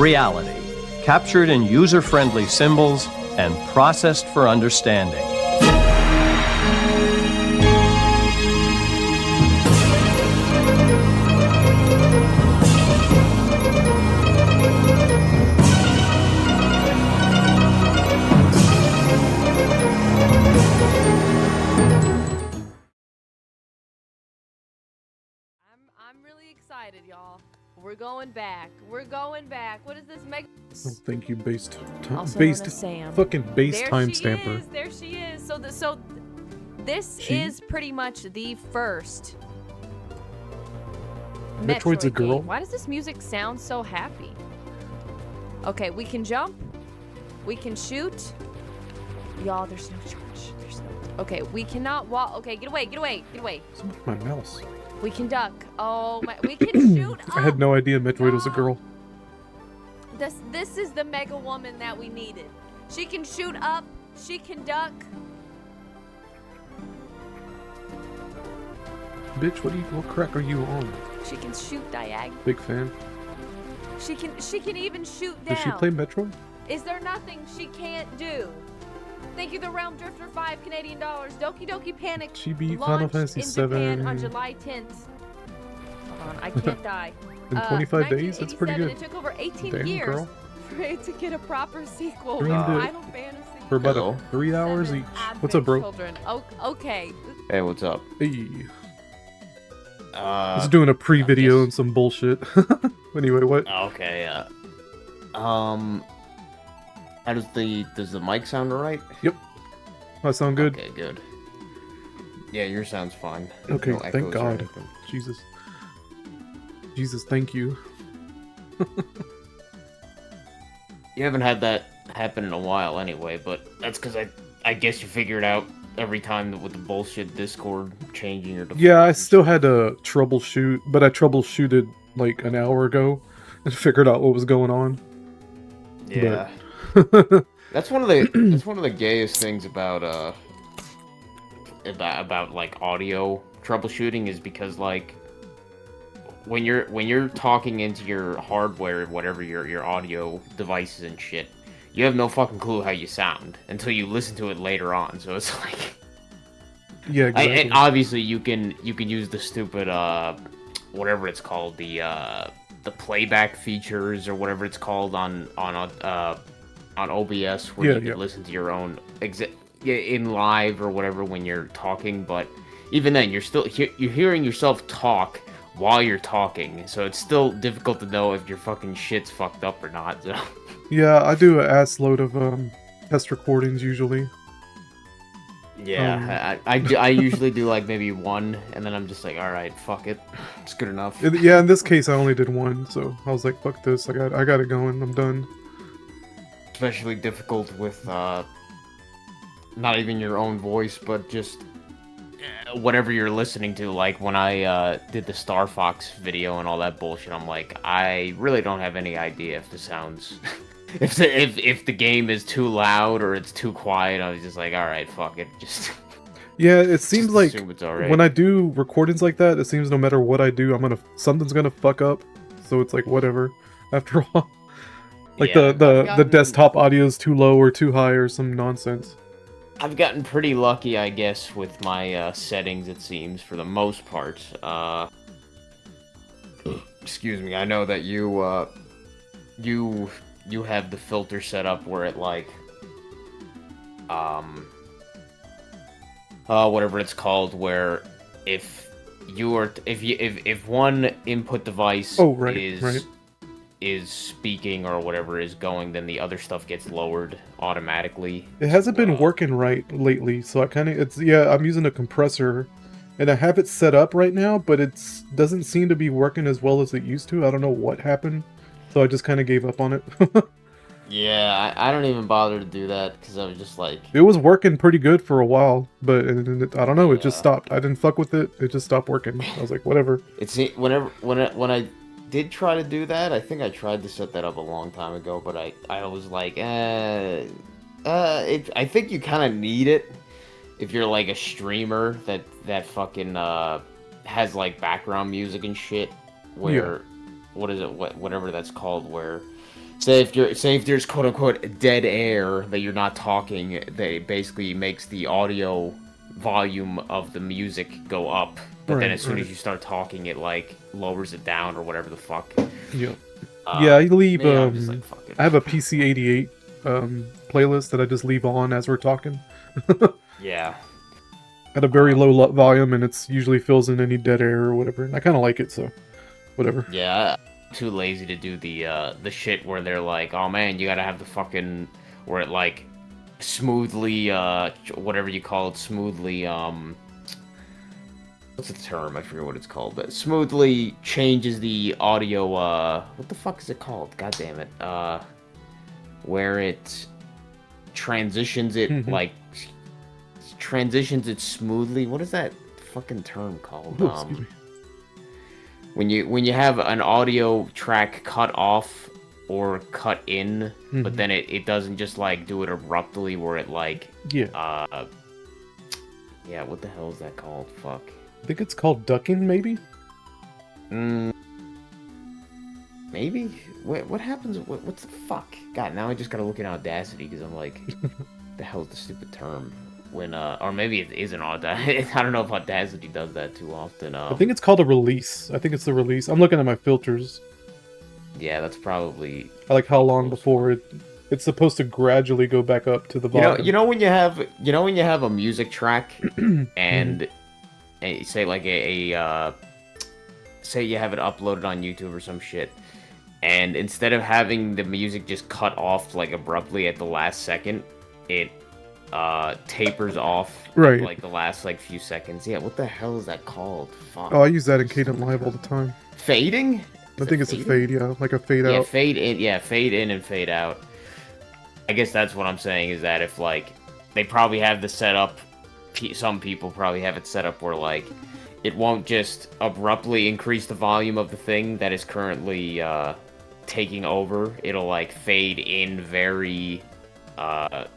reality, captured in user-friendly symbols and processed for understanding. I'm really excited, y'all. We're going back. We're going back. What is this mega? Oh, thank you, based Sam. fucking base There timestamper. There she is. So this is pretty much the first Metroid's a girl. game. Why does this music sound so happy? Okay, we can jump. We can shoot. Y'all, there's no charge. There's no. Okay, we cannot walk. Okay, get away. Get away. Get away. What's my mouse? We can duck. Oh my! We can shoot up. I had no idea Metroid was a girl. This is the mega woman that we needed. She can shoot up. She can duck. Bitch, what crack are you on? She can shoot diagonal. Big fan. She can even shoot down. Does she play Metroid? Is there nothing she can't do? Thank you, the Realm Drifter, $5 Canadian. Doki Doki Panic. She beat Final Fantasy in VII Japan on July 10th. Hold on, I can't die. In 25 days? That's pretty good. It took over 18 Damn, years girl. for it to get a proper sequel. We're with gonna do it Final Fantasy. For about 3 hours Seven each. Advent What's up, bro? Children. Okay. Hey, what's up? Hey. Just doing a pre-video and some bullshit. Anyway, what? Okay, how does the mic sound alright? Yep. That sound good? Okay, good. Yeah, yours sounds fine. Okay, No thank echoes or God. anything. Jesus, thank you. You haven't had that happen in a while anyway, but that's because I guess you figured out every time with the bullshit Discord changing your default. Yeah, I still had to troubleshoot, but I troubleshooted like an hour ago and figured out what was going on. Yeah. But... That's one of the gayest things about like audio troubleshooting is because like when you're talking into your hardware, whatever your audio devices and shit, you have no fucking clue how you sound until you listen to it later on. So it's like, yeah, exactly. And obviously you can use the stupid whatever it's called, the playback features or whatever it's called on OBS where you can listen to your own in live or whatever when you're talking, but even then you're hearing yourself talk while you're talking, so it's still difficult to know if your fucking shit's fucked up or not. So. Yeah, I do an ass load of test recordings usually. Yeah, I usually do like maybe one, and then I'm just like, all right, fuck it, it's good enough. Yeah, in this case I only did one, so I was like, fuck this, I got it going, I'm done. Especially difficult with not even your own voice, but just whatever you're listening to. Like when I did the Star Fox video and all that bullshit, I'm like, I really don't have any idea if the sounds, if the game is too loud or it's too quiet. I was just like, all right, fuck it, just. Yeah, it seems like right. When I do recordings like that, it seems no matter what I do, something's gonna fuck up. So it's like whatever. After all. Like the desktop audio is too low or too high or some nonsense. I've gotten pretty lucky, I guess, with my settings, it seems, for the most part. Excuse me, I know that you have the filter set up where it like whatever it's called, where if one input device is speaking or whatever is going, then the other stuff gets lowered automatically. It hasn't been working right lately, so I'm using a compressor and I have it set up right now, but it doesn't seem to be working as well as it used to. I don't know what happened, so I just kind of gave up on it. Yeah, I don't even bother to do that because I was just like, it was working pretty good for a while, but I don't know, it just stopped. I didn't fuck with it. It just stopped working. I was like, whatever. It's when I did try to do that. I think I tried to set that up a long time ago, but I was like, I think you kind of need it if you're like a streamer that fucking has like background music and shit, where whatever that's called, where say if there's quote unquote dead air that you're not talking, that basically makes the audio volume of the music go up. But then as soon as you start talking, it like lowers it down or whatever the fuck. Yeah. Yeah, I leave. I'm just like, fuck it. I have a PC88 playlist that I just leave on as we're talking. Yeah. At a very low volume, and it's usually fills in any dead air or whatever. And I kind of like it, so whatever. Yeah, I'm too lazy to do the shit where they're like, oh man, you gotta have the fucking where it like smoothly whatever you call it, smoothly what's the term? I forget what it's called, but smoothly changes the audio. What the fuck is it called? God damn it. Where it transitions it like transitions it smoothly. What is that fucking term called? Ooh, excuse me. When you have an audio track cut off or cut in, but then it doesn't just like do it abruptly where it like yeah, what the hell is that called? Fuck. I think it's called ducking, maybe? Maybe? What happens? What's the fuck? God, now I just gotta look at Audacity because I'm like, the hell's the stupid term? When, or maybe it isn't Audacity. I don't know if Audacity does that too often. I think it's called a release. I think it's the release. I'm looking at my filters. Yeah, that's probably... I like how long before it's supposed to gradually go back up to the volume. You know when you have a music track and say like say you have it uploaded on YouTube or some shit, and instead of having the music just cut off like abruptly at the last second, it tapers off like the last like few seconds. Yeah, what the hell is that called? Fuck. Oh, I use that in Cadent Live all the time. Fading? I think it's a fade, yeah, like a fade out. Fade in and fade out. I guess that's what I'm saying, is that if like they probably have the setup, some people probably have it set up where like it won't just abruptly increase the volume of the thing that is currently taking over. It'll like fade in very not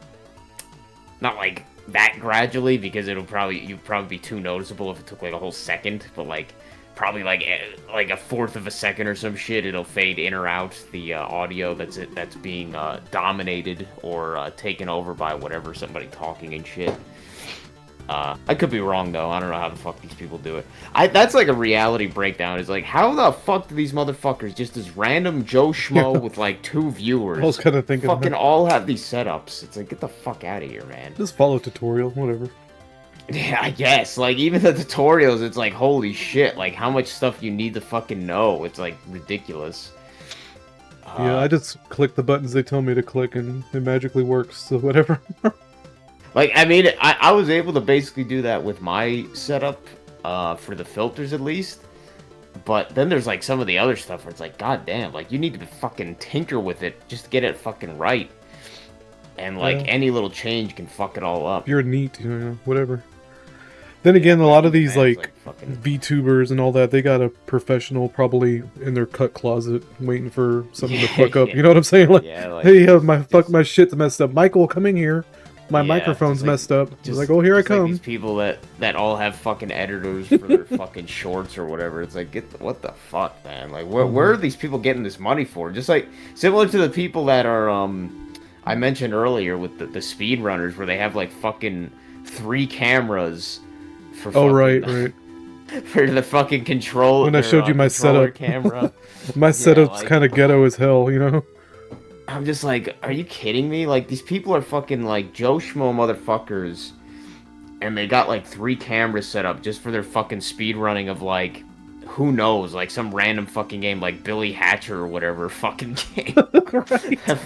like that gradually, because you'd probably be too noticeable if it took like a whole second, but like probably like a fourth of a second or some shit, it'll fade in or out the audio that's being dominated or taken over by whatever, somebody talking and shit. I could be wrong though. I don't know how the fuck these people do it. That's like a reality breakdown. It's like, how the fuck do these motherfuckers, just this random Joe Schmo with like 2 viewers, I was kind of thinking fucking that. all have these setups? It's like, get the fuck out of here, man. Just follow tutorial, whatever. Yeah, I guess. Like, even the tutorials, it's like, holy shit, like, how much stuff you need to fucking know. It's, like, ridiculous. Yeah, I just click the buttons they tell me to click, and it magically works, so whatever. Like, I mean, I was able to basically do that with my setup, for the filters at least. But then there's, like, some of the other stuff where it's like, god damn, like, you need to fucking tinker with it just to get it fucking right. And, like, any little change can fuck it all up. You're neat, you know, whatever. Then again, a lot of these, like VTubers and all that, they got a professional probably in their cut closet waiting for something to fuck up. You know what I'm saying? Like, hey, my shit's messed up. Michael, come in here. My microphone's messed up. Just like, oh, here I come. Like these people that all have fucking editors for their fucking shorts or whatever. It's like, what the fuck, man? Like, where are these people getting this money for? Just like, similar to the people that are, I mentioned earlier with the speedrunners, where they have like fucking 3 cameras for fucking, right. For the fucking control. When I showed you my setup. Camera. My setup's kind of ghetto as hell, you know? I'm just like, are you kidding me? Like, these people are fucking like Joe Schmo motherfuckers, and they got like 3 cameras set up just for their fucking speedrunning of like, who knows, like some random fucking game like Billy Hatcher or whatever fucking game. That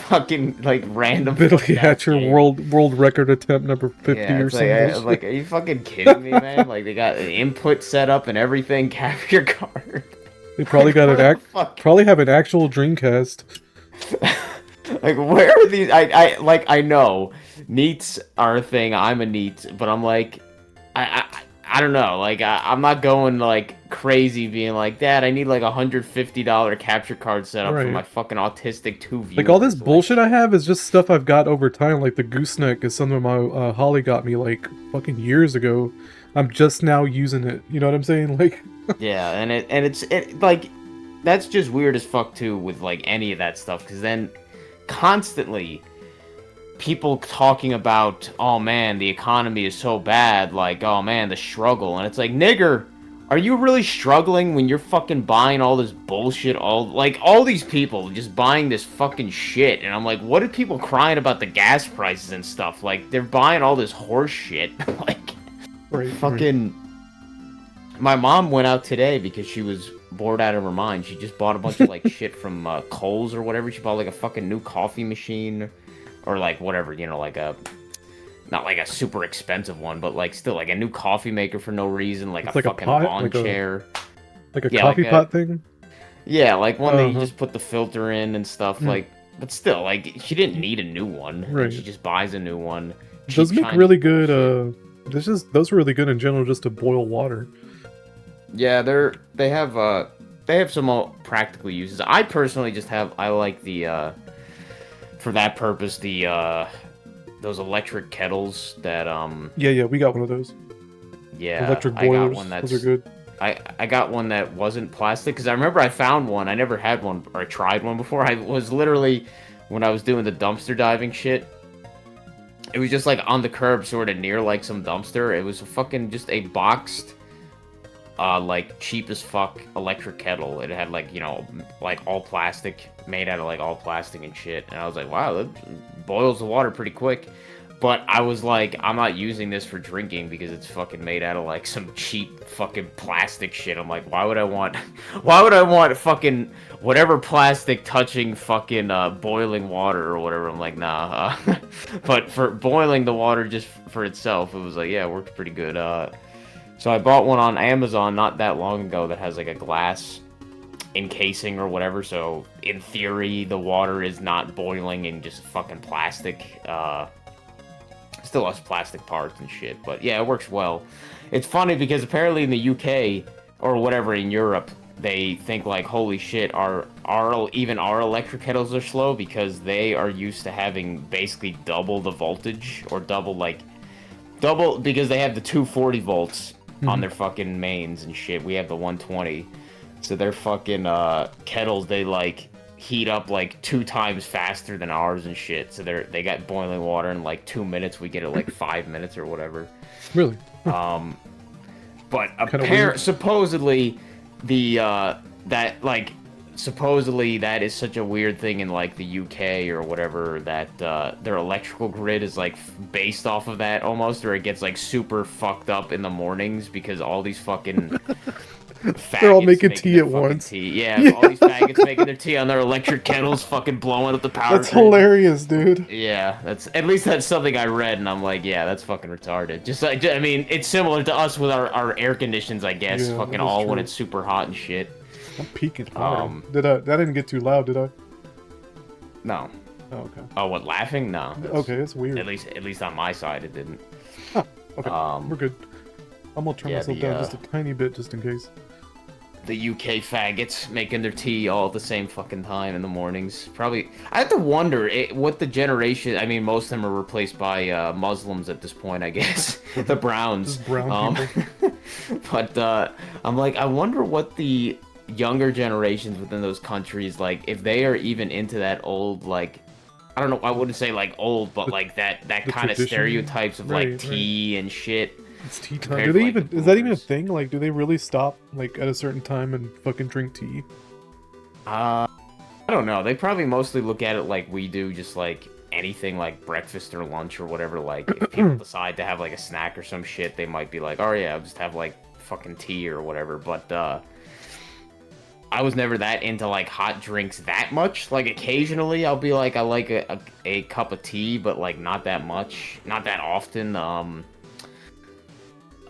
fucking like random Billy Hatcher world record attempt number 50 or something. Like, are you fucking kidding me, man? Like, they got an input set up and everything, capture card. They probably got probably have an actual Dreamcast. Like, where are these? I know neats are a thing. I'm a neat, but I'm like, I don't know. Like, I'm not going like crazy, being like, Dad, I need like $150 capture card set up for my fucking autistic 2 viewers. Like, all this bullshit I have is just stuff I've got over time. Like the gooseneck is something my Holly got me like fucking years ago. I'm just now using it. You know what I'm saying? Like, yeah, and it's like, that's just weird as fuck too with like any of that stuff, because then constantly people talking about, oh man, the economy is so bad, like, oh man, the struggle, and it's like, nigger, are you really struggling when you're fucking buying all this bullshit, all these people just buying this fucking shit, and I'm like, what are people crying about the gas prices and stuff? Like, they're buying all this horse shit, like, fucking, my mom went out today because she was bored out of her mind. She just bought a bunch of, like, shit from Kohl's or whatever. She bought, like, a fucking new coffee machine, or, like, whatever, you know, like a, not like a super expensive one, but, like, still, like, a new coffee maker for no reason, like, it's a like fucking lawn chair. Like a coffee pot thing? Yeah, like one that you just put the filter in and stuff, like, but still, like, she didn't need a new one. Right. She just buys a new one. Those make really good, those are really good in general just to boil water. Yeah, they have some practical uses. I personally just I like the, for that purpose, those electric kettles that Yeah, we got one of those. Yeah, electric boilers. I got one that's, those are good. I got one that wasn't plastic, because I remember I found one. I never had one or tried one before. I was literally, when I was doing the dumpster diving shit, it was just like on the curb, sort of near like some dumpster. It was fucking just a boxed, like cheap as fuck electric kettle. It had like, you know, like all plastic, made out of like all plastic and shit. And I was like, wow, that boils the water pretty quick. But I was like, I'm not using this for drinking because it's fucking made out of like some cheap fucking plastic shit. I'm like, why would I want fucking whatever plastic touching fucking boiling water or whatever? I'm like, nah. But for boiling the water just for itself, it was like, yeah, it worked pretty good. So I bought one on Amazon not that long ago that has like a glass encasing or whatever. So in theory, the water is not boiling in just fucking plastic. Still has plastic parts and shit, but yeah, it works well. It's funny because apparently in the UK or whatever in Europe, they think like, holy shit, our electric kettles are slow because they are used to having basically double the voltage, or double because they have the 240 volts on their fucking mains and shit. We have the 120, so their fucking kettles, they like heat up like 2 times faster than ours and shit. So they got boiling water in like 2 minutes. We get it like 5 minutes or whatever. Really? But supposedly supposedly that is such a weird thing in like the UK or whatever, that their electrical grid is like based off of that almost, or it gets like super fucked up in the mornings because all these fucking they're all making tea at once. Tea. Yeah, all these faggots making their tea on their electric kettles, fucking blowing up the power That's grid. Hilarious, dude. Yeah, that's something I read, and I'm like, yeah, that's fucking retarded. Just like, I mean, it's similar to us with our air conditions, I guess. Yeah, fucking all true. When it's super hot and shit. I'm peeking. That didn't get too loud, did I? No. Oh, okay. Oh, what, laughing? No. Okay, that's weird. At least on my side, it didn't. Huh. Okay, we're good. I'm gonna turn myself down just a tiny bit, just in case. The UK faggots making their tea all at the same fucking time in the mornings. Probably, I have to wonder what the generation. I mean, most of them are replaced by Muslims at this point, I guess. The Browns. Just brown people. But I'm like, I wonder what the younger generations within those countries, like, if they are even into that old, like, I don't know, I wouldn't say like old, but like that kind of stereotypes of like tea and shit. It's tea time. Do they even? Is that even a thing? Like, do they really stop like at a certain time and fucking drink tea? I don't know. They probably mostly look at it like we do, just like anything like breakfast or lunch or whatever. Like, if people decide to have like a snack or some shit, they might be like, oh yeah, I'll just have like fucking tea or whatever. But I was never that into like hot drinks that much. Like, occasionally I'll be like, I like a cup of tea, but like not that much, not that often.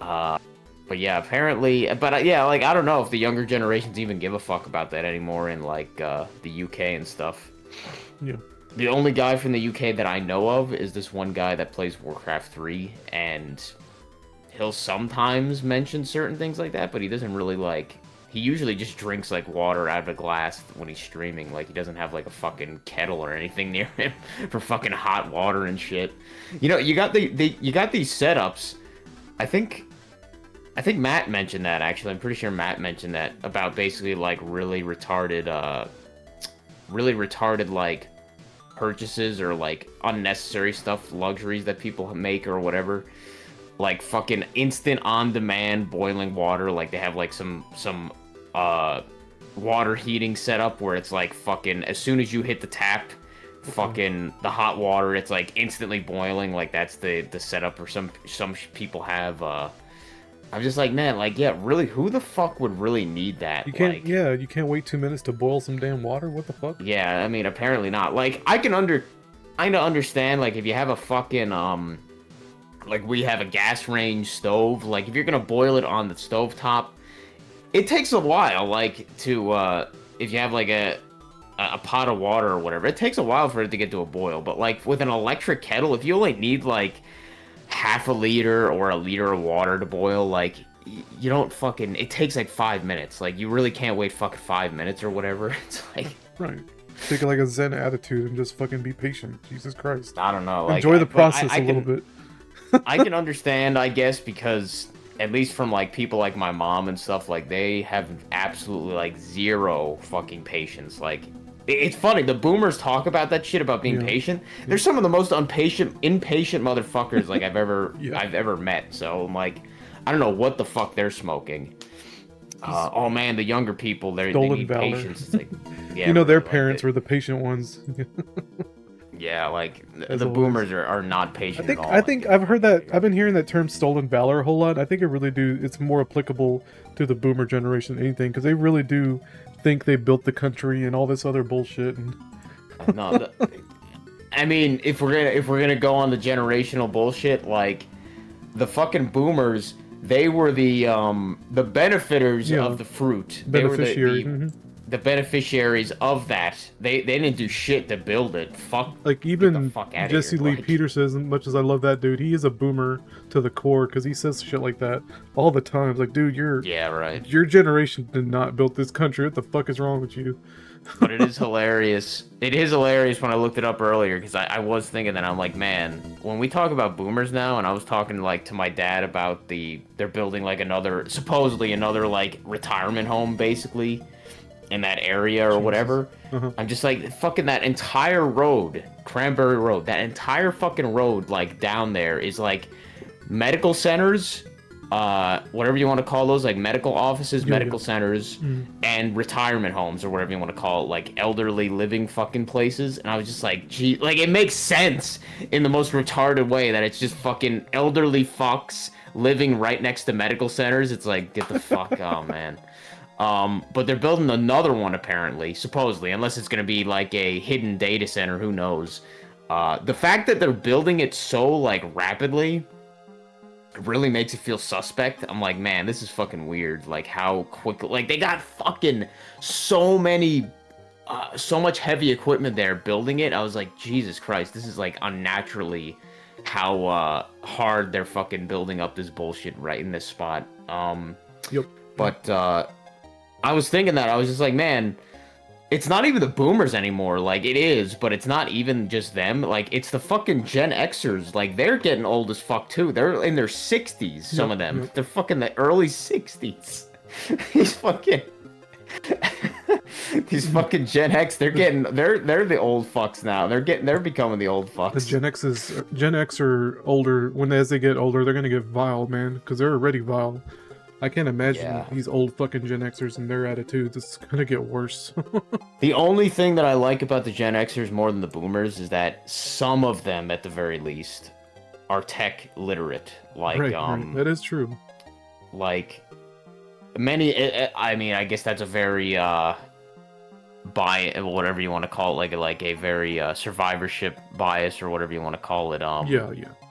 But yeah, apparently, yeah, like, I don't know if the younger generations even give a fuck about that anymore in like the UK and stuff. Yeah. The only guy from the UK that I know of is this one guy that plays Warcraft 3, and he'll sometimes mention certain things like that, but he doesn't really like. He usually just drinks like water out of a glass when he's streaming. Like, he doesn't have like a fucking kettle or anything near him for fucking hot water and shit. You know, you got these setups. I think I think Matt mentioned that, actually. I'm pretty sure Matt mentioned that about basically, like, really retarded, like, purchases or, like, unnecessary stuff, luxuries that people make or whatever. Like, fucking instant on-demand boiling water. Like, they have, like, some water heating setup where it's, like, fucking, as soon as you hit the tap, fucking, the hot water, it's, like, instantly boiling. Like, that's the setup or some people have, I'm just like, man, like, yeah, really, who the fuck would really need that? You can't, like, yeah, you can't wait 2 minutes to boil some damn water. What the fuck? yeah, I mean, apparently not. Like, I can kind of understand, like, if you have a fucking, like, we have a gas range stove, like, if you're gonna boil it on the stovetop, it takes a while, like, to, if you have, like, a pot of water or whatever, it takes a while for it to get to a boil. But, like, with an electric kettle, if you only need, like, half a liter or a liter of water to boil, like, you don't fucking, it takes like 5 minutes. Like, you really can't wait fucking 5 minutes or whatever. It's like, Right. Take like a zen attitude and just fucking be patient. Jesus Christ. I don't know, like, Enjoy the but process a can, little bit. I can understand, I guess, because at least from like people like my mom and stuff, like, they have absolutely like zero fucking patience. Like, it's funny, the boomers talk about that shit about being patient. They're some of the most impatient motherfuckers like I've ever met. So I'm like, I don't know what the fuck they're smoking. Oh man, the younger people, they need valor. Patience. It's like, yeah, you know, their parents were the patient ones. Yeah, like the boomers are not patient at all. I think I've heard that. I've been hearing that term "stolen valor" a whole lot. I think it really do. It's more applicable to the boomer generation than anything, because they really do think they built the country and all this other bullshit. And no, I mean, if we're gonna go on the generational bullshit, like, the fucking boomers, they were the benefiters of the fruit. Beneficiary. They were the beneficiaries of that. They didn't do shit to build it. Fuck. Like, even get the fuck outta Jesse here. Lee Like, Peter says, as much as I love that dude, he is a boomer to the core, because he says shit like that all the time. It's like, dude, yeah, right. Your generation did not build this country. What the fuck is wrong with you? But it is hilarious. It is hilarious when I looked it up earlier, because I was thinking that, I'm like, man, when we talk about boomers now, and I was talking, like, to my dad about they're building, like, supposedly another, like, retirement home, basically, in that area or whatever. I'm just like, fucking that entire road, Cranberry Road, that entire fucking road, like, down there is, like, medical centers, whatever you want to call those, like, medical offices, medical centers, and retirement homes, or whatever you want to call it, like, elderly living fucking places. And I was just like, gee, like, it makes sense in the most retarded way that it's just fucking elderly fucks living right next to medical centers. It's like, get the fuck out, man. But they're building another one, apparently, supposedly, unless it's going to be like a hidden data center, who knows. The fact that they're building it so, like, rapidly really makes it feel suspect. I'm like, man, this is fucking weird. Like, how quick, like, they got fucking so much heavy equipment there building it. I was like, Jesus Christ, this is, like, unnaturally how hard they're fucking building up this bullshit right in this spot. But I was thinking that, I was just like, man, it's not even the boomers anymore. Like, it is, but it's not even just them. Like, it's the fucking Gen Xers. Like, they're getting old as fuck, too. They're in their 60s, some of them. They're fucking the early 60s. These fucking Gen X, they're the old fucks now. They're becoming the old fucks. The Gen X are older. As they get older, they're gonna get vile, man, because they're already vile. I can't imagine these old fucking Gen Xers and their attitudes. It's gonna get worse. The only thing that I like about the Gen Xers more than the boomers is that some of them, at the very least, are tech literate. Like, right. That is true. Like, many, I mean, I guess that's a very, whatever you want to call it, like a very, survivorship bias, or whatever you want to call it,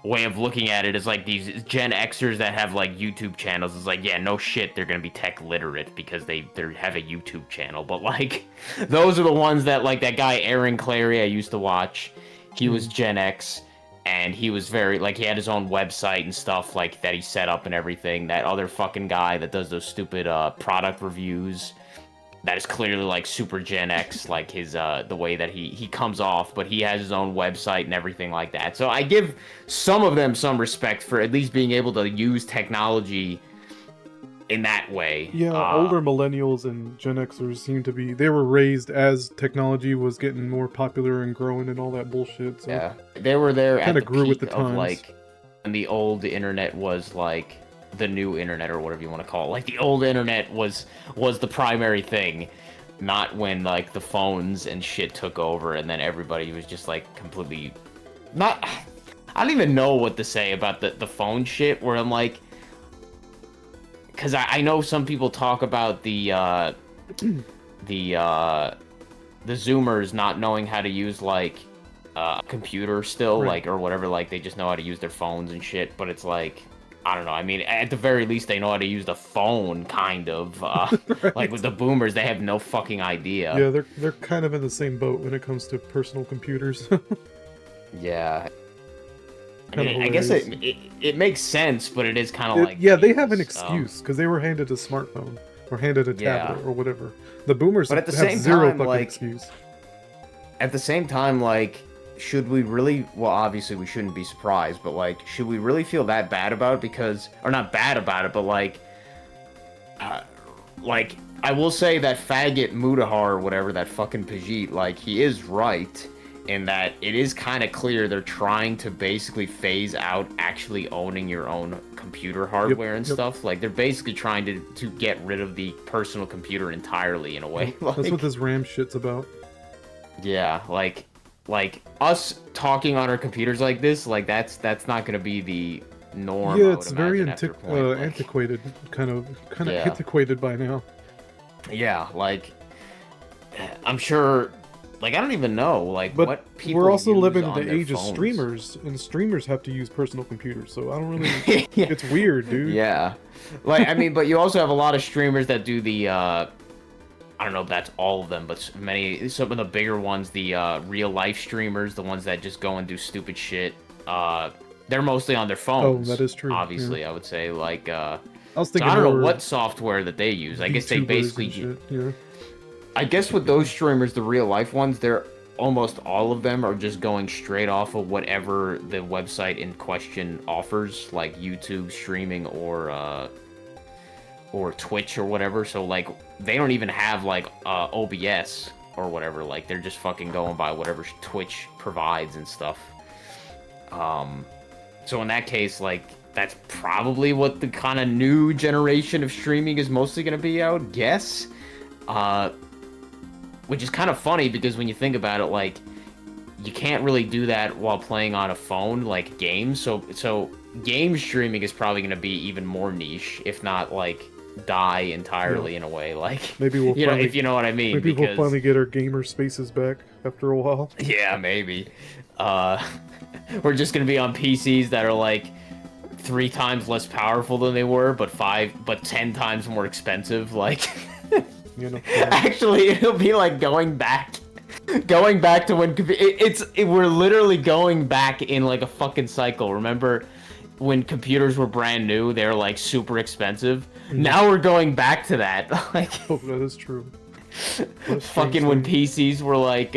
way of looking at it is like these Gen Xers that have, like, YouTube channels. It's like, yeah, no shit, they're gonna be tech literate because they have a YouTube channel. But, like, those are the ones that, like, that guy Aaron Clary I used to watch. He was Gen X, and he was very, like, he had his own website and stuff, like, that he set up and everything. That other fucking guy that does those stupid product reviews, that is clearly, like, super Gen X, like, his the way that he comes off, but he has his own website and everything like that. So I give some of them some respect for at least being able to use technology in that way. Yeah, older millennials and Gen Xers seem to be, they were raised as technology was getting more popular and growing and all that bullshit. So Yeah, they were there at kinda the grew with peak the of times. like when the old internet was like the new internet or whatever you want to call it. Like the old internet was the primary thing, not when like the phones and shit took over and then everybody was just like completely not. I don't even know what to say about the phone shit. Where I'm like, because I know some people talk about the Zoomers not knowing how to use like a computer still, Right. like, or whatever, like they just know how to use their phones and shit. But it's like, I don't know. I mean, at the very least, they know how to use the phone, kind of. Right. Like with the boomers, they have no fucking idea. Yeah, they're kind of in the same boat when it comes to personal computers. Yeah. I Kinda mean, I guess hilarious. it makes sense, but it is kind of like, Yeah, they have an Jesus, excuse because they were handed a smartphone or handed a Yeah. tablet or whatever. The boomers But at the have same zero time, fucking like- excuse. At the same time, like, should we really? Well, obviously we shouldn't be surprised, but like, should we really feel that bad about it? Because, or not bad about it, but like I will say that faggot Mudahar or whatever, that fucking Pajit, like, he is right in that it is kind of clear they're trying to basically phase out actually owning your own computer hardware and yep. stuff. Like, they're basically trying to get rid of the personal computer entirely in a way. That's Like, what this RAM shit's about. yeah, like us talking on our computers like this, like that's not gonna be the norm. I Yeah, would it's very imagine, after a point, like- antiquated, kind of Yeah. antiquated by now. Yeah, like I'm sure. Like, I don't even know, like, But what people we're also use living in on the their age of phones. streamers, and streamers have to use personal computers, so I don't really. Yeah. It's weird, dude. Yeah, like, I mean, but you also have a lot of streamers that do the I don't know if that's all of them, but some of the bigger ones, the real life streamers, the ones that just go and do stupid shit, they're mostly on their phones. Oh, that is true, Obviously, I would say, like, I was so thinking I don't know more what software that they use. I guess they VTubers basically and shit, yeah. I guess with those streamers, the real life ones, they're almost all of them are just going straight off of whatever the website in question offers, like YouTube streaming or Twitch or whatever. So like they don't even have like OBS or whatever. Like they're just fucking going by whatever Twitch provides and stuff. So in that case, like that's probably what the kind of new generation of streaming is mostly going to be, I would guess. Which is kind of funny because when you think about it, like, you can't really do that while playing on a phone, like games. So game streaming is probably going to be even more niche, if not like die entirely in a way. Like, Maybe we'll you know, finally, if you know what I mean. maybe Because, we'll finally get our gamer spaces back after a while. yeah, maybe. We're just going to be on PCs that are like 3 times less powerful than they were, but 10 times more expensive. Like. You know, Actually, it'll be like going back to when we're literally going back in like a fucking cycle. Remember when computers were brand new, they're like super expensive. Now we're going back to that. Like, oh, that is true. fucking when PCs were like,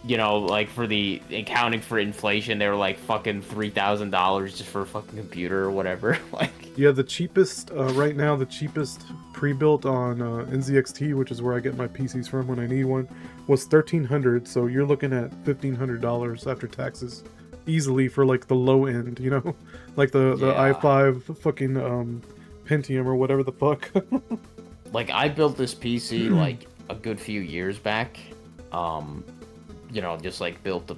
you know, like for the accounting for inflation, they were like fucking $3,000 just for a fucking computer or whatever. Like, Yeah, the cheapest right now, the cheapest pre-built on NZXT, which is where I get my PCs from when I need one, was $1,300. So you're looking at $1,500 after taxes, easily for like the low end, you know, like the Yeah. i5 fucking Pentium or whatever the fuck. like I built this PC like a good few years back. You know, just like built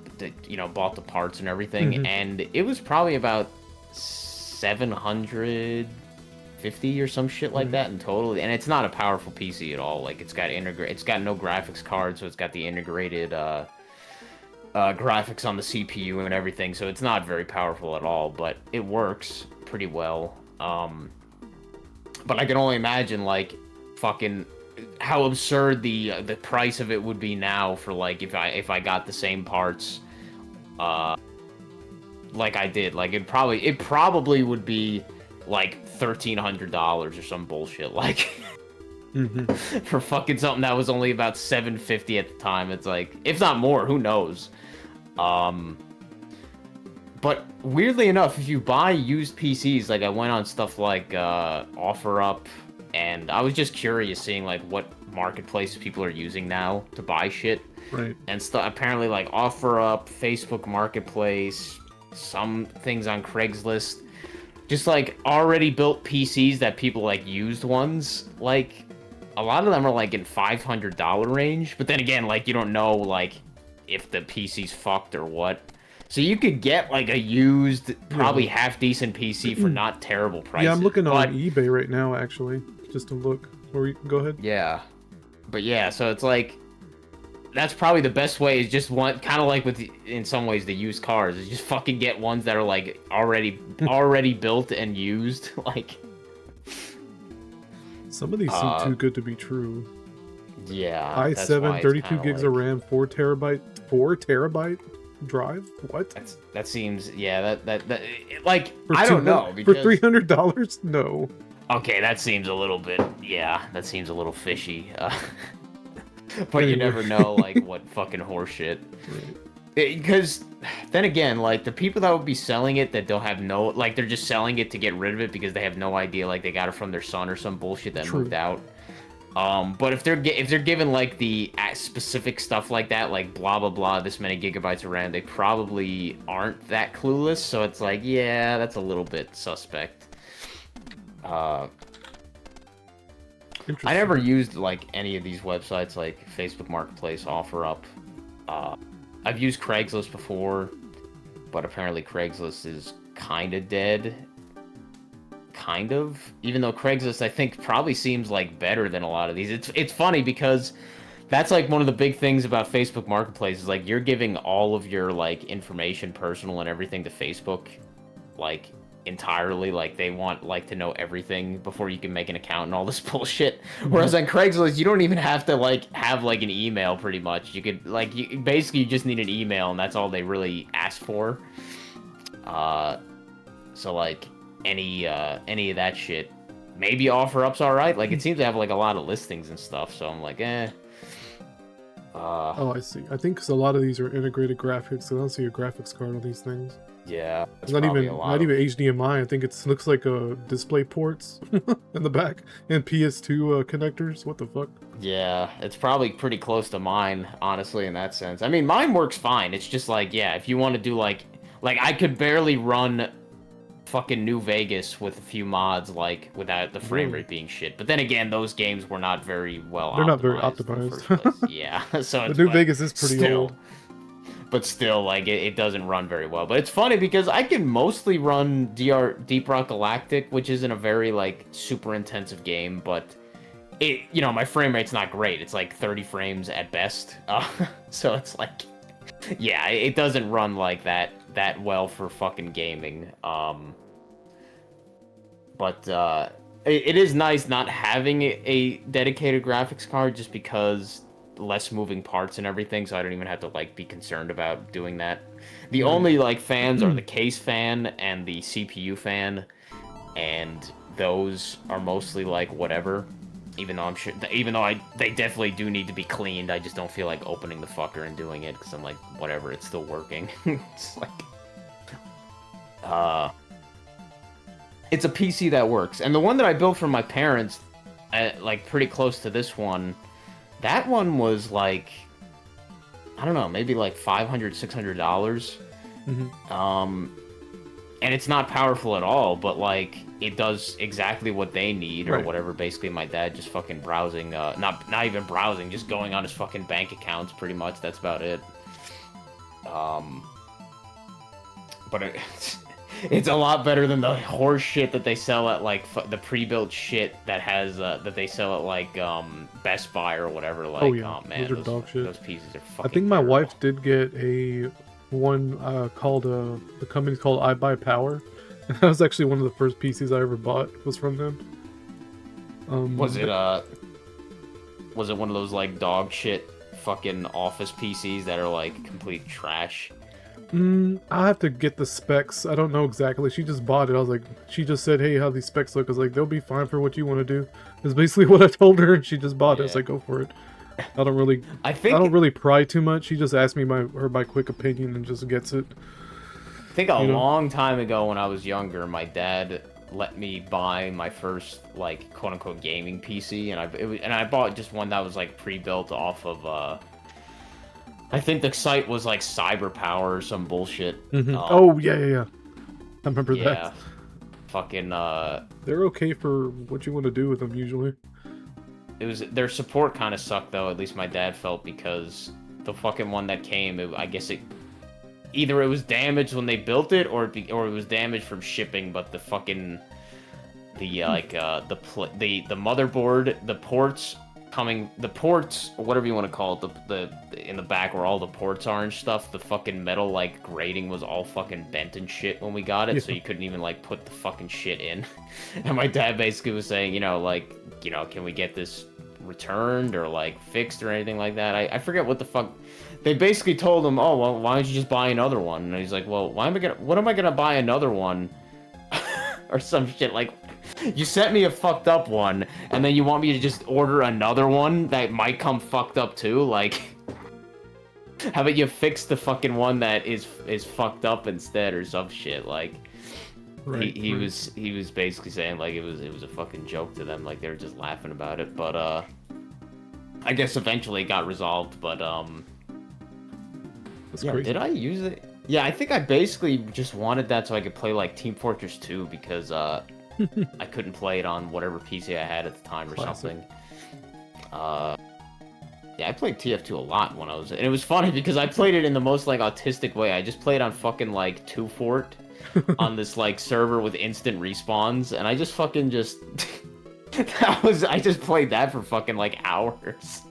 you know, bought the parts and everything, and it was probably about 750 or some shit like that in total. And it's not a powerful PC at all. Like it's got no graphics card, so it's got the integrated graphics on the CPU and everything. So it's not very powerful at all, but it works pretty well. But I can only imagine like fucking how absurd the price of it would be now for like if I got the same parts like I did. Like it probably would be like $1,300 or some bullshit, like for fucking something that was only about $750 at the time. It's like, if not more, who knows. But weirdly enough, if you buy used PCs, like I went on stuff like OfferUp and I was just curious seeing like what marketplace people are using now to buy shit. Right. And apparently like OfferUp, Facebook Marketplace, some things on Craigslist, just like already built PCs that people like used ones. Like a lot of them are like in $500 range, but then again, like you don't know like if the PC's fucked or what. So you could get like a used, probably half decent PC for not terrible prices. Yeah, I'm looking on eBay right now actually, just to look. Or you go ahead. Yeah, but yeah, so it's like that's probably the best way is just one kind of like with in some ways the used cars is just fucking get ones that are like already built and used. Like some of these seem too good to be true. Yeah, i7 32 gigs of RAM, 4 terabyte drive. What? That seems that like for I don't know because for $300. No. Okay, that seems a little bit. Yeah, that seems a little fishy. But you never know, like, what fucking horseshit. Because, then again, like, the people that would be selling it that don't have no... Like, they're just selling it to get rid of it because they have no idea, like, they got it from their son or some bullshit that moved out. But if they're given, like, the specific stuff like that, like, blah, blah, blah, this many gigabytes of RAM, they probably aren't that clueless. So it's like, yeah, that's a little bit suspect. I never used like any of these websites like Facebook Marketplace, OfferUp. I've used Craigslist before, but apparently Craigslist is kind of dead. Kind of, even though Craigslist I think probably seems like better than a lot of these. It's funny because that's like one of the big things about Facebook Marketplace is like you're giving all of your like information, personal and everything to Facebook, like entirely. Like they want like to know everything before you can make an account and all this bullshit. Whereas on Craigslist you don't even have to like have like an email. Pretty much you could like you just need an email and that's all they really ask for. So like any of that shit, maybe OfferUp's all right. Like it seems to have like a lot of listings and stuff, so I'm like oh, I see. I think because a lot of these are integrated graphics, so I don't see a graphics card on these things. Yeah, it's not even HDMI. I think it looks like display ports in the back and PS2 connectors. What the fuck? Yeah, it's probably pretty close to mine, honestly, in that sense. I mean, mine works fine. It's just like, yeah, if you want to do like I could barely run fucking New Vegas with a few mods, like without the frame rate being shit. But then again, those games were not very well. They're not very optimized. Yeah, so the New Vegas is pretty old. But still, like, it doesn't run very well. But it's funny because I can mostly run Deep Rock Galactic, which isn't a very, like, super intensive game, but it, you know, my frame rate's not great. It's like 30 frames at best. So it's like, yeah, it doesn't run like that well for fucking gaming. But it is nice not having a dedicated graphics card just because less moving parts and everything, so I don't even have to like be concerned about doing that. The only like fans are the case fan and the CPU fan, and those are mostly like whatever. Even though they definitely do need to be cleaned, I just don't feel like opening the fucker and doing it because I'm like, whatever, it's still working. It's like, it's a PC that works, and the one that I built for my parents, like pretty close to this one. That one was like, I don't know, maybe like $500, $600. And it's not powerful at all, but like it does exactly what they need or whatever. Basically, my dad just fucking browsing, not even browsing, just going on his fucking bank accounts. Pretty much, that's about it. But it's a lot better than the horse shit that they sell at like the pre-built shit that has that they sell at like Best Buy or whatever. Like, oh man, those are dog shit. Those pieces are fucking. I think my wife did get a one called the company's called I Buy Power, and that was actually one of the first PCs I ever bought was from them. Was it one of those like dog shit fucking office PCs that are like complete trash? I'll have to get the specs. I don't know exactly. She just bought it. I was like, she just said, hey, how these specs look. I was like, they'll be fine for what you want to do. That's basically what I told her, and she just bought it. I was like, go for it. I don't really pry too much. She just asked me my quick opinion and just gets it. I think a long time ago when I was younger, my dad let me buy my first like quote unquote gaming PC, and I bought just one that was like pre-built off of I think the site was like CyberPower or some bullshit. Oh yeah. I remember yeah, that. fucking They're okay for what you want to do with them usually. it was their support kind of sucked though. At least my dad felt, because the fucking one that came, I guess it either it was damaged when they built it, or it was damaged from shipping. But the fucking the the motherboard, the ports or whatever you want to call it, the in the back where all the ports are and stuff, the fucking metal like grating was all fucking bent and shit when we got it, so you couldn't even like put the fucking shit in. And my dad basically was saying, can we get this returned or like fixed or anything like that? I forget what the fuck. They basically told him, oh well, why don't you just buy another one? And he's like, well, what am I gonna buy another one? Or some shit like, you sent me a fucked up one, and then you want me to just order another one that might come fucked up too? Like, how about you fix the fucking one that is fucked up instead, or some shit? Like, he was basically saying like it was a fucking joke to them, like they were just laughing about it. But I guess eventually it got resolved. But That's yeah, crazy. did I use it? Yeah, I think I basically just wanted that so I could play like Team Fortress 2, because I couldn't play it on whatever PC I had at the time or something. Yeah, I played TF2 a lot when I was... And it was funny because I played it in the most, like, autistic way. I just played on fucking, like, 2Fort on this, like, server with instant respawns. And I just fucking just... I just played that for fucking, like, hours.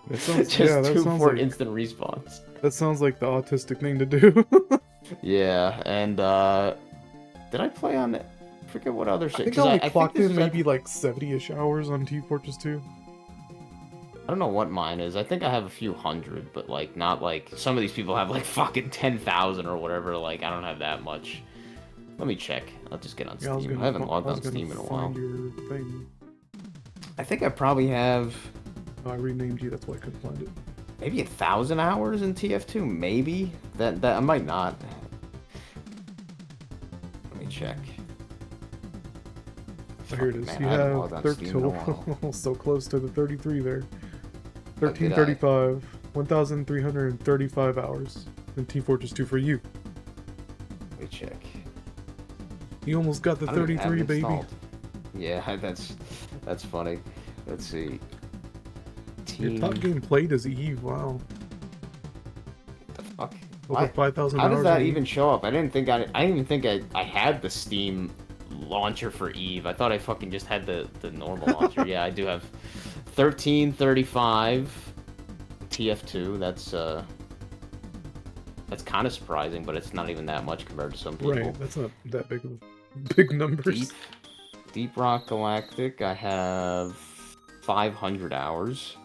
That sounds, Just yeah, that 2 sounds Fort like, instant respawns. that sounds like the autistic thing to do. Yeah, and, did I play on it? I forget what other shit. I think I only clocked this in is maybe like 70-ish hours on Team Fortress 2. I don't know what mine is. I think I have a few hundred, but like not like some of these people have like fucking 10,000 or whatever. Like I don't have that much. Let me check. I'll just get on Steam. I haven't logged on Steam in a while. Your thing. I think I probably have Oh, I renamed you. That's why I couldn't find it. maybe 1,000 hours in TF2. Maybe that I might not. Let me check. Oh, here it is. Man, You I haven't have logged on Steam in a while. so close to the 33 there. What did I? 1335, 1,335 hours in Team Fortress 2 for you. Let me check. You almost got the I don't even have 33, it baby. installed. Yeah, that's funny. Let's see. Your top game played is Eve. Wow, The fuck? over 5,000 How hours. does that on Eve. even show up? I didn't even think I had the Steam launcher for Eve. I thought I fucking just had the normal launcher. Yeah, I do have 1335 TF2. That's kind of surprising, but it's not even that much compared to some people. Right, that's not that big of big numbers. Deep Rock Galactic, I have 500 hours,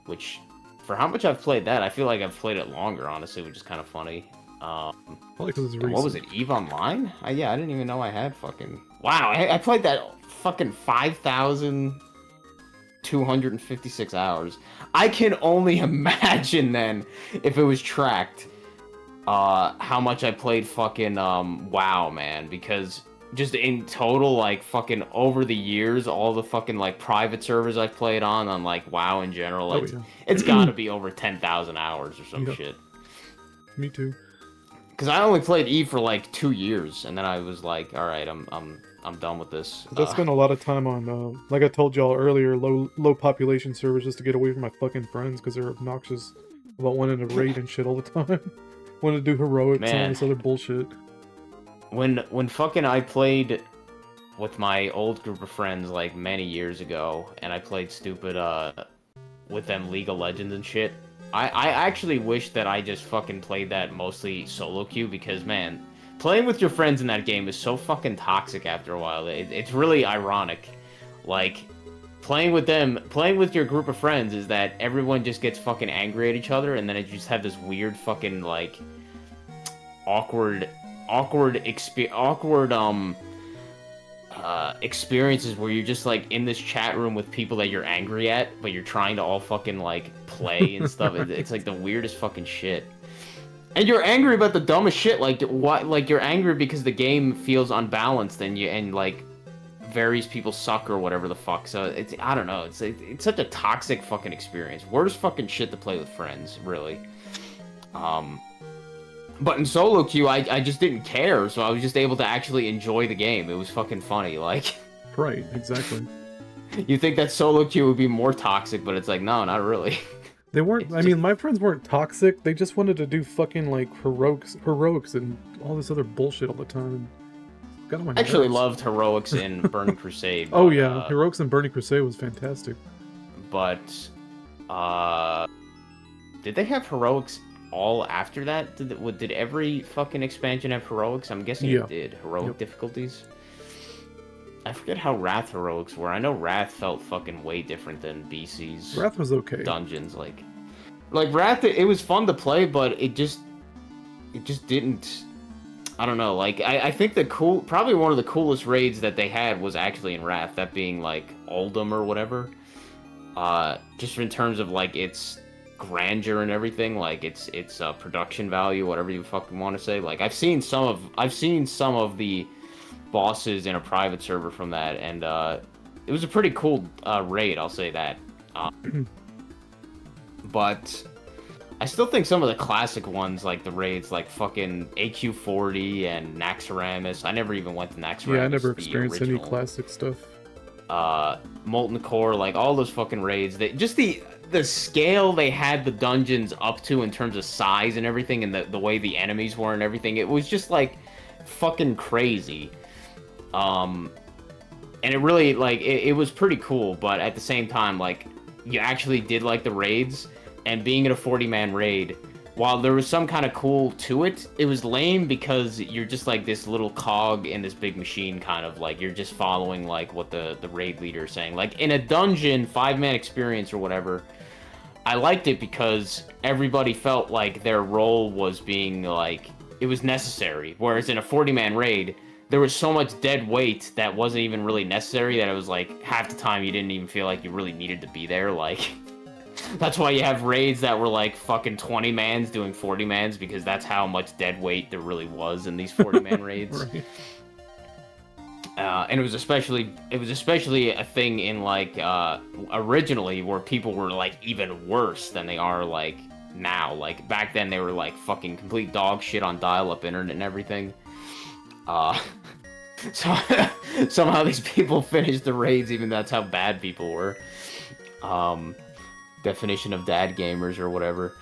which for how much I've played that, I feel like I've played it longer, honestly, which is kind of funny. Probably 'cause it's And what was it, Eve Online? Yeah, I didn't even know I had fucking... Wow, I played that fucking 5,256 hours. I can only imagine then, if it was tracked, how much I played fucking, WoW, man, because just in total, like, fucking over the years, all the fucking, like, private servers I've played on like, WoW in general, it's gotta be over 10,000 hours or some shit. Me too. Because I only played Eve for like 2 years, and then I was like, all right, I'm done with this. I spent a lot of time on, like I told y'all earlier, low population servers just to get away from my fucking friends because they're obnoxious about wanting to raid and shit all the time. Wanting to do heroics and all this other bullshit. When fucking I played with my old group of friends like many years ago, and I played stupid with them League of Legends and shit, I actually wish that I just fucking played that mostly solo queue, because man, playing with your friends in that game is so fucking toxic after a while. It's really ironic. Like, playing with your group of friends is that everyone just gets fucking angry at each other, and then you just have this weird fucking, like, awkward experiences where you're just like in this chat room with people that you're angry at, but you're trying to all fucking like play and stuff. It's like the weirdest fucking shit. And you're angry about the dumbest shit, like what? Like you're angry because the game feels unbalanced, and various people suck or whatever the fuck. So it's I don't know. It's such a toxic fucking experience. Worst fucking shit to play with friends, really. But in solo queue, I just didn't care, so I was just able to actually enjoy the game. It was fucking funny, like. Right, exactly. You think that solo queue would be more toxic, but it's like, no, not really. They weren't. I mean, my friends weren't toxic. They just wanted to do fucking like heroics, and all this other bullshit all the time. Got on my I actually nerves. loved heroics in Burning Crusade. Oh but, yeah, heroics and Burning Crusade was fantastic. But, did they have heroics all after that? Did every fucking expansion have heroics? I'm guessing Yeah. it did. Heroic Yep. difficulties. I forget how Wrath heroics were. I know Wrath felt fucking way different than BC's Wrath was okay. dungeons. Like Wrath, it was fun to play, but it just didn't. I don't know. Like I think probably one of the coolest raids that they had was actually in Wrath. That being like Uldum or whatever. Just in terms of like its grandeur and everything, like its production value, whatever you fucking want to say. Like I've seen some of the bosses in a private server from that, and it was a pretty cool raid, I'll say that. But I still think some of the classic ones, like the raids, like fucking AQ40 and Naxxramas. I never even went to Naxxramas. Yeah, I never the experienced any original. classic stuff. Molten Core, like all those fucking raids. Just the scale they had the dungeons up to in terms of size and everything, and the way the enemies were and everything. It was just like fucking crazy. And it really, like, it was pretty cool, but at the same time, like, you actually did like the raids, and being in a 40-man raid, while there was some kind of cool to it, it was lame because you're just like this little cog in this big machine, kind of like you're just following like what the raid leader is saying. Like in a dungeon 5-man experience or whatever, I liked it because everybody felt like their role was being like, it was necessary. Whereas in a 40-man raid, there was so much dead weight that wasn't even really necessary, that it was like half the time you didn't even feel like you really needed to be there. Like, that's why you have raids that were like fucking 20-mans doing 40-mans, because that's how much dead weight there really was in these 40-man raids. Right. And it was especially a thing in like originally, where people were like even worse than they are like now. Like back then they were like fucking complete dog shit on dial-up internet and everything. So somehow these people finished the raids, even that's how bad people were. Definition of dad gamers or whatever.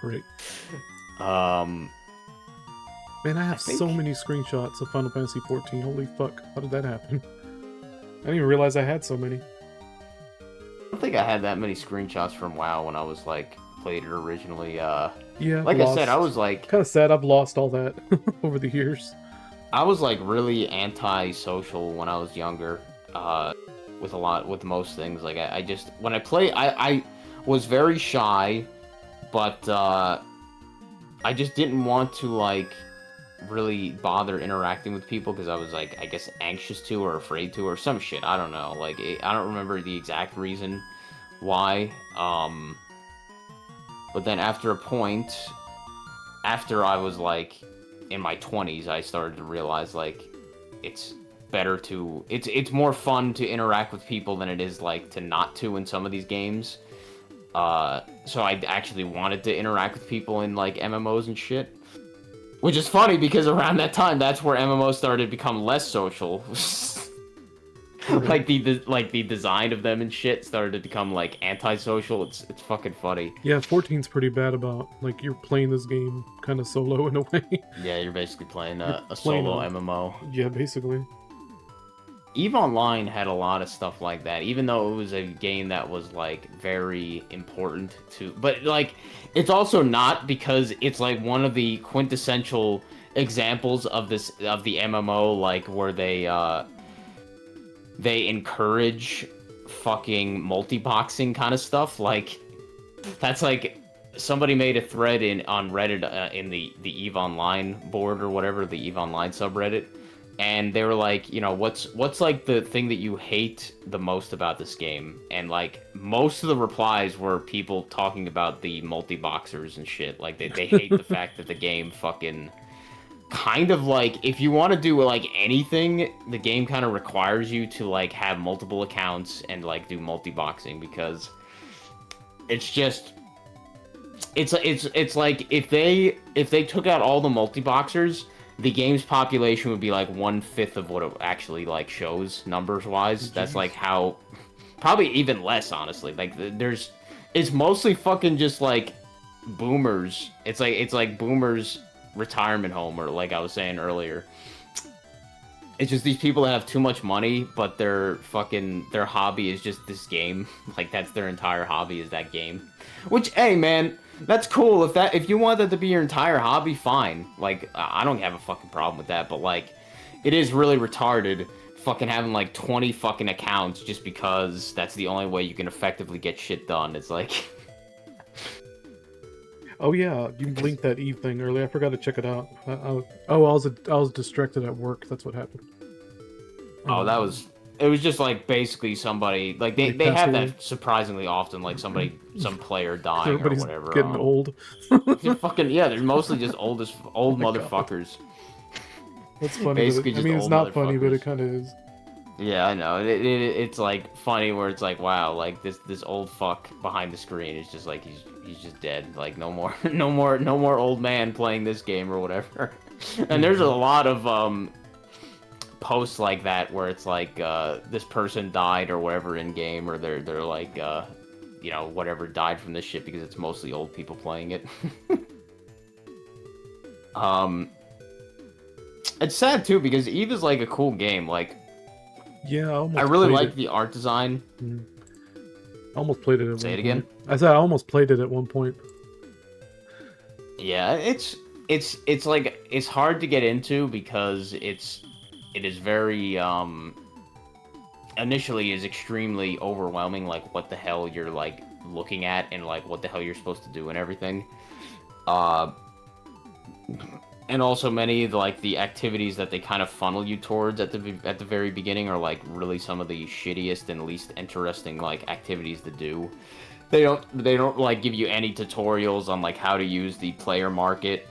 Right. Um, Man, I have I think- so many screenshots of Final Fantasy 14. Holy fuck. How did that happen? I didn't even realize I had so many. I don't think I had that many screenshots from WoW when I was like played it originally. Yeah. Like I said, I was like kind of sad I've lost all that over the years. I was like really anti-social when I was younger. With most things. Like I just when I play, I was very shy, but I just didn't want to like really bother interacting with people because I was like, I guess anxious to or afraid to or some shit. I don't know. Like I don't remember the exact reason why. But then after a point, after I was like in my 20s, I started to realize like it's better to it's more fun to interact with people than it is like to not to in some of these games. So I actually wanted to interact with people in like MMOs and shit, which is funny because around that time that's where MMOs started to become less social. like the design of them and shit started to become like antisocial. It's fucking funny. Yeah, 14's pretty bad about, like, you're playing this game kind of solo in a way. Yeah, you're basically playing a playing solo a- MMO. Yeah, basically. EVE Online had a lot of stuff like that, even though it was a game that was like very important to, but like it's also not, because it's like one of the quintessential examples of the MMO, like where they encourage fucking multi-boxing kind of stuff. Like that's like somebody made a thread on Reddit in the EVE Online board or whatever, the EVE Online subreddit. And they were like, you know, what's like the thing that you hate the most about this game? And like most of the replies were people talking about the multi-boxers and shit. Like they hate the fact that the game fucking kind of like, if you want to do like anything, the game kind of requires you to like have multiple accounts and like do multi-boxing, because it's just it's like if they took out all the multi-boxers, the game's population would be like 1/5 of what it actually like shows numbers wise. That's like how, probably even less, honestly. Like it's mostly fucking just like boomers. It's like boomers retirement home, or like I was saying earlier. It's just these people that have too much money, but their hobby is just this game. Like that's their entire hobby, is that game. Which, hey man, that's cool. If you want that to be your entire hobby, fine. Like I don't have a fucking problem with that. But like, it is really retarded fucking having like 20 fucking accounts just because that's the only way you can effectively get shit done. It's like. Oh yeah, you blinked that Eve thing earlier. I forgot to check it out. I was distracted at work. That's what happened. Oh, it was just like basically somebody like they have that surprisingly often, like some player dying Everybody's or whatever. getting old. They're fucking, yeah, they're mostly just old motherfuckers. That's funny. Basically, I mean, it's not funny, but it kind of is. Yeah, I know. It's like funny where it's like, wow, like this old fuck behind the screen is just like he's just dead. Like no more old man playing this game or whatever. And there's a lot of posts like that where it's like this person died or whatever in game, or they're like you know, whatever, died from this shit, because it's mostly old people playing it. It's sad too, because Eve is like a cool game. Like, yeah, I really like the art design. I almost played it. Say it again. I said I almost played it at one point. Yeah, it's like, it's hard to get into because it is very initially is extremely overwhelming, like what the hell you're like looking at and like what the hell you're supposed to do and everything. And also many of the activities that they kind of funnel you towards at the very beginning are like really some of the shittiest and least interesting like activities to do. They don't like give you any tutorials on like how to use the player market,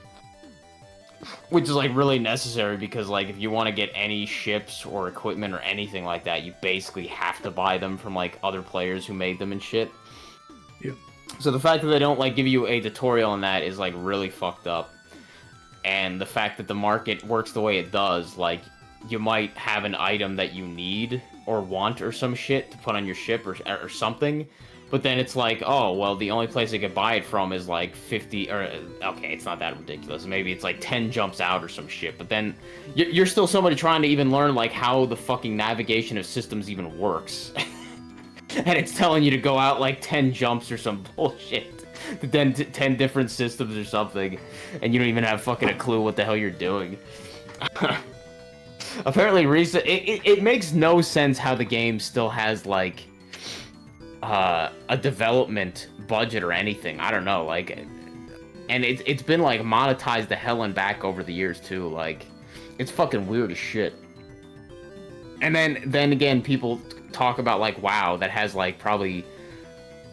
which is like really necessary, because like if you want to get any ships or equipment or anything like that, you basically have to buy them from like other players who made them and shit. Yeah. So the fact that they don't like give you a tutorial on that is like really fucked up. And the fact that the market works the way it does, like, you might have an item that you need or want or some shit to put on your ship or something, but then it's like, oh, well, the only place I could buy it from is like 50, or, okay, it's not that ridiculous. Maybe it's like 10 jumps out or some shit, but then you're still somebody trying to even learn, like, how the fucking navigation of systems even works. And it's telling you to go out like 10 jumps or some bullshit. 10 different systems or something, and you don't even have fucking a clue what the hell you're doing. Apparently, it makes no sense how the game still has like a development budget or anything. I don't know, like, and it's been like monetized the hell and back over the years too. Like, it's fucking weird as shit. And then again, people talk about like WoW that has like probably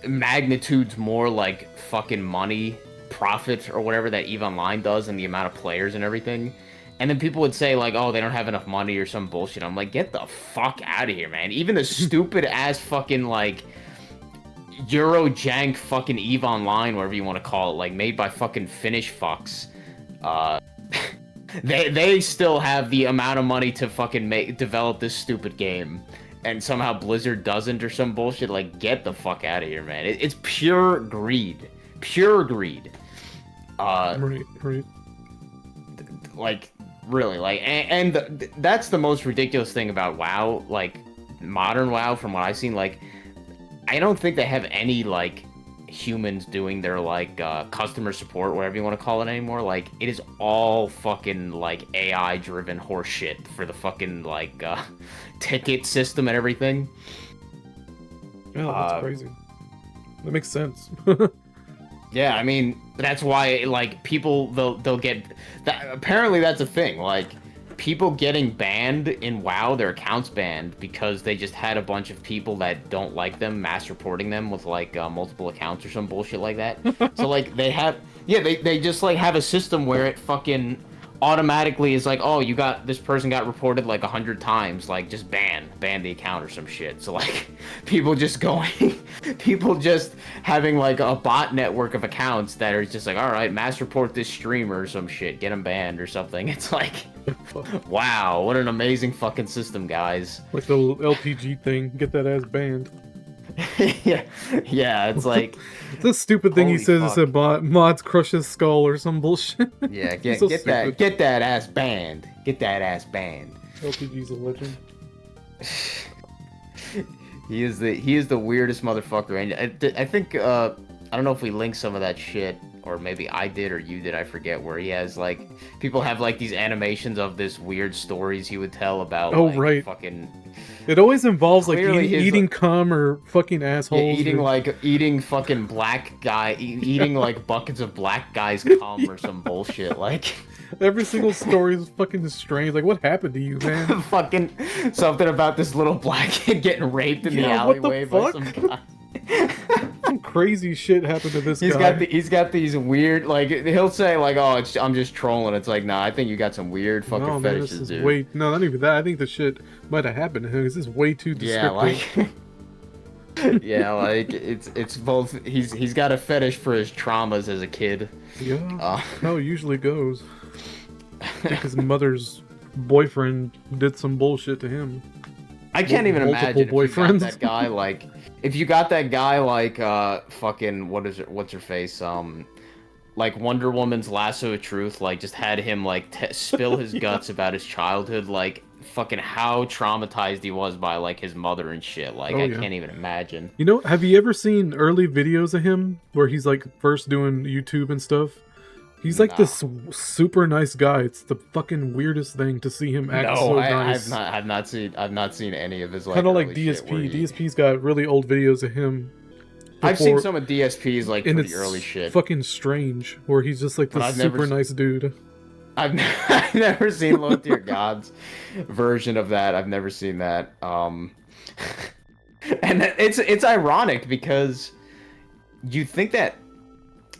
magnitudes more like fucking money profit or whatever that EVE Online does, and the amount of players and everything. And then people would say like, oh, they don't have enough money or some bullshit. I'm like, get the fuck out of here, man. Even the stupid ass fucking like Euro jank fucking EVE Online, whatever you want to call it, like made by fucking Finnish fucks, they still have the amount of money to fucking develop this stupid game. And somehow Blizzard doesn't or some bullshit. Like, get the fuck out of here, man. It's pure greed. Pure greed. Right. Like, really. Like, and that's the most ridiculous thing about WoW. Like, modern WoW, from what I've seen. Like, I don't think they have any, like, humans doing their, like, customer support, whatever you want to call it anymore. Like, it is all fucking, like, AI-driven horseshit for the fucking, like, ticket system and everything. Yeah, that's crazy. That makes sense. Yeah, I mean, that's why, like, people, they'll get... apparently that's a thing, like, people getting banned in WoW, their accounts banned, because they just had a bunch of people that don't like them mass reporting them with, like, multiple accounts or some bullshit like that. So, like, they have... Yeah, they just, like, have a system where it fucking automatically is like, oh, this person got reported like 100 times, like just ban the account or some shit. So like people just having like a bot network of accounts that are just like, all right, mass report this streamer or some shit, get him banned or something. It's like, wow, what an amazing fucking system, guys. Like the LTG thing, get that ass banned. yeah, it's like the stupid thing he holy says fuck. is that mods crush his skull or some bullshit. Yeah, So get that ass banned. Get that ass banned. LTG's a legend. He is the weirdest motherfucker, and I think I don't know if we linked some of that shit, or maybe I did or you did, I forget, where he has like people have like these animations of this weird stories he would tell about. Oh, like, right. Fucking. It always involves like Clearly his, eating cum or fucking assholes. Eating fucking black guy, eating like buckets of black guys' cum or some bullshit. Like every single story is fucking strange. Like, what happened to you, man? Fucking something about this little black kid getting raped in the alleyway by some guy. Some crazy shit happened to this guy. He's got these weird, like, he'll say like, oh, I'm just trolling. It's like, nah, I think you got some weird fucking no, man, fetishes, this is dude. No, not even that. I think the shit might have happened to him. This is way too descriptive. Yeah, like, yeah, like it's both. He's got a fetish for his traumas as a kid. Yeah, how it usually goes. I think his mother's boyfriend did some bullshit to him. I can't even imagine boyfriends. If you got that guy like, if you got that guy like, fucking what's her face, like Wonder Woman's lasso of truth, like just had him like spill his guts about his childhood, like fucking how traumatized he was by like his mother and shit. Like I can't even imagine. You know, have you ever seen early videos of him where he's like first doing YouTube and stuff? He's like this super nice guy. It's the fucking weirdest thing to see him act so nice. I've not seen any of his like. Kind of like DSP. DSP's got really old videos of him. I've seen some of DSP's like and pretty early shit. Fucking strange, where he's just like this super nice dude. I've never seen Low Tier God's version of that. I've never seen that. And it's ironic because you think that.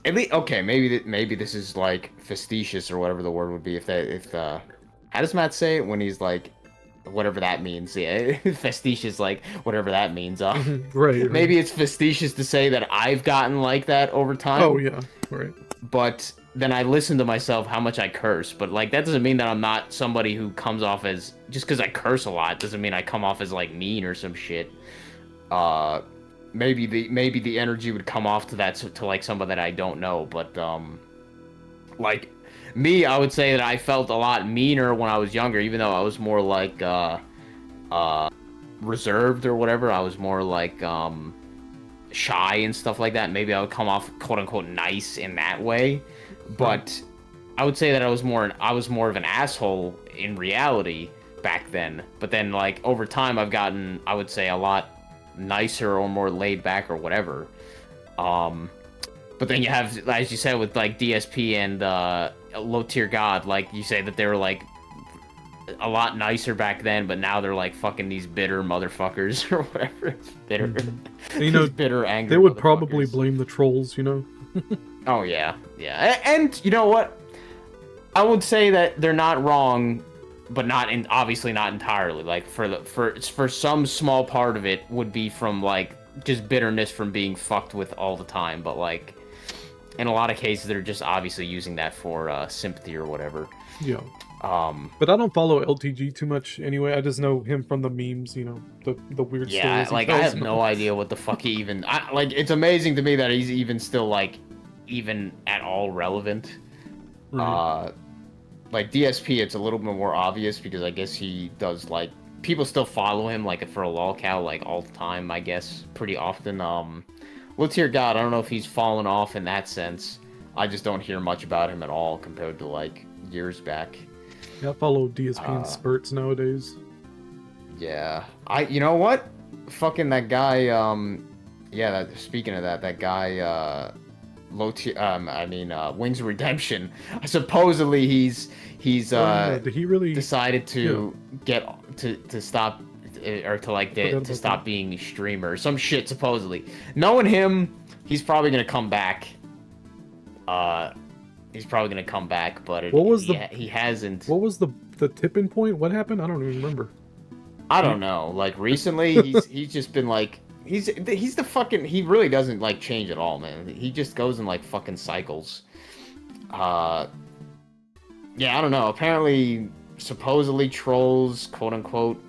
At least, okay, maybe this is like facetious or whatever the word would be. How does Matt say it when he's like, whatever that means? Yeah, facetious, like whatever that means. Right. Maybe it's facetious to say that I've gotten like that over time. Oh yeah, right. But then I listen to myself how much I curse. But like that doesn't mean that I'm not somebody who comes off as, just because I curse a lot doesn't mean I come off as like mean or some shit. Maybe the energy would come off to that to like someone that I don't know, but like me, I would say that I felt a lot meaner when I was younger, even though I was more like reserved or whatever. I was more like shy and stuff like that. Maybe I would come off quote unquote nice in that way, but I would say that I was more of an asshole in reality back then. But then like over time, I've gotten, I would say, a lot nicer or more laid back or whatever. But then you have, as you said, with like DSP and Low Tier God, like you say that they were like a lot nicer back then, but now they're like fucking these bitter motherfuckers or whatever. Bitter, you know, bitter, angry. They would probably blame the trolls, you know. Oh yeah, yeah, and you know what? I would say that they're not wrong, but obviously not entirely. Like for some small part of it would be from like just bitterness from being fucked with all the time, but like in a lot of cases they're just obviously using that for sympathy or whatever. Yeah. But I don't follow LTG too much anyway. I just know him from the memes, you know, the weird stories. Yeah, like I have no idea what the fuck he even. Like it's amazing to me that he's even still like even at all relevant. Right. Like DSP, it's a little bit more obvious because I guess he does like people still follow him like for a lolcow like all the time. I guess pretty often. Low Tier God, I don't know if he's fallen off in that sense. I just don't hear much about him at all compared to like years back. Yeah, I follow DSP in spurts nowadays. Yeah, you know what? Fucking that guy. Yeah. Speaking of that guy. Low Tier. Wings of Redemption. Supposedly he's did he really decided to get to stop or to stop being a streamer or some shit. Supposedly, knowing him, he's probably gonna come back. he's probably gonna come back, but he hasn't. What was the tipping point? What happened? I don't even remember. I don't know. Like recently, he's just been like he's the fucking he really doesn't like change at all, man. He just goes in like fucking cycles. Yeah, I don't know. Apparently, supposedly trolls, quote unquote,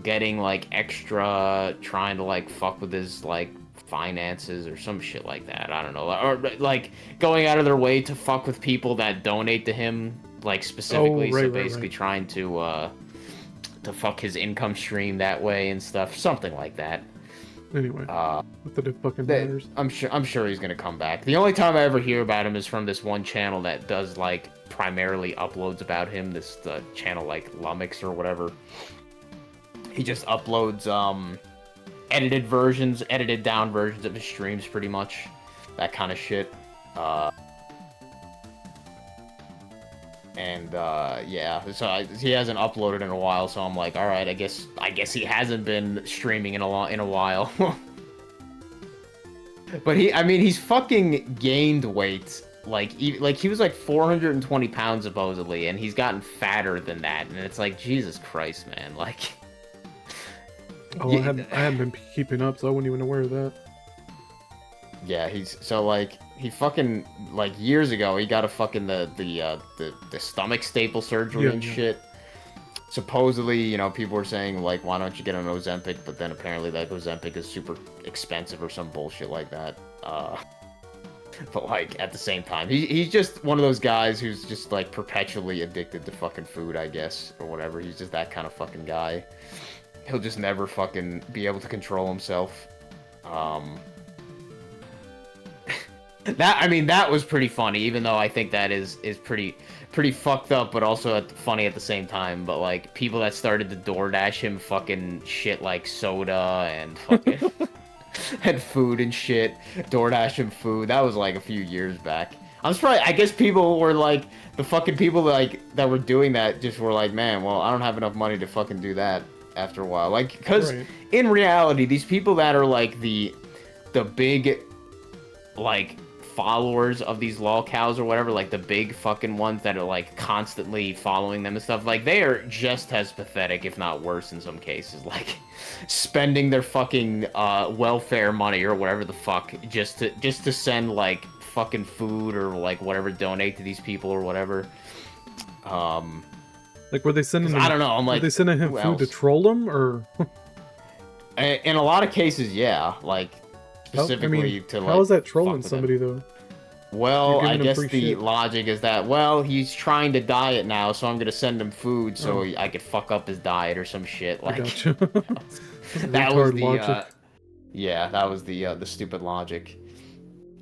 getting like extra, trying to like fuck with his like finances or some shit like that. I don't know, or like going out of their way to fuck with people that donate to him, like specifically. Oh, right, so right, basically, right. trying to fuck his income stream that way and stuff, something like that. Anyway, not that it fucking matters. I'm sure he's gonna come back. The only time I ever hear about him is from this one channel that does like primarily uploads about him. This channel like Lumix or whatever. He just uploads edited down versions of his streams, pretty much, that kind of shit. Yeah, so he hasn't uploaded in a while, so I'm like, all right, I guess he hasn't been streaming in a while. But he's fucking gained weight. Like he was like 420 pounds supposedly, and he's gotten fatter than that, and it's like, Jesus Christ, man, like. Oh, I haven't been keeping up, so I wasn't even aware of that. Yeah, he's so like he fucking like years ago he got a fucking the stomach staple surgery and shit. Supposedly, you know, people were saying like, why don't you get an Ozempic? But then apparently that Ozempic is super expensive or some bullshit like that. But like at the same time, he's just one of those guys who's just like perpetually addicted to fucking food, I guess, or whatever. He's just that kind of fucking guy. He'll just never fucking be able to control himself. That was pretty funny, even though I think that is pretty fucked up, but also funny at the same time. But like people that started to DoorDash him fucking shit like soda and fucking and food and shit, DoorDash him food. That was like a few years back. I'm surprised. I guess people were like the fucking people like that were doing that just were like, man, well, I don't have enough money to fucking do that after a while. Like, because in reality, these people that are like the big like followers of these lol cows or whatever, like the big fucking ones that are like constantly following them and stuff, like they are just as pathetic, if not worse in some cases, like spending their fucking welfare money or whatever the fuck just to send like fucking food or like whatever, donate to these people or whatever. Like, were they sending him, I don't know, I'm like, were they sending him food to troll him, or? In a lot of cases, yeah, like specifically to like. How is that trolling somebody though? Well, I guess the logic is that, well, he's trying to diet now, so I'm gonna send him food so I could fuck up his diet or some shit. Like, Gotcha. that was the logic. Yeah, that was the stupid logic.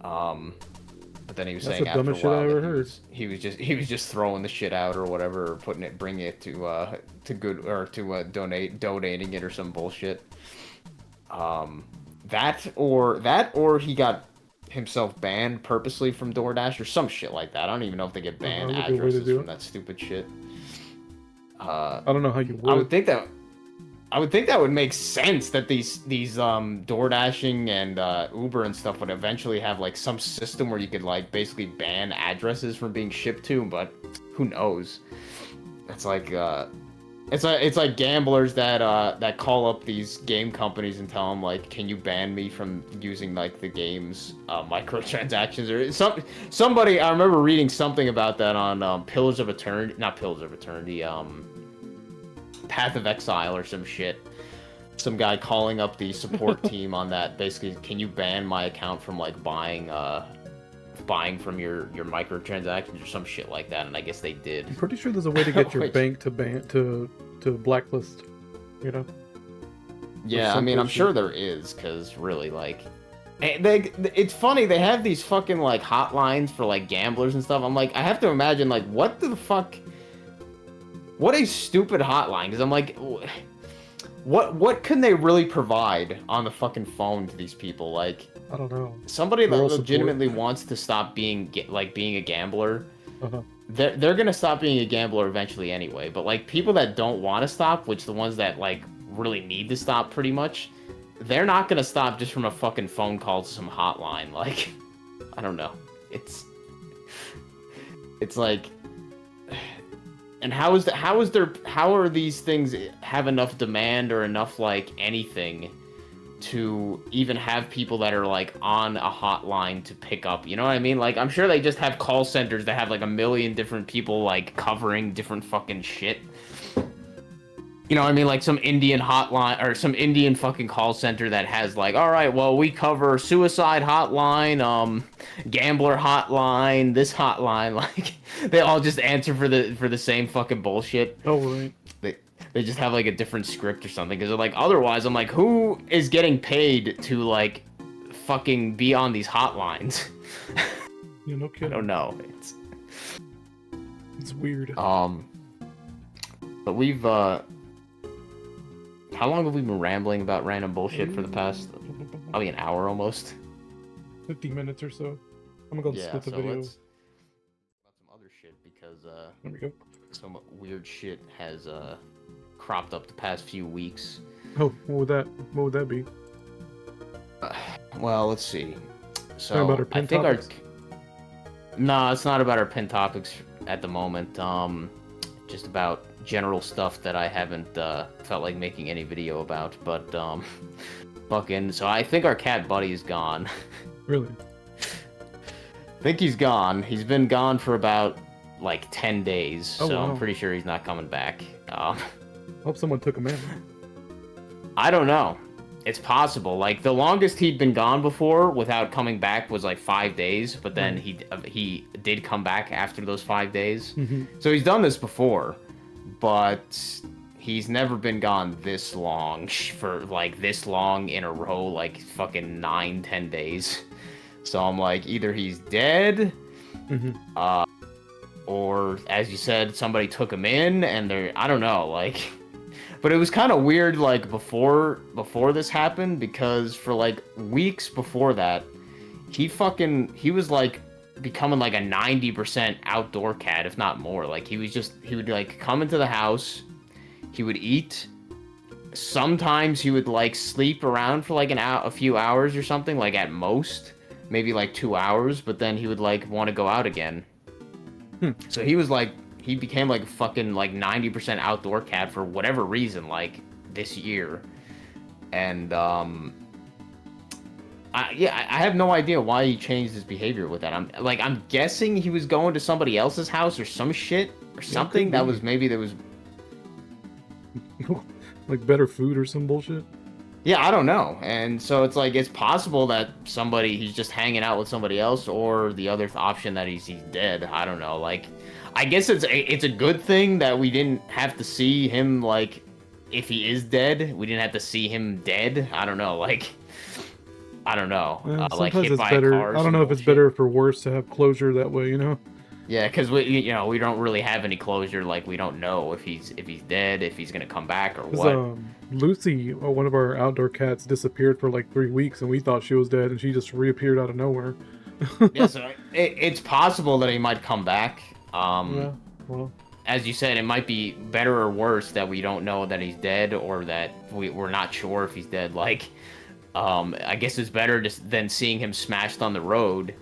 But then he was saying after a while he was just throwing the shit out or whatever, or bringing it to good, or to donating it or some bullshit. That or he got himself banned purposely from DoorDash or some shit like that. I don't even know if they get banned addresses from that stupid shit. I don't know how you would. I would think that would make sense that these DoorDashing and Uber and stuff would eventually have like some system where you could like basically ban addresses from being shipped to, but who knows? It's like it's like gamblers that call up these game companies and tell them like, can you ban me from using like the game's microtransactions or somebody. I remember reading something about that on Pillars of Eternity, not Pillars of Eternity, Path of Exile or some shit. Some guy calling up the support team on that, basically, can you ban my account from like buying from your microtransactions or some shit like that, and I guess they did. I'm pretty sure there's a way to get your bank to blacklist, you know? Yeah, I mean, I'm sure there is, because really, like, it's funny, they have these fucking like hotlines for like gamblers and stuff. I'm like, I have to imagine like, what the fuck, what a stupid hotline, because I'm like, what can they really provide on the fucking phone to these people? Like, I don't know. Somebody that legitimately wants to stop being a gambler, they're gonna stop being a gambler eventually anyway. But like people that don't want to stop, which the ones that like really need to stop pretty much, they're not gonna stop just from a fucking phone call to some hotline. Like, I don't know. it's like, and how are these things have enough demand or enough like anything to even have people that are like on a hotline to pick up, you know what I mean? Like, I'm sure they just have call centers that have like a million different people like covering different fucking shit. You know what I mean? Like some Indian hotline or some Indian fucking call center that has like, all right, well, we cover suicide hotline, gambler hotline, this hotline. Like, they all just answer for the same fucking bullshit. Oh, right. They just have like a different script or something. Because like otherwise, I'm like, who is getting paid to like fucking be on these hotlines? Yeah, no I kidding. don't know. It's weird. But we've how long have we been rambling about random bullshit for the past probably an hour almost? 50 minutes or so. I'm gonna go split the video. Let's about some other shit because There we go. some weird shit has cropped up the past few weeks. Oh, what would that be? Well, let's see. So Talking about our pin I think topics? No, it's not about our pin topics at the moment. Just about general stuff that I haven't felt like making any video about. But fucking. So I think our cat Buddy is gone. Really? I think he's gone. He's been gone for about like 10 days. Oh, so wow. I'm pretty sure he's not coming back. Hope someone took him in. I don't know. It's possible. Like the longest he'd been gone before without coming back was like 5 days, but then he did come back after those 5 days. So he's done this before, but he's never been gone this long for like this long in a row, like fucking 9-10 days. So I'm like, either he's dead, or as you said, somebody took him in, and they're I don't know, like. But it was kind of weird, like, before this happened, because for, like, weeks before that, he was, like, becoming, like, a 90% outdoor cat, if not more. Like, he would, like, come into the house, he would eat, sometimes he would, like, sleep around for, like, a few hours or something, like, at most, maybe, like, 2 hours, but then he would, like, want to go out again. So he was, like, he became like a fucking like 90% outdoor cat for whatever reason, like this year. And I have no idea why he changed his behavior with that. I'm guessing he was going to somebody else's house or some shit or something. That was Like better food or some bullshit. Yeah, I don't know. And so it's like, it's possible that he's just hanging out with somebody else, or the other option that he's dead. I don't know. Like, I guess it's a good thing that we didn't have to see him, like, if he is dead, we didn't have to see him dead. I don't know. Like, I don't know. Like hit it's by better. a car. I don't know if it's better or for worse to have closure that way, you know? Yeah, because we don't really have any closure. Like, we don't know if he's dead, if he's gonna come back or what. Lucy, one of our outdoor cats, disappeared for like 3 weeks, and we thought she was dead, and she just reappeared out of nowhere. Yeah, so it's possible that he might come back. Yeah, well, as you said, it might be better or worse that we don't know that he's dead, or that we're not sure if he's dead. Like, I guess it's better than seeing him smashed on the road.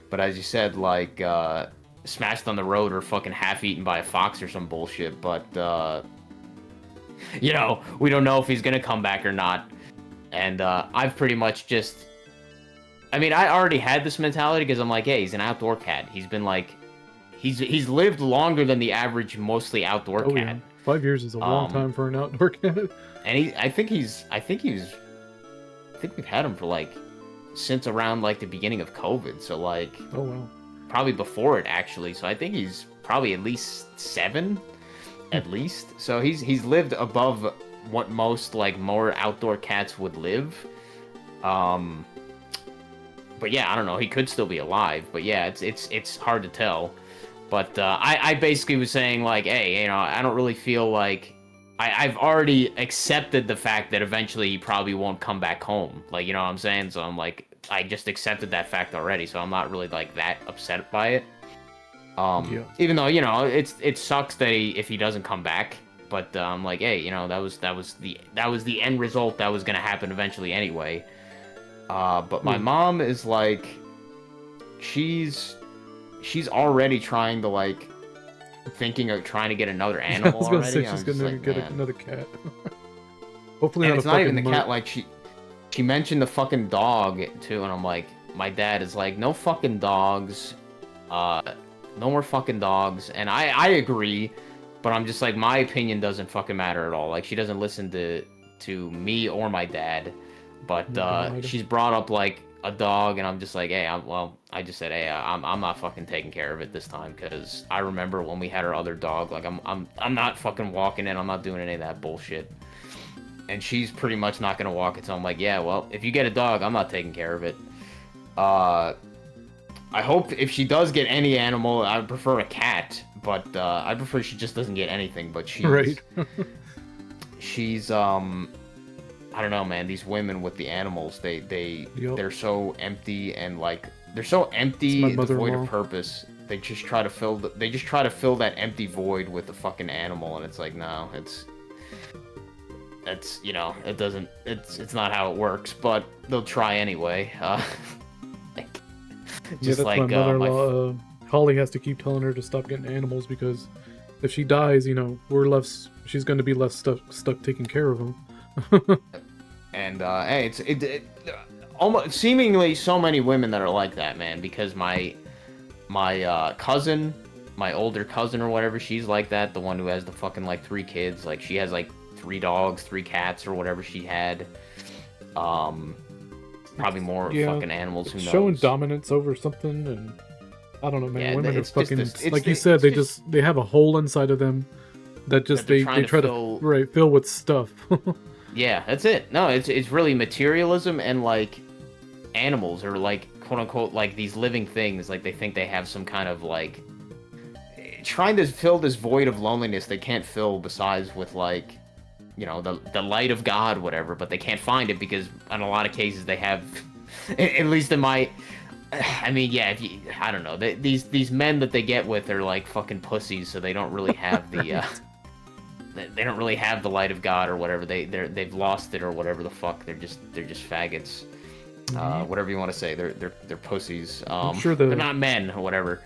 But as you said, like, smashed on the road or fucking half-eaten by a fox or some bullshit. But, we don't know if he's gonna come back or not. And I've pretty much just... I mean, I already had this mentality because I'm like, hey, he's an outdoor cat. He's been, like... He's lived longer than the average mostly outdoor cat. Yeah. 5 years is a long time for an outdoor cat. And I think we've had him for like since around like the beginning of COVID. So like, oh wow, probably before it actually. So I think he's probably at least 7, at least. So he's lived above what most like more outdoor cats would live. But yeah, I don't know. He could still be alive. But yeah, it's hard to tell. But I basically was saying, like, hey, I don't really feel like... I've already accepted the fact that eventually he probably won't come back home. Like, you know what I'm saying? So I'm like, I just accepted that fact already, so I'm not really, like, that upset by it. yeah. Even though, it sucks that if he doesn't come back. But I'm like, hey, that was the end result that was going to happen eventually anyway. But my mom is like... She's she's already trying to like thinking of trying to get another I animal was gonna already. say I'm she's just gonna like, get man. another cat. Hopefully And not it's a not even fucking the mutt. cat. Like she mentioned the fucking dog too, and I'm like, my dad is like, no fucking dogs, no more fucking dogs, and I agree, but I'm just like, my opinion doesn't fucking matter at all. Like she doesn't listen to me or my dad, but Oh my God. she's brought up like a dog, and I'm just like, hey, I just said, hey, I'm not fucking taking care of it this time, because I remember when we had our other dog, like I'm not fucking walking it, I'm not doing any of that bullshit. And she's pretty much not gonna walk it, so I'm like, yeah, well, if you get a dog, I'm not taking care of it. I hope if she does get any animal, I would prefer a cat, but I prefer she just doesn't get anything, but she's... Right. she's, I don't know, man, these women with the animals, Yup. they're so empty, and like, they're so empty, my devoid mother-in-law. of purpose. They just try to fill that empty void with a fucking animal, and it's like, no, it's, you know, it doesn't, it's not how it works, but they'll try anyway. Like, Yeah, just that's like my mother-in-law. Holly has to keep telling her to stop getting animals because if she dies, you know, she's going to be left stuck taking care of them. And hey, it almost seemingly so many women that are like that, man. Because my cousin, my older cousin or whatever, she's like that. The one who has the fucking like 3 kids. Like she has like 3 dogs, 3 cats, or whatever she had. Probably more fucking animals. Who knows? Showing dominance over something, and I don't know, man. Yeah, Women are it's just fucking this- it's like you the- said. it's They have a hole inside of them that just they're they trying to try fill- to fill with stuff. Yeah, that's it. No, it's really materialism, and like animals are like quote unquote like these living things. Like they think they have some kind of like trying to fill this void of loneliness they can't fill besides with like, you know, the light of God, whatever. But they can't find it because in a lot of cases they have, at least in my, I mean, yeah, if you, I don't know, these men that they get with are like fucking pussies, so they don't really have the. They don't really have the light of God or whatever. They've lost it or whatever the fuck. They're just faggots. Whatever you want to say. They're pussies. I'm sure they're not men or whatever.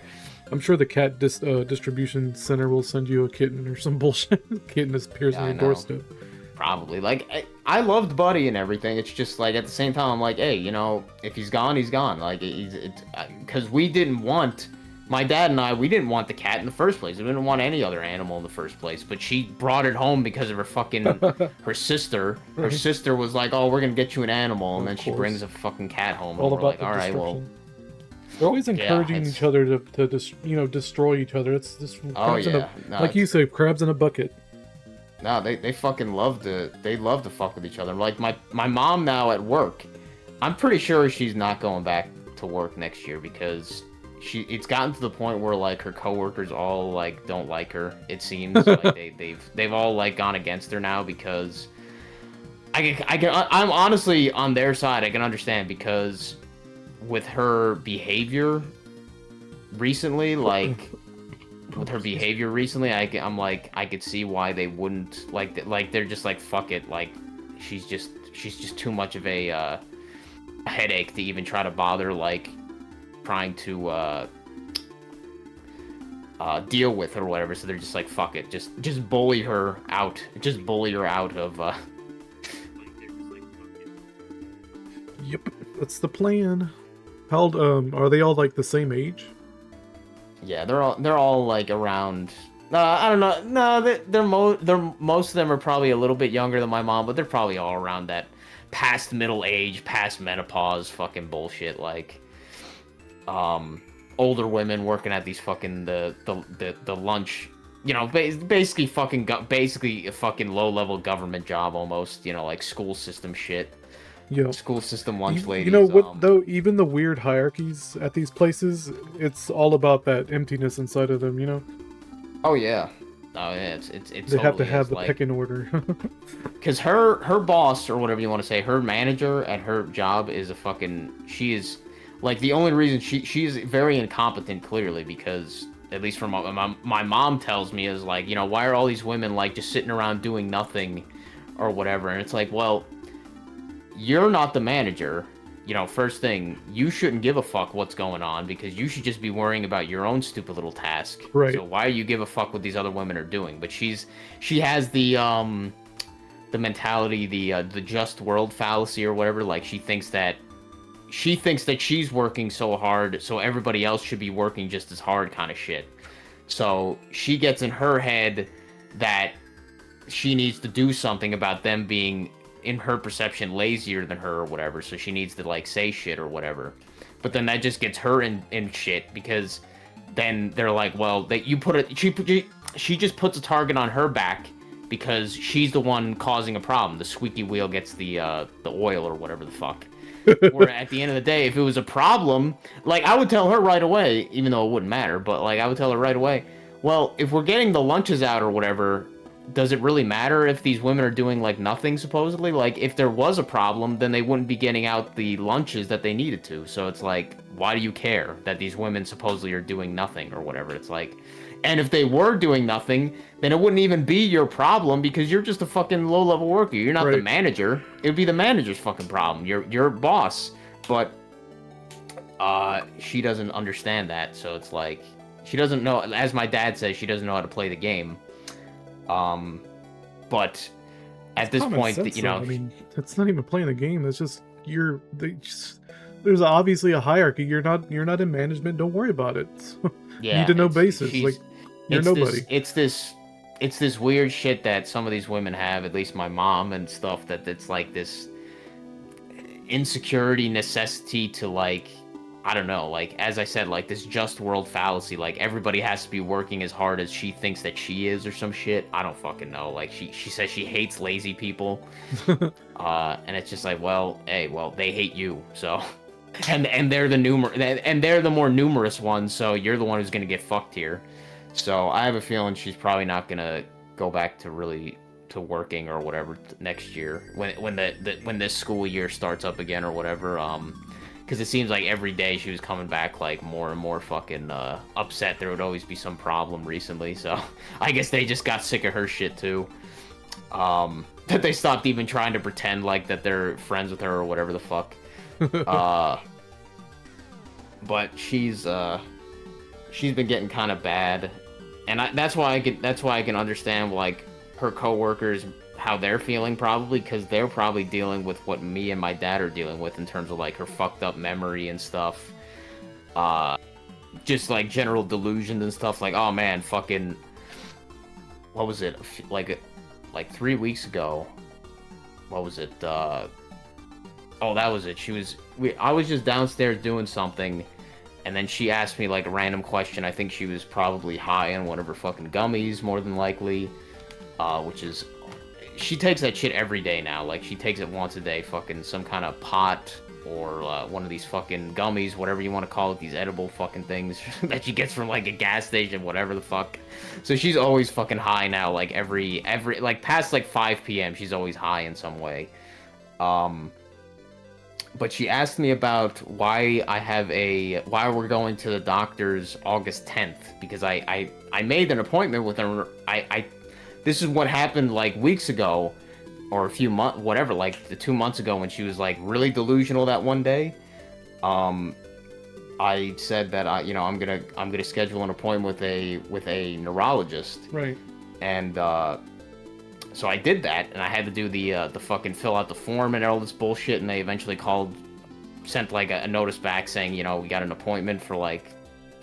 I'm sure the cat distribution center will send you a kitten or some bullshit. Kitten appears Yeah, on I your know. doorstep. Probably. Like I loved Buddy and everything. It's just like at the same time I'm like, hey, you know, if he's gone, he's gone. Like because we didn't want. My dad and we didn't want the cat in the first place. We didn't want any other animal in the first place. But she brought it home because of her fucking, her sister. Her sister was like, oh, we're going to get you an animal. And Of then she course. brings a fucking cat home. All And we're about like, the all right, well. destruction. They're always encouraging it's- each other to destroy each other. It's just Oh, crabs in yeah. a, No, like you say, crabs in a bucket. No, they fucking love to fuck with each other. Like my mom now at work, I'm pretty sure she's not going back to work next year because it's gotten to the point where like her coworkers all like don't like her. It seems like they've all like gone against her now because I'm honestly on their side. I can understand because with her behavior recently, like. With her behavior recently, I'm like, I could see why they wouldn't like they're just like, fuck it, like she's just too much of a headache to even try to bother like trying to deal with or whatever. So they're just like, fuck it, just bully her out, of. Yep, that's the plan. How old, are they all like the same age? Yeah, they're all like around. I don't know. No, they're most of them are probably a little bit younger than my mom, but they're probably all around that past middle age, past menopause, fucking bullshit. Like, older women working at these fucking the lunch. You know, basically a fucking low level government job almost. You know, like school system shit. Yeah. School system lunch ladies. You know what though? Even the weird hierarchies at these places, it's all about that emptiness inside of them. You know. Oh yeah. Oh yeah. It's They totally have to have is, the like, pecking order. Because her boss, or whatever you want to say, her manager at her job is she is, like, the only reason she is very incompetent, clearly, because, at least from my mom tells me, is like, you know, why are all these women, like, just sitting around doing nothing, or whatever, and it's like, well, you're not the manager, you know, first thing, you shouldn't give a fuck what's going on because you should just be worrying about your own stupid little task. Right. So why do you give a fuck what these other women are doing? But she has the mentality, the just world fallacy or whatever. Like she thinks that she's working so hard, so everybody else should be working just as hard, kind of shit. So she gets in her head that she needs to do something about them being, in her perception, lazier than her or whatever. So she needs to like say shit or whatever. But then that just gets her in shit because then they're like, well, that you put it. She just puts a target on her back because she's the one causing a problem. The squeaky wheel gets the oil or whatever the fuck. Where at the end of the day, if it was a problem, like I would tell her right away, even though it wouldn't matter, but like I would tell her right away, well, if we're getting the lunches out or whatever, does it really matter if these women are doing like nothing supposedly? Like if there was a problem, then they wouldn't be getting out the lunches that they needed to. So it's like, why do you care that these women supposedly are doing nothing or whatever? It's like, and if they were doing nothing, then it wouldn't even be your problem because you're just a fucking low-level worker. You're not the manager. It would be the manager's fucking problem. You're boss. But she doesn't understand that, so it's like she doesn't know. As my dad says, she doesn't know how to play the game. But at this point, you know, I mean, that's not even playing the game. That's just there's obviously a hierarchy. You're not in management. Don't worry about it. Yeah, you need to know basis. Like you're nobody. It's this weird shit that some of these women have. At least my mom and stuff. That it's like this insecurity, necessity to like, I don't know. Like as I said, like this just world fallacy. Like everybody has to be working as hard as she thinks that she is, or some shit. I don't fucking know. Like she says she hates lazy people. And it's just like, well, hey, well they hate you, so. And they're the more numerous ones, so you're the one who's gonna get fucked here. So I have a feeling she's probably not gonna go back to working or whatever next year when this school year starts up again or whatever. Because it seems like every day she was coming back like more and more fucking upset. There would always be some problem recently, so I guess they just got sick of her shit too. That they stopped even trying to pretend like that they're friends with her or whatever the fuck. But she's been getting kind of bad, and that's why I can understand like her coworkers, how they're feeling, probably because they're probably dealing with what me and my dad are dealing with in terms of like her fucked up memory and stuff. Just like general delusions and stuff. Like, oh man, fucking, what was it? Like 3 weeks ago. What was it? Oh, that was it. I was just downstairs doing something, and then she asked me like a random question. I think she was probably high on one of her fucking gummies, more than likely. Which is, she takes that shit every day now. Like she takes it once a day, fucking some kind of pot or one of these fucking gummies, whatever you want to call it, these edible fucking things that she gets from like a gas station, whatever the fuck. So she's always fucking high now. Like every like past like 5 p.m. she's always high in some way. But she asked me about why we're going to the doctor's August 10th, because I made an appointment with her. This is what happened like weeks ago, or a few months, whatever, like the 2 months ago when she was like really delusional that one day. I said that I'm gonna schedule an appointment with a neurologist. Right. And so I did that, and I had to do the fucking fill out the form and all this bullshit, and they eventually sent like a notice back saying, we got an appointment for like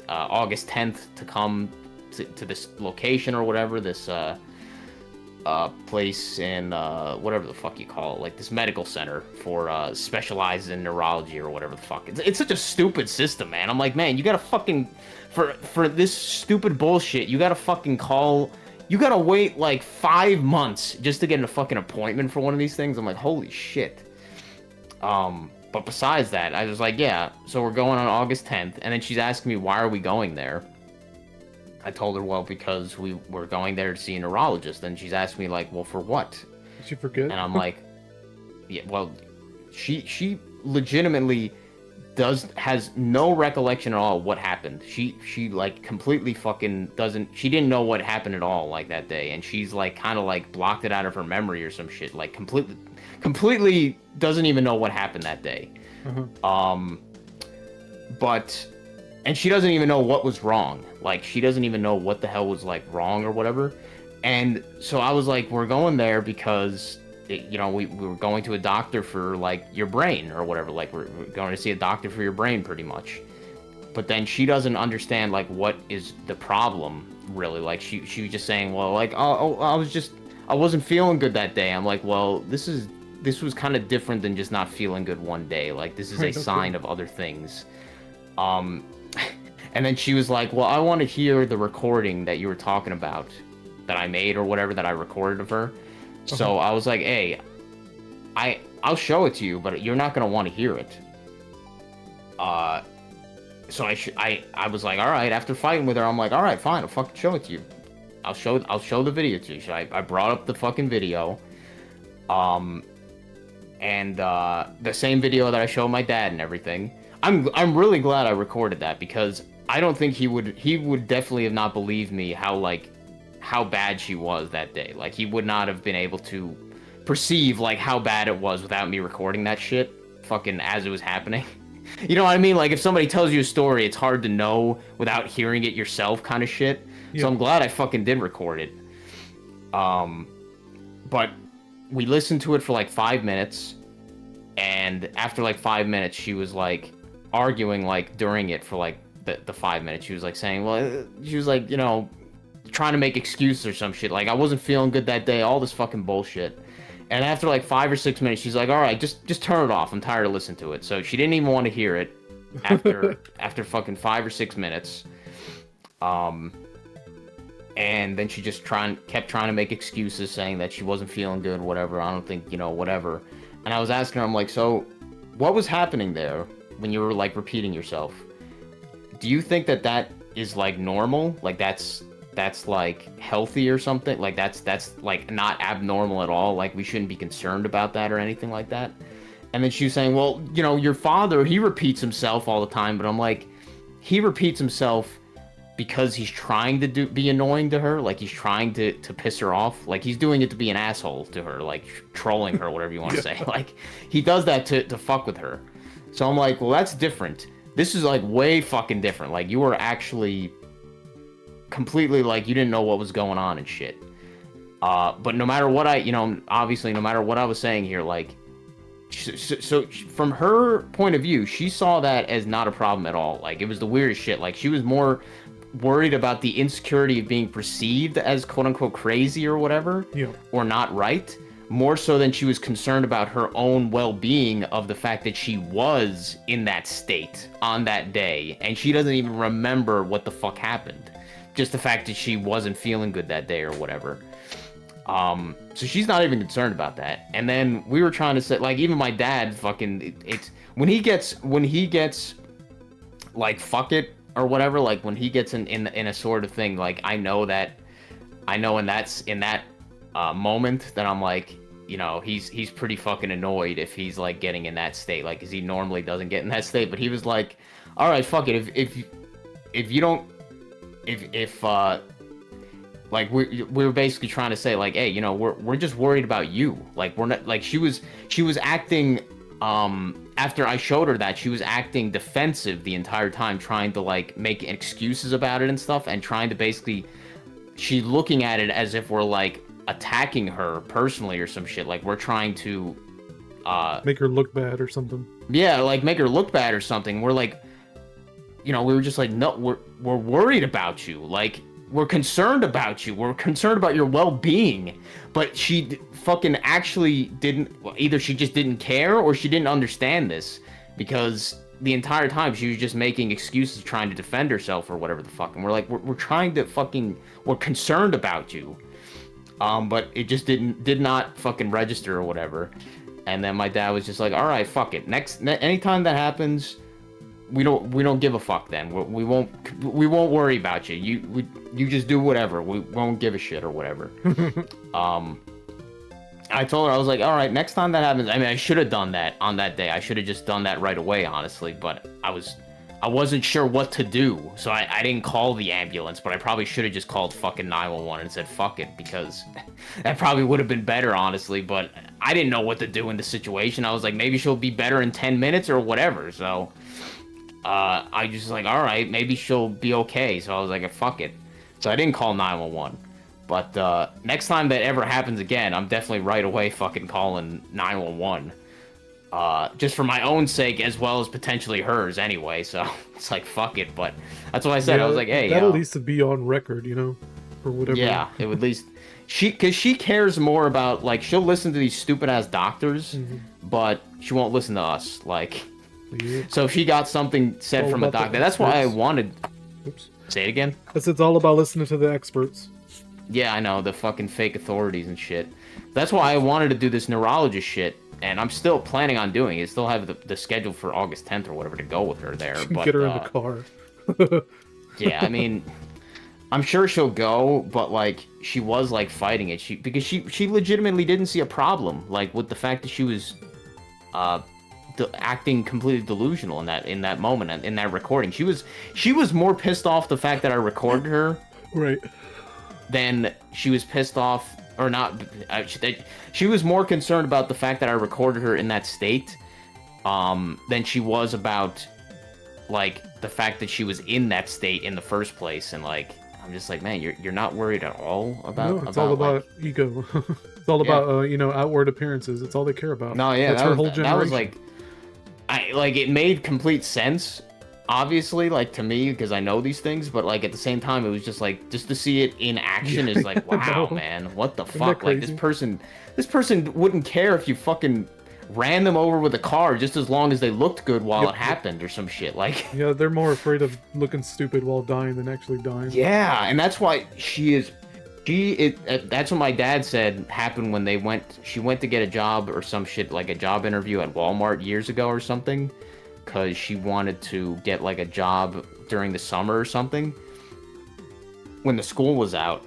August 10th to come to this location or whatever, this place in whatever the fuck you call it, like this medical center for specialized in neurology or whatever the fuck. It's such a stupid system, man. I'm like, man, you gotta fucking for this stupid bullshit, you gotta fucking call. You gotta wait like 5 months just to get a fucking appointment for one of these things. I'm like, holy shit. But besides that, I was like, yeah, so we're going on August 10th. And then she's asking me, why are we going there? I told her, well, because we were going there to see a neurologist. And she's asking me, like, well, for what? Did she forget? And I'm like, yeah, well, she legitimately has no recollection at all what happened. She like completely fucking doesn't. She didn't know what happened at all like that day, and she's like kind of like blocked it out of her memory or some shit. Like completely doesn't even know what happened that day. But and she doesn't even know what was wrong. Like she doesn't even know what the hell was like wrong or whatever. And so I was like, we're going there because you know, we were going to a doctor for like your brain or whatever. Like we're going to see a doctor for your brain pretty much. But then she doesn't understand like what is the problem really. Like she was just saying, well, like I wasn't feeling good that day. I'm like, well, this was kind of different than just not feeling good one day. Like this is a sign of other things. And then she was like, well, I want to hear the recording that you were talking about that I made or whatever that I recorded of her. So I was like, hey, I'll show it to you, but you're not going to want to hear it. So I was like, all right, after fighting with her, I'm like, all right, fine, I'll fucking show it to you. I'll show the video to you. So I brought up the fucking video. And the same video that I showed my dad and everything. I'm really glad I recorded that because I don't think he would definitely have not believed me how bad she was that day. Like he would not have been able to perceive like how bad it was without me recording that shit fucking as it was happening. You know what I mean? Like if somebody tells you a story, it's hard to know without hearing it yourself kind of shit. Yeah. So I'm glad I fucking did record it. But we listened to it for like 5 minutes, and after like 5 minutes she was like arguing like during it for like the 5 minutes. She was like saying, well, she was like, you know, trying to make excuses or some shit. Like I wasn't feeling good that day, all this fucking bullshit. And after like 5 or 6 minutes, she's like, all right, just turn it off. I'm tired of listening to it. So she didn't even want to hear it after fucking 5 or 6 minutes. And then she just kept trying to make excuses, saying that she wasn't feeling good, whatever. I don't think, you know, whatever. And I was asking her, I'm like, so what was happening there when you were like repeating yourself? Do you think that is like normal? Like that's like healthy or something? Like that's like not abnormal at all? Like we shouldn't be concerned about that or anything like that? And then she was saying, well, you know, your father, he repeats himself all the time. But I'm like, he repeats himself because he's trying to be annoying to her. Like he's trying to piss her off. Like he's doing it to be an asshole to her, like trolling her, whatever you want to say. Like he does that to fuck with her. So I'm like, well, that's different. This is like way fucking different. Like you were actually completely like you didn't know what was going on and shit. But no matter what obviously no matter what I was saying here, like so from her point of view, she saw that as not a problem at all. Like it was the weirdest shit. Like she was more worried about the insecurity of being perceived as quote unquote crazy or whatever, or not right, more so than she was concerned about her own well-being of the fact that she was in that state on that day and she doesn't even remember what the fuck happened. Just the fact that she wasn't feeling good that day or whatever. So she's not even concerned about that. And then we were trying to say, like, even my dad fucking, it's when he gets like fuck it or whatever, like when he gets in a sort of thing, like I know in that moment that I'm like, you know, he's pretty fucking annoyed if he's like getting in that state, like, cause he normally doesn't get in that state. But he was like, all right, fuck it, if you don't, if like we were basically trying to say like, hey, you know, we're just worried about you. Like we're not, like she was acting after I showed her that, she was acting defensive the entire time, trying to like make excuses about it and stuff, and trying to basically, she looking at it as if we're like attacking her personally or some shit. Like we're trying to make her look bad or something. Yeah, like make her look bad or something. We're like, you know, we were just like, no, we're worried about you. Like we're concerned about you. We're concerned about your well-being. But she fucking actually didn't, either she just didn't care or she didn't understand this, because the entire time she was just making excuses trying to defend herself or whatever the fuck. And we're like, we're trying to fucking, we're concerned about you. But it just did not fucking register or whatever. And then my dad was just like, all right, fuck it. Anytime that happens, we don't give a fuck then. We won't worry about you. You just do whatever. We won't give a shit or whatever. I told her, I was like, all right, next time that happens, I mean, I should have done that on that day. I should have just done that right away, honestly, but I wasn't sure what to do, so I didn't call the ambulance, but I probably should have just called fucking 911 and said fuck it, because that probably would have been better, honestly, but I didn't know what to do in the situation. I was like, maybe she'll be better in 10 minutes or whatever, so I just like, all right, maybe she'll be okay, so I was like, fuck it. So I didn't call 911. But next time that ever happens again, I'm definitely right away fucking calling 911. Just for my own sake as well as potentially hers anyway. So it's like, fuck it. But that's what I said. I was like, hey, that at least to be on record, or whatever. Yeah, it would at least because she cares more about, like, she'll listen to these stupid ass doctors, but she won't listen to us. Like, so if she got something said from a doctor, that's why I wanted. Oops. Say it again. It's all about listening to the experts. Yeah, I know, the fucking fake authorities and shit. That's why I wanted to do this neurologist shit, and I'm still planning on doing it. Still have the schedule for August 10th or whatever to go with her there. But, get her in the car. Yeah, I mean, I'm sure she'll go, but, like, she was, like, fighting it. Because she legitimately didn't see a problem, like, with the fact that she was acting completely delusional in that moment, in that recording. She was more pissed off the fact that I recorded her. Right. Then she was pissed off, or not, she was more concerned about the fact that I recorded her in that state, than she was about, like, the fact that she was in that state in the first place. And, like, I'm just like, man, you're not worried at all about. No, it's all about like, ego. It's all about outward appearances. It's all they care about. No, yeah, that's her whole generation. That was like, it made complete sense. Obviously, like, to me, because I know these things, but, like, at the same time, it was just like, just to see it in action is like, wow, man, what the fuck? Like, this person wouldn't care if you fucking ran them over with a car just as long as they looked good while it happened or some shit. Like, yeah, they're more afraid of looking stupid while dying than actually dying. Yeah, and that's why that's what my dad said happened when she went to get a job or some shit, like a job interview at Walmart years ago or something. Because she wanted to get, like, a job during the summer or something when the school was out,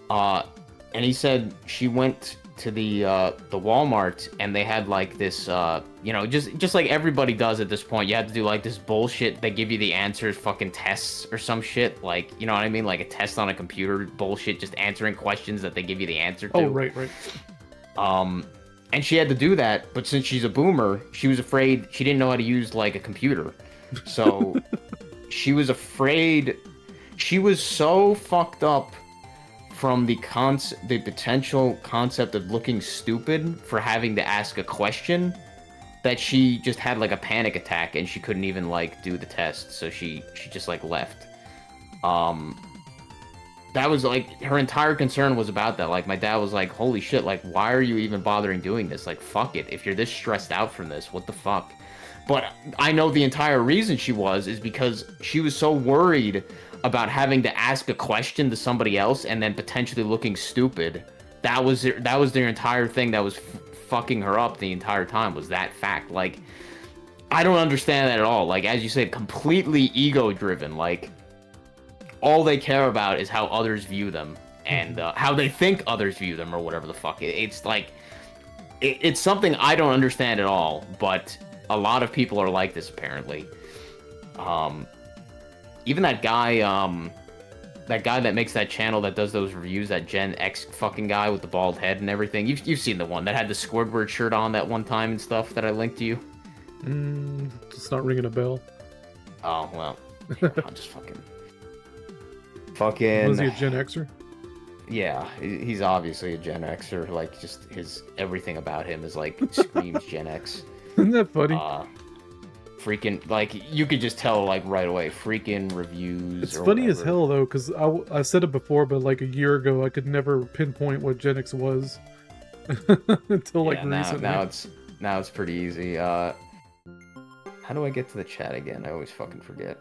and he said she went to the Walmart and they had, like, this just like everybody does at this point. You have to do, like, this bullshit. They give you the answers, fucking tests or some shit, like, you know what I mean, like a test on a computer bullshit, just answering questions that they give you the answer to. Oh, right. And she had to do that, but since she's a boomer, she was afraid. She didn't know how to use, like, a computer. So she was afraid. She was so fucked up from the potential concept of looking stupid for having to ask a question that she just had, like, a panic attack and she couldn't even, like, do the test. So she just, like, left. That was, like, her entire concern was about that. Like, my dad was like, holy shit, like, why are you even bothering doing this? Like, fuck it. If you're this stressed out from this, what the fuck? But I know the entire reason she is because she was so worried about having to ask a question to somebody else and then potentially looking stupid. That was their entire thing that was fucking her up the entire time, was that fact. Like, I don't understand that at all. Like, as you said, completely ego-driven. Like, all they care about is how others view them and how they think others view them or whatever the fuck. It's like, it's something I don't understand at all, but a lot of people are like this, apparently. Even that guy that makes that channel that does those reviews, that Gen X fucking guy with the bald head and everything. You've seen the one that had the Squidward shirt on that one time and stuff that I linked to you? It's not ringing a bell. Oh, well. I'll just fucking... Was he a Gen Xer? Yeah, he's obviously a Gen Xer. Like, just everything about him is, like, screams Gen X. Isn't that funny? Freaking, like, you could just tell, like, right away. Freaking reviews. It's funny as hell, though, because I said it before, but, like, a year ago, I could never pinpoint what Gen X was until, like, recently. Now it's pretty easy. How do I get to the chat again? I always fucking forget.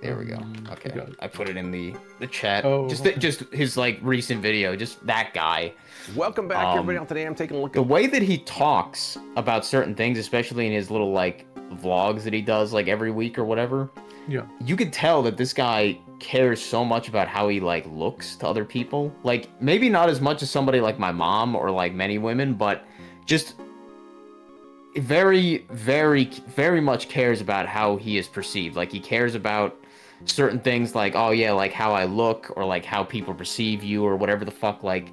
There we go. Okay, I put it in the chat. Oh. Just his, like, recent video. Just that guy. Welcome back, everybody. Today I'm taking a look at the way that he talks about certain things, especially in his little, like, vlogs that he does like every week or whatever. Yeah. You could tell that this guy cares so much about how he like looks to other people. Like maybe not as much as somebody like my mom or like many women, but just very, very, very much cares about how he is perceived. Like he cares about certain things like, oh yeah, like how I look or like how people perceive you or whatever the fuck. Like,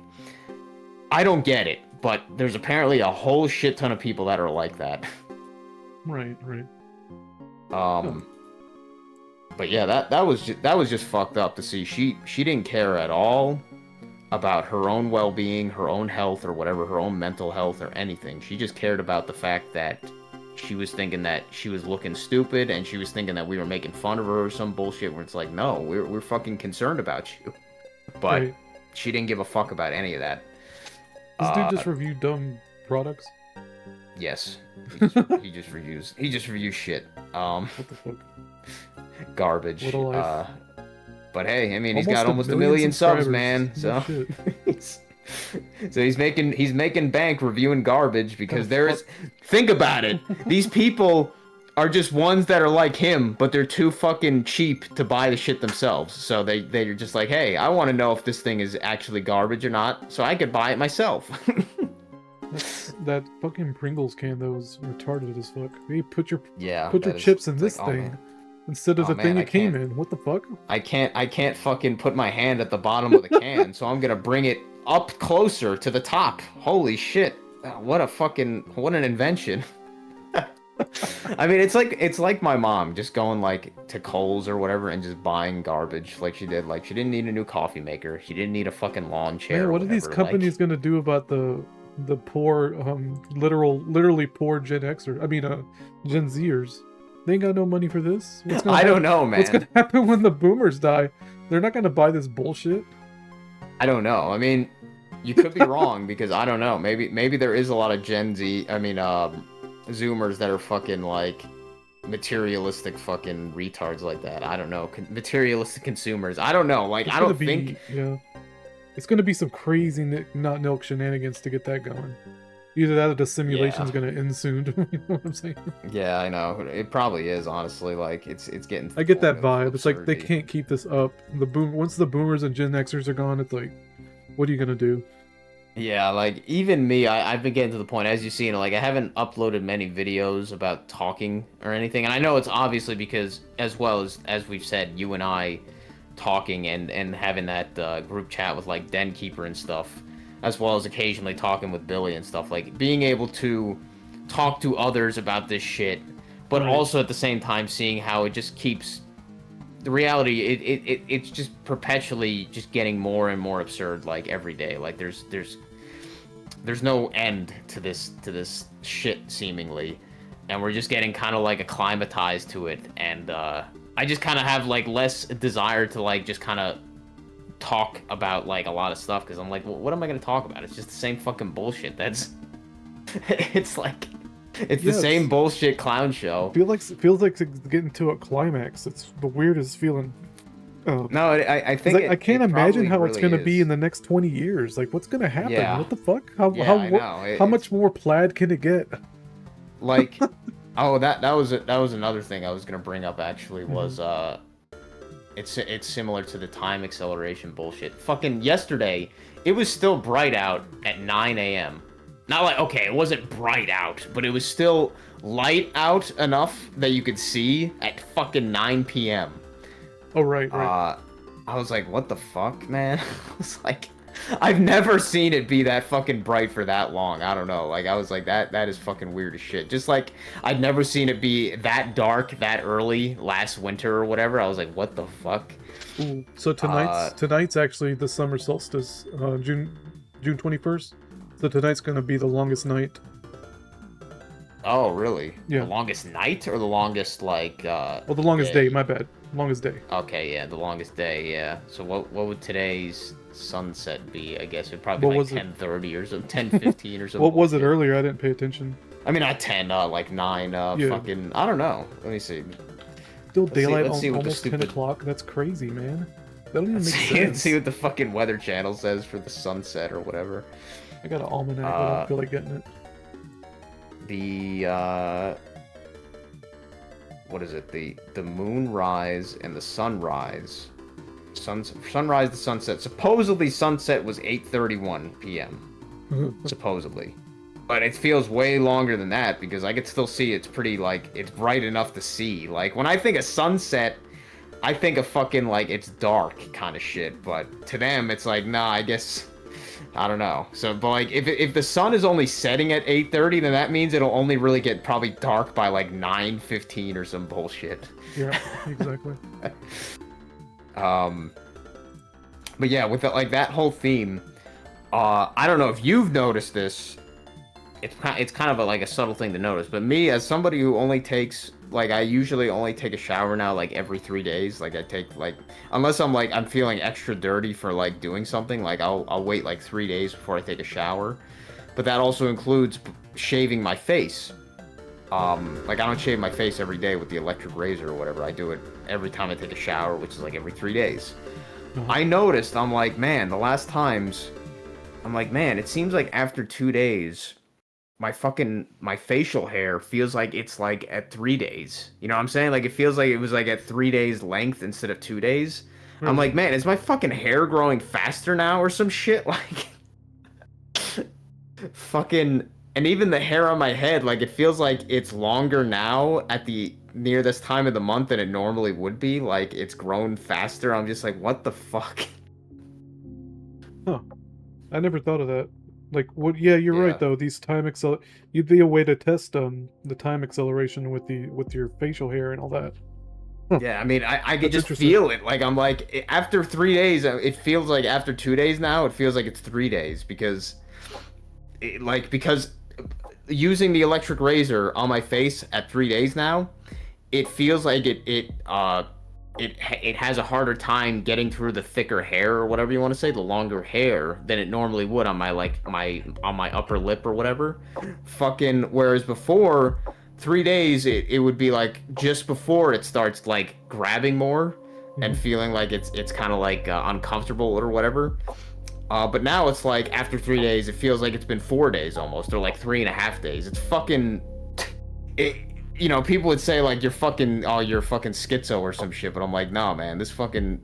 I don't get it, but there's apparently a whole shit ton of people that are like that. Right. But yeah, that was just fucked up to see. She didn't care at all about her own well-being, her own health, or whatever, her own mental health or anything. She just cared about the fact that she was thinking that she was looking stupid, and she was thinking that we were making fun of her or some bullshit. Where it's like, no, we're fucking concerned about you. But Right. she didn't give a fuck about any of that. This dude just reviewed dumb products. Yes, he just reviews shit. What the fuck? Garbage. What a life. But hey, I mean, he's Almost got a almost a million million subs, subscribers. man. No So, so he's making bank reviewing garbage because Oh, there is. Think about it. These people are just ones that are like him, but they're too fucking cheap to buy the shit themselves. So they're just like, hey, I want to know if this thing is actually garbage or not, so I could buy it myself. That fucking Pringles can that was retarded as fuck. Hey, put your Yeah. chips in it's this like, oh, thing man. instead of Oh, the thing man, it came in. What the fuck? I can't fucking put my hand at the bottom of the can, so I'm gonna bring it up closer to the top. Holy shit. What an invention. I mean, it's like my mom just going like to Kohl's or whatever and just buying garbage like she did. Like she didn't need a new coffee maker. She didn't need a fucking lawn chair. Man, or what are these whatever, companies gonna do about the poor, literally poor Gen Xers? I mean, Gen Zers. They ain't got no money for this. What's gonna I don't know, man. What's gonna happen when the boomers die? They're not gonna buy this bullshit. I don't know. I mean, you could be wrong because I don't know. Maybe there is a lot of Gen Z. I mean, Zoomers that are fucking like materialistic fucking retards like that. I don't know. Materialistic consumers. I don't know. Like It's I gonna don't be, think. Yeah. It's gonna be some crazy not milk shenanigans to get that going. Either that or the simulation's gonna end soon. You know what I'm saying? Yeah, I know. It probably is, honestly. Like, it's getting... I get that full of vibe. It's like they absurdity. can't keep this up. Once the boomers and Gen Xers are gone, it's like, what are you gonna do? Yeah, like, even me, I've been getting to the point, as you've seen, like, I haven't uploaded many videos about talking or anything. And I know it's obviously because, as well as we've said, you and I talking and having that group chat with, like, Den Keeper and stuff, as well as occasionally talking with Billy and stuff, like being able to talk to others about this shit, but Right. also at the same time seeing how it just keeps the reality. It's just perpetually just getting more and more absurd, like every day. Like there's no end to this shit seemingly, and we're just getting kind of like acclimatized to it. And I just kind of have like less desire to like just kind of talk about like a lot of stuff because I'm like, well, what am I gonna talk about? It's just the same fucking bullshit. It's the same bullshit clown show. Feels like it's getting to a climax. It's the weirdest feeling. No, I think I can't imagine how it's really gonna be is. in the next 20 years. Like, what's gonna happen? Yeah. What the fuck? I know. How much more plaid can it get? Like, oh, that was another thing I was gonna bring up actually was it's similar to the time acceleration bullshit. Fucking yesterday, it was still bright out at 9 a.m. Not like, okay, it wasn't bright out, but it was still light out enough that you could see at fucking 9 p.m. Oh, right. I was like, what the fuck, man? I was like, I've never seen it be that fucking bright for that long. I don't know. Like, I was like, that is fucking weird as shit. Just like, I'd never seen it be that dark that early last winter or whatever. I was like, what the fuck? Ooh. So tonight's actually the summer solstice, June 21st. So tonight's gonna be the longest night. Oh, really? Yeah. The longest night or the longest, like, Well, the longest day. My bad. Longest day. Okay, yeah, the longest day, yeah. So what would today's sunset be? I guess it'd probably be What like was it? 10:30 or something, 10:15 or something. What was it earlier? I didn't pay attention. I mean, not 10, like 9, Yeah. fucking, I don't know. Let me see. Still Let's see- daylight let's see on what the almost 10 stupid- o'clock. That's crazy, man. That don't even make See, sense. see what the fucking Weather Channel says for the sunset or whatever. I got an almanac, but I don't feel like getting it. The what is it? The moonrise and the sunrise. Sunrise to sunset. Supposedly sunset was 8:31 p.m. Supposedly. But it feels way longer than that because I could still see it's pretty, like, it's bright enough to see. Like, when I think of sunset, I think of fucking, like, it's dark kind of shit. But to them, it's like, nah, I guess, I don't know. So, but, like, if the sun is only setting at 8:30, then that means it'll only really get probably dark by, like, 9:15 or some bullshit. Yeah, exactly. But yeah, with like that whole theme, I don't know if you've noticed this. It's kind of like a subtle thing to notice, but me as somebody who only takes, like, I usually only take a shower now like every 3 days. Like I take, like, unless I'm feeling extra dirty for like doing something, like I'll wait like 3 days before I take a shower. But that also includes shaving my face. Like I don't shave my face every day with the electric razor or whatever. I do it every time I take a shower, which is like every 3 days. I noticed, I'm like, man, the last times, I'm like, man, it seems like after 2 days, my facial hair feels like it's like at 3 days. You know what I'm saying? Like it feels like it was like at 3 days length instead of 2 days. I'm like, man, is my fucking hair growing faster now or some shit? Like, fucking, and even the hair on my head, like it feels like it's longer now at near this time of the month than it normally would be. Like it's grown faster. I'm just like, what the fuck? Huh. I never thought of that. Like, what? Yeah, you're right though. These you'd be a way to test the time acceleration with your facial hair and all that. Huh. Yeah, I mean, I could just feel it. Like I'm like, after 3 days, it feels like after 2 days now, it feels like it's 3 days because using the electric razor on my face at 3 days now, it feels like it has a harder time getting through the thicker hair or whatever you want to say, the longer hair than it normally would on my upper lip or whatever. Fucking, whereas before 3 days, it would be like just before it starts like grabbing more and feeling like it's kind of like uncomfortable or whatever. But now it's like after 3 days, it feels like it's been 4 days almost, or like 3.5 days. It's fucking, you know, people would say like you're fucking schizo or some shit, but I'm like, nah, man, this fucking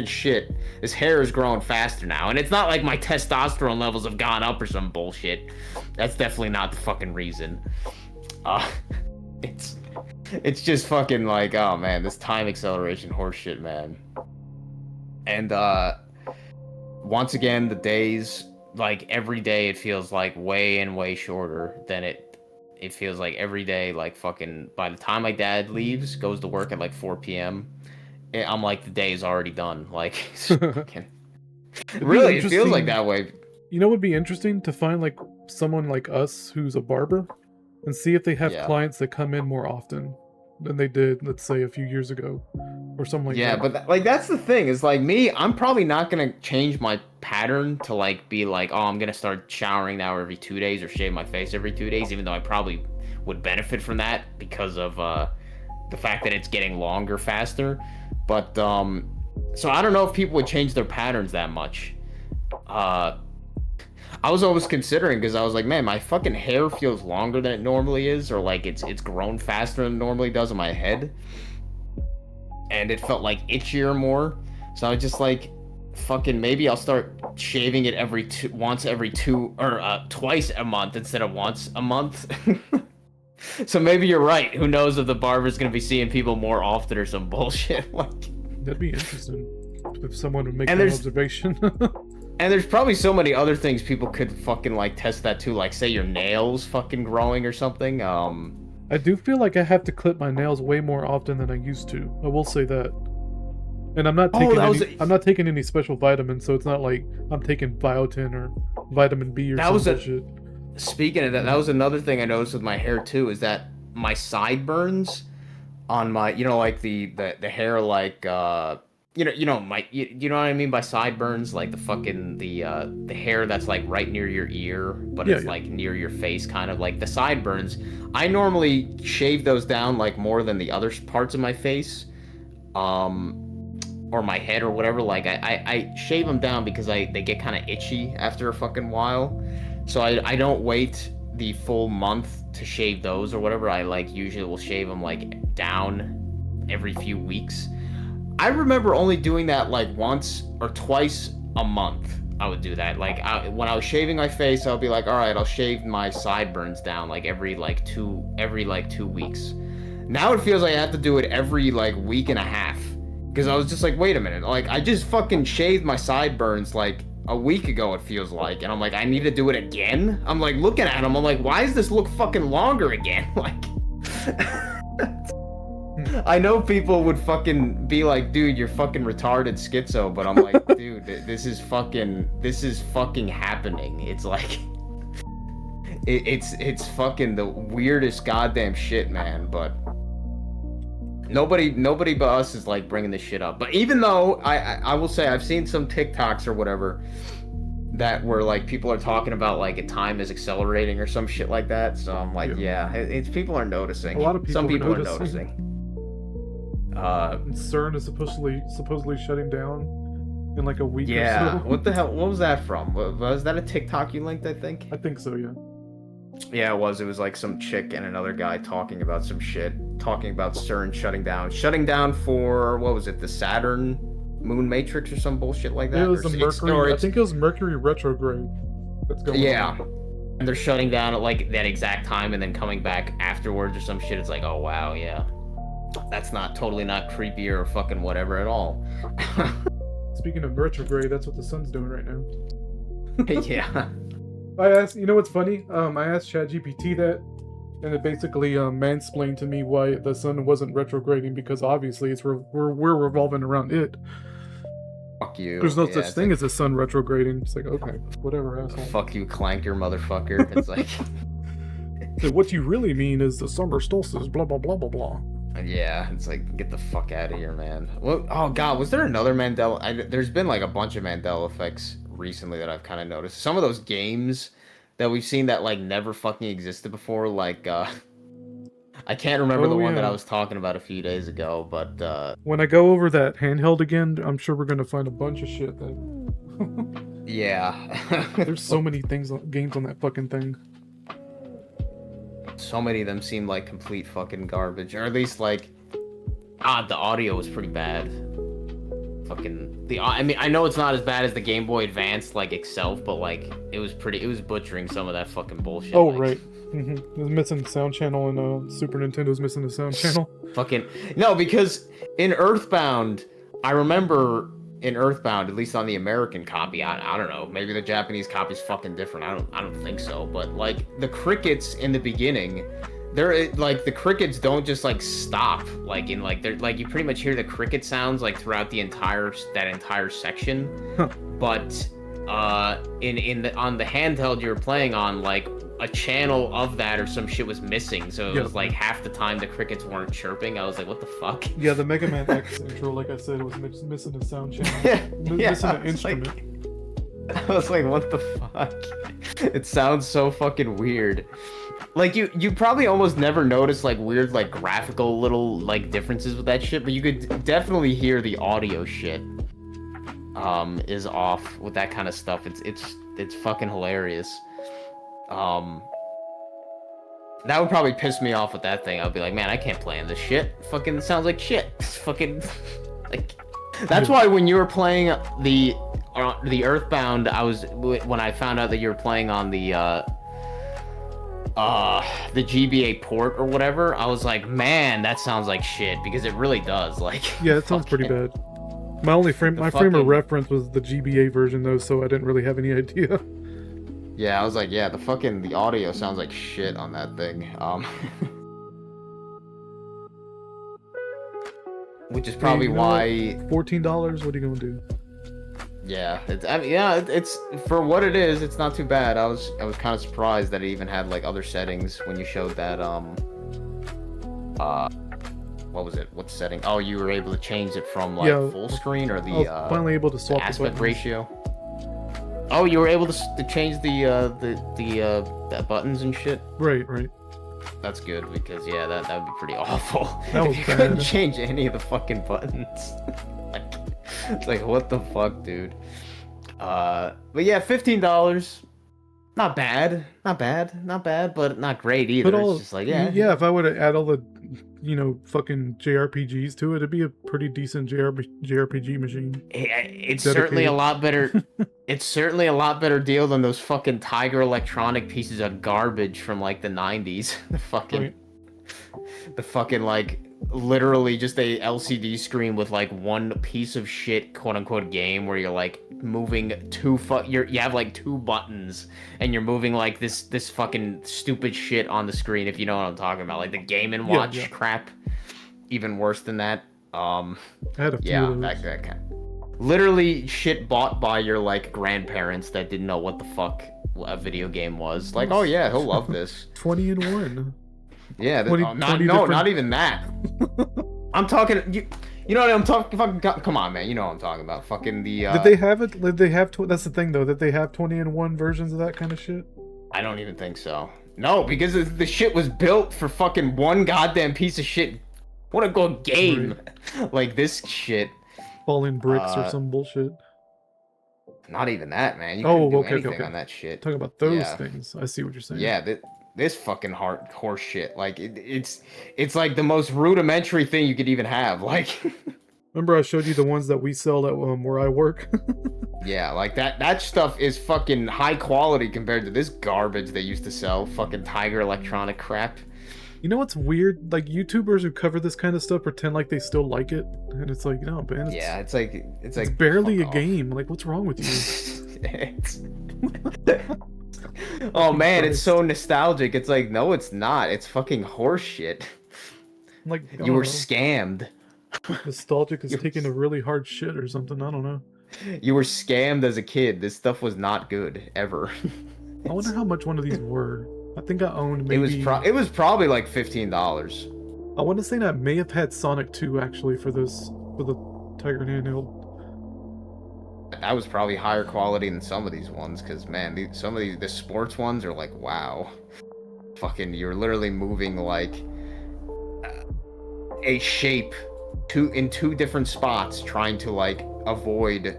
shit, this hair is growing faster now, and it's not like my testosterone levels have gone up or some bullshit. That's definitely not the fucking reason. It's just fucking like, oh man, this time acceleration horseshit, man. And once again, the days, like every day, it feels like way shorter than it feels like every day. Like fucking, by the time my dad leaves, goes to work at like 4 p.m., I'm like, the day is already done. Like, really, it feels like that way. You know, it would be interesting to find like someone like us who's a barber and see if they have clients that come in more often than they did, let's say, a few years ago or something like that. Yeah, but like that's the thing, is like me, I'm probably not gonna change my pattern to like be like, oh, I'm gonna start showering now every 2 days or shave my face every 2 days, even though I probably would benefit from that because of the fact that it's getting longer faster. But so I don't know if people would change their patterns that much. I was always considering, because I was like, man, my fucking hair feels longer than it normally is, or like it's grown faster than it normally does on my head, and it felt like itchier more. So I was just like, fucking, maybe I'll start shaving it twice a month instead of once a month. So maybe you're right. Who knows if the barber's gonna be seeing people more often or some bullshit. Like, that'd be interesting if someone would make that observation. And there's probably so many other things people could fucking like test that too, like say your nails fucking growing or something. I do feel like I have to clip my nails way more often than I used to. I will say that. And I'm not taking I'm not taking any special vitamins, so it's not like I'm taking biotin or vitamin B or some shit. Speaking of that, that was another thing I noticed with my hair too, is that my sideburns on my, you know, like the hair, like you know what I mean by sideburns, like the fucking the hair that's like right near your ear, but it's like near your face, kind of like the sideburns. I normally shave those down like more than the other parts of my face, or my head or whatever. Like I shave them down because they get kind of itchy after a fucking while. So I don't wait the full month to shave those or whatever, I like usually will shave them like down every few weeks. I remember only doing that like once or twice a month. I would do that. Like when I was shaving my face, I'll be like, all right, I'll shave my sideburns down like every 2 weeks. Now it feels like I have to do it every like week and a half, because I was just like, wait a minute, like I just fucking shaved my sideburns like a week ago, it feels like, and I'm like, I need to do it again. I'm like looking at them, I'm like, why does this look fucking longer again? Like I know people would fucking be like, dude, you're fucking retarded schizo, but I'm like, dude, this is fucking happening. It's like, it's fucking the weirdest goddamn shit, man. But nobody but us is like bringing this shit up. But even though I will say I've seen some TikToks or whatever that where like people are talking about like time is accelerating or some shit like that. So I'm like, yeah, it's people are noticing. A lot of people some people are noticing. CERN is supposedly shutting down in like a week or so. What the hell? What was that from? Was that a TikTok you linked, I think? I think so, yeah. Yeah, it was. It was like some chick and another guy talking about some shit. Talking about CERN shutting down. Shutting down for, what was it, the Saturn moon matrix or some bullshit like that? It was the Mercury, I think it was Mercury retrograde that's going on. And they're shutting down at like that exact time and then coming back afterwards or some shit. It's like, oh wow, yeah. That's totally not creepy or fucking whatever at all. Speaking of retrograde, that's what the sun's doing right now. Yeah. I asked, you know what's funny? I asked ChatGPT that, and it basically mansplained to me why the sun wasn't retrograding, because obviously we're revolving around it. Fuck you. There's no such thing as the sun retrograding. It's like, okay, whatever, asshole. Fuck you, clanker motherfucker. It's like... So what you really mean is the summer solstice, blah, blah, blah, blah, blah. Yeah, it's like, get the fuck out of here, man. Well, oh god, was there another Mandela? There's been like a bunch of Mandela effects recently that I've kind of noticed. Some of those games that we've seen that like never fucking existed before, like I can't remember the one that I was talking about a few days ago, but when I go over that handheld again, I'm sure we're gonna find a bunch of shit that yeah. There's so many games on that fucking thing. So many of them seem like complete fucking garbage, or at least like, the audio was pretty bad. I mean, I know it's not as bad as the Game Boy Advance like itself, but like it was butchering some of that fucking bullshit. Oh like, right, it was missing the sound channel, and Super Nintendo's missing the sound channel. Fucking no, because in Earthbound, I remember in Earthbound, at least on the American copy, I don't know, maybe the Japanese copy's fucking different. I don't think so, but like the crickets in the beginning, they're like, the crickets don't just like stop, like in like, they're like, you pretty much hear the cricket sounds like throughout the entire section. Huh. But on the handheld you were playing on, like a channel of that or some shit was missing, so it was like half the time the crickets weren't chirping. I was like, what the fuck? Yeah, the Mega Man X intro, like I said, was missing the sound channel. Missing an instrument. I was like, what the fuck? It sounds so fucking weird. Like you probably almost never notice like weird like graphical little like differences with that shit, but you could definitely hear the audio shit is off with that kind of stuff. It's fucking hilarious. That would probably piss me off with that thing. I'd be like, man, I can't play in this shit. Fucking sounds like shit. It's fucking like, that's why when you were playing the Earthbound, when I found out that you were playing on the GBA port or whatever, I was like, man, that sounds like shit, because it really does. Like, yeah, it sounds pretty bad. My frame of reference was the GBA version though, so I didn't really have any idea. Yeah, I was like, yeah, the audio sounds like shit on that thing. Which is probably why $14. What are you gonna do? Yeah, it's for what it is. It's not too bad. I was kind of surprised that it even had like other settings when you showed that. What was it? What setting? Oh, you were able to change it from like full screen or the finally able to swap aspect ratio. Oh, you were able to change the buttons and shit. Right. That's good, because yeah, that would be pretty awful. That was if you bad. couldn't change any of the fucking buttons. It's like, what the fuck, dude? But yeah, $15. Not bad, not bad, not bad, but not great But either. It's all, just like, yeah, if I were to add all the, fucking JRPGs to it, it'd be a pretty decent JRPG machine. It's certainly a Dedicated. lot better. It's certainly a lot better deal than those fucking Tiger Electronic pieces of garbage from like the 90s. Right. The fucking like literally just a LCD screen with like one piece of shit quote unquote game where you're like moving you have like two buttons and you're moving like this fucking stupid shit on the screen, if you know what I'm talking about, like the Game and Watch Yeah. crap. Even worse than that. I had a few Yeah, of those. that kind. Literally shit bought by your like grandparents that didn't know what the fuck a video game was. Like, oh yeah, he'll love this. 20 in 1. Yeah, 20 not different- not even that. I'm talking. You know what I'm talking? Fucking come on, man. You know what I'm talking about. Fucking the. Did they have it? Did they have? That's the thing, though. Did they have 20 in 1 versions of that kind of shit? I don't even think so. No, because the shit was built for fucking one goddamn piece of shit. What a good game, like this shit. Falling bricks or some bullshit. Not even that, man. You couldn't do okay, anything okay. on that shit. Talking about those Yeah. things. I see what you're saying. Yeah, this fucking horse shit. Like it's like the most rudimentary thing you could even have. Like, Remember I showed you the ones that we sell at where I work? yeah, like that stuff is fucking high quality compared to this garbage they used to sell. Fucking Tiger Electronic crap. You know what's weird? Like YouTubers who cover this kind of stuff pretend like they still like it, and it's like, no, man. Yeah, it's like it's barely a fuck off. game. Like, what's wrong with you? Oh man, it's so nostalgic. It's like, no, it's not. It's fucking horse shit. Like, I You were don't know. scammed. Nostalgic is taking a really hard shit or something. I don't know. You were scammed as a kid. This stuff was not good ever. I wonder how much one of these were. I think I owned maybe. It was probably like $15. I want to say that I may have had Sonic 2 actually for the Tiger handheld. That was probably higher quality than some of these ones, because man, some of the sports ones are like, wow, fucking, you're literally moving like a shape in two different spots, trying to like avoid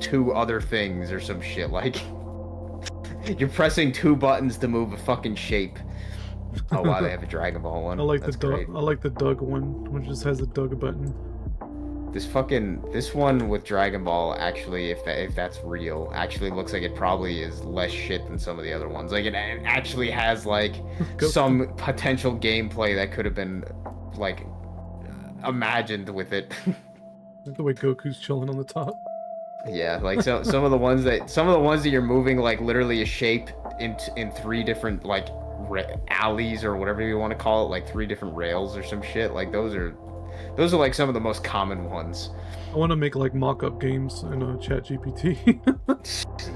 two other things or some shit. Like, you're pressing two buttons to move a fucking shape. Oh wow, they have a Dragon Ball one. I like That's the great. I like the Doug one, which just has a Doug button. This one with Dragon Ball, actually, if that's real, actually looks like it probably is less shit than some of the other ones. Like, it actually has like some potential gameplay that could have been like imagined with it. The way Goku's chilling on the top. Yeah, like some of the ones that you're moving like literally a shape in three different like alleys or whatever you want to call it, like three different rails or some shit. Like those are like some of the most common ones. I want to make like mock-up games in ChatGPT.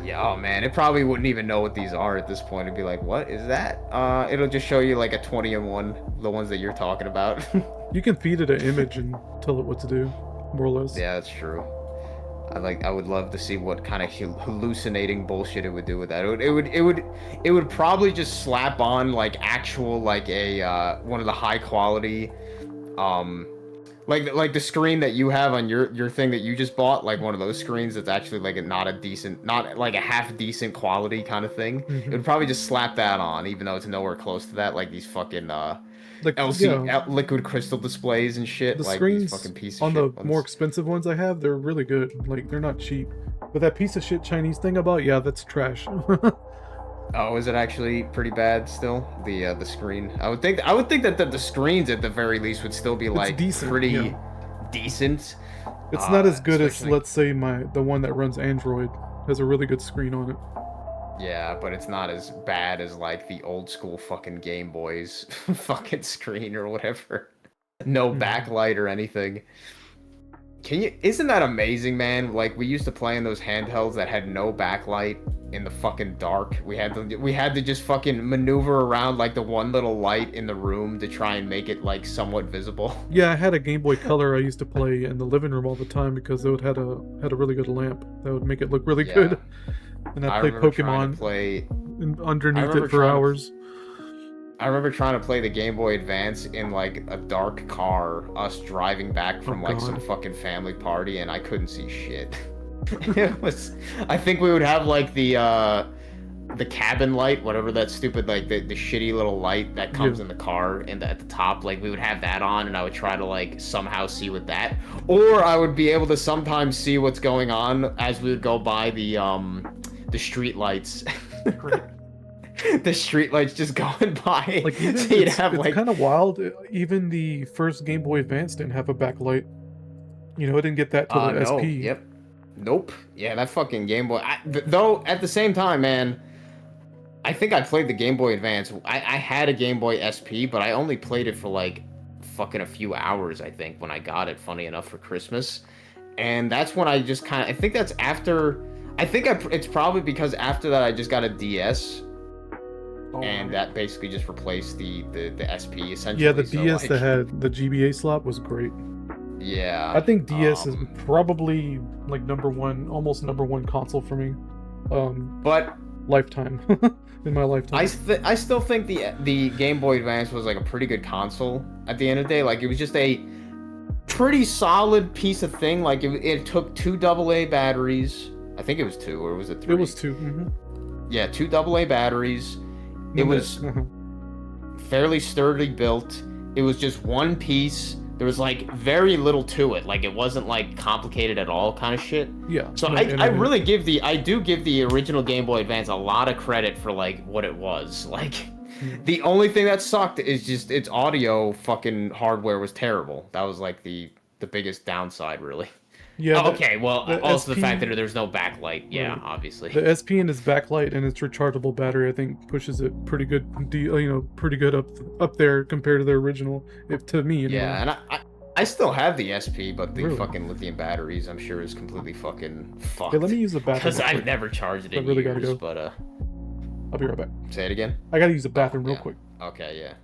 Yeah, oh man, it probably wouldn't even know what these are at this point. It'd be like, what is that? It'll just show you like a 20 in 1, the ones that you're talking about. You can feed it an image and tell it what to do, more or less. Yeah, that's true. I would love to see what kind of hallucinating bullshit it would do with that. It would probably just slap on like actual like a one of the high quality like the screen that you have on your thing that you just bought, like one of those screens that's actually like not like a half decent quality kind of thing. Mm-hmm. It would probably just slap that on, even though it's nowhere close to that. Like these fucking Like liquid crystal displays and shit. The like screens these fucking piece of on shit the ones. more expensive ones I have, they're really good. Like, they're not cheap. But that piece of shit Chinese thing I bought, yeah, that's trash. Oh, is it actually pretty bad still? The screen. I would think that the screens at the very least would still be like decent, pretty yeah. decent. It's not as good as, especially- let's say, the one that runs Android. Has a really good screen on it. Yeah, but it's not as bad as like the old school fucking Game Boy's fucking screen or whatever. No backlight or anything. Isn't that amazing, man? Like, we used to play in those handhelds that had no backlight in the fucking dark. We had to just fucking maneuver around like the one little light in the room to try and make it like somewhat visible. Yeah, I had a Game Boy Color I used to play in the living room all the time because it had a really good lamp that would make it look really Yeah. good. And I played remember trying to Pokemon play underneath remember it for trying to- hours. I remember trying to play the Game Boy Advance in like a dark car, us driving back from like some God. fucking family party, and I couldn't see shit. It was, I think we would have like the the cabin light, whatever that stupid, like the shitty little light that comes in the car and at the top, like we would have that on, and I would try to like somehow see with that, or I would be able to sometimes see what's going on as we would go by the street lights. The street lights just going by. Like even, so you'd it's have like kind of wild. Even the first Game Boy Advance didn't have a backlight. You know, it didn't get that till the no, SP. Yep. Nope. Yeah, that fucking Game Boy. Though at the same time, man, I think I played the Game Boy Advance. I had a Game Boy SP, but I only played it for like fucking a few hours, I think, when I got it, funny enough, for Christmas. And that's when I just kind of, I think that's after, it's probably because after that I just got a DS. And that basically just replaced the SP, essentially. Yeah, the So, DS like, that had the GBA slot was great. Yeah. I think DS is probably like almost number one console for me. But lifetime. In my lifetime. I still think the Game Boy Advance was like a pretty good console at the end of the day. Like, it was just a pretty solid piece of thing. Like, it took 2 AA batteries. I think it was 2, or was it 3? It was 2. Mm-hmm. Yeah, 2 AA batteries. It was fairly sturdily built. It was just one piece. There was like very little to it. Like, it wasn't like complicated at all kind of shit. Yeah. So I do give the original Game Boy Advance a lot of credit for like what it was. Like, the only thing that sucked is just its audio fucking hardware was terrible. That was like the biggest downside, really. Yeah. Okay, well, also SP, the fact that there's no backlight. Yeah, right. obviously. The SP and its backlight and its rechargeable battery, I think, pushes it pretty good. Pretty good up there compared to the original. To me, anyway. Yeah, and I still have the SP, but the Really? fucking lithium batteries, I'm sure, is completely fucking fucked. Hey, let me use the bathroom. Because I've never charged it in really years, gotta go. but I'll be right back. say it again. I gotta use the bathroom real Yeah. quick. Okay, yeah.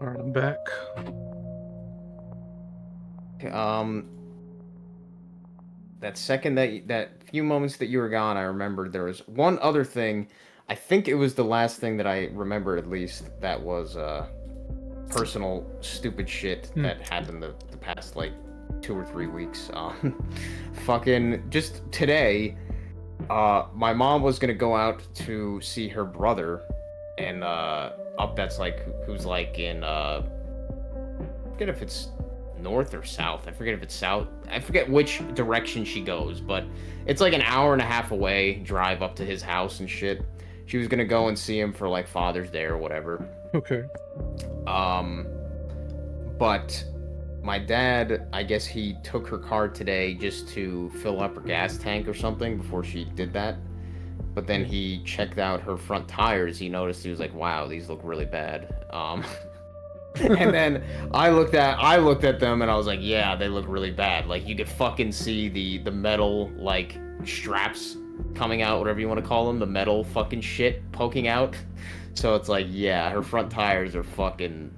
All right, I'm back. That second that few moments that you were gone, I remembered there was one other thing. I think it was the last thing that I remember, at least, that was personal stupid shit that happened the past like 2 or 3 weeks. Fucking just today, my mom was gonna go out to see her brother, and up that's like who's like in I forget if it's north or south. I forget if it's south. I forget which direction she goes, but it's like an hour and a half away drive up to his house and shit. She was gonna go and see him for like Father's Day or whatever. Okay. But my dad, I guess he took her car today just to fill up her gas tank or something before she did that. But then he checked out her front tires. He noticed, he was like, wow, these look really bad. And then I looked at them and I was like, yeah, they look really bad. Like, you could fucking see the metal like straps coming out, whatever you want to call them, the metal fucking shit poking out. So it's like, yeah, her front tires are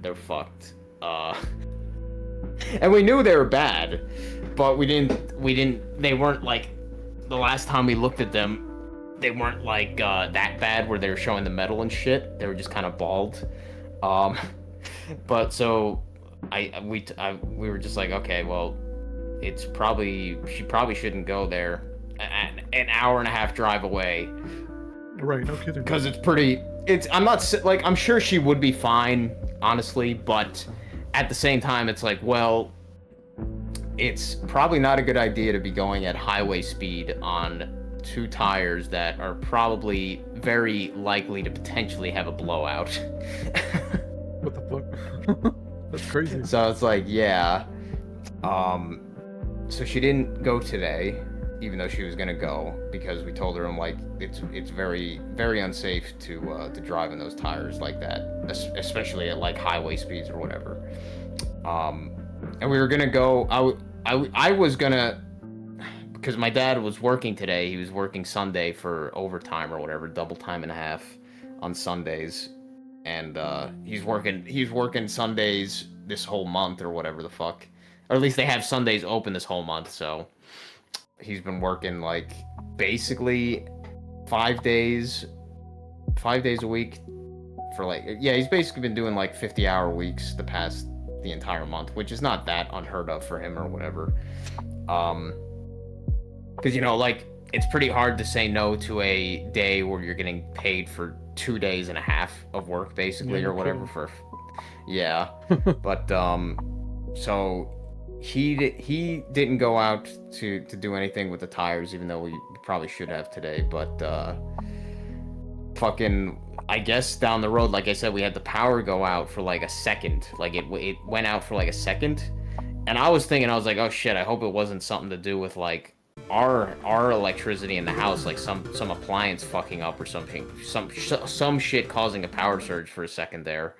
they're fucked. And we knew they were bad, but they weren't like, the last time we looked at them, they weren't like that bad where they were showing the metal and shit. They were just kind of bald. But so we were just like, okay, well, she probably shouldn't go there. An hour and a half drive away. Right, no kidding. Because I'm sure she would be fine, honestly, but at the same time, it's like, well, it's probably not a good idea to be going at highway speed on 2 tires that are probably very likely to potentially have a blowout. What the fuck? That's crazy. So it's like, yeah. So she didn't go today, even though she was gonna go, because we told her, I'm like, it's very, very unsafe to drive in those tires like that, especially at like highway speeds or whatever. And we were gonna go. I was gonna, because my dad was working today. He was working Sunday for overtime or whatever, double time and a half on Sundays, and he's working Sundays this whole month or whatever the fuck, or at least they have Sundays open this whole month. So he's been working like basically 5 days a week for like, yeah, he's basically been doing like 50-hour weeks the entire month, which is not that unheard of for him or whatever. Because, you know, like, it's pretty hard to say no to a day where you're getting paid for 2 days and a half of work, basically, or whatever. Yeah. But so he didn't go out to do anything with the tires, even though we probably should have today. But fucking, I guess down the road, like I said, we had the power go out for like a second. Like it went out for like a second, and I was thinking, I was like, oh shit, I hope it wasn't something to do with like our electricity in the house, like some appliance fucking up or something, some shit causing a power surge for a second there.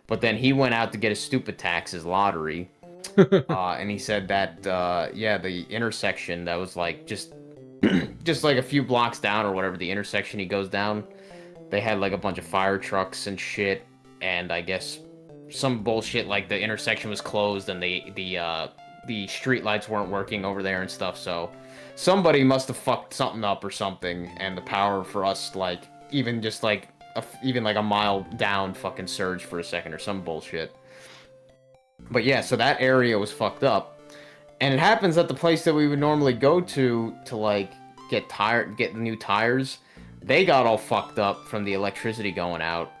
But then he went out to get his stupid taxes lottery, and he said that yeah, the intersection that was like just like a few blocks down or whatever, the intersection he goes down, they had like a bunch of fire trucks and shit, and I guess some bullshit like the intersection was closed and the street lights weren't working over there and stuff. So somebody must have fucked something up or something, and the power for us, like, even just like even like a mile down fucking surged for a second or some bullshit. But yeah, so that area was fucked up, and it happens that the place that we would normally go to like get new tires, they got all fucked up from the electricity going out.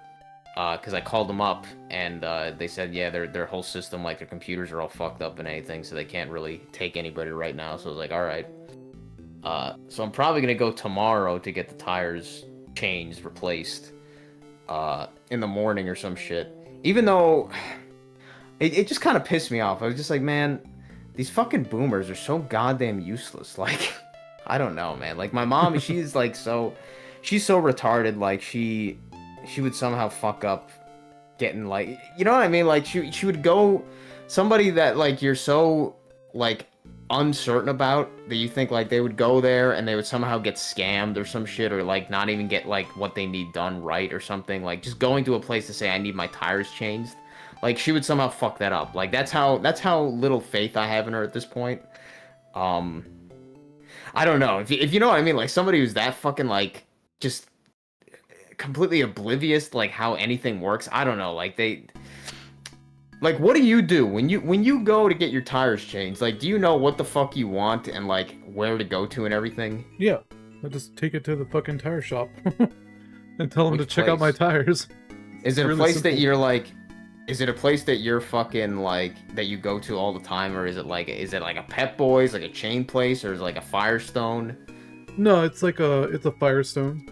Because I called them up, and they said, yeah, their whole system, like their computers are all fucked up and anything, so they can't really take anybody right now. So I was like, all right. So I'm probably gonna go tomorrow to get the tires changed, replaced, in the morning or some shit. Even though it just kind of pissed me off. I was just like, man, these fucking boomers are so goddamn useless. Like, I don't know, man. Like, my mom, she's like she's so retarded. Like, she would somehow fuck up getting, like, you know what I mean? Like, she would go, somebody that, like, you're so, like, uncertain about, that you think, like, they would go there and they would somehow get scammed or some shit, or, like, not even get, like, what they need done right or something. Like, just going to a place to say, I need my tires changed. Like, she would somehow fuck that up. Like, that's how little faith I have in her at this point. I don't know. If you know what I mean? Like, somebody who's that fucking, like, just completely oblivious to, like, how anything works. I don't know, like, like, what do you do when you go to get your tires changed? Like, do you know what the fuck you want and, like, where to go to and everything? Yeah, I just take it to the fucking tire shop and tell them to Which check out my place? tires. Is it Really a place simple. that you're like, is it a place that you're fucking, like, that you go to all the time, or is it like a Pep Boys, like a chain place, or is it like a Firestone? No, it's like it's a Firestone.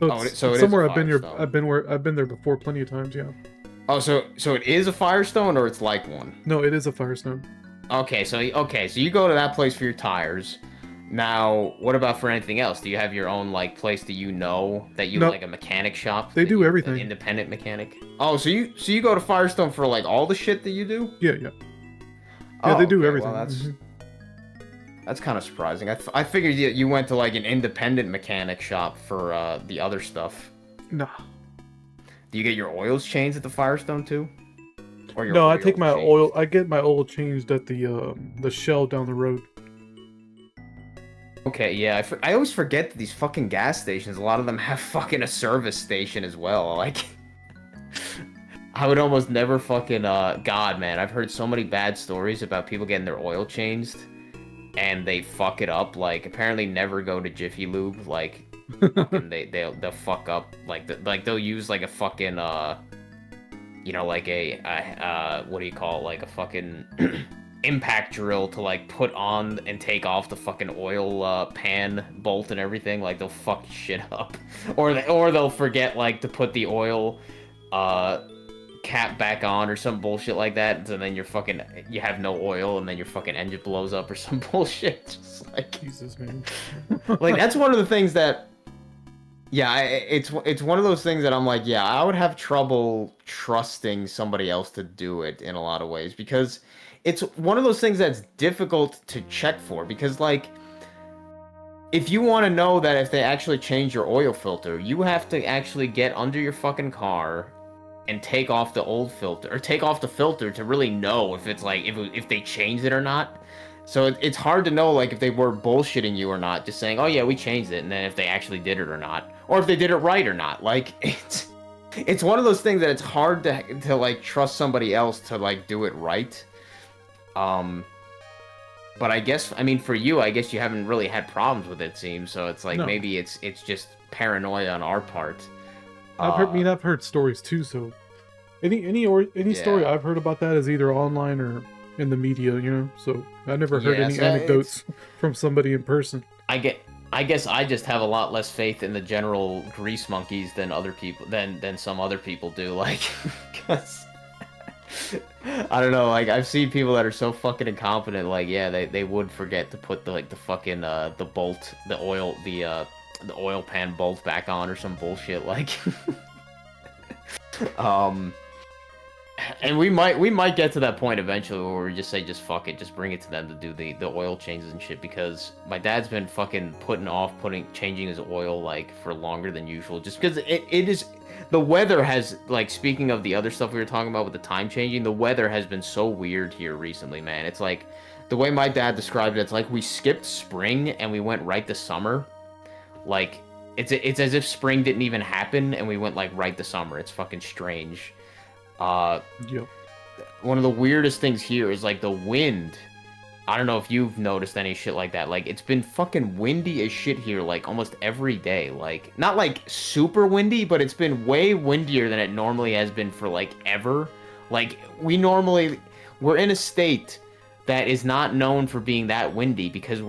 So Oh, it's so it is a somewhere I've been here. Firestone. I've been there before plenty of times. Yeah. Oh, so it is a Firestone, or it's like one? No, it is a Firestone. Okay, so you go to that place for your tires. Now, what about for anything else? Do you have your own, like, place that you know, that you No. like a mechanic shop? They that do you- everything. An independent mechanic. Oh, so you go to Firestone for, like, all the shit that you do? Yeah, yeah. Yeah, Oh, they do okay, everything. Well, Mhm. That's kind of surprising. I figured you went to like an independent mechanic shop for the other stuff. Nah. Do you get your oils changed at the Firestone too? Or your No, I oil take my changed? oil. I get my oil changed at the Shell down the road. Okay, yeah. I always forget that these fucking gas stations, a lot of them have fucking a service station as well. Like, I would almost never fucking, God, man. I've heard so many bad stories about people getting their oil changed, and they fuck it up. Like, apparently never go to Jiffy Lube. Like, fucking they'll fuck up. Like, they'll use, like, a fucking, you know, like what do you call it? Like a fucking impact drill to like put on and take off the fucking oil pan bolt and everything. Like they'll fuck shit up, or they'll forget like to put the oil cap back on or some bullshit like that. So then you have no oil and then your fucking engine blows up or some bullshit. Just like Jesus, man. like that's one of the things that. Yeah, it's one of those things that I'm like, yeah, I would have trouble trusting somebody else to do it in a lot of ways because it's one of those things that's difficult to check for because like if you want to know that if they actually change your oil filter, you have to actually get under your fucking car and take off the old filter or take off the filter to really know if it's like if they changed it or not. So it's hard to know like if they were bullshitting you or not, just saying, "Oh yeah, we changed it," and then if they actually did it or not, or if they did it right or not. Like it's one of those things that it's hard to like trust somebody else to like do it right. But I guess for you, I guess you haven't really had problems with it, seems. So it's like No. maybe it's just paranoia on our part. I've heard stories too. So any story I've heard about that is either online or in the media, you know. So I never heard any anecdotes from somebody in person. I guess I just have a lot less faith in the general grease monkeys than other people than some other people do. Like, cause I don't know. Like I've seen people that are so fucking incompetent. Like yeah, they would forget to put the fucking the bolt, the oil pan bolt back on or some bullshit. Like, and we might get to that point eventually where we just say just fuck it, just bring it to them to do the oil changes and shit because my dad's been fucking changing his oil like for longer than usual just because it is the weather has like speaking of the other stuff we were talking about with the time changing, the weather has been so weird here recently, man. It's like the way my dad described it, it's like we skipped spring and we went right to summer. Like it's as if spring didn't even happen and we went like right to summer. It's fucking strange. Yep. One of the weirdest things here is like the wind. I don't know if you've noticed any shit like that. Like it's been fucking windy as shit here like almost every day. Like not like super windy, but it's been way windier than it normally has been for like ever. Like we're in a state that is not known for being that windy because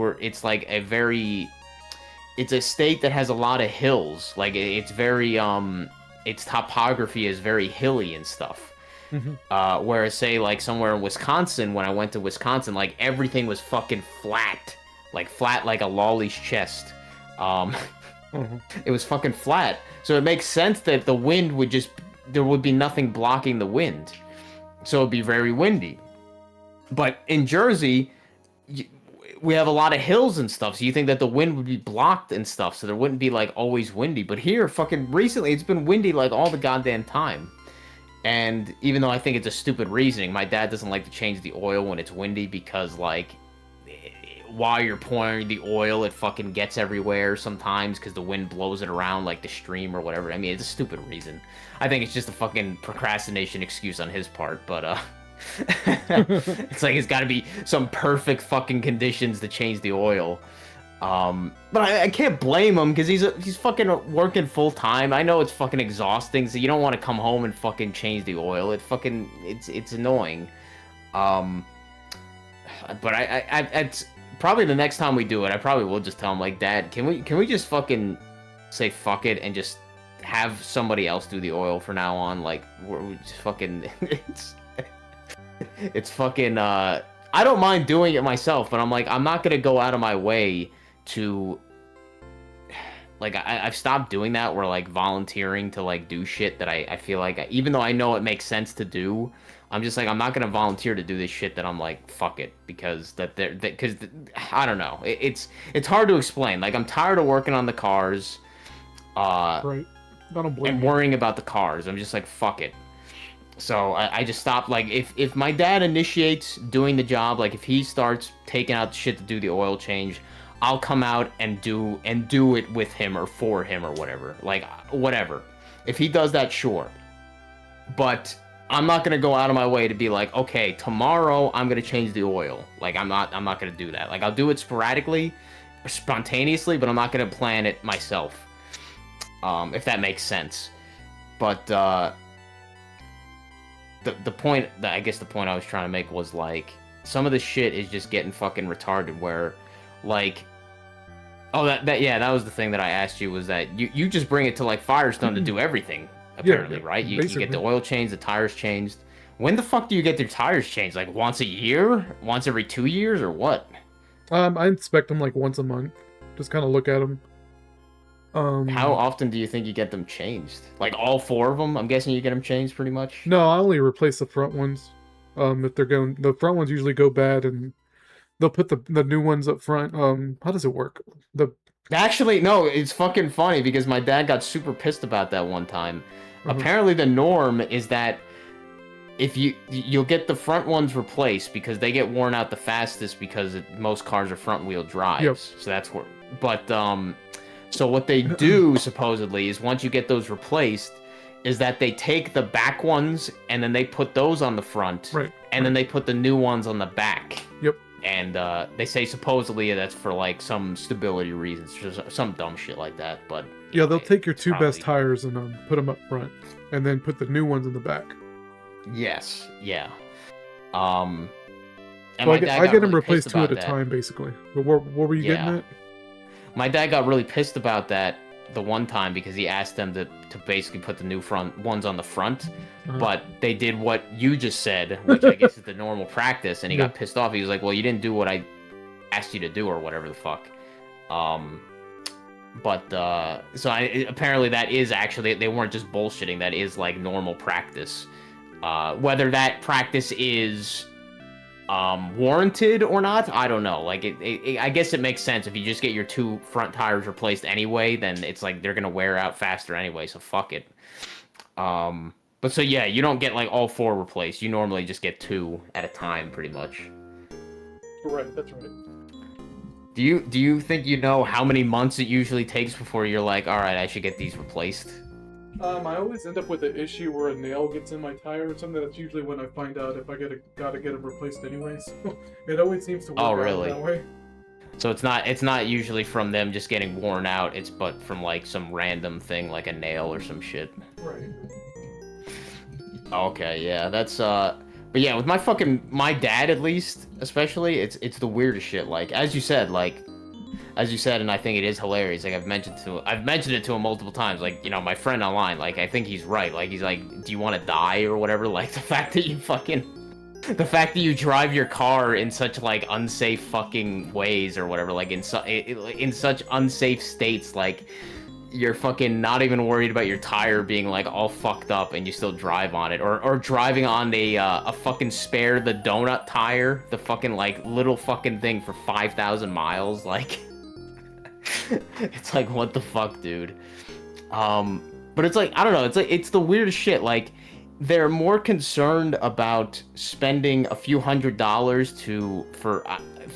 it's a state that has a lot of hills. Like it's very its topography is very hilly and stuff. Mm-hmm. Whereas say like somewhere in Wisconsin, when I went to Wisconsin, like everything was fucking flat like a lolly's chest. Mm-hmm. It was fucking flat. So it makes sense that the wind there would be nothing blocking the wind. So it'd be very windy. But in Jersey, we have a lot of hills and stuff, so you think that the wind would be blocked and stuff, so there wouldn't be like always windy. But here, fucking recently, it's been windy like all the goddamn time. And even though I think it's a stupid reasoning, my dad doesn't like to change the oil when it's windy because like while you're pouring the oil, it fucking gets everywhere sometimes because the wind blows it around like the stream or whatever. I mean, it's a stupid reason. I think it's just a fucking procrastination excuse on his part, but it's like it's got to be some perfect fucking conditions to change the oil. But I can't blame him because he's fucking working full time. I know it's fucking exhausting, so you don't want to come home and fucking change the oil. It's annoying. But it's probably the next time we do it, I probably will just tell him like, Dad, can we just fucking say fuck it and just have somebody else do the oil for now on? Like we just fucking it's fucking I don't mind doing it myself, but I'm like I'm not gonna go out of my way to Like, I've stopped doing that, where, like, volunteering to, like, do shit that I feel like, even though I know it makes sense to do, I'm just like, I'm not gonna volunteer to do this shit that I'm like, fuck it, because I don't know. It's hard to explain. Like, I'm tired of working on the cars, Right. I don't blame and you. worrying about the cars. I'm just like, fuck it. So I just stopped. Like, if my dad initiates doing the job, like if he starts taking out shit to do the oil change, I'll come out and do it with him or for him or whatever. Like, whatever. If he does that, sure. But I'm not gonna go out of my way to be like, okay, tomorrow I'm gonna change the oil. Like, I'm not gonna do that. Like, I'll do it sporadically, or spontaneously, but I'm not gonna plan it myself. If that makes sense. But the point that I guess the point I was trying to make was, like, some of the shit is just getting fucking retarded, where, like, oh, that was the thing that I asked you, was that you just bring it to, like, Firestone to do everything, apparently, yeah, right? You get basically. the oil changed, the tires changed. When the fuck do you get their tires changed? Like, once a year? Once every 2 years, or what? I inspect them like once a month. Just kind of look at them. How often do you think you get them changed? Like, all 4 of them? I'm guessing you get them changed pretty much? No, I only replace the front ones. If they're going, the front ones usually go bad, and they'll put the new ones up front. How does it work? Actually, no, it's fucking funny, because my dad got super pissed about that one time. Uh-huh. Apparently the norm is that if you'll get the front ones replaced, because they get worn out the fastest, because most cars are front wheel drives. Yep. So that's where, but so what they do supposedly is, once you get those replaced, is that they take the back ones and then they put those on the front, Right. and then they put the new ones on the back. Yep. And they say supposedly that's for, like, some stability reasons, just some dumb shit like that. But Yeah, they'll take your two probably- best tires and put them up front, and then put the new ones in the back. Yes, yeah. And So my I dad got get them really replaced pissed 2 at about a that. time, basically. But what were you getting Yeah. at? My dad got really pissed about that the one time, because he asked them to basically put the new front ones on the front, Uh-huh. but they did what you just said, which I guess is the normal practice, and he Yeah. got pissed off. He was like, well, you didn't do what I asked you to do, or whatever the fuck. So apparently that is actually, they weren't just bullshitting, that is, like, normal practice. Whether that practice is warranted or not, I don't know. Like, I guess it makes sense. If you just get your 2 front tires replaced anyway, then it's like they're gonna wear out faster anyway, so fuck it. But so yeah, you don't get, like, all 4 replaced. You normally just get 2 at a time, pretty much. Right, that's right. Do you think you know how many months it usually takes before you're like, all right, I should get these replaced? I always end up with the issue where a nail gets in my tire or something. That's usually when I find out if I gotta get it replaced anyway. So it always seems to work out really? that way. So it's not usually from them just getting worn out. It's but from, like, some random thing, like a nail or some shit. Right. Okay, yeah, that's but yeah, with my dad, at least, especially, it's the weirdest shit. Like, as you said, and I think it is hilarious. Like, I've mentioned it to him multiple times. Like, you know, my friend online, like, I think he's right. Like, he's like, do you want to die or whatever? Like, the fact that you drive your car in such, like, unsafe fucking ways or whatever, like, in such unsafe states, like, you're fucking not even worried about your tire being, like, all fucked up and you still drive on it, or driving on a fucking spare the donut tire, the fucking, like, little fucking thing for 5,000 miles, like, it's like, what the fuck, dude? But it's like, I don't know, it's the weirdest shit. Like, they're more concerned about spending a few $100s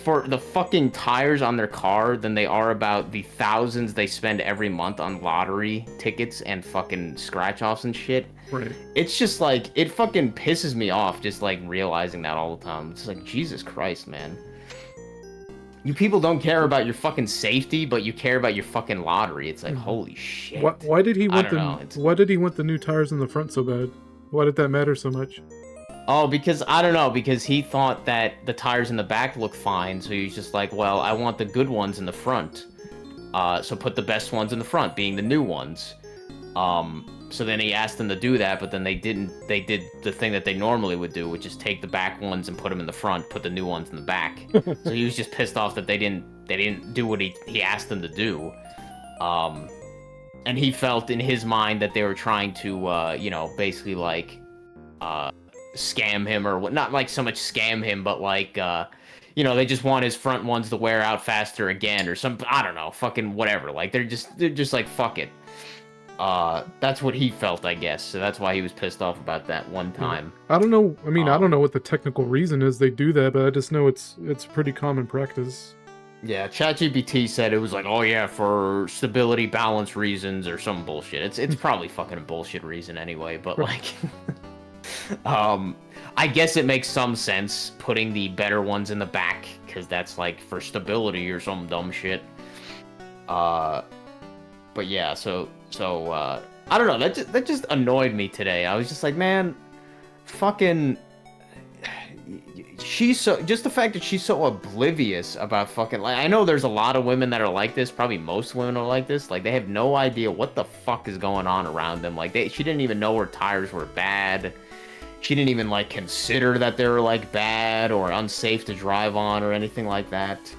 for the fucking tires on their car than they are about the thousands they spend every month on lottery tickets and fucking scratch-offs and shit. Right. It's just like, it fucking pisses me off just, like, realizing that all the time. It's like, Jesus Christ, man. You people don't care about your fucking safety, but you care about your fucking lottery. It's like, holy shit. Why did he want Why did he want the new tires in the front so bad? Why did that matter so much? Oh, because, I don't know, because he thought that the tires in the back look fine, so he's just like, well, I want the good ones in the front. So put the best ones in the front, being the new ones. So then he asked them to do that, but then they didn't. They did the thing that they normally would do, which is take the back ones and put them in the front, put the new ones in the back. So he was just pissed off that they didn't do what he asked them to do. And he felt in his mind that they were trying to, you know, basically like, scam him or what? Not like so much scam him, but like, you know, they just want his front ones to wear out faster again or some. I don't know, fucking whatever. Like they're just like fuck it. That's what he felt, I guess. So that's why he was pissed off about that one time. I don't know. I mean, I don't know what the technical reason is they do that, but I just know it's pretty common practice. Yeah, ChatGPT said it was like, oh yeah, for stability balance reasons or some bullshit. It's probably fucking a bullshit reason anyway, but like, I guess it makes some sense putting the better ones in the back because that's like for stability or some dumb shit. But yeah, so I don't know. That just annoyed me today. I was just like, man, fucking. She's so just the fact that she's so oblivious about fucking like I know there's a lot of women that are like this, probably most women are like this, like they have no idea what the fuck is going on around them. Like she didn't even know her tires were bad. She didn't even like consider that they were like bad or unsafe to drive on or anything like that.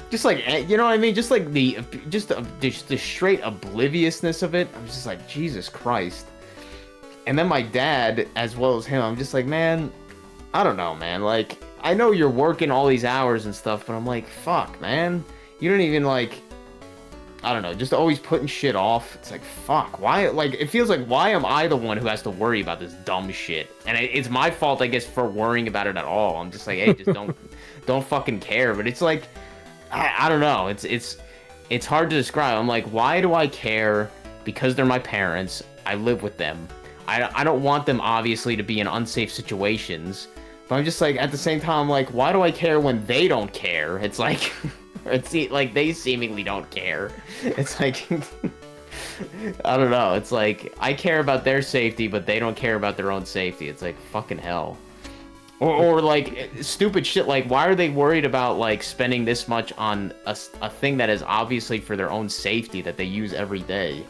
Just like, you know what I mean? Just like the straight obliviousness of it. I'm just like, Jesus Christ. And then my dad, as well as him, I'm just like, man, I don't know, man. Like, I know you're working all these hours and stuff, but I'm like, fuck, man. You don't even, like, I don't know, just always putting shit off. It's like, fuck, why? Like, it feels like, why am I the one who has to worry about this dumb shit? And it's my fault, I guess, for worrying about it at all. I'm just like, hey, just don't fucking care. But it's like, I don't know. It's hard to describe. I'm like, why do I care? Because they're my parents. I live with them. I don't want them, obviously, to be in unsafe situations. But I'm just like, at the same time, I'm like, why do I care when they don't care? It's like, it's like they seemingly don't care. It's like, I don't know. It's like, I care about their safety, but they don't care about their own safety. It's like, fucking hell. Or like, stupid shit, like, why are they worried about, like, spending this much on a thing that is obviously for their own safety that they use every day?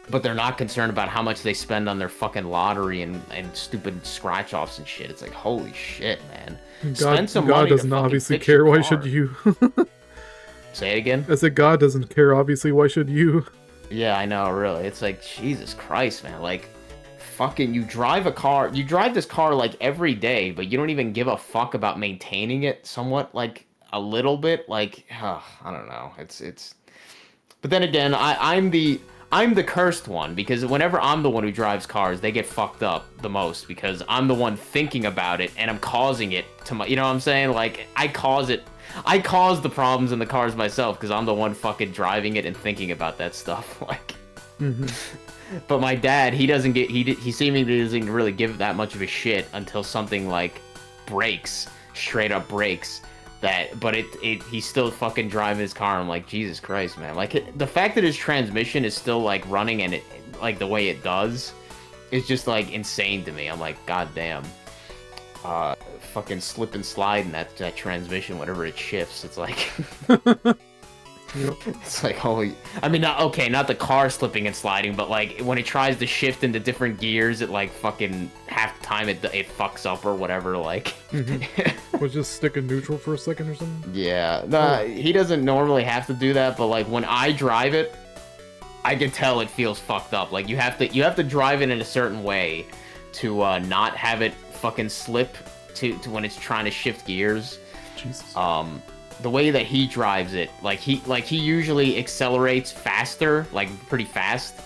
But they're not concerned about how much they spend on their fucking lottery and stupid scratch-offs and shit. It's like, holy shit, man. Spend some money God doesn't obviously care. Why should you? Say it again? I said God doesn't care, obviously. Why should you? Yeah, I know, really. It's like, Jesus Christ, man. Like, fucking, you drive this car, like, every day, but you don't even give a fuck about maintaining it somewhat, like, a little bit. Like, I don't know. It's... But then again, I'm the cursed one, because whenever I'm the one who drives cars, they get fucked up the most, because I'm the one thinking about it, and I'm causing it to my, you know what I'm saying? Like, I cause the problems in the cars myself, because I'm the one fucking driving it and thinking about that stuff, like. But my dad, he seemingly doesn't really give that much of a shit until something, like, breaks, straight up breaks. But he's still fucking driving his car. I'm like, Jesus Christ, man. Like, the fact that his transmission is still, like, running and it, like, the way it does is just, like, insane to me. I'm like, God damn. Fucking slip and slide in that transmission whenever it shifts. It's like... It's like, holy... I mean, not the car slipping and sliding, but, like, when it tries to shift into different gears, it, like, fucking half the time it fucks up or whatever, like... Was just stick in neutral for a second or something? Yeah. He doesn't normally have to do that, but, like, when I drive it, I can tell it feels fucked up. Like, you have to drive it in a certain way to not have it fucking slip to when it's trying to shift gears. Jesus. The way that he drives it, like he usually accelerates faster, like pretty fast,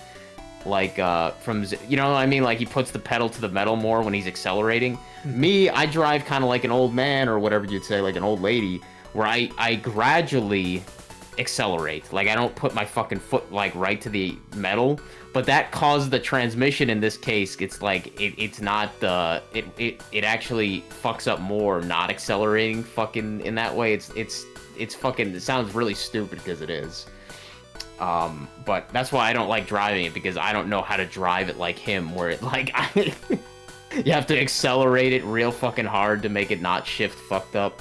like from, you know what I mean? Like he puts the pedal to the metal more when he's accelerating. Me, I drive kind of like an old man or whatever you'd say, like an old lady, where I gradually accelerate. Like I don't put my fucking foot like right to the metal, but that causes the transmission in this case. It's like it's not the it actually fucks up more not accelerating fucking in that way. It's fucking, it sounds really stupid because it is. But that's why I don't like driving it, because I don't know how to drive it like him, where it like you have to accelerate it real fucking hard to make it not shift fucked up.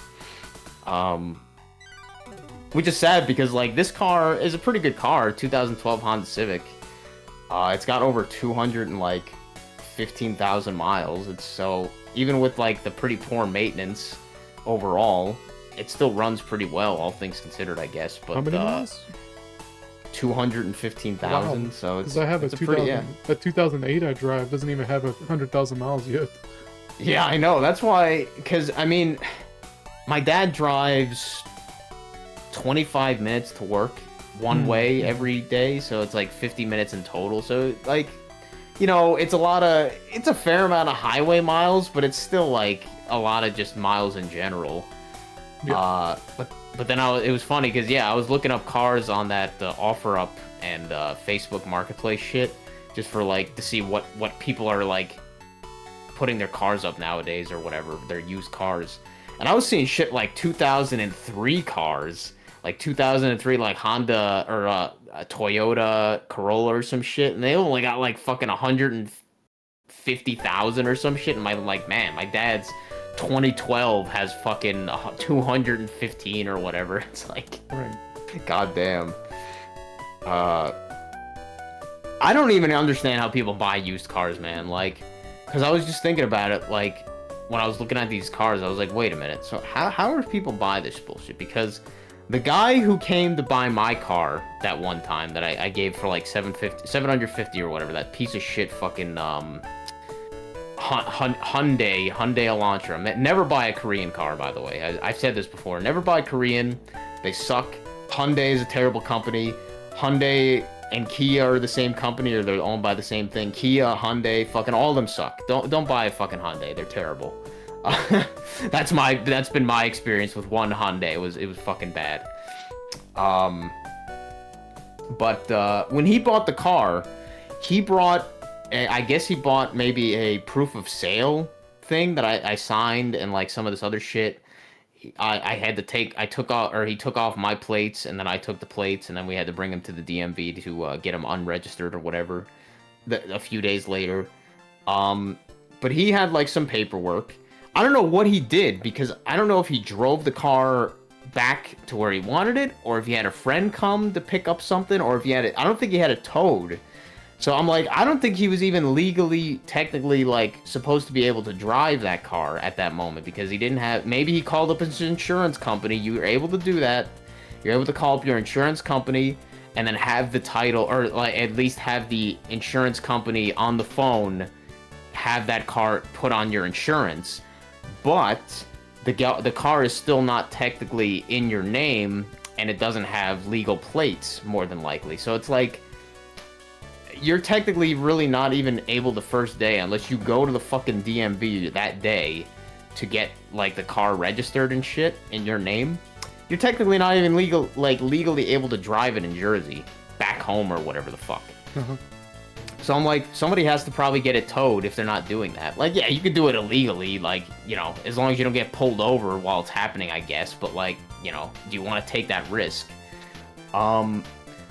Which is sad, because like this car is a pretty good car, 2012 Honda Civic. It's got over 215,000 miles. It's so, even with like the pretty poor maintenance overall, it still runs pretty well, all things considered, I guess. But how many miles? 215,000. Wow. So Because I have a it's pretty, 2008 I drive, doesn't even have 100,000 miles yet. Yeah, I know. That's why, because, I mean, my dad drives 25 minutes to work one way every day, so it's like 50 minutes in total. So, like, you know, it's a fair amount of highway miles, but it's still, like, a lot of just miles in general. Yeah. But then it was funny, because, yeah, I was looking up cars on that OfferUp and Facebook Marketplace shit, just for, like, to see what people are, like, putting their cars up nowadays or whatever, their used cars. And I was seeing shit like 2003 cars, like 2003 like Honda or a Toyota Corolla or some shit, and they only got like fucking 150,000 or some shit. And man, my dad's 2012 has fucking 215 or whatever. It's like, Right. goddamn. I don't even understand how people buy used cars, man. Like, because I was just thinking about it, like, when I was looking at these cars, I was like, wait a minute. So how do people buy this bullshit? Because the guy who came to buy my car that one time that I gave for like 750 or whatever, that piece of shit fucking Hyundai Elantra. Never buy a Korean car, by the way. I've said this before. Never buy Korean. They suck. Hyundai is a terrible company. Hyundai and Kia are the same company, or they're owned by the same thing. Kia, Hyundai, fucking all of them suck. Don't buy a fucking Hyundai. They're terrible. That's been my experience with one Hyundai. It was fucking bad. But when he bought the car, he brought, I guess he bought maybe a proof of sale thing that I signed and like some of this other shit. He took off my plates, and then I took the plates, and then we had to bring him to the DMV to get him unregistered or whatever a few days later. But he had like some paperwork. I don't know what he did, because I don't know if he drove the car back to where he wanted it, or if he had a friend come to pick up something, or if he had it. I don't think he had it towed. So I'm like, I don't think he was even legally, technically, like, supposed to be able to drive that car at that moment, because he didn't have, maybe he called up his insurance company. You were able to do that. You're able to call up your insurance company and then have the title, or like at least have the insurance company on the phone have that car put on your insurance. But the car is still not technically in your name, and it doesn't have legal plates, more than likely. So it's like, you're technically really not even able the first day, unless you go to the fucking DMV that day to get like the car registered and shit in your name. You're technically not even legally able to drive it in Jersey, back home or whatever the fuck. So I'm like, somebody has to probably get it towed if they're not doing that. Like, yeah, you could do it illegally, like, you know, as long as you don't get pulled over while it's happening, I guess. But like, you know, do you want to take that risk?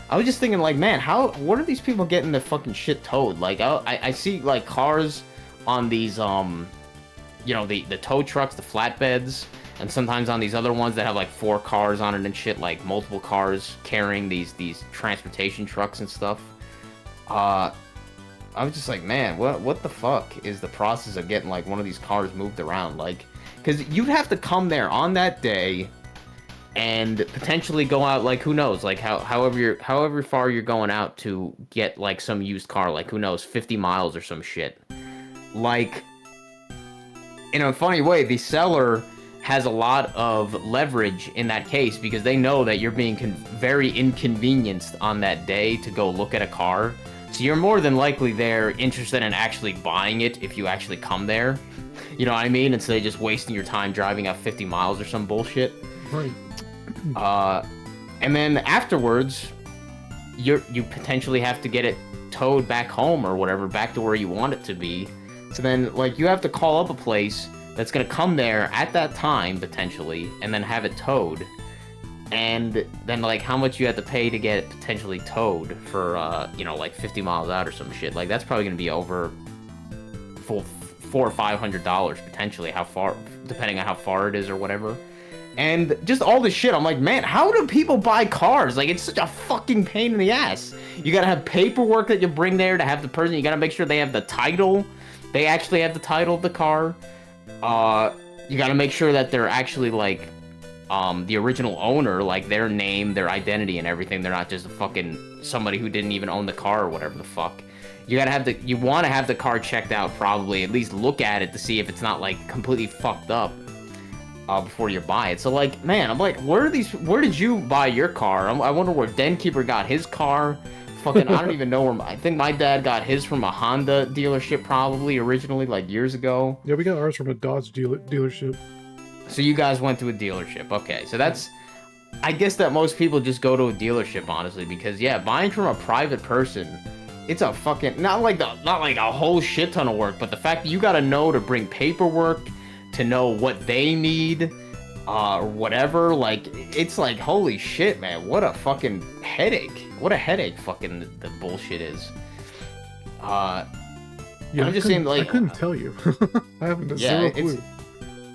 I was just thinking, like, man, what are these people getting the fucking shit towed? Like, I see, like, cars on these, you know, the tow trucks, the flatbeds, and sometimes on these other ones that have, like, 4 cars on it and shit, like, multiple cars carrying these transportation trucks and stuff. I was just like, man, what the fuck is the process of getting, like, one of these cars moved around? Like, because you'd have to come there on that day and potentially go out, like, who knows, like, however far you're going out to get, like, some used car, like, who knows, 50 miles or some shit. Like, in a funny way, the seller has a lot of leverage in that case, because they know that you're being very inconvenienced on that day to go look at a car. So you're more than likely there interested in actually buying it if you actually come there. You know what I mean? Instead of just wasting your time driving out 50 miles or some bullshit. Right. And then afterwards, you potentially have to get it towed back home or whatever, back to where you want it to be. So then, like, you have to call up a place that's gonna come there at that time, potentially, and then have it towed. And then, like, how much you have to pay to get it potentially towed for, you know, like 50 miles out or some shit. Like, that's probably gonna be over $400 or $500 potentially, depending on how far it is or whatever. And just all this shit, I'm like, man, how do people buy cars? Like, it's such a fucking pain in the ass. You gotta have paperwork that you bring there to have the person, you gotta make sure they have the title. They actually have the title of the car. You gotta make sure that they're actually, like, the original owner, like, their name, their identity and everything. They're not just a fucking somebody who didn't even own the car or whatever the fuck. You want to have the car checked out, probably at least look at it to see if it's not like completely fucked up before you buy it. So like, man, I'm like, where did you buy your car? I wonder where Denkeeper got his car. Fucking, I don't even know where. I think my dad got his from a Honda dealership, probably originally, like years ago. Yeah, we got ours from a Dodge dealership. So you guys went to a dealership. Okay, so that's. I guess that most people just go to a dealership, honestly, because yeah, buying from a private person, it's a fucking not like a whole shit ton of work, but the fact that you gotta know to bring paperwork, to know what they need, or whatever, like it's like holy shit, man, what a fucking headache. What a headache fucking the bullshit is. Yeah, I'm just saying, like, I couldn't tell you. I haven't a zero clue.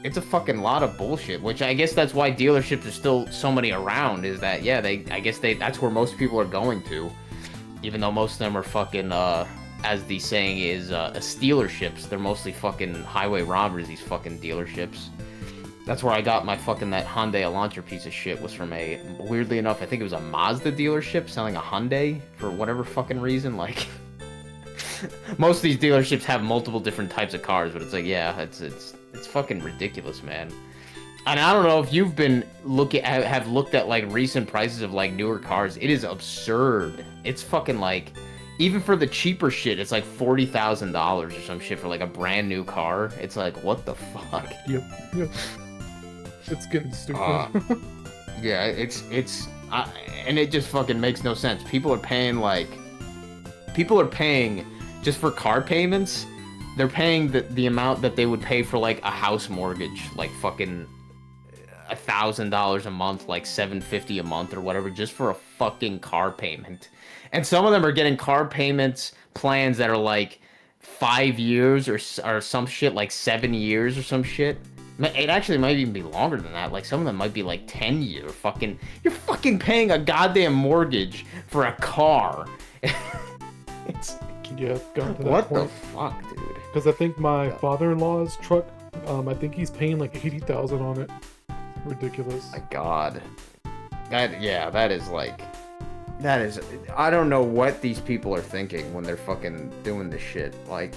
It's a fucking lot of bullshit, which I guess that's why dealerships are still so many around, is that, yeah, that's where most people are going to, even though most of them are fucking, as the saying is, stealerships. They're mostly fucking highway robbers, these fucking dealerships. That's where I got my fucking, that Hyundai Elantra piece of shit was from weirdly enough, I think it was a Mazda dealership selling a Hyundai for whatever fucking reason, like, most of these dealerships have multiple different types of cars, but it's like, yeah, it's fucking ridiculous, man. And I don't know if you've been have looked at, like, recent prices of, like, newer cars. It is absurd. It's fucking, like, even for the cheaper shit, it's like $40,000 or some shit for, like, a brand new car. It's like, what the fuck? Yep. It's getting stupid. Yeah, and it just fucking makes no sense. People are paying just for car payments. They're paying the amount that they would pay for like a house mortgage, like fucking $1,000 a month, like $750 a month or whatever, just for a fucking car payment. And some of them are getting car payments plans that are like 5 years or some shit, like 7 years or some shit. It actually might even be longer than that. Like, some of them might be, like, 10 year fucking... You're fucking paying a goddamn mortgage for a car. It's... Yeah, got to that what point. The fuck, dude? Because I think my father-in-law's truck, I think he's paying, like, $80,000 on it. Ridiculous. My God. That is, like... That is... I don't know what these people are thinking when they're fucking doing this shit. Like...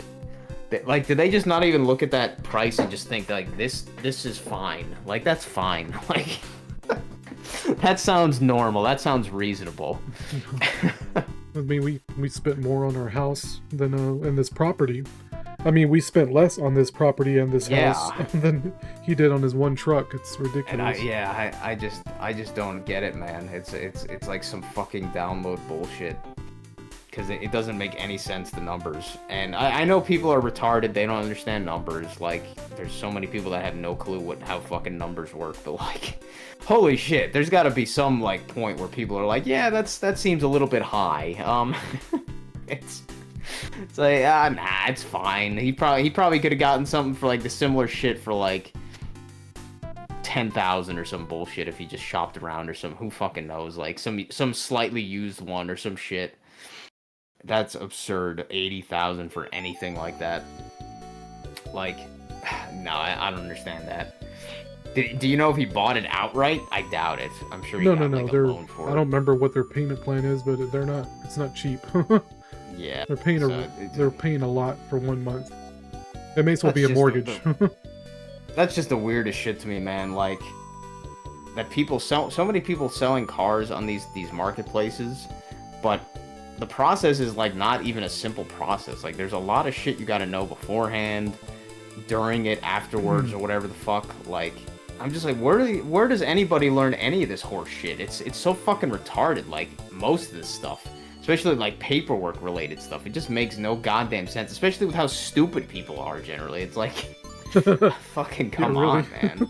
Like, did they just not even look at that price and just think, like, this is fine? Like, that's fine. Like, that sounds normal. That sounds reasonable. I mean, we spent more on our house than in this property. I mean, we spent less on this property and this house than he did on his one truck. It's ridiculous. And I just don't get it, man. It's like some fucking download bullshit. Because it doesn't make any sense, the numbers. And I know people are retarded, they don't understand numbers. Like, there's so many people that have no clue how fucking numbers work. But, like, holy shit, there's got to be some, like, point where people are like, yeah, that seems a little bit high. It's like, nah, it's fine. He probably could have gotten something for, like, the similar shit for, like, 10,000 or some bullshit if he just shopped around or some, who fucking knows, like, some slightly used one or some shit. That's absurd. 80,000 for anything like that. Like, no, I don't understand that. Do you know if he bought it outright? I doubt it. I'm sure he got like a loan for it. I don't remember what their payment plan is, but they're not. It's not cheap. Yeah, they're paying a lot for 1 month. It may as well be a mortgage. That's just the weirdest shit to me, man. Like, that so many people selling cars on these marketplaces, but the process is, like, not even a simple process. Like, there's a lot of shit you gotta know beforehand, during it, afterwards, or whatever the fuck. Like, I'm just like, where does anybody learn any of this horse shit? It's so fucking retarded, like, most of this stuff. Especially, like, paperwork related stuff. It just makes no goddamn sense, especially with how stupid people are generally. It's like, fucking come on, man.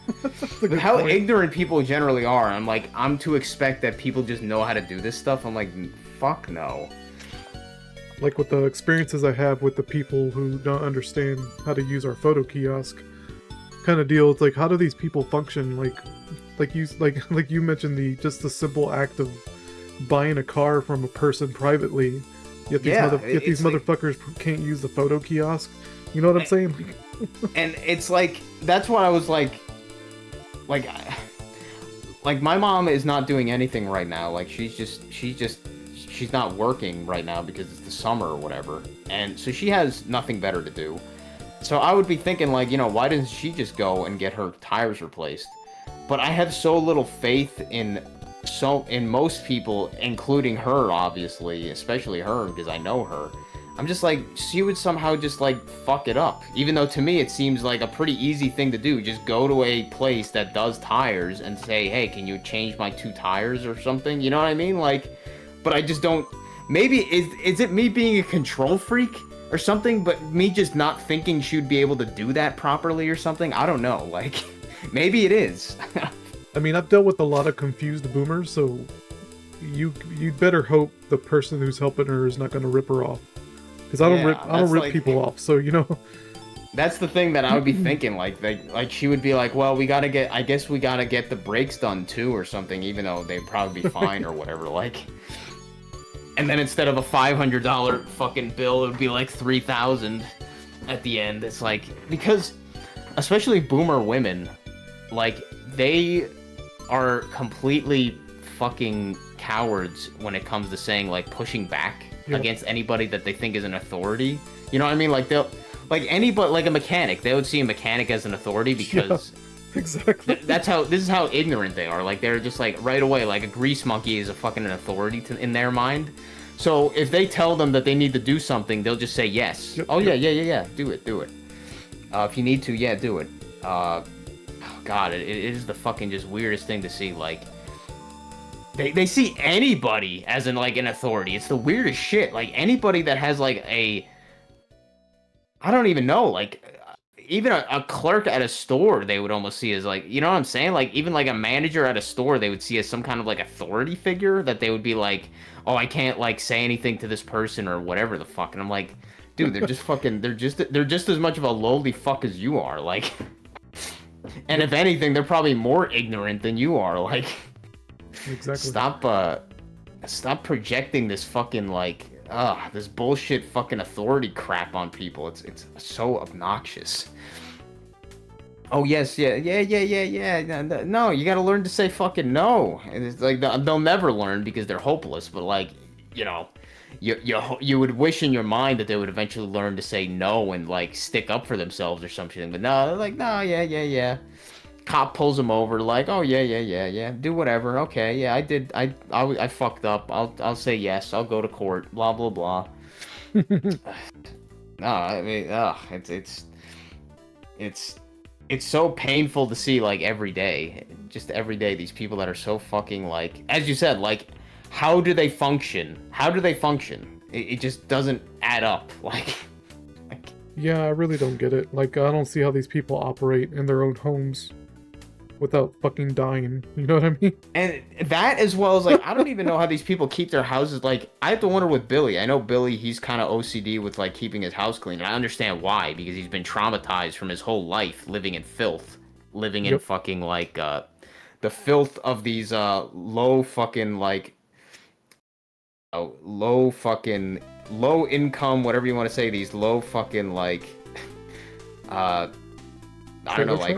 With how ignorant people generally are, I'm to expect that people just know how to do this stuff. I'm like, fuck no. Like, with the experiences I have with the people who don't understand how to use our photo kiosk kind of deal, it's like, how do these people function? Like you mentioned, the simple act of buying a car from a person privately, yet these motherfuckers can't use the photo kiosk. You know what I'm saying? And it's like, that's what I was like my mom is not doing anything right now. Like, she's she's not working right now because it's the summer or whatever, and so she has nothing better to do. So I would be thinking, like, you know, why doesn't she just go and get her tires replaced? But I have so little faith in most people, including her, obviously, especially her, because I know her. I'm just like, she would somehow just, like, fuck it up. Even though, to me, it seems like a pretty easy thing to do. Just go to a place that does tires and say, hey, can you change my 2 tires or something? You know what I mean? Like, but I just don't... Maybe, is it me being a control freak or something? But me just not thinking she would be able to do that properly or something? I don't know. Like, maybe it is. I mean, I've dealt with a lot of confused boomers, so you'd better hope the person who's helping her is not going to rip her off. Because I don't rip people off, so you know. That's the thing that I would be thinking, like she would be like, well, I guess we gotta get the brakes done too or something, even though they'd probably be fine or whatever, like. And then instead of a $500 fucking bill, it would be like $3,000 at the end. It's like, because, especially boomer women, like, they are completely fucking cowards when it comes to saying, like, pushing back against anybody that they think is an authority. You know what I mean? Like, they'll, like, anybody, like a mechanic, they would see a mechanic as an authority because exactly. This is how ignorant they are. Like, they're just like, right away, like, a grease monkey is a fucking an authority in their mind. So if they tell them that they need to do something, they'll just say yes. Yeah, do it. If you need to, yeah, do it. God, it is the fucking just weirdest thing to see. Like, they see anybody as in, like, an authority. It's the weirdest shit. Like, anybody that has, like, I don't even know, like, even a clerk at a store, they would almost see as, like, you know what I'm saying? Like, even, like, a manager at a store, they would see as some kind of, like, authority figure that they would be like, oh, I can't, like, say anything to this person or whatever the fuck. And I'm like, dude, they're just fucking, they're just as much of a lowly fuck as you are, like. And if anything, they're probably more ignorant than you are, like. Exactly. Stop projecting this fucking, like, this bullshit fucking authority crap on people. It's so obnoxious. Oh yes, yeah. No, you gotta learn to say fucking no. And it's like they'll never learn because they're hopeless. But, like, you know, you would wish in your mind that they would eventually learn to say no and, like, stick up for themselves or something. But no, they're like, no, yeah. Cop pulls him over, like, oh yeah, do whatever. Okay, yeah, I fucked up. I'll say yes. I'll go to court. Blah blah blah. No, I mean, it's so painful to see, like, every day, just every day, these people that are so fucking, like, as you said, like, how do they function? It just doesn't add up, like. Yeah, I really don't get it. Like, I don't see how these people operate in their own homes without fucking dying. You know what I mean? And that, as well as, like, I don't even know how these people keep their houses. Like, I have to wonder with Billy. I know Billy, he's kind of OCD with, like, keeping his house clean. And I understand why, because he's been traumatized from his whole life living in filth. Living in fucking, like, the filth of these, low fucking, like, low income, whatever you want to say, these low fucking, like, I don't know, like,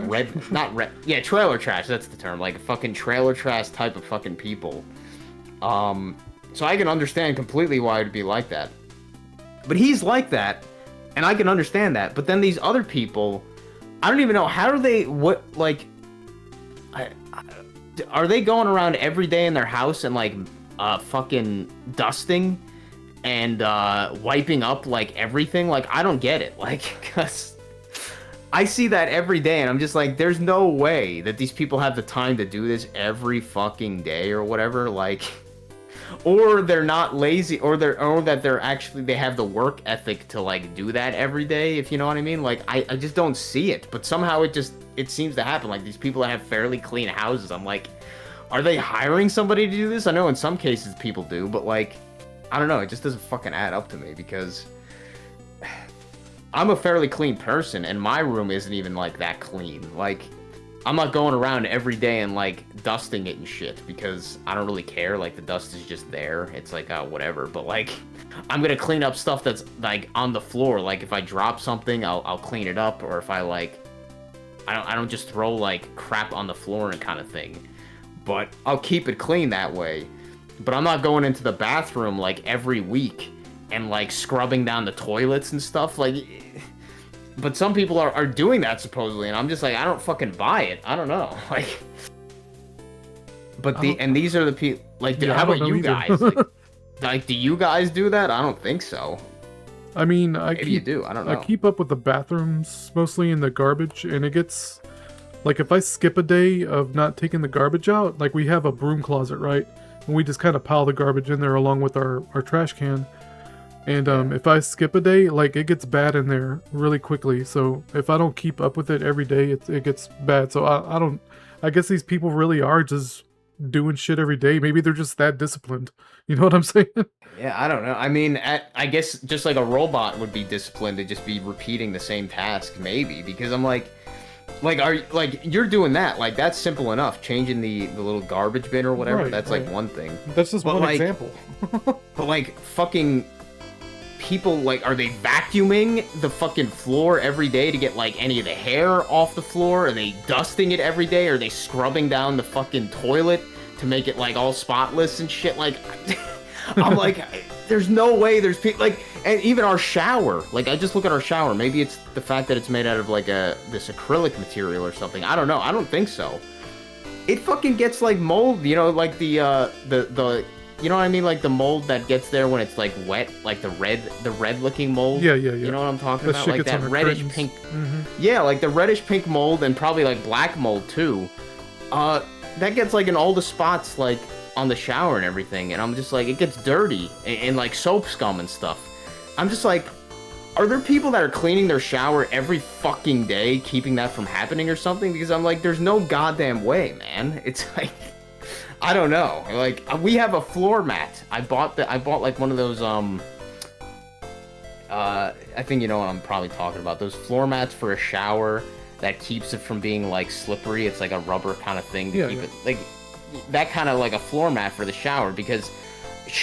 trailer trash, that's the term, like, fucking trailer trash type of fucking people. So I can understand completely why it'd be like that. But he's like that, and I can understand that. But then these other people, I don't even know, how do they, are they going around every day in their house and, like, fucking dusting and wiping up, like, everything? Like, I don't get it, like, because I see that every day, and I'm just like, there's no way that these people have the time to do this every fucking day or whatever, like, or they're not lazy, or that they're actually, they have the work ethic to, like, do that every day, if you know what I mean. Like, I just don't see it, but somehow it seems to happen. Like, these people that have fairly clean houses, I'm like, are they hiring somebody to do this? I know in some cases people do, but, like, I don't know, it just doesn't fucking add up to me, because I'm a fairly clean person, and my room isn't even, like, that clean. Like, I'm not going around every day and, like, dusting it and shit, because I don't really care. Like, the dust is just there. It's like, whatever. But, like, I'm gonna clean up stuff that's, like, on the floor. Like, if I drop something, I'll clean it up. Or if I, like, I don't just throw, like, crap on the floor and kind of thing. But I'll keep it clean that way. but I'm not going into the bathroom like every week and like scrubbing down the toilets and stuff. Like, but some people are doing that supposedly, and I'm just like, I don't fucking buy it. I don't know. Like, but these are the people. Like, Yeah, how I don't about know you either. guys? Like, do you guys do that? I don't think so. I mean, Maybe you do. I don't know. I keep up with the bathrooms mostly in the garbage, and it gets like if I skip a day of not taking the garbage out, like we have a broom closet, right? And we just kind of pile the garbage in there along with our trash can. And if I skip a day, like it gets bad in there really quickly. So if I don't keep up with it every day, it gets bad. So I don't. I guess these people really are just doing shit every day. Maybe they're just that disciplined. You know what I'm saying? Yeah, I don't know. I mean, I guess just like a robot would be disciplined to just be repeating the same task, maybe. Because I'm like, you're doing that. Like, that's simple enough. Changing the little garbage bin or whatever. Right, That's right. like one thing. That's just But, one like, example. But like, fucking people, like, are they vacuuming the fucking floor every day to get like any of the hair off the floor? Are they dusting it every day? Are they scrubbing down the fucking toilet to make it like all spotless and shit? Like, I'm like, there's no way there's people like, and even our shower. Like, I just look at our shower. Maybe it's the fact that it's made out of like this acrylic material or something. I don't know. I don't think so. It fucking gets like mold. You know, like the you know what I mean? Like the mold that gets there when it's like wet, like the red looking mold. Yeah. You know what I'm talking That about? shit Like gets on that the reddish curtains. pink. Mhm. Yeah, like the reddish pink mold and probably like black mold too. That gets like in all the spots like on the shower and everything, and I'm just like, it gets dirty and like soap scum and stuff. I'm just like, are there people that are cleaning their shower every fucking day, keeping that from happening or something? Because I'm like, there's no goddamn way, man. It's like, I don't know. Like, we have a floor mat. I bought like one of those I think you know what I'm probably talking about. Those floor mats for a shower that keeps it from being like slippery. It's like a rubber kind of thing to keep it like that kind of like a floor mat for the shower, because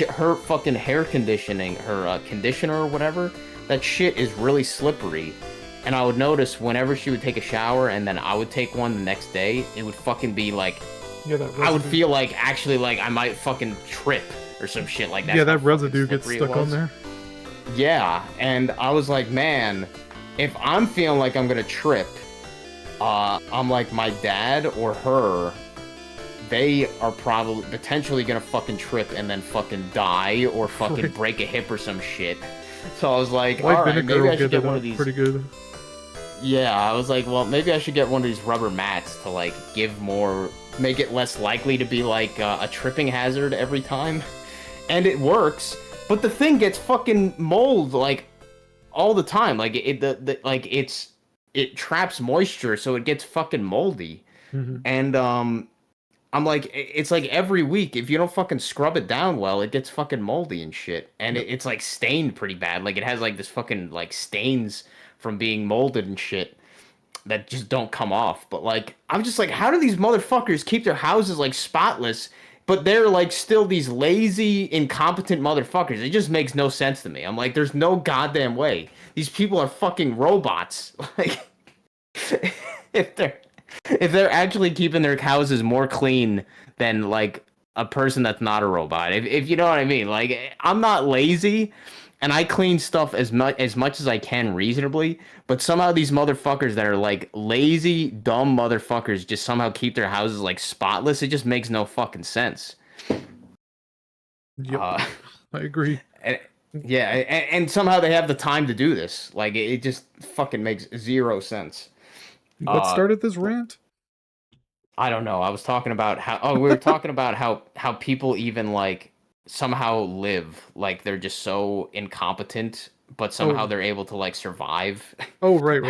her fucking hair conditioning, her conditioner or whatever, that shit is really slippery. And I would notice whenever she would take a shower and then I would take one the next day, it would fucking be like, Yeah, that I would residue- feel like actually like I might fucking trip or some shit like that. Yeah, How that fucking residue gets slippery it stuck on was. there. Yeah, and I was like, man, if I'm feeling like I'm gonna trip, I'm like, my dad or her, they are probably potentially gonna fucking trip and then fucking die or fucking Right. break a hip or some shit. So I was like, White all right, vinegar maybe will I should get get it one up of these. pretty good. Yeah, I was like, well, maybe I should get one of these rubber mats to like give more, make it less likely to be like a tripping hazard every time. And it works, but the thing gets fucking mold like all the time. Like it traps moisture, so it gets fucking moldy. Mhm. And I'm like, it's like every week, if you don't fucking scrub it down well, it gets fucking moldy and shit. And it's like stained pretty bad. Like it has like this fucking like stains from being molded and shit that just don't come off. But like, I'm just like, how do these motherfuckers keep their houses like spotless, but they're like still these lazy, incompetent motherfuckers? It just makes no sense to me. I'm like, there's no goddamn way. These people are fucking robots. Like, if they're actually keeping their houses more clean than like a person that's not a robot, if you know what I mean. Like, I'm not lazy, and I clean stuff as much as I can reasonably, but somehow these motherfuckers that are like lazy, dumb motherfuckers just somehow keep their houses like spotless. It just makes no fucking sense. Yep, Uh, I agree. and, yeah, and somehow they have the time to do this. Like, it just fucking makes zero sense. What started this rant? I don't know. I was talking about how. Oh, we were talking about how people even like somehow live, like they're just so incompetent, but somehow Oh. they're able to like survive. Oh, right.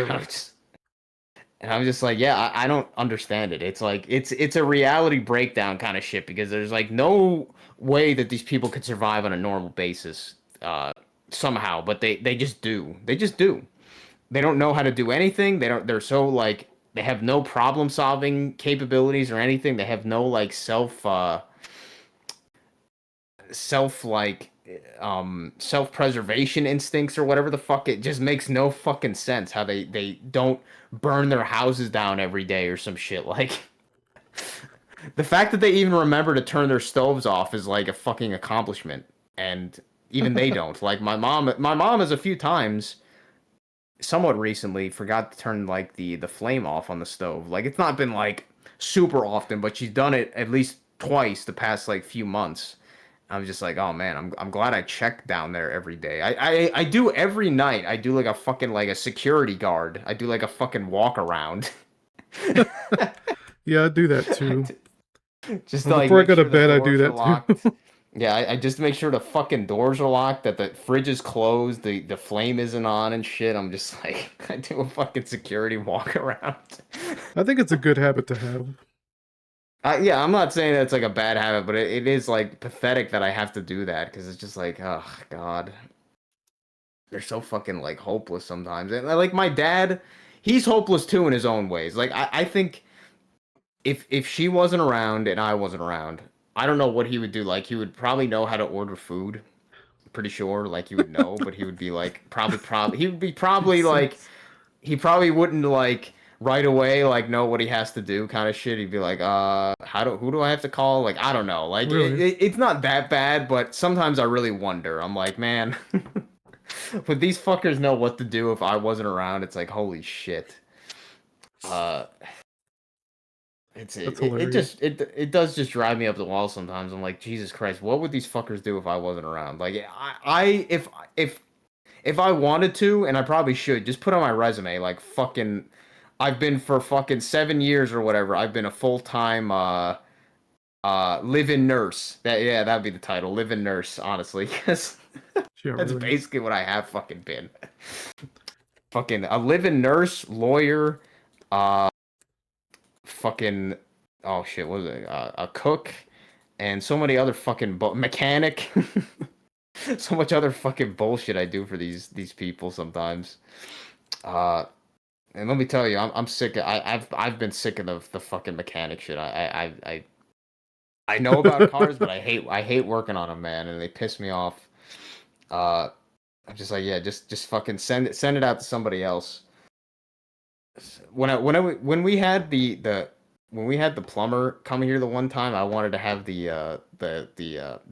And I'm just like, yeah, I don't understand it. It's like it's a reality breakdown kind of shit, because there's like no way that these people could survive on a normal basis somehow, but they just do. They just do. They don't know how to do anything. They're so like, they have no problem solving capabilities or anything. They have no like self self-preservation instincts or whatever the fuck. It just makes no fucking sense how they don't burn their houses down every day or some shit. Like, The fact that they even remember to turn their stoves off is like a fucking accomplishment, and even they don't. Like my mom has a few times, somewhat recently, forgot to turn like the flame off on the stove. Like it's not been like super often, but she's done it at least twice the past like few months. I'm just like, oh man, I'm glad I check down there every day. I do every night. I do like a fucking like a security guard. I do like a fucking walk around. Yeah, I do that too. Just to Well, like before I make go to sure the bed, I do doors are that locked. too. Yeah, I just make sure the fucking doors are locked, that the fridge is closed, the flame isn't on and shit. I'm just like, I do a fucking security walk around. I think it's a good habit to have. Yeah, I'm not saying that it's like a bad habit, but it is like pathetic that I have to do that because it's just like, oh god, they're so fucking like hopeless sometimes. And like my dad, he's hopeless too in his own ways. Like I think if she wasn't around and I wasn't around, I don't know what he would do. Like he would probably know how to order food. Pretty sure, like he would know, but he would be like probably he would be probably like Jesus. he probably wouldn't like right away like know what he has to do kind of shit. He'd be like, who do I have to call? Like I don't know. Like Really? it's not that bad, but sometimes I really wonder. I'm like, man, would these fuckers know what to do if I wasn't around? It's like holy shit. Uh, That's it hilarious. just it does just drive me up the wall sometimes. I'm like, Jesus Christ, what would these fuckers do if I wasn't around? Like I if I wanted to, and I probably should, just put on my resume, like fucking, I've been for fucking 7 years or whatever. I've been a full-time live-in nurse. That'd be the title, live-in nurse, honestly, because Yeah, that's really. basically what I have fucking been. Fucking a live-in nurse, lawyer, uh, fucking, oh shit, what was it? A cook, and so many other fucking mechanic. So much other fucking bullshit I do for these people sometimes. Uh, and let me tell you, I'm sick. I've been sick of the fucking mechanic shit. I know about cars, but I hate working on them, man, and they piss me off. Uh, I'm just like, yeah, just fucking send it out to somebody else. When we had the when we had the plumber come here the one time, I wanted to have the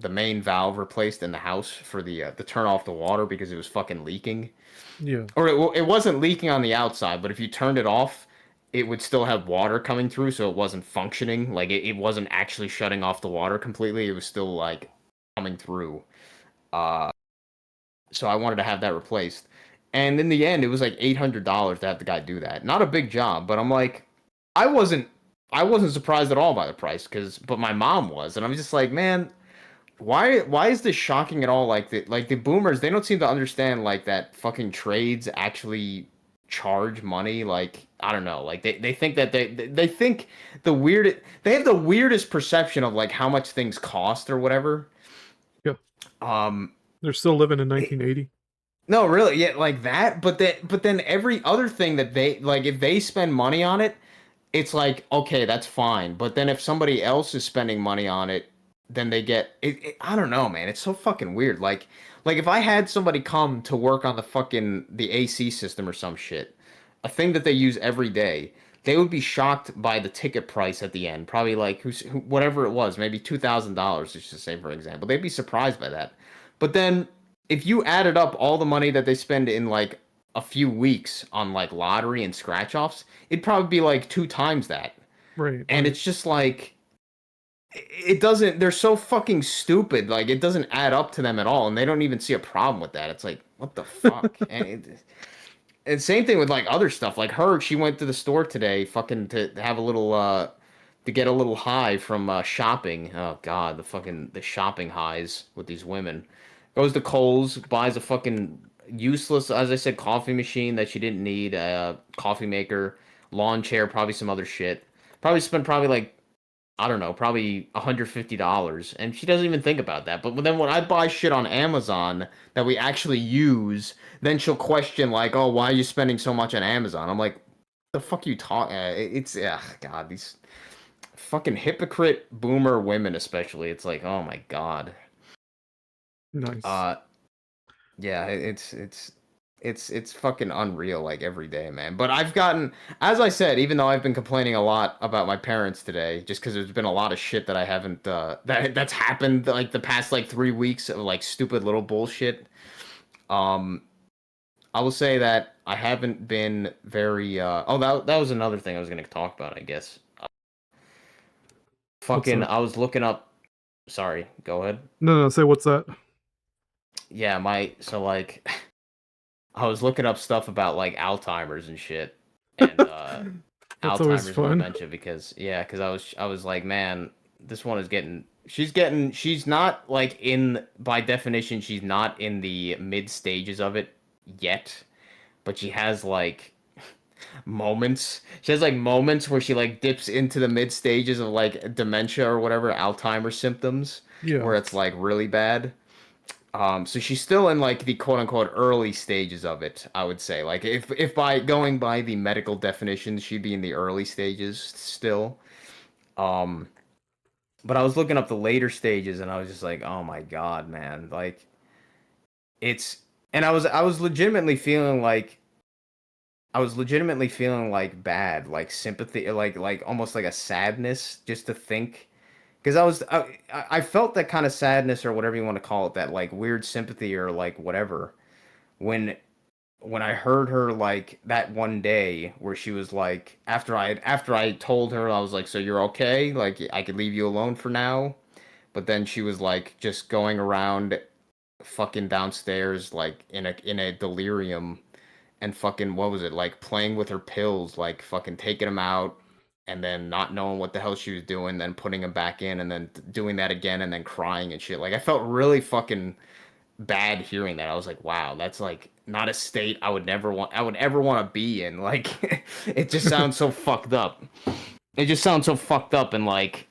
main valve replaced in the house for the turn off the water because it was fucking leaking. Yeah. Or it wasn't leaking on the outside, but if you turned it off, it would still have water coming through, so it wasn't functioning. Like it wasn't actually shutting off the water completely. It was still like coming through. Uh, so I wanted to have that replaced. And in the end, it was like $800 to have the guy do that. Not a big job, but I'm like, I wasn't I wasn't surprised at all by the price, but my mom was, and I'm just like, man, why is this shocking at all? Like the boomers, they don't seem to understand like that fucking trades actually charge money. Like I don't know, like they think that they think they have the weirdest perception of like how much things cost or whatever. Yeah. Um, They're still living in 1980. no, really, yeah, like that. But then every other thing that they like, if they spend money on it, it's like okay, that's fine. But then if somebody else is spending money on it, then they get I don't know, man. It's so fucking weird. Like if I had somebody come to work on the AC system or some shit, a thing that they use every day, they would be shocked by the ticket price at the end. Probably like whatever it was, maybe $2,000, just to say for example. They'd be surprised by that. But then if you added up all the money that they spend in like a few weeks on like lottery and scratch offs, it'd probably be like two times that. Right, And right. it's just like it doesn't, they're so fucking stupid. Like it doesn't add up to them at all, and they don't even see a problem with that. It's like, what the fuck? And same thing with like other stuff. Like her, she went to the store today, fucking to have a little to get a little high from shopping. Oh god, the shopping highs with these women. Goes to Kohl's, buys a fucking useless, as I said, coffee machine that she didn't need, a coffee maker, lawn chair, probably some other shit. Probably spent probably like I don't know, probably $150, and she doesn't even think about that. But then when I buy shit on Amazon that we actually use, then she'll question like, "Oh, why are you spending so much on Amazon?" I'm like, "The fuck you talk?" It's God, these fucking hypocrite boomer women, especially. It's like, oh my god. Nice. Uh, yeah, it's It's fucking unreal, like every day, man. But I've gotten, as I said, even though I've been complaining a lot about my parents today, just because there's been a lot of shit that I haven't that's happened like the past like 3 weeks of like stupid little bullshit. Um, I will say that I haven't been very. Oh, that was another thing I was gonna talk about, I guess. What's Fucking, that? I was looking up. Sorry, go ahead. No, say what's that? Yeah, so like I was looking up stuff about like Alzheimer's and shit, and That's always Alzheimer's and fun. dementia because yeah, because I was like, man, this one is she's not like in by definition she's not in the mid stages of it yet, but she has like moments. She has like moments where she like dips into the mid stages of like dementia or whatever Alzheimer's symptoms, Yeah. where it's like really bad. So she's still in like the quote unquote early stages of it, I would say. Like if by going by the medical definition, she'd be in the early stages still. Um, but I was looking up the later stages and I was just like, oh my God, man. Like it's and I was legitimately feeling like bad, like sympathy, like almost like a sadness just to think because I felt that kind of sadness or whatever you want to call it, that like weird sympathy or like whatever when I heard her like that one day where she was like after I told her I was like, so you're okay, like I could leave you alone for now, but then she was like just going around fucking downstairs like in a delirium and fucking what was it, like playing with her pills, like fucking taking them out and then not knowing what the hell she was doing, then putting them back in and then doing that again and then crying and shit. Like I felt really fucking bad hearing that. I was like, wow, that's like not a state I would ever want to be in. Like it just sounds so fucked up. It just sounds so fucked up and like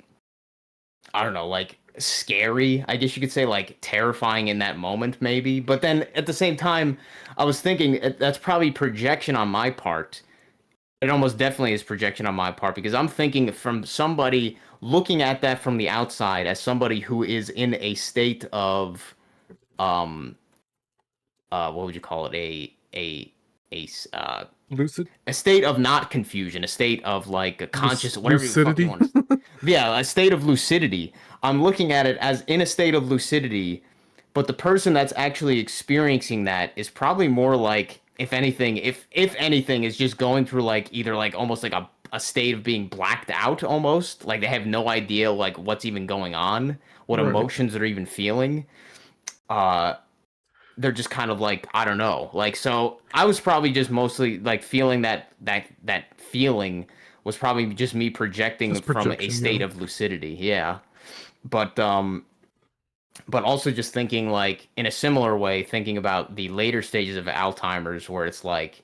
I don't know, like scary, I guess you could say, like terrifying in that moment maybe. But then at the same time, I was thinking that's probably projection on my part. It almost definitely is projection on my part because I'm thinking from somebody looking at that from the outside as somebody who is in a state of um what would you call it, Lucid? a state of not confusion, a state of like a conscious, whatever the fuck you Lucidity? want to. Yeah, a state of lucidity. I'm looking at it as in a state of lucidity, but the person that's actually experiencing that is probably more like, if anything, is just going through like either like almost like a state of being blacked out almost. Like they have no idea like what's even going on, what Right. emotions they're even feeling. Uh they're just kind of like, I don't know, like, so I was probably just mostly like feeling that feeling was probably just me projecting Just from a projection, state yeah. of lucidity, yeah. But also just thinking like in a similar way, thinking about the later stages of Alzheimer's where it's like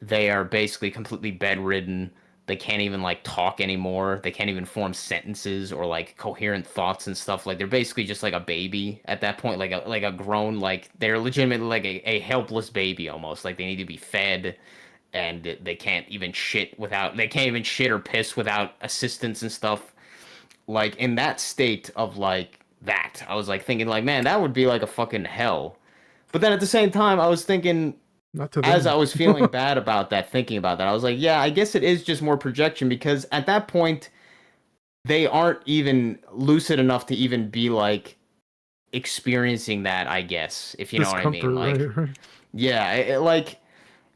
they are basically completely bedridden. They can't even like talk anymore. They can't even form sentences or like coherent thoughts and stuff. Like they're basically just like a baby at that point, like a grown, like they're legitimately like a helpless baby almost. Like they need to be fed and they can't even shit or piss without assistance and stuff. Like in that state of like that, I was like thinking like, man, that would be like a fucking hell. But then at the same time, I was thinking, Not to as I them. was feeling bad about that, thinking about that, I was like, yeah, I guess it is just more projection because at that point, they aren't even lucid enough to even be like experiencing that, I guess, if you know what I mean. Discomfort, Like, right? yeah, like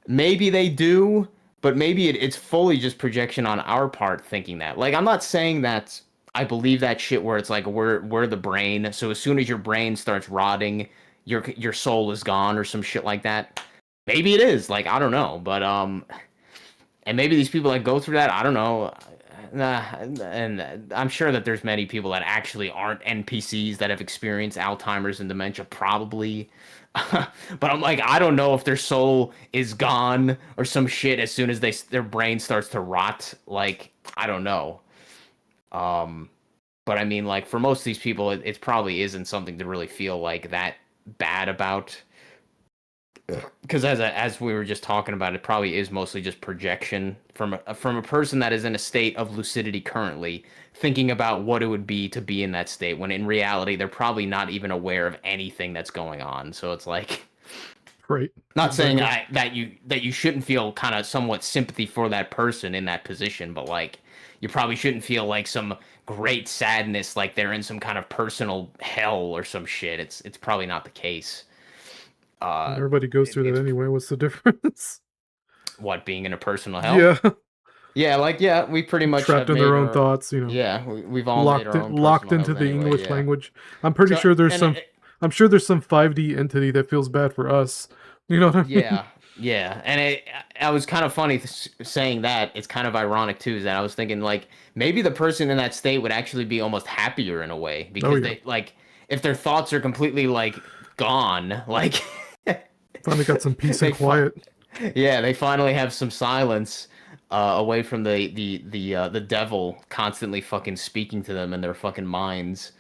maybe they do, but maybe it's fully just projection on our part thinking that. Like, I'm not saying that I believe that shit where it's like we're the brain, so as soon as your brain starts rotting, your soul is gone or some shit like that. Maybe it is, like I don't know, but and maybe these people that go through that, I don't know. And I'm sure that there's many people that actually aren't NPCs that have experienced Alzheimer's and dementia, probably. But I'm like, I don't know if their soul is gone or some shit as soon as their brain starts to rot. Like, I don't know. Um, but I mean, like for most of these people, it probably isn't something to really feel like that bad about because as we were just talking about, it probably is mostly just projection from a person that is in a state of lucidity currently, thinking about what it would be to be in that state when in reality they're probably not even aware of anything that's going on. So it's like Right. Not saying Exactly. that you shouldn't feel kind of somewhat sympathy for that person in that position, but like you probably shouldn't feel like some great sadness like they're in some kind of personal hell or some shit. It's probably not the case. And Uh, everybody goes through that it's anyway. What's the difference? what being in a personal hell. Yeah. Yeah, like we pretty much Trapped have in their made own our thoughts, yeah we've all made our own locked personal into hells the anyway. English Yeah. language. I'm pretty So sure there's and some I'm sure there's some 5D entity that feels bad for us. You know what I mean? yeah, yeah, and I was kind of funny saying that. It's kind of ironic too, is that I was thinking like maybe the person in that state would actually be almost happier in a way Oh because yeah. they like if their thoughts are completely like gone, like Finally got some peace and they quiet. yeah, they finally have some silence away from the devil constantly fucking speaking to them in their fucking minds.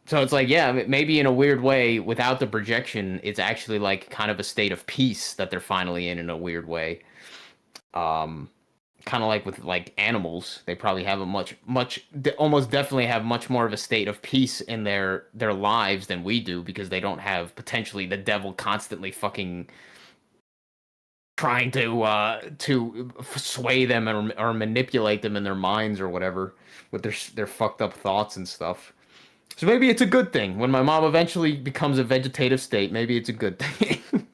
So it's like, yeah, maybe in a weird way, without the projection, it's actually like kind of a state of peace that they're finally in a weird way. Um, Kind of like with like animals, they probably have a almost definitely have much more of a state of peace in their lives than we do because they don't have potentially the devil constantly fucking trying to sway them or manipulate them in their minds or whatever with their fucked up thoughts and stuff. So maybe it's a good thing when my mom eventually becomes a vegetative state. Maybe it's a good thing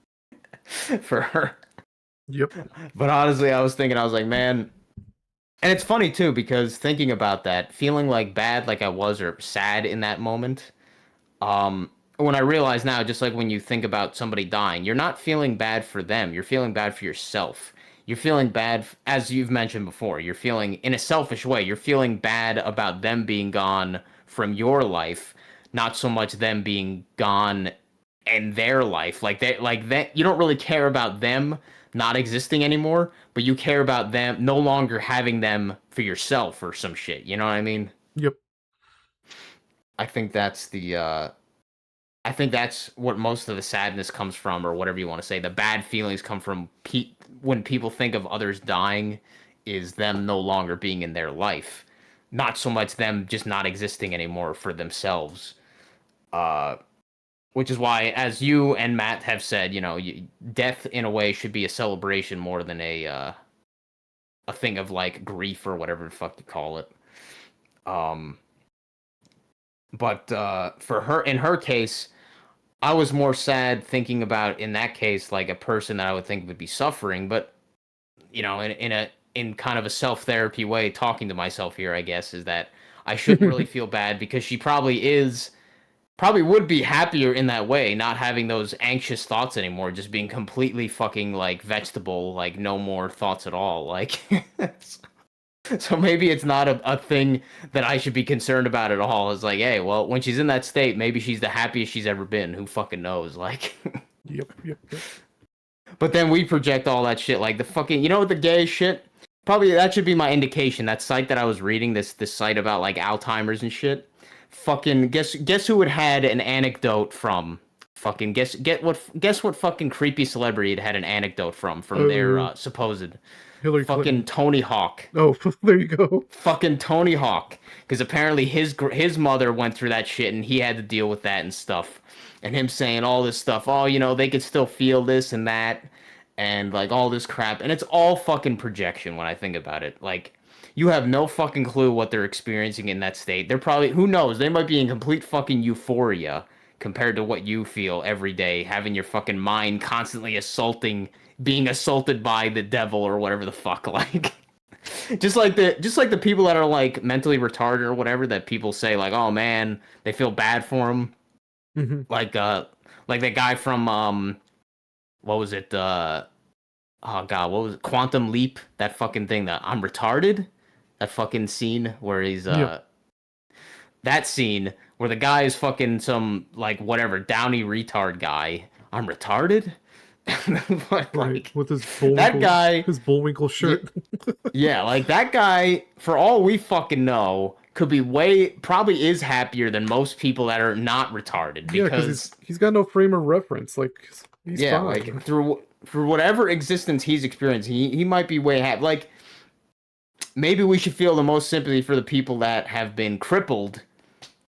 for her. Yep. But honestly, I was thinking, I was like, man, and it's funny too because thinking about that, feeling like bad, like I was, or sad in that moment. When I realize now, just like when you think about somebody dying, you're not feeling bad for them. You're feeling bad for yourself. You're feeling bad, as you've mentioned before. You're feeling in a selfish way. You're feeling bad about them being gone from your life, not so much them being gone in their life. Like that. You don't really care about them not existing anymore, but you care about them no longer having them for yourself or some shit. You know what I mean? Yep. I think that's the I think that's what most of the sadness comes from, or whatever you want to say. The bad feelings come from when people think of others dying, is them no longer being in their life, not so much them just not existing anymore for themselves. Uh, which is why, as you and Matt have said, death in a way should be a celebration more than a thing of like grief or whatever the fuck you call it. Um, but for her, in her case, I was more sad thinking about in that case like a person that I would think would be suffering, but in kind of a self therapy way, talking to myself here, I guess, is that I shouldn't really feel bad because she probably would be happier in that way, not having those anxious thoughts anymore, just being completely fucking like vegetable, like no more thoughts at all, like. So maybe it's not a thing that I should be concerned about at all. It's like, hey, well, when she's in that state, maybe she's the happiest she's ever been. Who fucking knows? Like, Yep. Yep. Yep. but then we project all that shit, like the fucking, the gay shit. Probably that should be my indication. That site that I was reading, this site about like Alzheimer's and shit. Fucking guess who it had an anecdote from? Fucking guess what fucking creepy celebrity it had an anecdote from their Oh, supposed Hillary fucking Clinton. Tony Hawk. Oh, there you go. Fucking Tony Hawk, because apparently his mother went through that shit and he had to deal with that and stuff, and him saying all this stuff. Oh, they could still feel this and that, and like all this crap, and it's all fucking projection when I think about it. Like, you have no fucking clue what they're experiencing in that state. They're probably, who knows, they might be in complete fucking euphoria compared to what you feel every day, having your fucking mind constantly being assaulted by the devil or whatever the fuck, like. Just like the people that are like mentally retarded or whatever, that people say like, oh man, they feel bad for them, Hmm. like that guy from what was it, oh god, what was it, Quantum Leap, that fucking thing, that I'm retarded, that fucking scene where he's Yep. that scene where the guy is fucking some like whatever downy retard guy. I'm retarded. But, Right. like, With that guy, his Bullwinkle shirt. yeah, like that guy, for all we fucking know, could be probably is happier than most people that are not retarded, Yeah, because because he's got no frame of reference. Like he's yeah, fine. like through whatever existence he's experienced, he might be way happy. Like, maybe we should feel the most sympathy for the people that have been crippled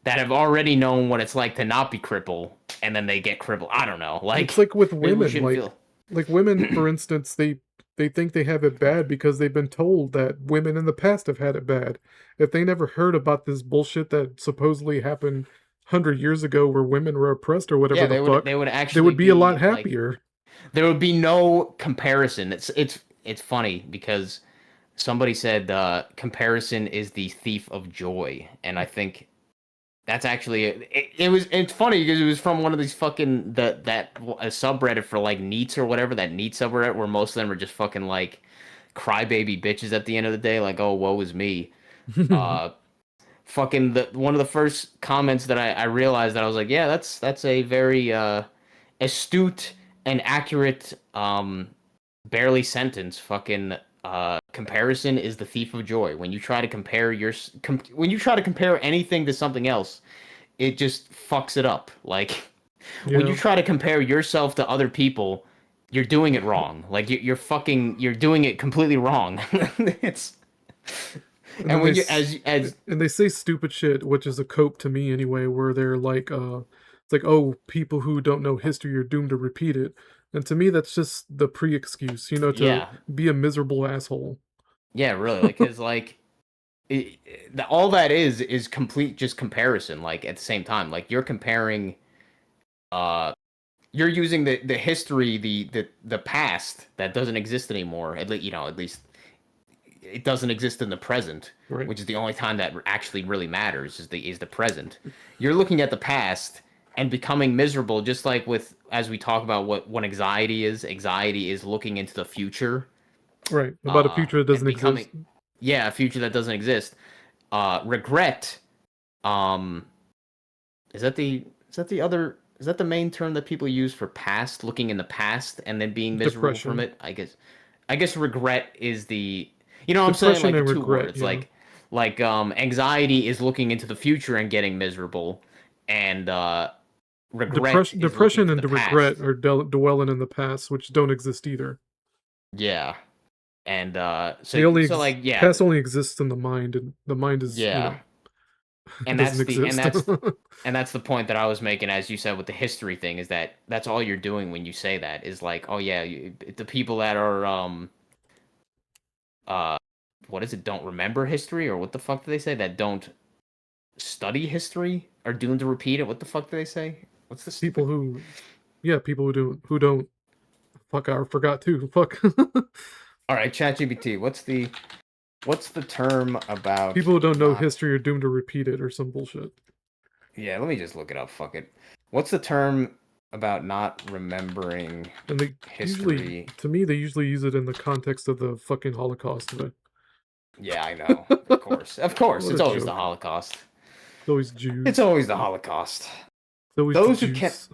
that have already known what it's like to not be crippled, and then they get crippled. I don't know. Like, It's like with maybe we women, shouldn't feel. like women, for instance, they think they have it bad because they've been told that women in the past have had it bad. If they never heard about this bullshit that supposedly happened 100 years ago, where women were oppressed or whatever Yeah, the fuck, they would they actually would be a lot be like, happier. there would be no comparison. It's funny because somebody said comparison is the thief of joy, and I think that's actually it's funny because it was from one of these fucking a subreddit for like neats or whatever, that neat subreddit where most of them are just fucking like crybaby bitches at the end of the day, like, oh, woe is me. Uh, fucking one of the first comments that I realized that I was like, yeah, that's a very astute and accurate barely sentence. Fucking comparison is the thief of joy. When you try to compare when you try to compare anything to something else, it just fucks it up. Like, when you Yeah. try to compare yourself to other people, you're doing it wrong. Like, you're doing it completely wrong. It's And and then when you as and they say stupid shit, which is a cope to me anyway, where they're like, it's like, oh, people who don't know history are doomed to repeat it. And to me, that's just the pre-excuse, to yeah, be a miserable asshole. yeah, really, like, cause like all that is complete just comparison. Like, at the same time, like, you're comparing, uh, you're using the history, the past that doesn't exist anymore. At least, at least it doesn't exist in the present, Right. which is the only time that actually really matters, is the present. You're looking at the past and becoming miserable, just like with, as we talk about what anxiety is. Anxiety is looking into the future, Right. About a future that and doesn't becoming, exist. yeah, a future that doesn't exist. Regret, um, is that the main term that people use for past, looking in the past and then being miserable from Depression. it? I guess regret is the, you know what I'm saying, Depression like, the and two regret, words, yeah. like anxiety is looking into the future and getting miserable, and regret is looking Depression to and the the regret past. are dwelling in the past, which don't exist either. Yeah. And They only like, yeah, past only exists in the mind, and the mind is, yeah. And doesn't that's the and exist. that's and that's the point that I was making, as you said, with the history thing, is that that's all you're doing when you say that, is like, oh yeah, the people that are uh what is it, don't remember history, or what the fuck do they say, that don't study history are doomed to repeat it. What the fuck do they say? What's the People stupid? who, yeah, people who don't, fuck, I forgot too. Fuck. All right, ChatGPT. What's the term about People who don't know not? history are doomed to repeat it or some bullshit. Yeah, let me just look it up. Fuck it. What's the term about not remembering And they usually, history? to me, they usually use it in the context of the fucking Holocaust. But Yeah, I know. Of course. Of course. what It's a always the joke. Holocaust. It's always It's Jews. always the Holocaust. It's always the Those who can Jews.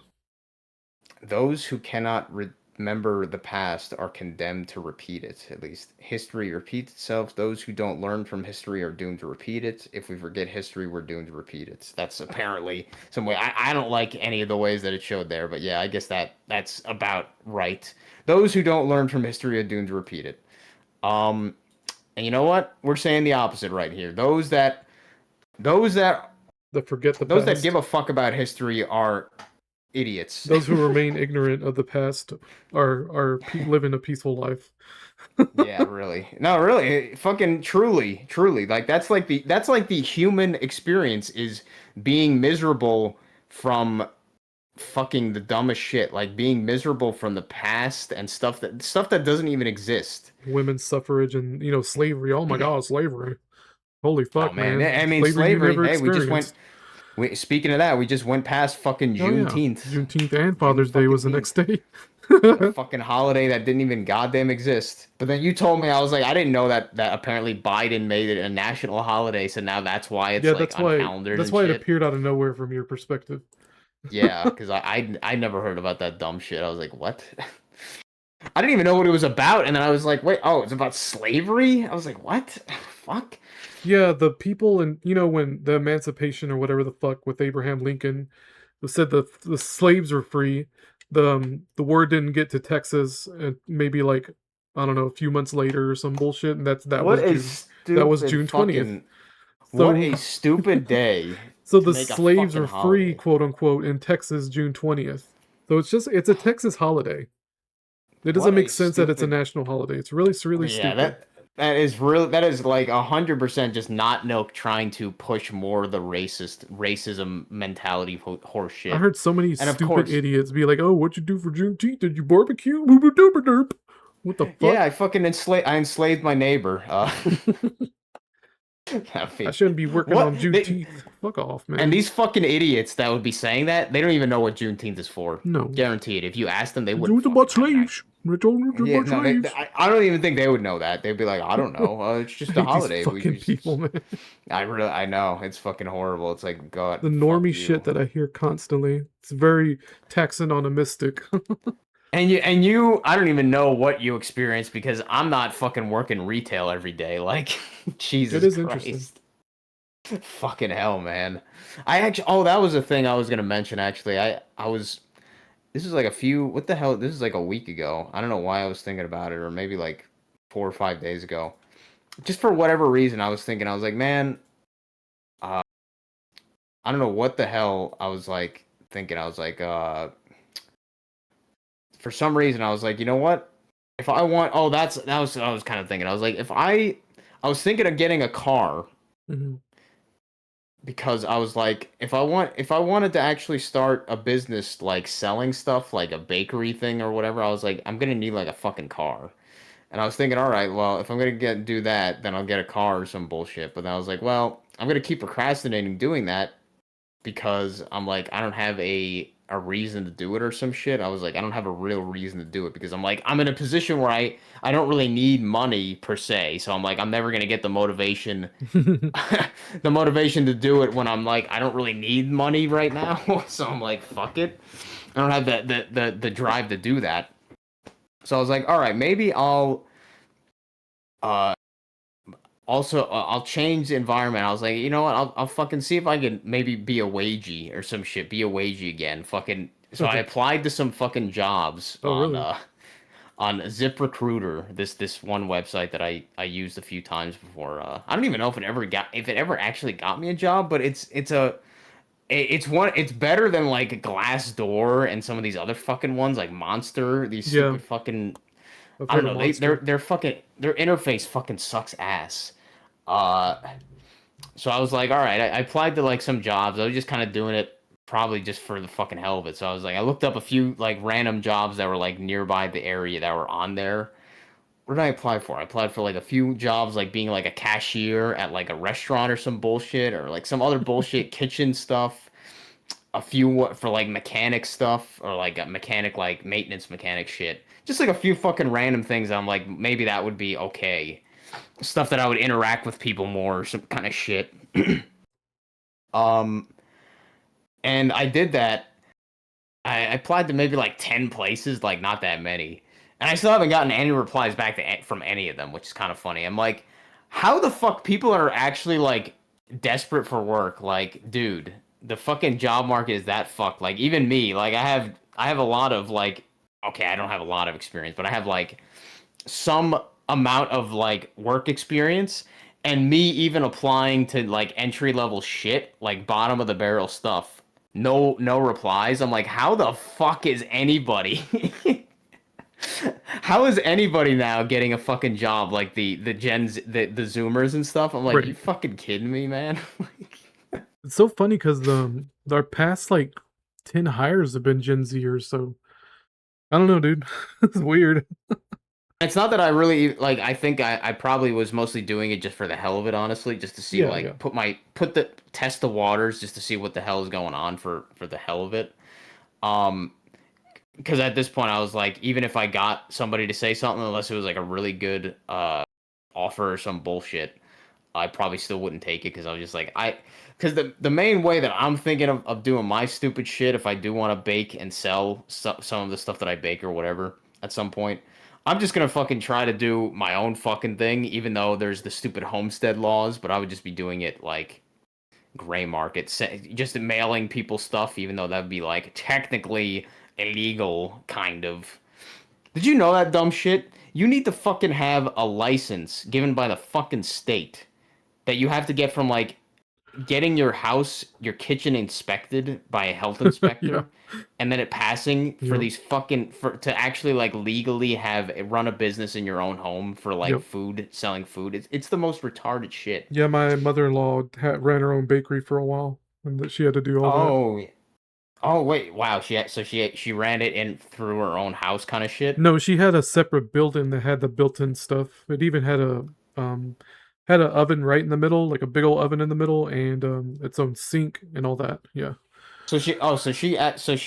those who cannot remember the past are condemned to repeat it. At least history repeats itself. Those who don't learn from history are doomed to repeat it. If we forget history, we're doomed to repeat it. That's apparently some way. I don't like any of the ways that it showed there, but yeah, I guess that's about right. Those who don't learn from history are doomed to repeat it. Um, and you know what? We're saying the opposite right here. Those that That forget the those that give past. a fuck about history are idiots. Those who remain ignorant of the past living a peaceful life. Yeah, really. No, really. Fucking truly, truly. Like, that's like the human experience, is being miserable from fucking the dumbest shit, like being miserable from the past and stuff that doesn't even exist. Women's suffrage and slavery. Oh my God, slavery! Holy Oh fuck, man, man! I mean, Slavery you slavery. never Hey, we just went. experienced. Speaking of that, we just went past fucking Oh yeah, Juneteenth. Juneteenth and June Father's Day fucking was the teenth. next day. A fucking holiday that didn't even goddamn exist. But then you told me, I was like, I didn't know that apparently Biden made it a national holiday, so now that's why it's Yeah, like on calendars that's and why it shit. appeared out of nowhere from your perspective. Yeah, because I never heard about that dumb shit. I was like, what? I didn't even know what it was about, and then I was like, wait, oh, it's about slavery? I was like, what? Fuck? Yeah, the people, and when the Emancipation or whatever the fuck with Abraham Lincoln, who said the slaves were free. The word didn't get to Texas, and maybe like, I don't know, a few months later or some bullshit, and that What was a June. That was stupid June 20th. fucking What So, a stupid day so to the make a slaves fucking are free, holiday. quote unquote, in Texas June 20th. So it's a Texas holiday. It doesn't What make a sense that it's a stupid. national holiday. It's really Yeah, stupid. that is like 100% just not Milk trying to push more the racism mentality horse I shit. heard so many And of stupid course, idiots be like, "Oh, what'd you do for Juneteenth? Did you barbecue? Boop, boop, doop, derp." What the yeah, fuck? I fucking enslaved my neighbor. I I mean, shouldn't be working what on they Juneteenth. Fuck off, and man. these fucking idiots that would be saying that, they don't even know what Juneteenth is for. No. Guaranteed. If you ask them, they It's wouldn't about fucking have an slaves. actual. It's all Yeah, about no, slaves. I don't even think they would know that. They'd be like, I don't know. It's I just a hate these holiday. fucking people, man. I know it's fucking horrible. It's like, God, The fuck normie you. shit that I hear constantly. It's very taxing on a mystic. And you, I don't even know what you experience because I'm not fucking working retail every day. Like, It Jesus is interesting. Christ. Fucking hell, man. I actually, oh, that was a thing I was gonna mention. Actually, I was. This is like a few. What the hell? This is like a week ago. I don't know why I was thinking about it, or maybe like 4 or 5 days ago. Just for whatever reason, I was thinking. I was like, man, uh, I don't know what the hell I was like thinking. I was like, for some reason, I was like, you know what? If I want, oh, that was I was kind of thinking. I was like, I was thinking of getting a car Hmm. because I was like, if I wanted to actually start a business like selling stuff, like a bakery thing or whatever, I was like, I'm gonna need like a fucking car. And I was thinking, all right, well, if I'm gonna do that, then I'll get a car or some bullshit. But then I was like, well, I'm gonna keep procrastinating doing that because I'm like I don't have a reason to do it or some shit. I was like I don't have a real reason to do it because I'm like I'm in a position where I don't really need money per se. So I'm like I'm never going to get the motivation the motivation to do it when I'm like I don't really need money right now. So I'm like fuck it. I don't have the drive to do that. So I was like all right, maybe uh also, I'll change the environment. I was like, you know what? I'll fucking see if I can maybe be a wagey or some shit. Be a wagey again. Fucking. So I applied to some fucking jobs Oh, really? on ZipRecruiter. This one website that I used a few times before. I don't even know if it ever actually got me a job, but it's better than like Glassdoor and some of these other fucking ones like Monster. These Yeah, stupid fucking. I've I don't heard of know. Monster. They're fucking their interface fucking sucks ass. Uh, so I was like, all right, I applied to like some jobs. I was just kind of doing it probably just for the fucking hell of it. So I was like, I looked up a few like random jobs that were like nearby the area that were on there. What did I apply for? I applied for like a few jobs, like being like a cashier at like a restaurant or some bullshit, or like some other bullshit kitchen stuff. A few for like mechanic stuff, or like a mechanic, like maintenance mechanic shit. Just like a few fucking random things. I'm like, maybe that would be okay. Stuff that I would interact with people more, or some kind of shit. Um, and I did that. I applied to maybe like 10 places, like not that many. And I still haven't gotten any replies back from any of them, which is kind of funny. I'm like, how the fuck people are actually like desperate for work? Like, dude, the fucking job market is that fucked. Like, even me, like I have a lot of like, okay, I don't have a lot of experience, but I have like some amount of like work experience and me even applying to like entry level shit, like bottom of the barrel stuff. No replies. I'm like, how the fuck is anybody how is anybody now getting a fucking job like the gens the zoomers and stuff? I'm like, you Right. fucking kidding me, man? It's so funny because our past like 10 hires have been Gen Zers, so I don't know, dude. It's weird. It's not that I really like. I think I probably was mostly doing it just for the hell of it, honestly, just to see Yeah, yeah. like put the test the waters, just to see what the hell is going on for the hell of it. Um, because at this point I was like, even if I got somebody to say something, unless it was like a really good offer or some bullshit, I probably still wouldn't take it because I was just like because the main way that I'm thinking of doing my stupid shit, if I do want to bake and sell some of the stuff that I bake or whatever at some point, I'm just gonna fucking try to do my own fucking thing, even though there's the stupid homestead laws, but I would just be doing it like gray market, just mailing people stuff, even though that would be like technically illegal, kind of. Did you know that dumb shit? You need to fucking have a license given by the fucking state that you have to get from like getting your kitchen inspected by a health Yeah. inspector, and then it passing for Yep. these fucking to actually like legally run a business in your own home for like Yep. food, selling food. It's the most retarded shit. Yeah, my mother-in-law ran her own bakery for a while, and that she had to do all that. Oh, oh wait, wow. She ran it in through her own house, kind of shit. No, she had a separate building that had the built-in stuff. It even um had an oven right in the middle, like a big old oven in the middle, and its own sink and all that. Yeah. So she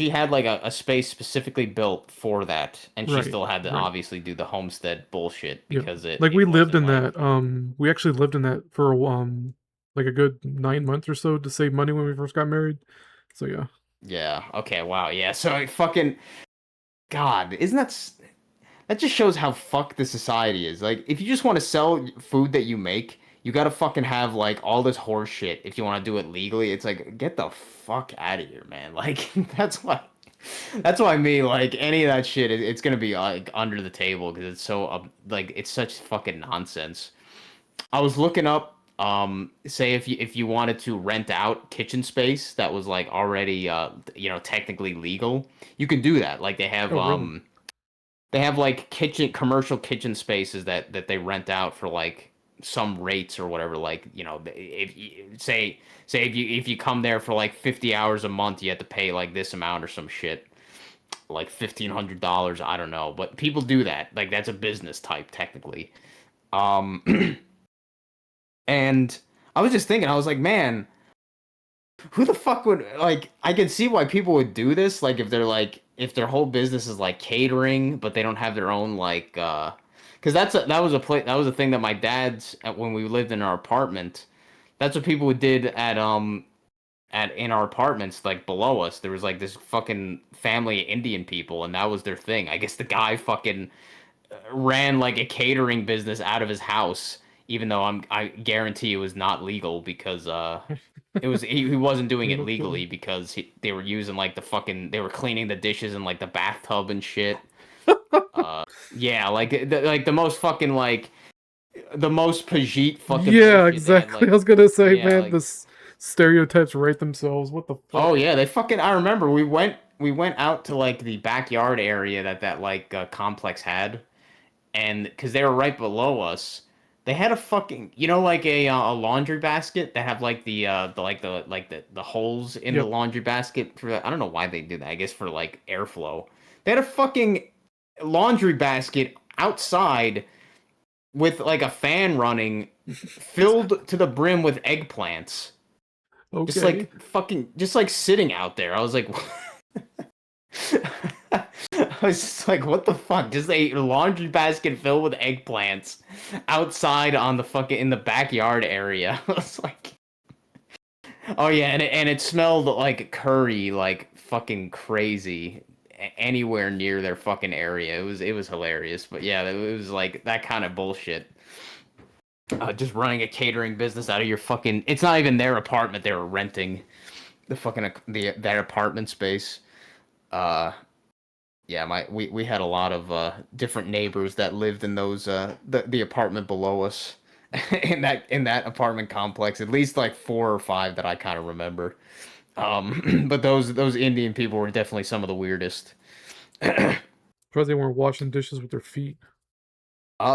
had like a space specifically built for that, and she Right. still had to Right. obviously do the homestead bullshit Yep. because Like we it lived wasn't in like that. We actually lived in that for like a good 9 months or so to save money when we first got married. So yeah. yeah, okay, wow, yeah. So I fucking God, isn't that just shows how fucked the society is. Like, if you just want to sell food that you make, you gotta fucking have like all this horse shit. If you want to do it legally, it's like get the fuck out of here, man. Like, that's why me like any of that shit. It's gonna be like under the table because it's so like it's such fucking nonsense. I was looking up, say if you wanted to rent out kitchen space that was like already technically legal, you can do that. Like Oh really? they have like commercial kitchen spaces that they rent out for like some rates or whatever. Like if you, say if you come there for like 50 hours a month, you have to pay like this amount or some shit, like $1,500. I don't know, but people do that. Like that's a business type technically. Um, and I was just thinking, I was like, man, who the fuck would like I can see why people would do this, like if their whole business is like catering but they don't have their own like because that was a thing that my dad's when we lived in our apartment, that's what people did at in our apartments like below us. There was like this fucking family of Indian people, and that was their thing. I guess the guy fucking ran like a catering business out of his house, even though I guarantee it was not legal because it was he wasn't doing Yeah, it no legally kidding. because they were using like they were cleaning the dishes in like the bathtub and shit. Yeah, like the most fucking like the most Pajit fucking Yeah, bullshit. They had exactly. I like was gonna say, yeah, man, like this stereotypes write themselves. What the oh fuck? yeah, they fucking I remember we went out to like the backyard area that like complex had, and because they were right below us, they had a fucking like a laundry basket that have like the holes in the Yep. laundry basket for I don't know why they did that. I guess for like airflow. They had a fucking laundry basket outside with like a fan running, filled to the brim with eggplants. Just Okay. like fucking, just like sitting out there. I was like, I was just like, what the fuck? Just a laundry basket filled with eggplants outside on the fucking in the backyard area. I was like, oh yeah, and it smelled like curry, like fucking crazy. Anywhere near their fucking area, it was hilarious. But yeah, it was like that kind of bullshit. Just running a catering business out of your fucking. It's not even their apartment they were renting. The fucking that apartment space. Uh, yeah, we had a lot of different neighbors that lived in those the apartment below us in that apartment complex. At least like four or five that I kind of remember. But those Indian people were definitely some of the weirdest. Surprised they weren't washing dishes with their feet.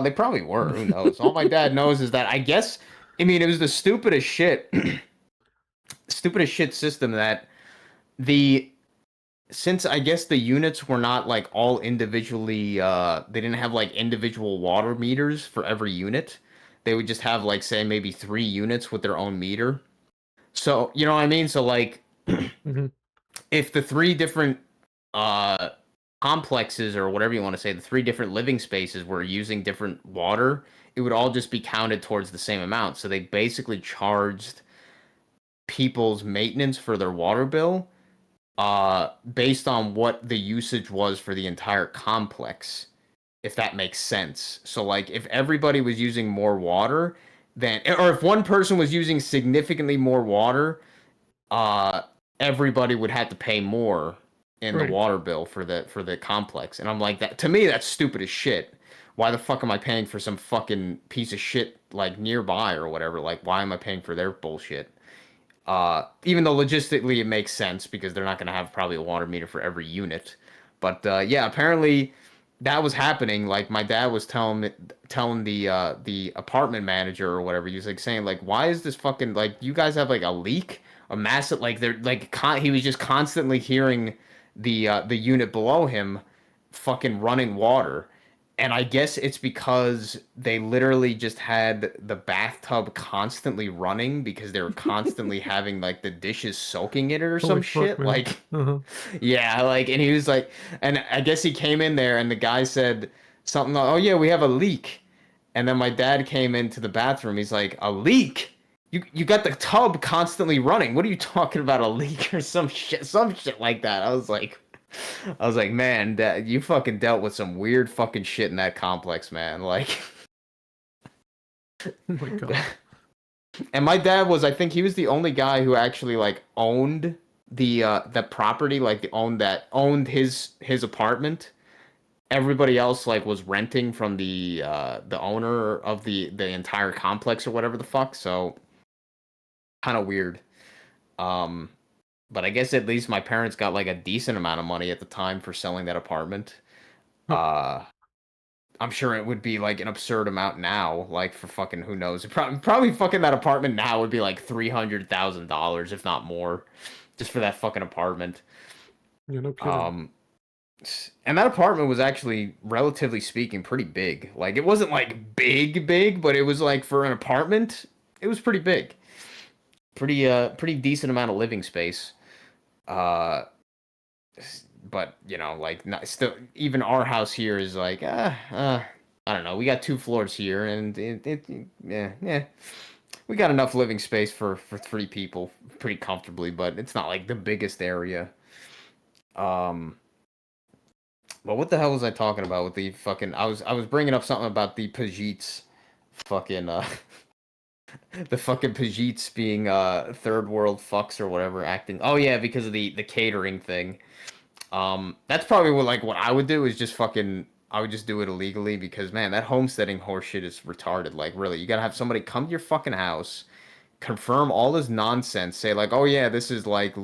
They probably were. Who knows? All my dad knows is that I guess. I mean, it was the stupidest shit, stupidest shit system that the since I guess the units were not like all individually they didn't have like individual water meters for every unit. They would just have like say maybe 3 units with their own meter. So, you know what I mean? So like Hmm. if the three different uh complexes or whatever you want to say, the three different living spaces were using different water, it would all just be counted towards the same amount. So they basically charged people's maintenance for their water bill based on what the usage was for the entire complex, if that makes sense. So like if everybody was using more water, then or if one person was using significantly more water, uh everybody would have to pay more in the Right. water bill for the complex. And I'm like, that to me that's stupid as shit. Why the fuck am I paying for some fucking piece of shit like nearby or whatever? Like why am I paying for their bullshit? Even though logistically it makes sense because they're not going to have probably a water meter for every unit. But yeah, apparently that was happening. Like my dad was telling the apartment manager or whatever. He was like saying like, why is this fucking like you guys have like a leak, a massive like they're like he was just constantly hearing the unit below him fucking running water. And I guess it's because they literally just had the bathtub constantly running because they were constantly having like the dishes soaking in it or Holy some fuck, shit. man. Like, Uh-huh. yeah, like, and he was like, and I guess he came in there and the guy said something like, oh yeah, we have a leak. And then my dad came into the bathroom. He's like, a leak? You got the tub constantly running. What are you talking about, a leak or some shit like that? I was like, man, that you fucking dealt with some weird fucking shit in that complex, man. Like, Oh my god. and my dad was, I think he was the only guy who actually like owned the property, like owned his apartment. Everybody else like was renting from the owner of the entire complex or whatever the fuck. So kind of weird. Um, but I guess at least my parents got like a decent amount of money at the time for selling that apartment. Huh. Uh, I'm sure it would be like an absurd amount now, like for fucking who knows. Probably fucking that apartment now would be like $300,000 if not more, just for that fucking apartment. Yeah, no kidding. Um, and that apartment was actually, relatively speaking, pretty big. Like it wasn't like big, but it was like for an apartment, it was pretty big. Pretty decent amount of living space. Uh, but you know, like not still even our house here is like I don't know. We got 2 floors here, and yeah, we got enough living space for 3 people pretty comfortably, but it's not like the biggest area. Um, but what the hell was I talking about with the fucking? I was bringing up something about the Pajits, fucking the fucking Pajits being third world fucks or whatever acting. Oh yeah, because of the catering thing. That's probably what I would do is just fucking I would just do it illegally because man, that homesteading horseshit is retarded. Like really, you gotta have somebody come to your fucking house, confirm all this nonsense, say like, oh yeah, this is like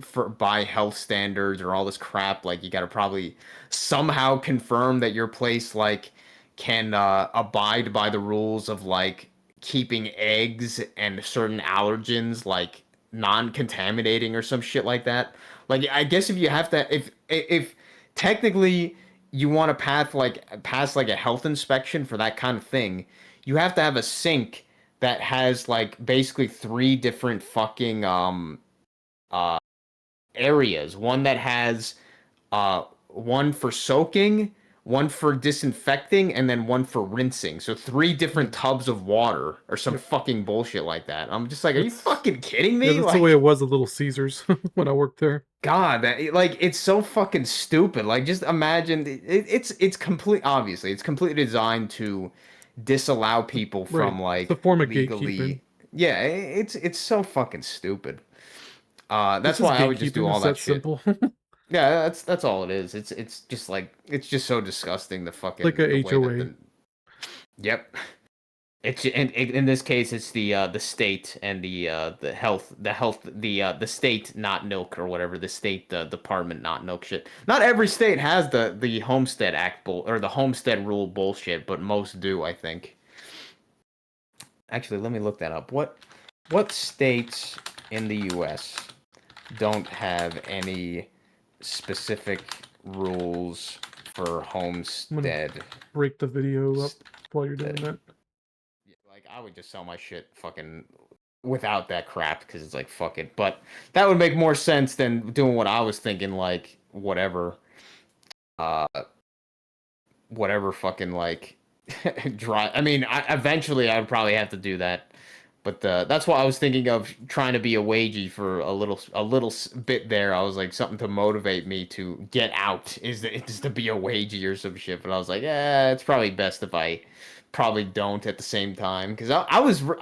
for by health standards or all this crap. Like you gotta probably somehow confirm that your place like can abide by the rules of like keeping eggs and certain allergens like non-contaminating or some shit like that. Like I guess if you have to if technically you want to pass like a health inspection for that kind of thing, you have to have a sink that has like basically 3 different fucking uh areas. One that has one for soaking, one for disinfecting, and then one for rinsing. So 3 different tubs of water or some Yep. fucking bullshit like that. I'm just like, are you That's fucking kidding yeah, me? that's the way Like, it was at Little Caesars when I worked there. God, like it's so fucking stupid. Like, just imagine it's complete. Obviously, it's completely designed to disallow people Right. from It's a like form of gatekeeping. legally. Yeah, it's so fucking stupid. It's That's just why I would just do gatekeeping. all It's that that shit. simple. Yeah, that's all it is. It's just like it's just so disgusting. Like The a way that HOA. the yep. It's and in this case it's the state and the state not milk or whatever the state the department not milk shit. Not every state has the Homestead Act or the Homestead Rule bullshit, but most do, I think. Actually, let me look that up. What states in the U.S. don't have any specific rules for I'm gonna homestead? break the video up while you're doing that. Yeah, like I would just sell my shit fucking without that crap because it's like fuck it. But that would make more sense than doing what I was thinking, like uh, whatever fucking like dry. I mean, eventually I would probably have to do that. But that's why I was thinking of trying to be a wagey for a little bit there. I was like something to motivate me to get out is to be a wagey or some shit. But I was like, yeah, it's probably best if I probably don't at the same time because I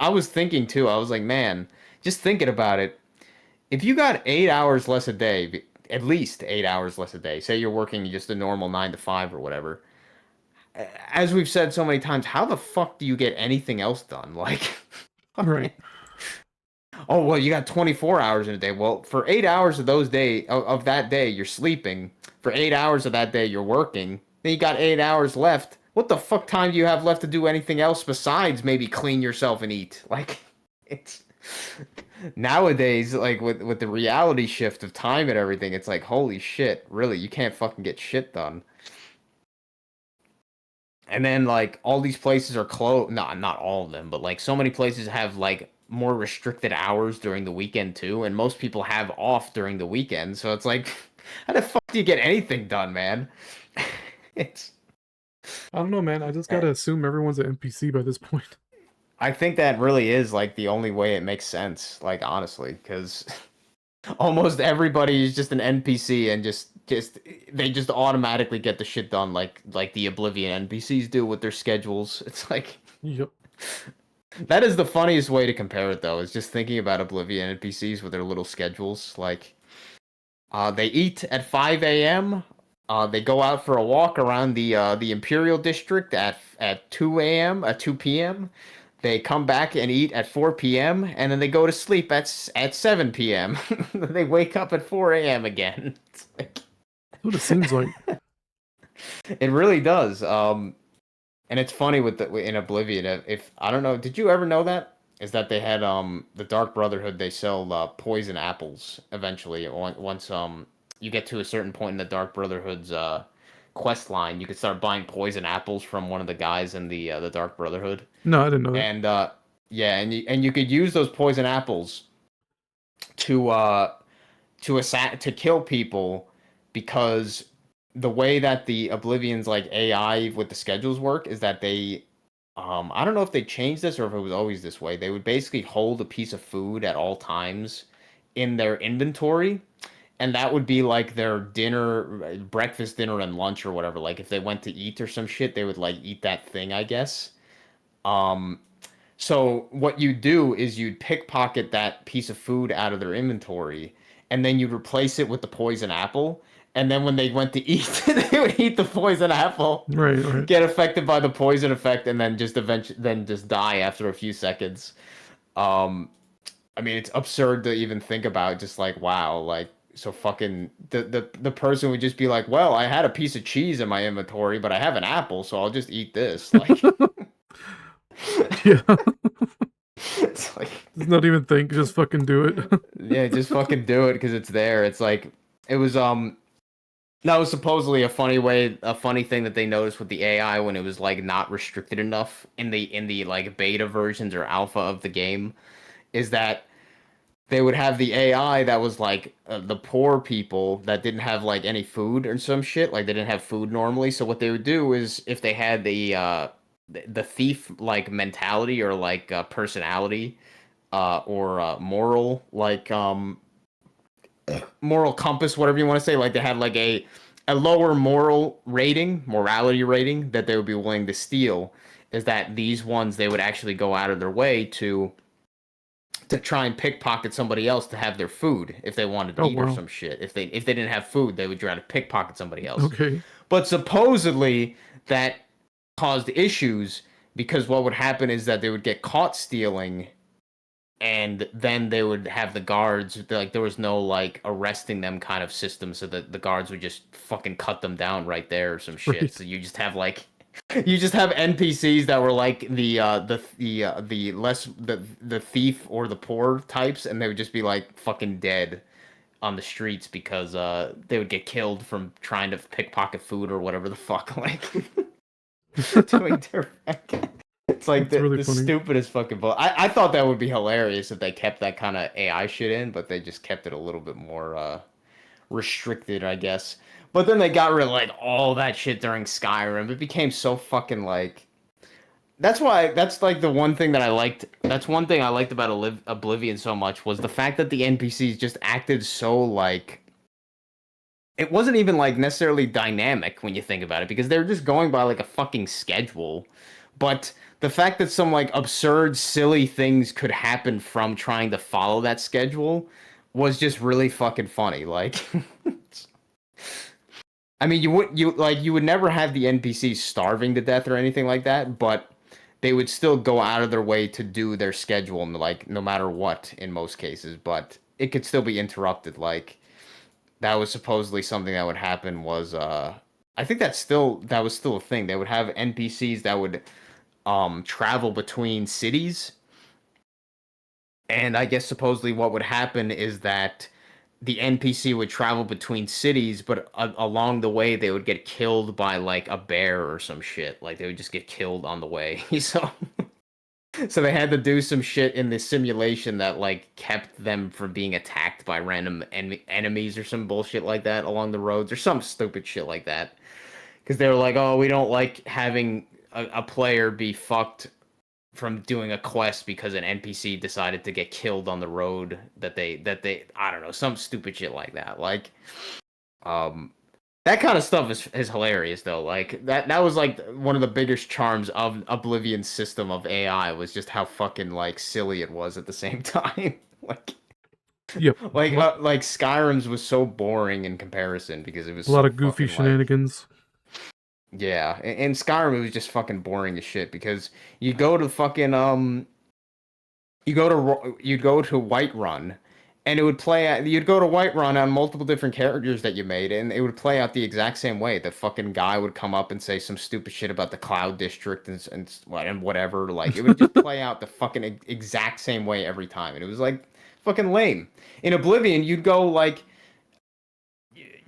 was thinking too. I was like, man, just thinking about it. If you got 8 hours less a day, at least 8 hours less a day. Say you're working just a normal 9 to 5 or whatever. As we've said so many times, how the fuck do you get anything else done? Like, Right. oh well, you got 24 hours in a day. Well, for 8 hours of of that day, you're sleeping. For 8 hours of that day, you're working. Then you got 8 hours left. What the fuck time do you have left to do anything else besides maybe clean yourself and eat? Like, it's nowadays, like with the reality shift of time and everything, it's like, holy shit, really, you can't fucking get shit done. And then like all these places are closed. Not all of them, but like so many places have like more restricted hours during the weekend too, and most people have off during the weekend. So it's like, how the fuck do you get anything done, man? It's. I don't know, man. I just gotta assume everyone's an NPC by this point. I think that really is like the only way it makes sense. Like honestly, because almost everybody is just an NPC and just they just automatically get the shit done like the Oblivion NPCs do with their schedules. It's like Yep. that is the funniest way to compare it though, is just thinking about Oblivion NPCs with their little schedules. Like they eat at 5 a.m. They go out for a walk around the Imperial District at 2 a.m. at 2 p.m. They come back and eat at 4 p.m. and then they go to sleep at 7 p.m. They wake up at 4 a.m. again. It's like, That's what it seems like. it really does. And it's funny with in Oblivion. If I don't know, did you ever know that? Is that they had the Dark Brotherhood? They sell poison apples eventually. Once you get to a certain point in the Dark Brotherhood's quest line, you could start buying poison apples from one of the guys in the Dark Brotherhood. No, I didn't know that. And yeah, and you could use those poison apples to to kill people, because the way that the Oblivion's like AI with the schedules work is that they I don't know if they changed this or if it was always this way. They would basically hold a piece of food at all times in their inventory, and that would be like their dinner, breakfast, dinner, and lunch or whatever. Like if they went to eat or some shit, they would like eat that thing, I guess. Um, so what you do is you'd pickpocket that piece of food out of their inventory, and then you'd replace it with the poison apple. And then when they went to eat, they would eat the poison apple, Right. get affected by the poison effect, and then just die after a few seconds. Um, I mean, it's absurd to even think about. Just like, wow, like so fucking the person would just be like, well, I had a piece of cheese in my inventory, but I have an apple, so I'll just eat this. Like, Yeah. it's like, Just not even think, just fucking do it. yeah, just fucking do it because it's there. It's like it was that was supposedly a funny thing that they noticed with the AI when it was like not restricted enough in the like beta versions or alpha of the game, is that they would have the AI that was like the poor people that didn't have like any food or some shit, like they didn't have food normally. So what they would do is if they had the thief like mentality or like personality or moral like moral compass, whatever you want to say, like they had like a lower morality rating that they would be willing to steal, is that these ones they would actually go out of their way to try and pickpocket somebody else to have their food if they wanted to Oh, eat or wow. some shit. If they didn't have food, they would try to pickpocket somebody else. Okay. But supposedly that caused issues, because what would happen is that they would get caught stealing, and then they would have the guards, like there was no like arresting them kind of system, so that the guards would just fucking cut them down right there or some shit. Right. So you just have like you just have NPCs that were like the thief or the poor types, and they would just be like fucking dead on the streets because they would get killed from trying to pickpocket food or whatever the fuck, like doing their it's like That's really the funny. stupidest fucking bull. I thought that would be hilarious if they kept that kind of AI shit in, but they just kept it a little bit more restricted, I guess. But then they got rid of like all that shit during Skyrim. It became so fucking like. That's like the one thing that I liked. That's one thing I liked about Oblivion so much, was the fact that the NPCs just acted so like. It wasn't even like necessarily dynamic when you think about it, because they're just going by like a fucking schedule. But the fact that some like absurd, silly things could happen from trying to follow that schedule was just really fucking funny. Like, I mean, you would never have the NPCs starving to death or anything like that, but they would still go out of their way to do their schedule, like no matter what in most cases, but it could still be interrupted. Like that was supposedly something that would happen was I think that was still a thing. They would have NPCs that would travel between cities, and I guess supposedly what would happen is that the NPC would travel between cities, but along the way they would get killed by like a bear or some shit. Like they would just get killed on the way. So they had to do some shit in the simulation that like kept them from being attacked by random enemies or some bullshit like that along the roads or some stupid shit like that. Because they were like, oh, we don't like having a player be fucked from doing a quest because an NPC decided to get killed on the road that they I don't know, some stupid shit like that. Like that kind of stuff is hilarious though. Like that was like one of the biggest charms of Oblivion's system of AI was just how fucking like silly it was at the same time. like Yep. like Skyrim's was so boring in comparison because it was A lot so of goofy fucking, like, shenanigans. yeah, in Skyrim it was just fucking boring as shit because you go to fucking you'd go to Whiterun, and it would play out. You'd go to Whiterun on multiple different characters that you made, and it would play out the exact same way. The fucking guy would come up and say some stupid shit about the Cloud District and whatever. Like it would just play out the fucking exact same way every time, and it was like fucking lame. In Oblivion, you'd go like.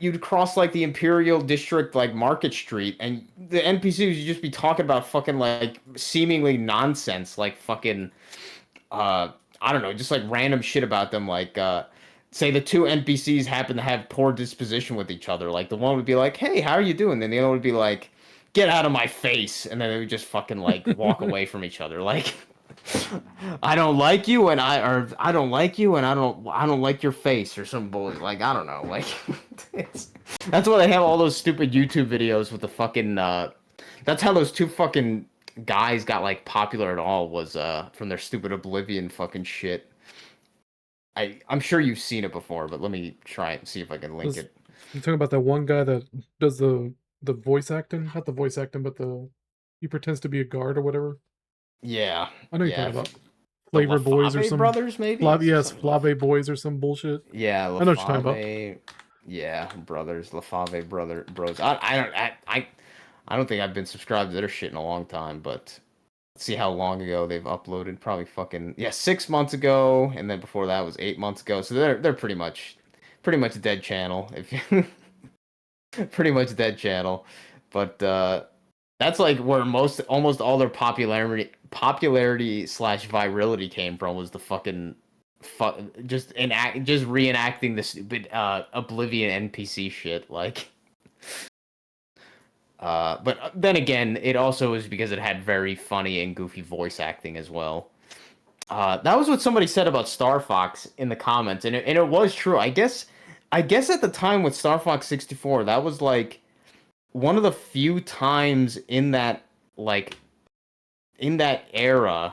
You'd cross like the Imperial District, like Market Street, and the NPCs would just be talking about fucking like seemingly nonsense, like fucking, I don't know, just like random shit about them. Like, say the two NPCs happen to have poor disposition with each other. Like the one would be like, "Hey, how are you doing?" Then the other would be like, "Get out of my face," and then they would just fucking like walk away from each other. Like, I don't like you, and I don't like you, and I don't like your face, or some bullshit. Like I don't know, like that's why they have all those stupid YouTube videos with the fucking. That's how those two fucking guys got like popular at all was from their stupid Oblivion fucking shit. I'm sure you've seen it before, but let me try it and see if I can link it. You're talking about that one guy that does the voice acting, not the voice acting, but he pretends to be a guard or whatever. Yeah, I know you're yeah. talking about Flavor Boys or LaFave some brothers, maybe. yes, Flave Boys or some bullshit. Yeah, I know what you're talking about. Yeah, brothers, LaFave bros. I don't think I've been subscribed to their shit in a long time, but let's see how long ago they've uploaded. Probably fucking 6 months ago, and then before that was 8 months ago. So they're pretty much a dead channel. If you pretty much dead channel, but that's like where almost all their popularity / virality came from was the fucking just reenacting the stupid Oblivion NPC shit. Like, but then again, it also was because it had very funny and goofy voice acting as well. That was what somebody said about Star Fox in the comments, and it was true. I guess at the time with Star Fox 64, that was like one of the few times in that era,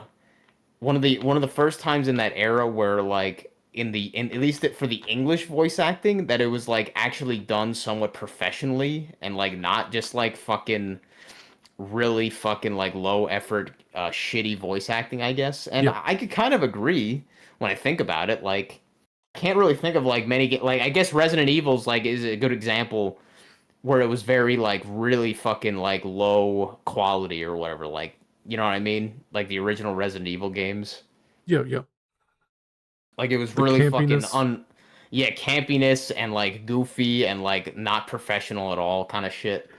one of the first times in that era where like at least for the English voice acting that it was like actually done somewhat professionally and like not just like fucking really fucking like low effort shitty voice acting, I guess. And Yeah. I could kind of agree when I think about it. Like I can't really think of like many like I guess Resident Evil's like is a good example where it was very like really fucking like low quality or whatever, like you know what I mean, like the original Resident Evil games. Yeah. Like it was The really campiness. fucking campiness and like goofy and like not professional at all kind of shit.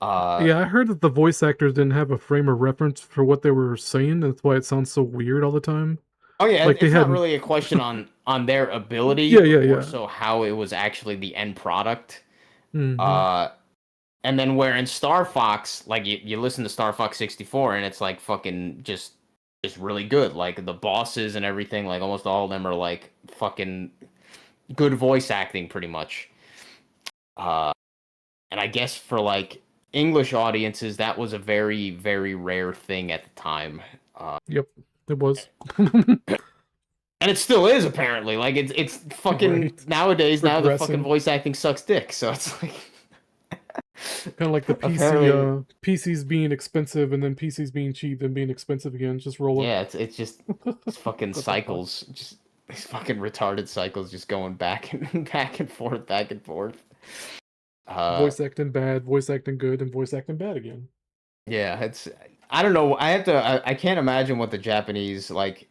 Yeah, I heard that the voice actors didn't have a frame of reference for what they were saying. That's why it sounds so weird all the time. Oh yeah, Like they it's not had really a question on their ability, Yeah, but yeah, more yeah. so how it was actually the end product. Mhm. And then where in Star Fox, like you listen to Star Fox 64 and it's like fucking just really good. Like the bosses and everything, like almost all of them are like fucking good voice acting pretty much. And I guess for like English audiences, that was a very, very rare thing at the time. Yep, it was. And it still is apparently. Like it's fucking Right. nowadays. Now the fucking Progressing. voice acting sucks dick. So it's like Kind of like the PC, Apparently, PCs being expensive and then PCs being cheap and being expensive again. Just rolling. yeah, it's just it's fucking What the fuck? cycles, just these fucking retarded cycles, just going back and back and forth, back and forth. Uh, Voice acting bad, voice acting good, and voice acting bad again. yeah, it's I don't know. I can't imagine what the Japanese like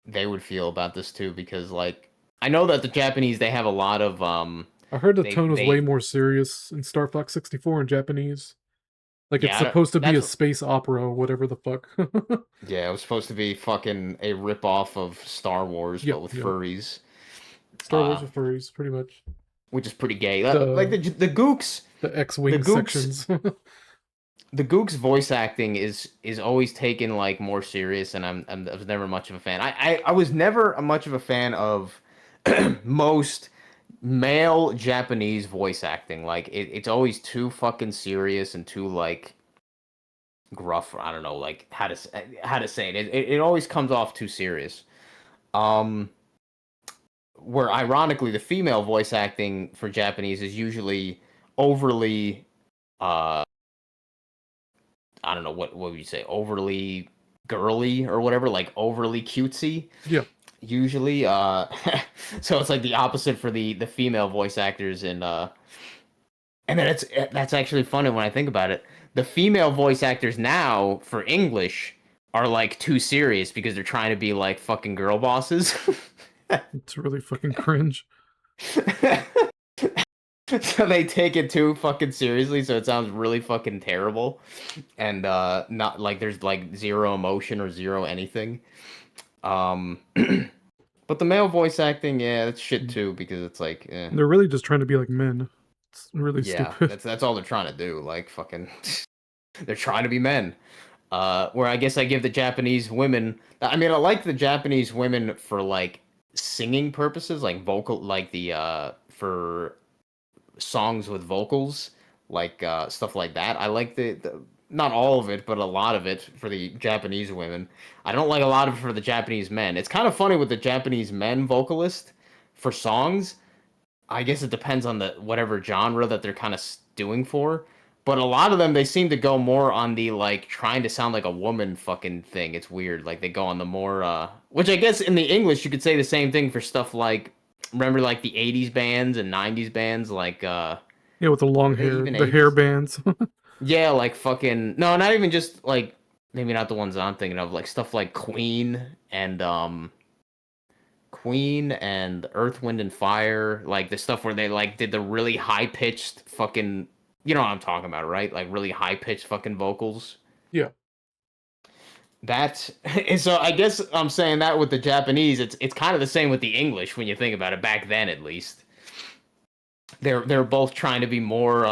they would feel about this too, because like I know that the Japanese they have a lot of I heard the they tone was way they more serious in Star Fox 64 in Japanese. Like it's yeah, supposed to be a that's space opera, whatever the fuck. yeah, it was supposed to be fucking a rip off of Star Wars, but Yep, with yep. furries, Star Wars with furries, pretty much. which is pretty gay. Like The the Gooks, the the X-wing Gooks, sections. the Gooks voice acting is always taken like more serious, and I was never much of a fan. I was never a much of a fan of most male Japanese voice acting. Like it's always too fucking serious and too like gruff. I don't know, like how to say it. It always comes off too serious. Um, where ironically the female voice acting for Japanese is usually overly uh I don't know what would you say, overly girly or whatever, like overly cutesy Yeah. usually. So it's like the opposite for the female voice actors and then that's actually funny when I think about it. The female voice actors now for English are like too serious because they're trying to be like fucking girl bosses. It's really fucking cringe. So they take it too fucking seriously, so it sounds really fucking terrible, and not like there's like zero emotion or zero anything. Um, but the male voice acting, yeah, that's shit too because it's like, They're really just trying to be like men. It's really yeah, stupid. that's all they're trying to do. Like fucking, they're trying to be men. Where I guess I give the Japanese women. I mean, I like the Japanese women for like singing purposes, like vocal, like the for songs with vocals, like stuff like that. I like the not all of it, but a lot of it for the Japanese women. I don't like a lot of it for the Japanese men. It's kind of funny with the Japanese men vocalist for songs. I guess it depends on the whatever genre that they're kind of doing for. But a lot of them, they seem to go more on the like trying to sound like a woman fucking thing. It's weird. Like they go on the more, which I guess in the English you could say the same thing for stuff like, remember like the '80s bands and '90s bands like, Yeah, with the long were they hair, even the hair '80s? bands. Yeah, like fucking no, not even just like maybe not the ones I'm thinking of. Like stuff like Queen and Earth, Wind and Fire, like the stuff where they like did the really high pitched fucking, you know what I'm talking about, right? Like really high pitched fucking vocals. Yeah. That and so I guess I'm saying that with the Japanese, it's kind of the same with the English when you think about it. Back then, at least, they're both trying to be more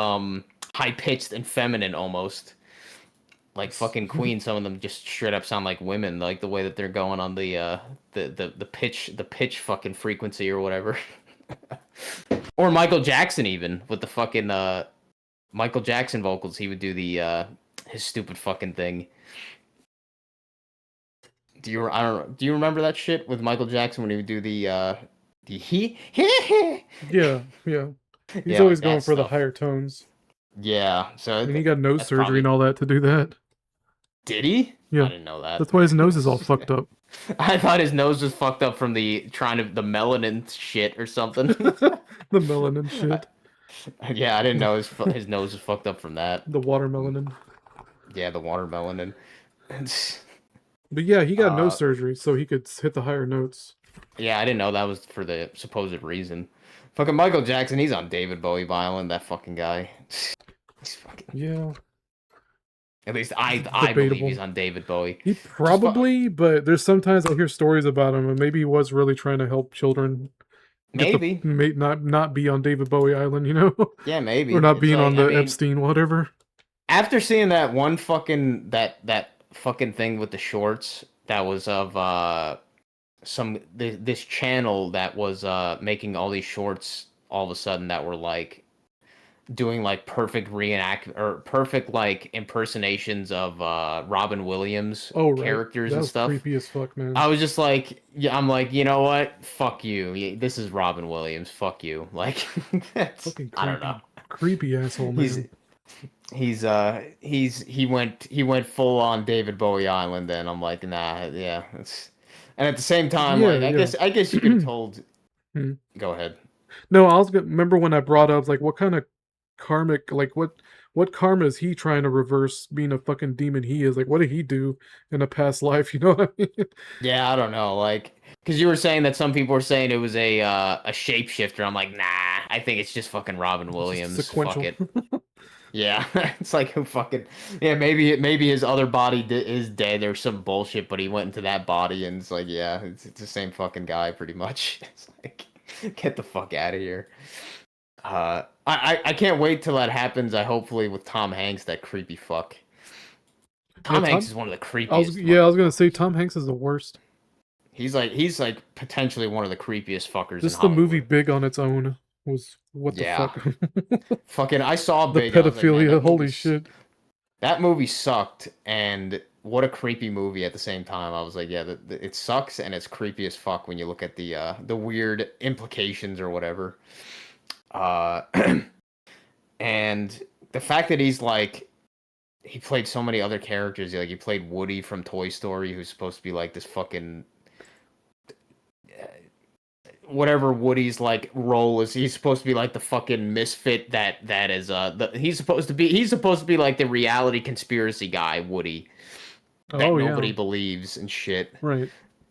high pitched and feminine almost. Like fucking Queen, some of them just straight up sound like women, like the way that they're going on the pitch fucking frequency or whatever. Or Michael Jackson even with the fucking Michael Jackson vocals, he would do the his stupid fucking thing. I don't know. Do you remember that shit with Michael Jackson when he would do the he Yeah, yeah. He's yeah, always like going that for the stuff. higher tones. Yeah, so I mean, he got nose that's surgery probably and all that to do that. did he? I Yeah. didn't know that. That's why his nose is all fucked up. I thought his nose was fucked up from the melanin shit or something. The melanin shit. Yeah, I didn't know his nose was fucked up from that. The watermelon. Yeah, the watermelon. But yeah, he got nose uh, surgery so he could hit the higher notes. yeah, I didn't know that was for the supposed reason. Fucking Michael Jackson, he's on David Bowie violin. That fucking guy. He's fucking. Yeah. At least I believe Debatable. he's on David Bowie. He probably, but there's sometimes I hear stories about him, and maybe he was really trying to help children Maybe. not be on David Bowie Island, you know, Yeah, maybe. or not It's being like, on the I mean, Epstein, whatever. after seeing that one fucking that fucking thing with the shorts that was of this channel that was making all these shorts all of a sudden that were like doing like perfect like impersonations of Robin Williams Oh right, characters that and was stuff. creepy as fuck, man. I was just like, yeah, I'm like, you know what? Fuck you. This is Robin Williams. Fuck you. Like, Fucking creepy, I don't know. creepy asshole, He's man. he went full on David Bowie Island. Then I'm like, nah, yeah. And at the same time, Yeah, like yeah. I guess you could have told. Hmm. Go ahead. No, I was gonna remember when I brought up like what kind of karmic like what karma is he trying to reverse being a fucking demon he is? Like what did he do in a past life? You know what I mean? Yeah, I don't know, like, because you were saying that some people were saying it was a shapeshifter. I'm like, nah, I think it's just fucking Robin It's just Williams. Fuck sequential. it. Yeah, it's like who fucking yeah. Maybe his other body is dead or some bullshit, but he went into that body and it's like yeah, it's the same fucking guy pretty much. It's like get the fuck out of here. I can't wait till that happens. I hopefully with Tom Hanks, that creepy fuck. Yeah, Tom Hanks is one of the I was creepiest. yeah, I was gonna say Tom Hanks is the worst. He's like potentially one of the creepiest fuckers in Just the movie Hollywood. Big on its own was what the Yeah, fuck. fucking. I saw The Big. I was like, man, pedophilia, holy shit. that movie sucked, and what a creepy movie at the same time. I was like, yeah, it sucks and it's creepy as fuck when you look at the weird implications or whatever. Uh, and the fact that he's like he played so many other characters. Like he played Woody from Toy Story, who's supposed to be like this fucking whatever Woody's like role is. He's supposed to be like the fucking misfit that is he's supposed to be like the reality conspiracy guy Woody that Oh yeah, nobody believes and shit. right.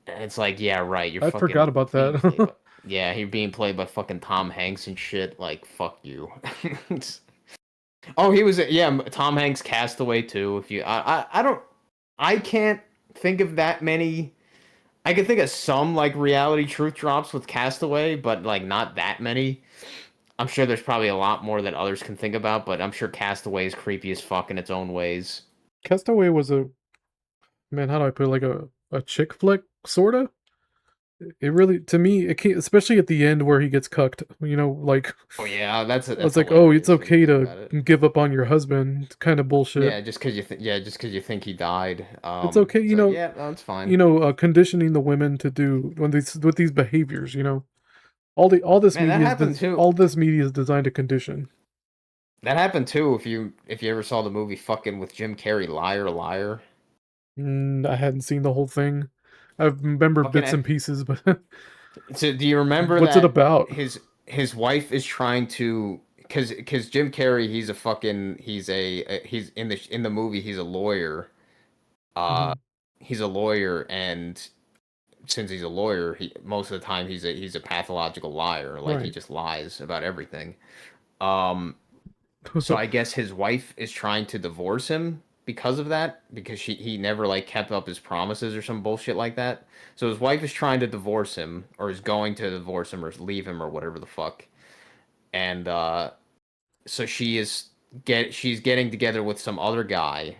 And it's like, yeah, right, you're I fucking forgot about being played by, that. yeah, you're being played by fucking Tom Hanks and shit. Like, fuck you. Oh, he was yeah, Tom Hanks Castaway too. If you I don't I can't think of that many. I can think of some like reality truth drops with Castaway, but like not that many. I'm sure there's probably a lot more that others can think about, but I'm sure Castaway is creepy as fuck in its own ways. Castaway was a man, how do I put it? Like a chick flick, sorta? It really, to me, it came, especially at the end where he gets cucked. You know, like Oh yeah, that's I was that's like, oh, it's hilarious when you okay think to about it. give up on your husband. It's kind of bullshit. Yeah, just because you think he died. It's okay, So yeah, no, it's fine. conditioning the women to do when these with these behaviors. You know, Man, that happened too. all this media is designed to condition. That happened too. If you ever saw the movie fucking with Jim Carrey, Liar Liar. I hadn't seen the whole thing. I remember Fucking bits and pieces, but so do you remember what's it that about? his wife is trying to because Jim Carrey he's a fucking he's in the movie he's a lawyer. Uh Hmm. he's a lawyer and since he's a lawyer, he most of the time he's a pathological liar. Like he Right. just lies about everything. Um so I guess his wife is trying to divorce him because of that because he never like kept up his promises or some bullshit like that. So his wife is trying to divorce him or is going to divorce him or leave him or whatever the fuck. And so she's getting together with some other guy.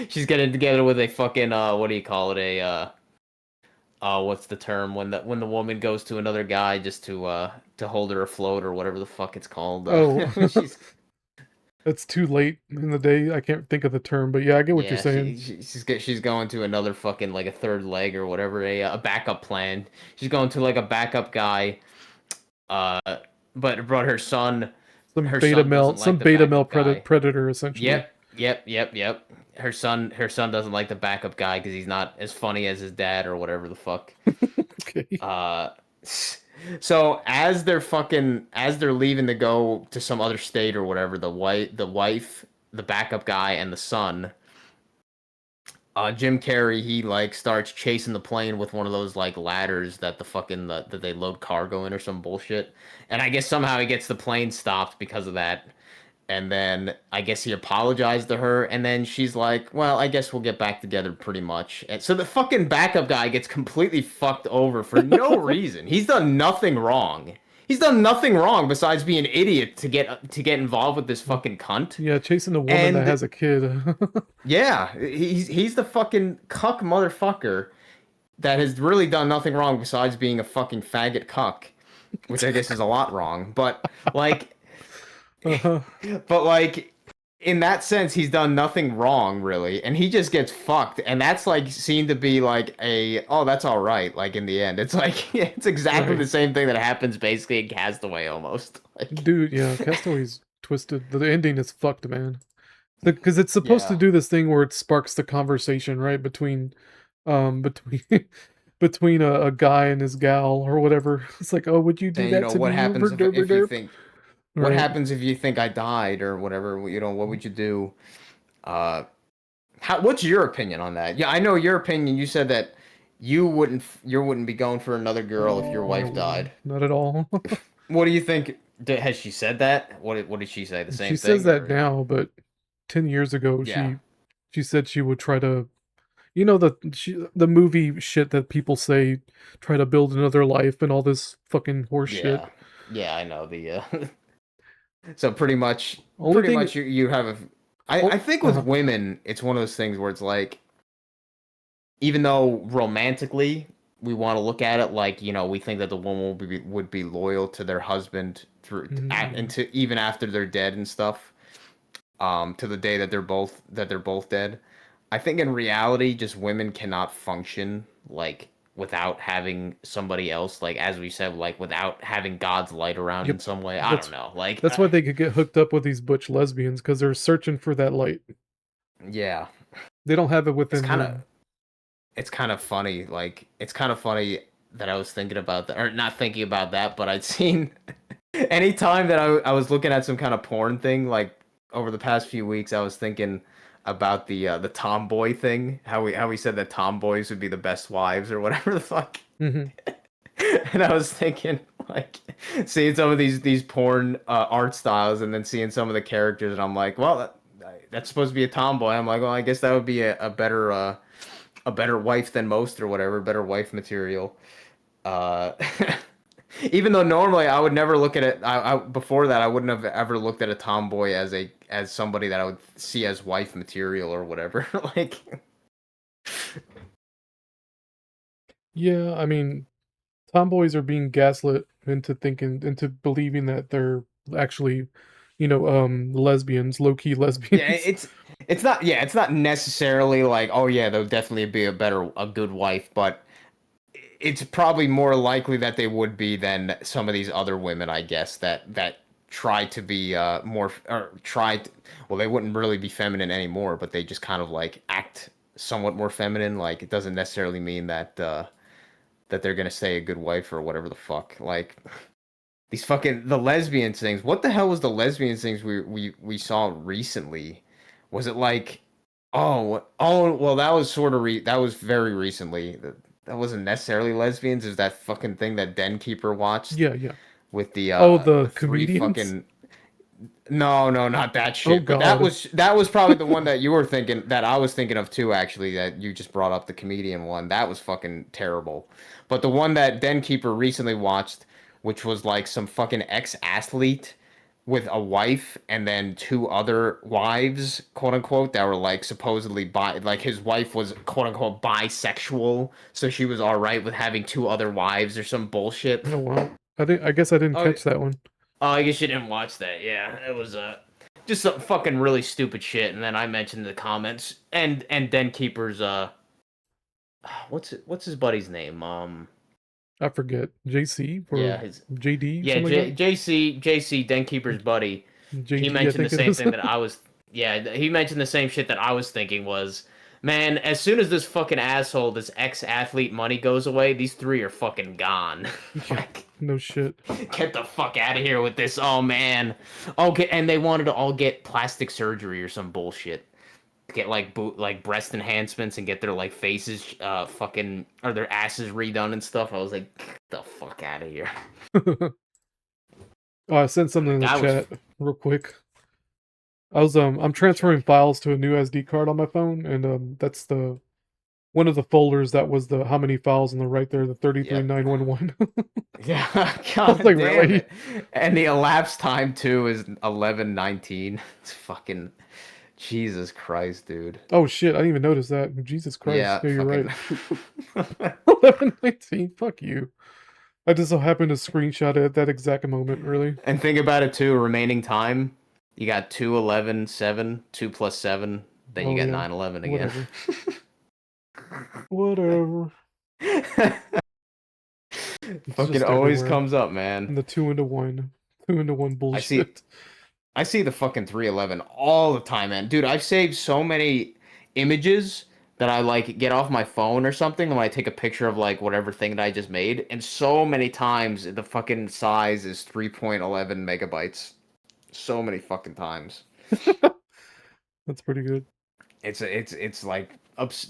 She's getting together with a fucking what do you call it? What's the term when the woman goes to another guy just to hold her afloat or whatever the fuck it's called. Oh, She's it's too late in the day. I can't think of the term, but yeah, I get what you're Yeah, saying. she's going to another fucking like a third leg or whatever, a backup plan. She's going to like a backup guy, uh, but brought her son. Her son doesn't like Some the beta male backup guy. predator, essentially. Yep. Her son doesn't like the backup guy because he's not as funny as his dad or whatever the fuck. Okay. Uh, so as they're leaving to go to some other state or whatever, the wife, the backup guy, and the son. Jim Carrey, he like starts chasing the plane with one of those like ladders that that they load cargo in or some bullshit. And I guess somehow he gets the plane stopped because of that. And then I guess he apologized to her, and then she's like, "Well, I guess we'll get back together pretty much." And so the fucking backup guy gets completely fucked over for no reason. He's done nothing wrong. He's done nothing wrong besides be an idiot to get involved with this fucking cunt. Yeah, chasing a woman that And has a kid. yeah, he's the fucking cuck motherfucker that has really done nothing wrong besides being a fucking faggot cuck, which I guess is a lot wrong. Like, Uh-huh. but like in that sense, he's done nothing wrong really, and he just gets fucked. And that's like seen to be like oh that's all right. Like in the end, it's like it's exactly Right. the same thing that happens basically in Castaway almost. Like Dude, yeah, Castaway's twisted. The ending is fucked, man. Because it's supposed to Yeah. do this thing where it sparks the conversation, right, between between a guy and his gal or whatever. It's like, oh, would you do Saying, that to what me? happens Derp, derp, if you derp. think, what Right. happens if you think I died or whatever? What would you do? Uh, what's your opinion on that? Yeah, I know your opinion. You said that you wouldn't be going for another girl if your No, wife died. not at all. What do you think? Has she said that? What did she say? The She same says thing, that or now, but 10 years ago, yeah, she said she would try to, the movie shit that people say, try to build another life and all this fucking horse shit. yeah, yeah. I know the. So Only thing, you have a. I think with uh, women, it's one of those things where it's like, even though romantically we want to look at it like, we think that the woman would be loyal to their husband through into even after they're dead and stuff, to the day that they're both dead. I think in reality, just women cannot function like without having somebody else, like as we said, like without having God's light around in yep, some way. I don't that's know, like that's why they could get hooked up with these butch lesbians because they're searching for that light. yeah, They don't have it it's within kind of them. it's kind of funny. Like it's kind of funny that I was thinking about that, or not thinking about that, but I'd seen anytime that I was looking at some kind of porn thing, like over the past few weeks, I was thinking about the tomboy thing. How we said that tomboys would be the best wives or whatever the fuck. Hmm. And I was thinking, like, seeing some of these porn art styles, and then seeing some of the characters, and I'm like, well, that's supposed to be a tomboy. I'm like, well, I guess that would be a better wife than most or whatever, better wife material. Uh, even though normally I would never look at it. Before that I wouldn't have ever looked at a tomboy as somebody that I would see as wife material or whatever. Like, Yeah, I mean, tomboys are being gaslit into believing that they're actually, lesbians, low key yeah, lesbians. it's not necessarily like, oh yeah, they'll definitely be a good wife, but it's probably more likely that they would be than some of these other women, I guess, that try to be more, or well, they wouldn't really be feminine anymore, but they just kind of like act somewhat more feminine. Like, it doesn't necessarily mean that that they're gonna stay a good wife or whatever the fuck. Like, these fucking the lesbian things. What the hell was the lesbian things we saw recently? Was it like, well, that was sort of that was very recently. That wasn't necessarily lesbians. Is that fucking thing that Den Keeper watched Yeah, yeah. with Oh, the the three comedians? fucking. No, no, not that Oh shit. But God. that was probably the one that you were thinking, that I was thinking of too. Actually, that you just brought up, the comedian one. That was fucking terrible. But the one that Den Keeper recently watched, which was like some fucking ex-athlete with a wife and then two other wives, quote unquote, that were like supposedly like his wife was quote unquote bisexual, so she was all right with having two other wives or some bullshit. Oh wow. I guess I didn't Oh, catch that one. oh, I guess you didn't watch that. Yeah, it was just some fucking really stupid shit. And then I mentioned in the comments, and Den Keeper's what's his buddy's name? I forget. JC or Yeah, his JD, yeah something like that? JC Den Keeper's buddy. He JD, I mentioned the think it same is. thing that I was. Yeah, he mentioned the same shit that I was thinking was. Man, as soon as this fucking asshole, this ex-athlete money goes away, these three are fucking gone. Yeah, Like, no shit. get the fuck out of here with this. Oh man. Okay, and they wanted to all get plastic surgery or some bullshit. Get like like breast enhancements and get their like faces fucking, or their asses redone and stuff. I was like, get the fuck out of here. Oh, I sent something in the That was chat real quick. I'm transferring files to a new SD card on my phone, and that's the one of the folders that was the how many files on the right there, the yeah. 33911. Yeah, I was god like, damn really? it. And the elapsed time too is 11:19. It's fucking Jesus Christ, dude. Oh shit, I didn't even notice that. Jesus Christ. Yeah, Yeah, you're fucking right. 11:19. Fuck you. I just so happened to screenshot it at that exact moment, really. And think about it too, remaining time. You got 2:11:7, 2 plus 7, then you Oh got yeah. 9:11 again. Whatever. Whatever. It's Fucking just always everywhere. comes up, And man. the 2 into 1. 2 into 1 I see bullshit. I see the fucking 311 all the time, man. Dude, I've saved so many images that I like get off my phone or something when I take a picture of like whatever thing that I just made, and so many times the fucking size is 3.11 megabytes. So many fucking times. That's pretty good. It's like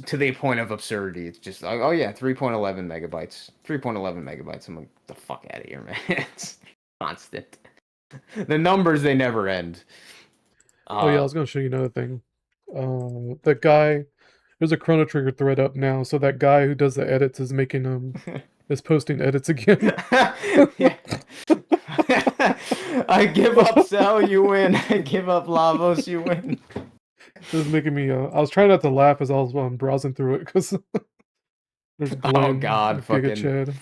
to the point of absurdity. It's just like, oh yeah, 3.11 megabytes. 3.11 megabytes. I'm like, the fuck out of here, man. It's constant. The numbers, they never end. Oh yeah, I was gonna show you another thing. That guy, there's a Chrono Trigger thread up now, so that guy who does the edits is making is posting edits again. Yeah. I give up, Cell, you win. I give up, Lavos, you win. It was making me. I was trying not to laugh as I was browsing through it because there's Glenn, God, Giga fucking Chad.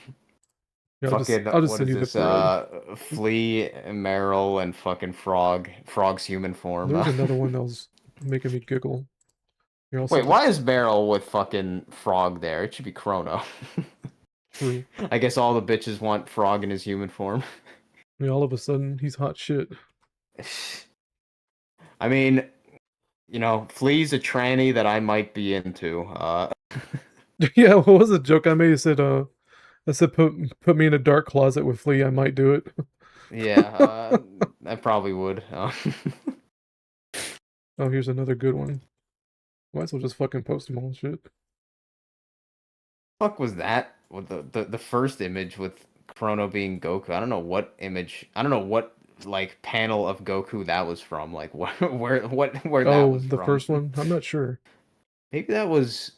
Yeah, fucking I'll just what send is you the this? thread. Flea, Meryl, and fucking Frog. Frog's human form. There was another one that was making me giggle. Here, I'll Wait, send why is Meryl with fucking Frog there? It should be Chrono. True. I guess all the bitches want Frog in his human form. I mean, all of a sudden he's hot shit. I mean, you know, Flea's a tranny that I might be into. Yeah, what was the joke I made? I said put me in a dark closet with Flea, I might do it. Yeah, I probably would. Oh, here's another good one. Might as well just fucking post them all shit. Fuck was that? With the first image with Chrono being Goku. I don't know what image. I don't know what like panel of Goku that was from. Like where that Oh, was the from. first one? I'm not sure. Maybe that was.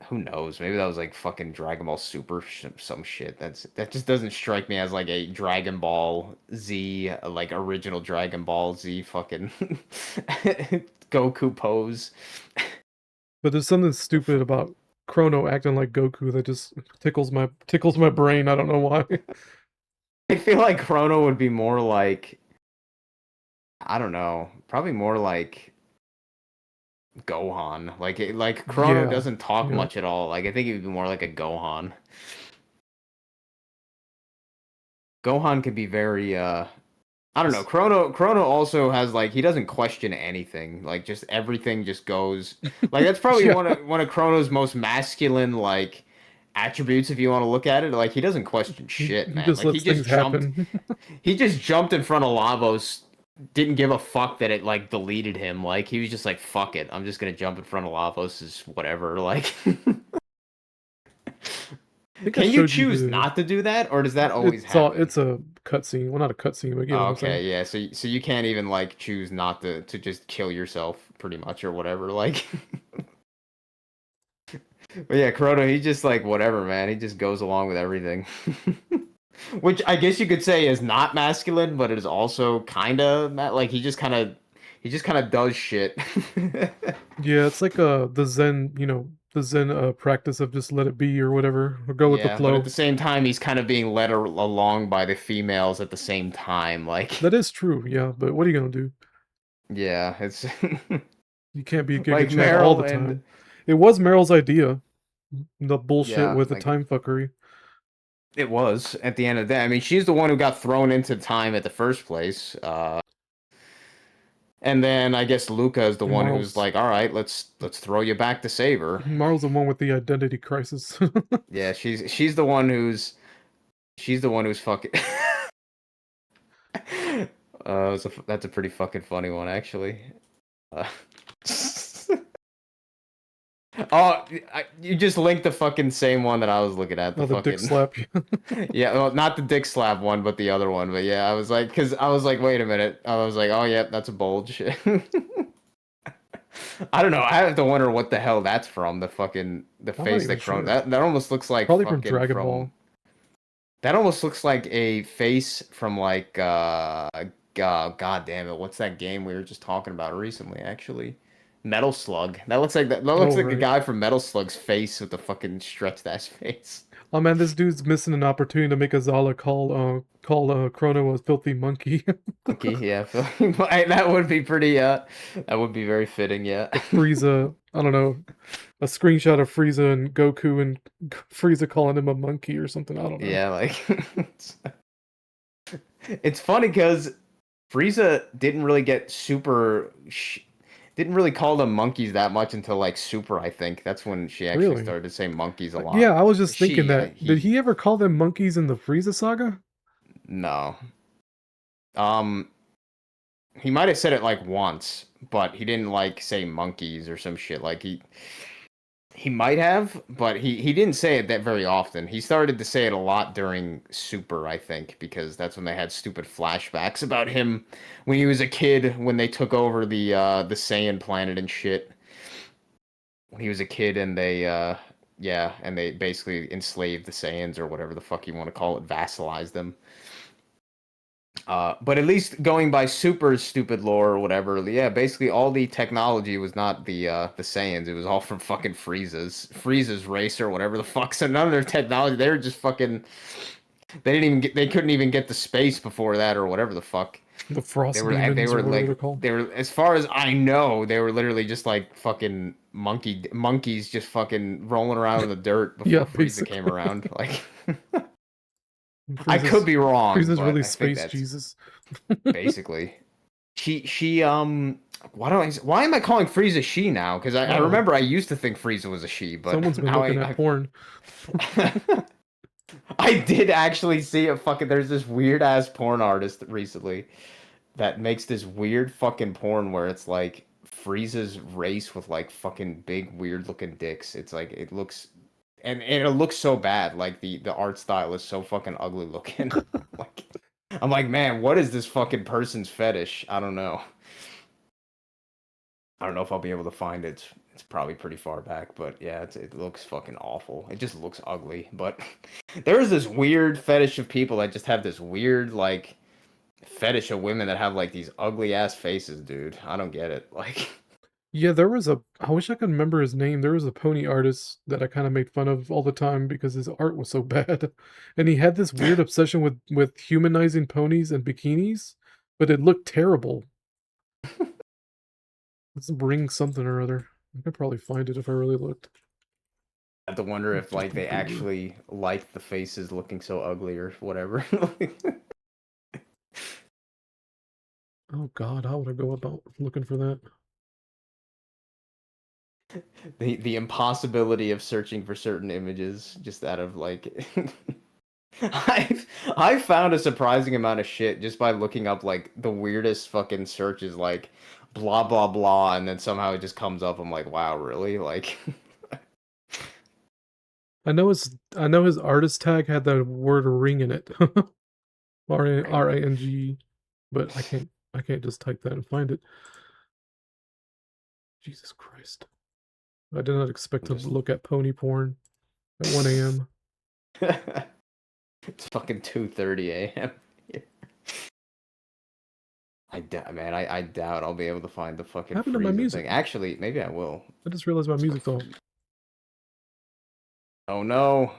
Who knows? Maybe that was like fucking Dragon Ball Super some shit. That just doesn't strike me as like a Dragon Ball Z like original Dragon Ball Z fucking Goku pose. But there's something stupid about Chrono acting like Goku that just tickles my brain. I don't know why. I feel like Chrono would be more like, I don't know, probably more like Gohan. Like Chrono Yeah, doesn't talk yeah. much at all. Like I think it would be more like a Gohan. Gohan could be very I don't know. Chrono also has like he doesn't question anything. Like just everything just goes. Like that's probably Yeah. one of Chrono's most masculine like attributes if you want to look at it. Like he doesn't question shit, He man. just Like he lets just things jumped happen. he just jumped in front of Lavos, didn't give a fuck that it like deleted him. Like he was just like, fuck it, I'm just gonna jump in front of Lavos is whatever. Like I think I can you showed choose the. not to do that, or does that always happen? It's a cutscene. Well, not a cutscene, but you know Oh, what I'm saying. okay, yeah. So you can't even like choose not to just kill yourself, pretty much, or whatever. Like, but yeah, Kuroda, he just like whatever, man. He just goes along with everything, which I guess you could say is not masculine, but it is also kind of like he just kind of does shit. Yeah, it's like the Zen, the Zen practice of just let it be or whatever, or go with the Yeah, but at flow. the same time, he's kind of being led along by the females at the same time. Like, That is true, yeah, but what are you gonna do? yeah, it's You can't be Giga like Chad all the Meryl and time. It was Meryl's idea, the bullshit yeah, with the like time fuckery. it was at the end of the day. I mean, she's the one who got thrown into time at the first place. And then I guess Luca is the And one who's like, "All right, let's throw you back to save her." Marl's the one with the identity crisis. Yeah, she's the one who's fucking. That's a pretty fucking funny one, actually. Uh, oh, you just linked the fucking same one that I was looking at. The Oh, the fucking dick slap. yeah, well, not the dick slap one, but the other one. But yeah, I was like, because I was like, wait a minute. I was like, oh yeah, that's a bulge. I don't know. I have to wonder what the hell that's from. The I'm not face even that Chrome. sure. That almost looks like Probably from fucking Dragon Ball. That almost looks like a face from like god damn it, what's that game we were just talking about recently? Actually, Metal Slug. That looks like that. That looks Oh, like the right. guy from Metal Slug's face with the fucking stretched ass face. Oh man, this dude's missing an opportunity to make Azala call Chrono a filthy monkey. Okay, yeah, that would be pretty. That would be very fitting. Yeah. Frieza, I don't know, a screenshot of Frieza and Goku and Frieza calling him a monkey or something. I don't know. Yeah, like it's funny because Frieza didn't really get didn't really call them monkeys that much until like Super, I think. That's when she actually Really? started to say monkeys a lot. Yeah, I was just thinking She, that. Did he ever call them monkeys in the Frieza saga? No. Um, he might have said it like once, but he didn't like say monkeys or some shit. Like he might have, but he didn't say it that very often. He started to say it a lot during Super, I think, because that's when they had stupid flashbacks about him when he was a kid, when they took over the Saiyan planet and shit. When he was a kid and they yeah, and they basically enslaved the Saiyans or whatever the fuck you want to call it, vassalized them. But at least going by Super's stupid lore or whatever, yeah, basically all the technology was not the Saiyans. It was all from fucking Frieza's race or whatever the fuck. So none of their technology, they were just fucking. They couldn't even get to space before that or whatever the fuck. The Frost Demons, or whatever they're called. They were, as far as I know, they were literally just like fucking monkeys just fucking rolling around in the dirt before Yeah, Frieza basically. came around. Like, I Frieza's- could be wrong. Frieza's but really I think space that's Jesus. basically. She why am I calling Frieza she now? Because I Oh. remember I used to think Frieza was a she, but Someone's been now looking at porn. I did actually see a fucking. There's this weird ass porn artist recently that makes this weird fucking porn where it's like Frieza's race with like fucking big weird looking dicks. It's like it looks, and it looks so bad. Like the art style is so fucking ugly looking. Like, I'm like, man, what is this fucking person's fetish? I don't know. I don't know if I'll be able to find it. It's probably pretty far back, but yeah, it looks fucking awful. It just looks ugly. But there is this weird fetish of people that just have this weird like fetish of women that have like these ugly ass faces, dude. I don't get it. Like, Yeah, there was a. I wish I could remember his name. There was a pony artist that I kind of made fun of all the time because his art was so bad, and he had this weird obsession with humanizing ponies and bikinis, but it looked terrible. Let's bring something or other. I could probably find it if I really looked. I have to wonder if Just like a they Google. actually like the faces looking so ugly or whatever. Oh God, how would I go about looking for that? The impossibility of searching for certain images just out of like I've found a surprising amount of shit just by looking up like the weirdest fucking searches, like blah blah blah, and then somehow it just comes up. I'm like, wow, really? Like, I know his artist tag had the word ring in it. RANG, but I can't just type that and find it. Jesus Christ. I did not expect to Just- look at pony porn at 1 a.m. it's fucking 2:30 a.m. Man, I doubt I'll be able to find the fucking Happened to my Frieza music? thing. Actually, maybe I will. I just realized my music's off. Oh no.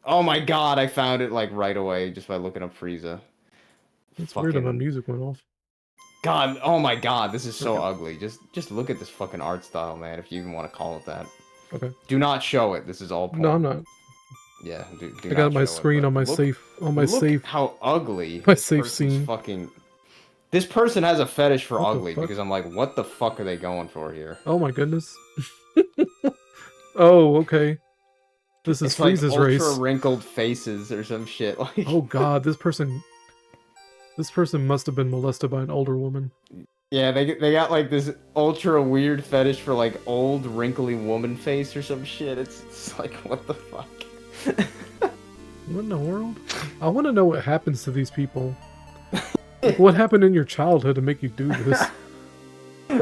Oh my god, I found it like right away just by looking up Frieza. It's weird that my Fucking music went off. God, oh my god, this is so Okay. ugly. Just look at this fucking art style, man, if you even want to call it that. Okay. Do not show it. This is all porn. No, I'm not. Yeah, do I not got my show it, screen but on my look- safe Look safe. how ugly My this safe person's scene. fucking. This person has a fetish for What the ugly fuck? because I'm like, what the fuck are they going for here? Oh my goodness. Oh, okay. This is It's like Frieza's ultra race. wrinkled faces or some shit. Like, Oh God, this person must have been molested by an older woman. yeah, they got like this ultra weird fetish for like old wrinkly woman face or some shit. It's like, what the fuck? What in the world? I want to know what happens to these people. Like, what happened in your childhood to make you do this?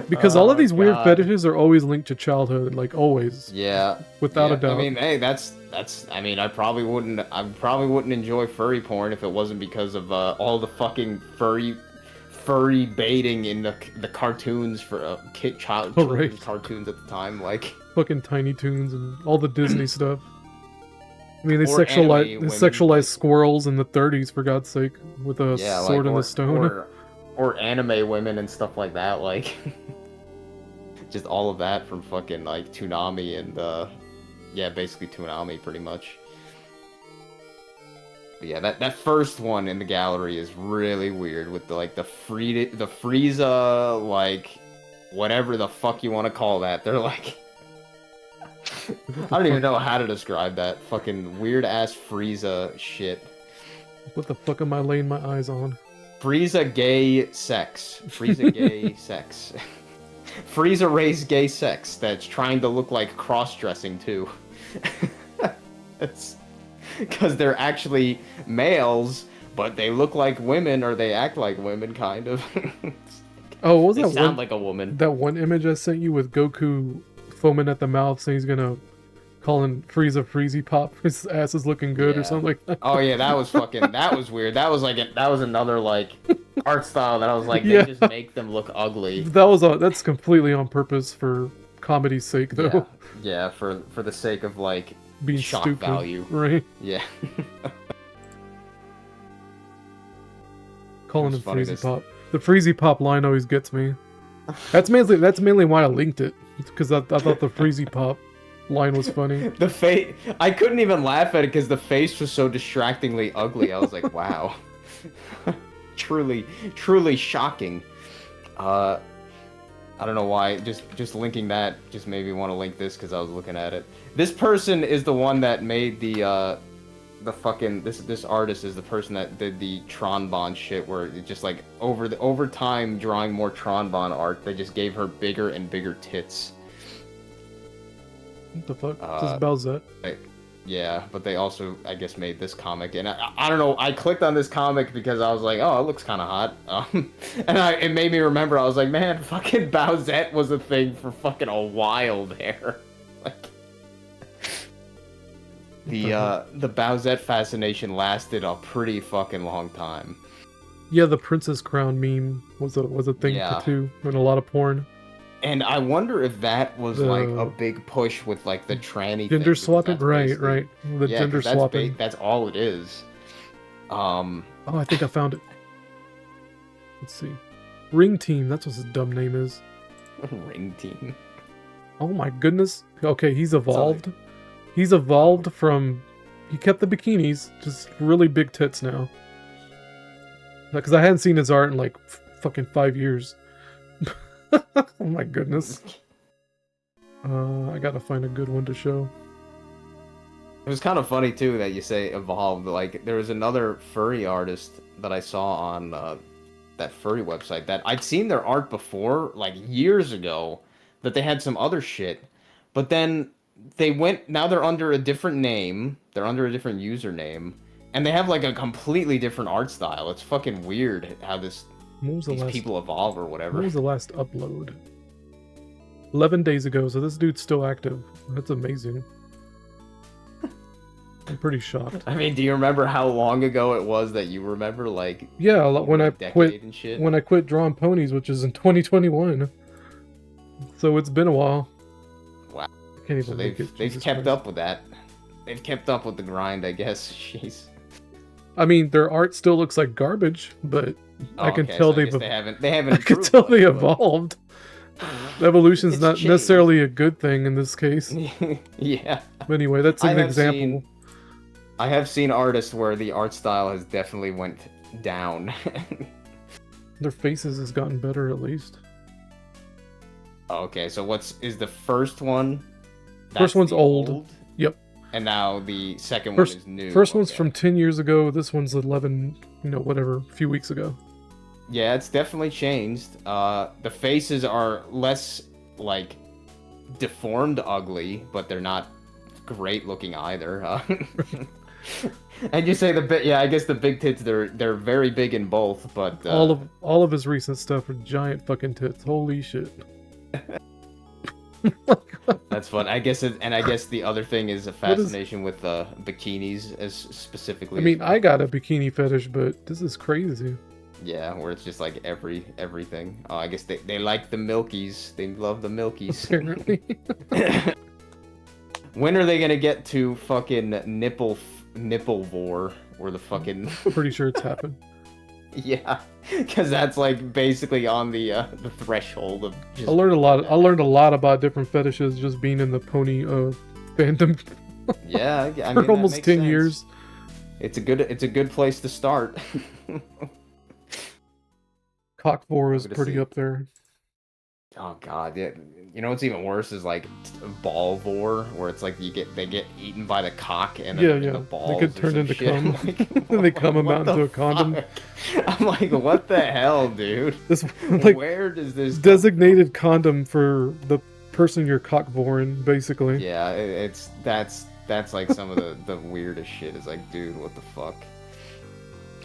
Because all of these weird God. fetishes are always linked to childhood, like always, Yeah, without a yeah, doubt. I mean, hey, that's. I mean, I probably wouldn't enjoy furry porn if it wasn't because of all the fucking furry baiting in the cartoons for children's right. cartoons at the time, like. Fucking Tiny Toons and all the Disney stuff. I mean, they Or anime women, sexualized like- squirrels in the 30s, for God's sake, with a Yeah, sword in or, the stone. or anime women and stuff like that, like just all of that from fucking like Toonami and yeah, basically Toonami pretty much. But yeah, that first one in the gallery is really weird with the Frieza, like whatever the fuck you want to call that. They're like I don't even know how to describe that fucking weird ass Frieza shit. What the fuck am I laying my eyes on? Frieza gay sex. Frieza gay sex. Frieza raised gay sex that's trying to look like cross-dressing too. It's because they're actually males, but they look like women or they act like women, kind of. Oh, what was They that sound one? like a woman. That one image I sent you with Goku foaming at the mouth, saying he's gonna calling Frieza Freezy Pop. His ass is looking good or Yeah. something like that. Oh yeah, that was weird. That was another like art style that I was like, Yeah. they just make them look ugly. That's completely on purpose for comedy's sake, though. Yeah, for the sake of like Being shock stupid, value. right? Yeah. Calling him It's funny, Freezy this- Pop. The Freezy Pop line always gets me. That's mainly why I linked it. Because I thought the Freezy Pop line was funny. The face, I couldn't even laugh at it because the face was so distractingly ugly. I was like, wow. Truly shocking. I don't know why, just linking that just made me want to link this because I was looking at it. This person is the one that made the fucking, this artist is the person that did the Tronbon shit where it just like over time drawing more Tronbon art, they just gave her bigger and bigger tits. What the fuck? This is Bowsette. Yeah, but they also, I guess, made this comic, and I don't know, I clicked on this comic because I was like, oh, it looks kind of hot, and it made me remember, I was like, man, fucking Bowsette was a thing for fucking a while there. Like, the Bowsette fascination lasted a pretty fucking long time. Yeah, the Princess Crown meme was a thing Yeah. too, and a lot of porn. And I wonder if that was like The- a big push with like the tranny thing, Gender because swapping, that's right? basically- The yeah, gender 'cause that's swapping. that's all it is. Oh, I think I found it. Let's see. Ring Team, that's what his dumb name is. Ring team. Oh my goodness. Okay, he's evolved. He's evolved from... He kept the bikinis, just really big tits now. Because I hadn't seen his art in like fucking 5 years. Oh my goodness. I gotta find a good one to show. It was kind of funny too that you say evolved. Like there was another furry artist that I saw on that furry website that I'd seen their art before, like years ago, that they had some other shit, but then they went. Now they're under a different name. They're under a different username, and they have like a completely different art style. It's fucking weird how When was the these last... people evolve or When whatever. was the last upload? 11 days ago, so this dude's still active. That's amazing. I'm pretty shocked. I mean, do you remember how long ago it was that you remember? Like Yeah, when over I a decade quit and shit? when I quit drawing ponies, which is in 2021. So it's been a while. Wow. I can't even So make it. they've Jesus kept Christ. up with that. They've kept up with the grind, I guess. Jeez. I mean, their art still looks like garbage, but I can okay, tell so I they've. guess they haven't I can improved tell much, they but- evolved. Evolution's It's not changed. necessarily a good thing in this case. Yeah. But anyway, that's I an have example. I have seen artists where the art style has definitely went down. Their faces has gotten better at least. Okay, so is the first one? First That's one's the old. Yep. And now the second First, one is new. first one's Okay. from 10 years ago. This one's 11, whatever, a few weeks ago. Yeah, it's definitely changed. The faces are less like deformed ugly, but they're not great looking either. And you say I guess the big tits they're very big in both, but All of his recent stuff are giant fucking tits. Holy shit. that's fun. I guess the other thing is a fascination with bikinis as specifically. I mean, I got a bikini fetish, but this is crazy. yeah, where it's just like everything. Oh, I guess they like the milkies. They love the milkies. Apparently. When are they gonna get to fucking nipple vor or the fucking Pretty sure it's happened. yeah, because that's like basically on the threshold of. Just I learned a lot about different fetishes just being in the pony fandom Yeah, I mean, for that almost makes 10 sense. years. It's a good place to start. Cockvor is Good to pretty see. up there. Oh god, yeah. You know what's even worse is like ball vor, where it's like they get eaten by the cock and then Yeah, they're in yeah. the They balls get or turned some into shit. cum. Like, Then they cum them what out the into a condom. fuck? I'm like, what the hell, dude? This like Where does this come designated condom for the person you're cockvoring, basically. from? Yeah, that's like some of the weirdest shit. Is like, dude, what the fuck?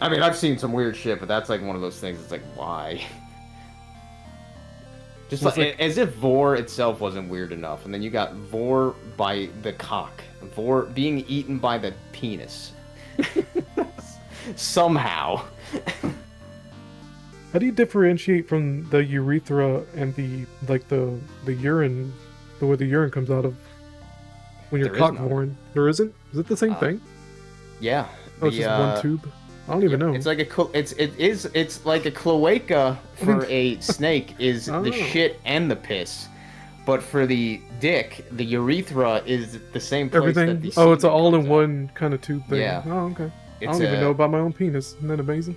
I mean, I've seen some weird shit, but that's like one of those things. It's like, why? Just It's like, like- as if vor itself wasn't weird enough, and then you got vor by the cock, vor being eaten by the penis. Somehow. How do you differentiate from the urethra and the urine, the way the urine comes out of when you're There is none. cockvoring? There isn't? Is it the same thing? Yeah. Oh, it's just one tube. I don't even know. It's like it's like a cloaca for a snake is Oh. the shit and the piss. But for the dick, the urethra is the same place that Everything. the Oh, it's an semen comes out. all-in-one kind of tube thing. Yeah. Oh, okay. I It's don't even know about my own penis. Isn't that amazing?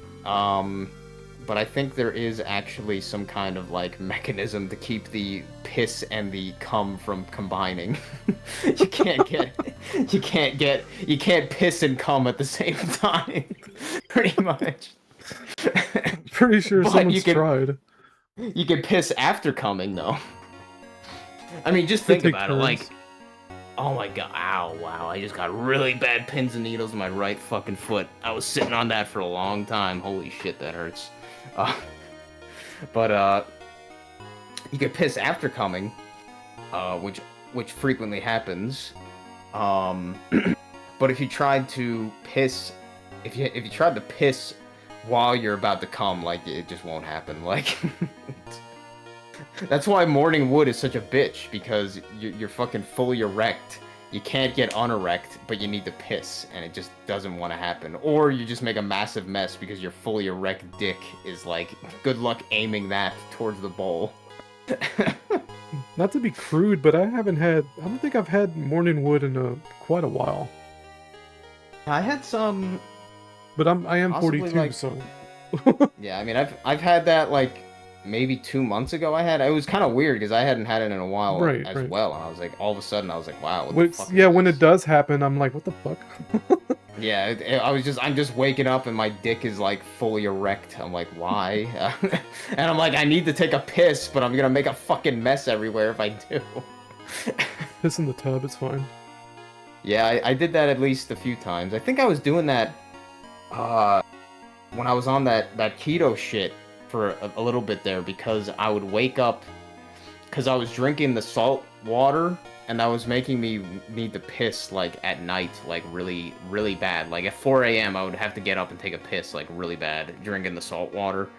But I think there is actually some kind of like mechanism to keep the piss and the cum from combining. you can't piss and cum at the same time. Pretty much. Pretty sure But someone's you can- tried. You can piss after coming though. I mean, just They think take about turns. it. Like, oh my god, ow, wow! I just got really bad pins and needles in my right fucking foot. I was sitting on that for a long time. Holy shit, that hurts. But you can piss after coming, which frequently happens. But if you tried to piss, if you tried to piss while you're about to come, like it just won't happen. Like. That's why morning wood is such a bitch, because you're fucking fully erect. You can't get unerect, but you need to piss, and it just doesn't want to happen. Or you just make a massive mess because your fully erect dick is like, good luck aiming that towards the bowl. Not to be crude, but I don't think I've had morning wood in quite a while. I had some. But I am Possibly, 42, like- so Yeah, I mean, I've had that like maybe 2 months ago. It was kind of weird because I hadn't had it in a while Right, as right. well, and I was like, all of a sudden, I was like, wow. What when the fuck is when this? it does happen, I'm like, what the fuck? Yeah, I'm just waking up and my dick is like fully erect. I'm like, why? And I'm like, I need to take a piss, but I'm gonna make a fucking mess everywhere if I do. Piss in the tub, it's fine. Yeah, I did that at least a few times. I think I was doing that when I was on that keto shit for a little bit there, because I would wake up because I was drinking the salt water, and that was making me need to piss like at night, like really, really bad. Like at 4 a.m. I would have to get up and take a piss like really bad, drinking the salt water,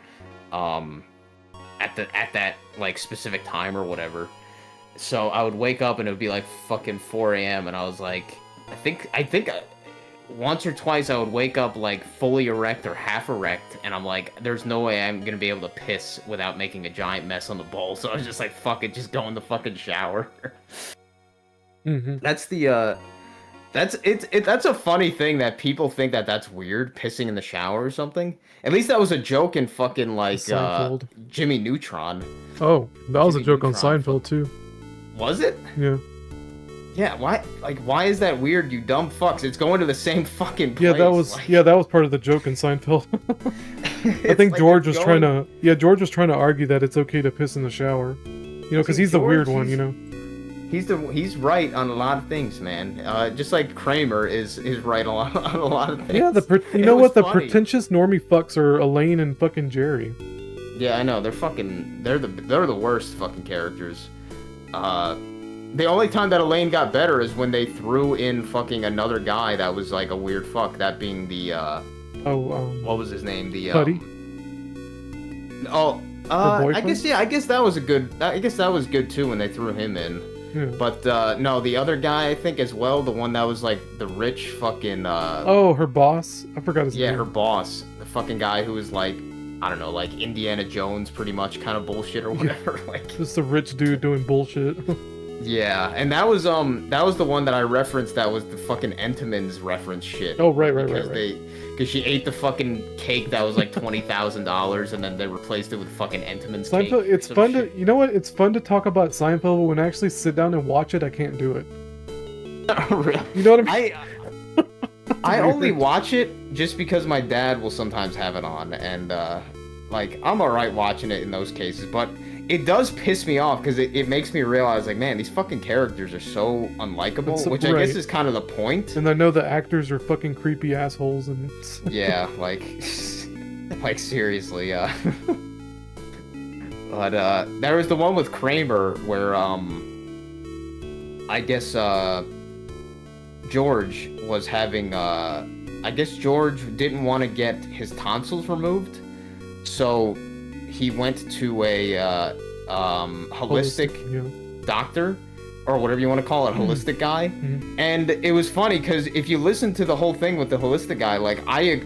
at that like specific time or whatever. So I would wake up and it would be like fucking 4 a.m. and I was like, I think once or twice I would wake up like fully erect or half erect, and I'm like, there's no way I'm gonna be able to piss without making a giant mess on the bowl. So I was just like, fuck it, just go in the fucking shower. Mm-hmm. That's the that's a funny thing that people think that that's weird, pissing in the shower or something. At least that was a joke in fucking like Seinfeld. Jimmy Neutron. Oh, that was a Jimmy joke on Neutron. Seinfeld too. Was it? Yeah. Yeah, why is that weird, you dumb fucks? It's going to the same fucking place. Yeah, that was like- that was part of the joke in Seinfeld. I It's think like George it's was going- George was trying to argue that it's okay to piss in the shower. You know, because See, he's the weird George, one, you know. He's right on a lot of things, man. Just like Kramer is right on a lot of things. Yeah, you It know was what? The funny. pretentious normie fucks are Elaine and fucking Jerry. Yeah, I know. They're the worst fucking characters. The only time that Elaine got better is when they threw in fucking another guy that was like a weird fuck. That being the what was his name? The Buddy. Oh, Her boyfriend? I guess that was good too when they threw him in. Yeah. But no, the other guy I think as well, the one that was like the rich fucking Oh, her boss. I forgot his yeah, name. her boss, the fucking guy who was like, I don't know, like Indiana Jones pretty much kind of bullshit or whatever. Like Just a rich dude doing bullshit. Yeah, and that was the one that I referenced. That was the fucking Entenmann's reference shit. Oh, right. Because she ate the fucking cake that was like $20,000, and then they replaced it with fucking Entenmann's cake. Seinfeld, it's Some fun shit. to, you know what? It's fun to talk about Seinfeld, but when I actually sit down and watch it, I can't do it. Really? You know what I mean? I only watch it just because my dad will sometimes have it on, and like I'm alright watching it in those cases, but it does piss me off because it makes me realize, like, man, these fucking characters are so unlikable, which I guess is kind of the point. And I know the actors are fucking creepy assholes, and Yeah, like, like seriously, But there was the one with Kramer where I guess George was having I guess George didn't want to get his tonsils removed, so he went to a holistic yeah. doctor, or whatever you want to call it, holistic guy. And it was funny because if you listen to the whole thing with the holistic guy, like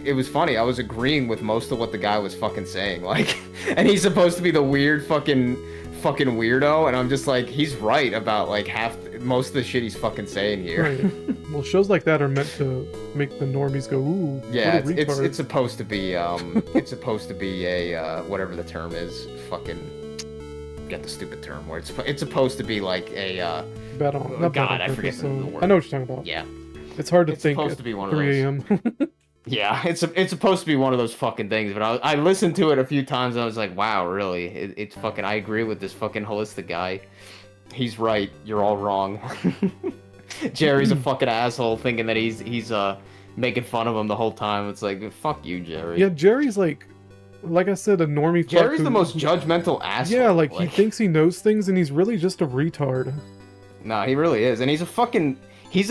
it was funny. I was agreeing with most of what the guy was fucking saying, like, and he's supposed to be the weird fucking weirdo, and I'm just like, he's right about like most of the shit he's fucking saying here. Right. Well, shows like that are meant to make the normies go, ooh. Yeah, what a retard. it's supposed to be it's supposed to be a whatever the term is, fucking get the stupid term where it's supposed to be like a Bad on. Not God, bad on I forget purpose, the so- word. I know what you're talking about. Yeah. It's hard to It's think supposed at to be one of 3 those. a.m. Yeah, it's supposed to be one of those fucking things, but I listened to it a few times and I was like, wow, really? It's fucking, I agree with this fucking holistic guy. He's right, you're all wrong. Jerry's a fucking asshole thinking that he's making fun of him the whole time. It's like, fuck you, Jerry. Yeah, Jerry's like I said, a normie fuck Jerry's the who- most judgmental asshole. Yeah, like he thinks he knows things and he's really just a retard. Nah, he really is. And he's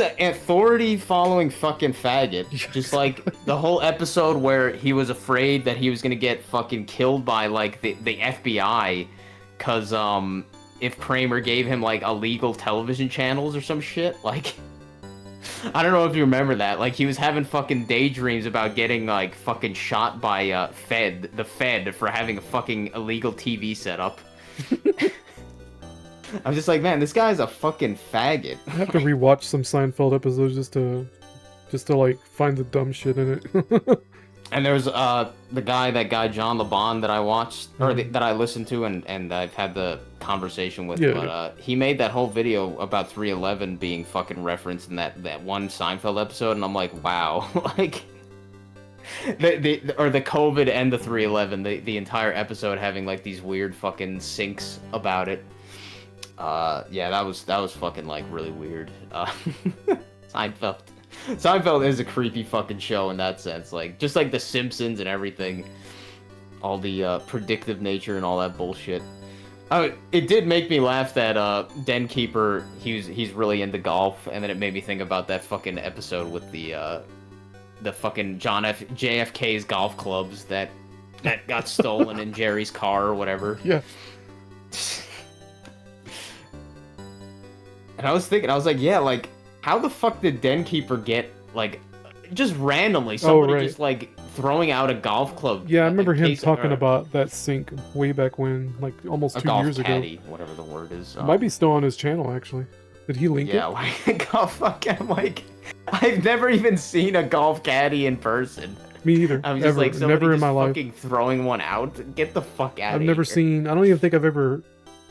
an authority following fucking faggot. Just like the whole episode where he was afraid that he was gonna get fucking killed by like the FBI cause if Kramer gave him like illegal television channels or some shit. Like, I don't know if you remember that. Like, he was having fucking daydreams about getting like fucking shot by the Fed for having a fucking illegal TV setup. I'm just like, man, this guy's a fucking faggot. I have to rewatch some Seinfeld episodes just to like find the dumb shit in it. And there's that guy John LeBon that I watched or that I listened to and I've had the conversation with. Yeah, But he made that whole video about 311 being fucking referenced in that one Seinfeld episode, and I'm like, wow, like the COVID and the 311, the entire episode having like these weird fucking syncs about it. Yeah, that was fucking like really weird. Seinfeld is a creepy fucking show in that sense, like just like The Simpsons and everything, all the predictive nature and all that bullshit. It did make me laugh that Den Keeper, he's really into golf, and then it made me think about that fucking episode with the fucking JFK's golf clubs that got stolen in Jerry's car or whatever. Yeah. And I was like, yeah, like, how the fuck did Den Keeper get, like, just randomly, somebody right. just, like, throwing out a golf club? Yeah, I remember him case- talking or about that sync way back when, like almost a 2 golf years caddy, ago. whatever the word is. It might be still on his channel, actually. Did he link Yeah, it? like, golf fucking, like, I've never even seen a golf caddy in person. Me either. I'm just Ever. like, somebody Never in just my life. fucking throwing one out. Get the fuck out of I've here. never seen. I don't even think I've ever.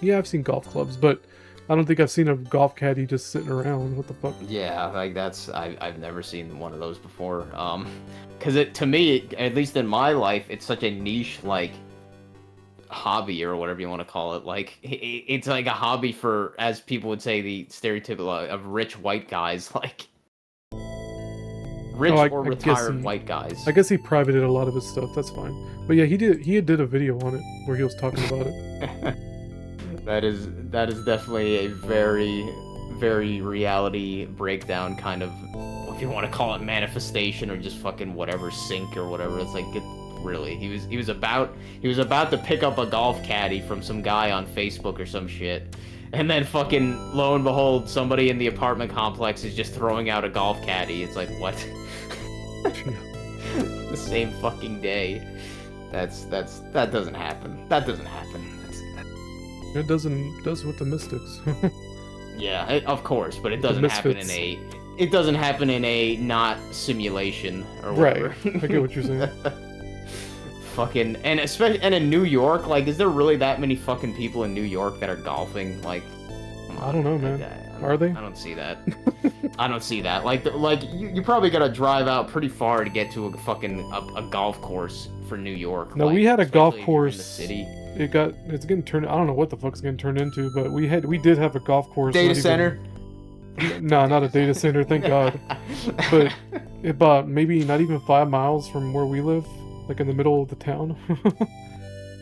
Yeah, I've seen golf clubs, but I don't think I've seen a golf caddy just sitting around. What the fuck? Yeah, like I've never seen one of those before. Because to me, at least in my life, it's such a niche like hobby or whatever you want to call it. Like it's like a hobby for, as people would say, the stereotypical of rich white guys, like rich Oh, I or guess retired he- white guys. I guess he privated a lot of his stuff. That's fine. But yeah, he did a video on it where he was talking about it. That is definitely a very, very reality breakdown kind of, if you want to call it manifestation or just fucking whatever, sync or whatever. It's like, really, he was about to pick up a golf caddy from some guy on Facebook or some shit, and then fucking lo and behold, somebody in the apartment complex is just throwing out a golf caddy. It's like, what? The same fucking day. That doesn't happen. That doesn't happen. It does with the Mystics. Yeah, of course, but it The doesn't happen in Misfits. a. It doesn't happen in a not simulation or Right. whatever. I get what you're saying. Fucking and especially and in New York, like, is there really that many fucking people in New York that are golfing? Like, come I don't know, man. Are they? I don't see that. I don't see that. Like, you probably gotta drive out pretty far to get to a fucking a golf course for New York. No, like, we had a golf especially in course. the city. It's getting turned. I don't know what the fuck's getting turned into, but we did have a golf course. Data not even- center. No, not a data center, thank God. But about maybe not even 5 miles from where we live, like in the middle of the town.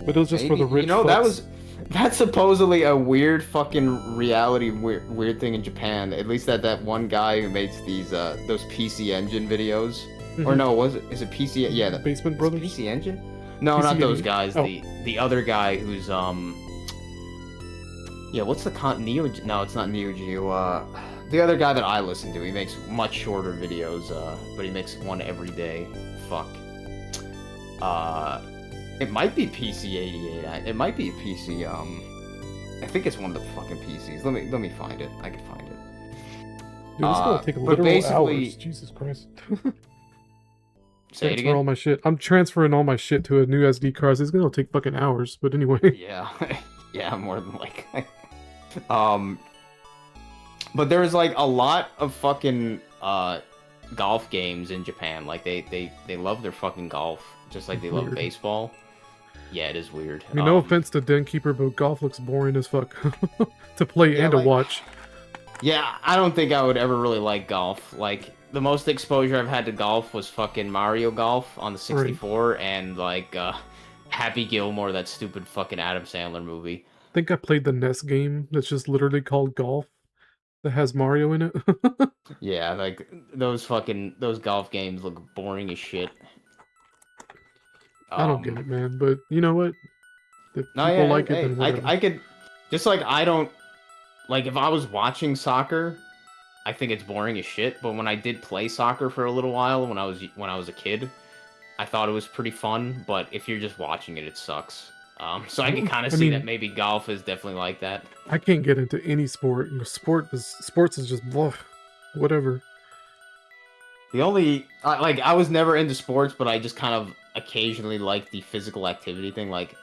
But it was just for the Maybe- rich. You know, fucks. that's supposedly a weird fucking reality weird thing in Japan. At least that one guy who makes these those PC Engine videos. Or Mhm. no, is it PC? Yeah, Basement is it Brothers. PC Engine? No, PC not those Engine. guys. Oh. The other guy who's yeah, what's the Neo? No, it's not Neo Geo. The other guy that I listen to, he makes much shorter videos, but he makes one every day. Fuck. It might be PC88. It might be a PC. I think it's one of the fucking PCs. Let me find it. I can find it. Dude, this is gonna take but literal basically- hours. Jesus Christ. Say it Transfer all again. my shit. I'm transferring all my shit to a new SD card. So it's gonna take fucking hours. But anyway. Yeah, yeah, more than likely. But there's like a lot of fucking golf games in Japan. Like they love their fucking golf, just like they love Weird. baseball. Yeah, it is weird. I mean, no offense to Den Keeper, but golf looks boring as fuck to play Yeah, and to like- watch. Yeah, I don't think I would ever really like golf. Like, the most exposure I've had to golf was fucking Mario Golf on the 64 and like Happy Gilmore, that stupid fucking Adam Sandler movie. I think I played the NES game that's just literally called Golf that has Mario in it. Yeah, like those golf games look boring as shit. I don't get it, man. But you know what? If No, people yeah, like it, hey, then whatever. I could just like I don't like if I was watching soccer, I think it's boring as shit. But when I did play soccer for a little while when I was a kid, I thought it was pretty fun. But if you're just watching it, it sucks. So I can kind of I see mean- that maybe golf is definitely like that. I can't get into any sport. Sports is just blah, whatever. The only I was never into sports, but I just kind of occasionally like the physical activity thing. Like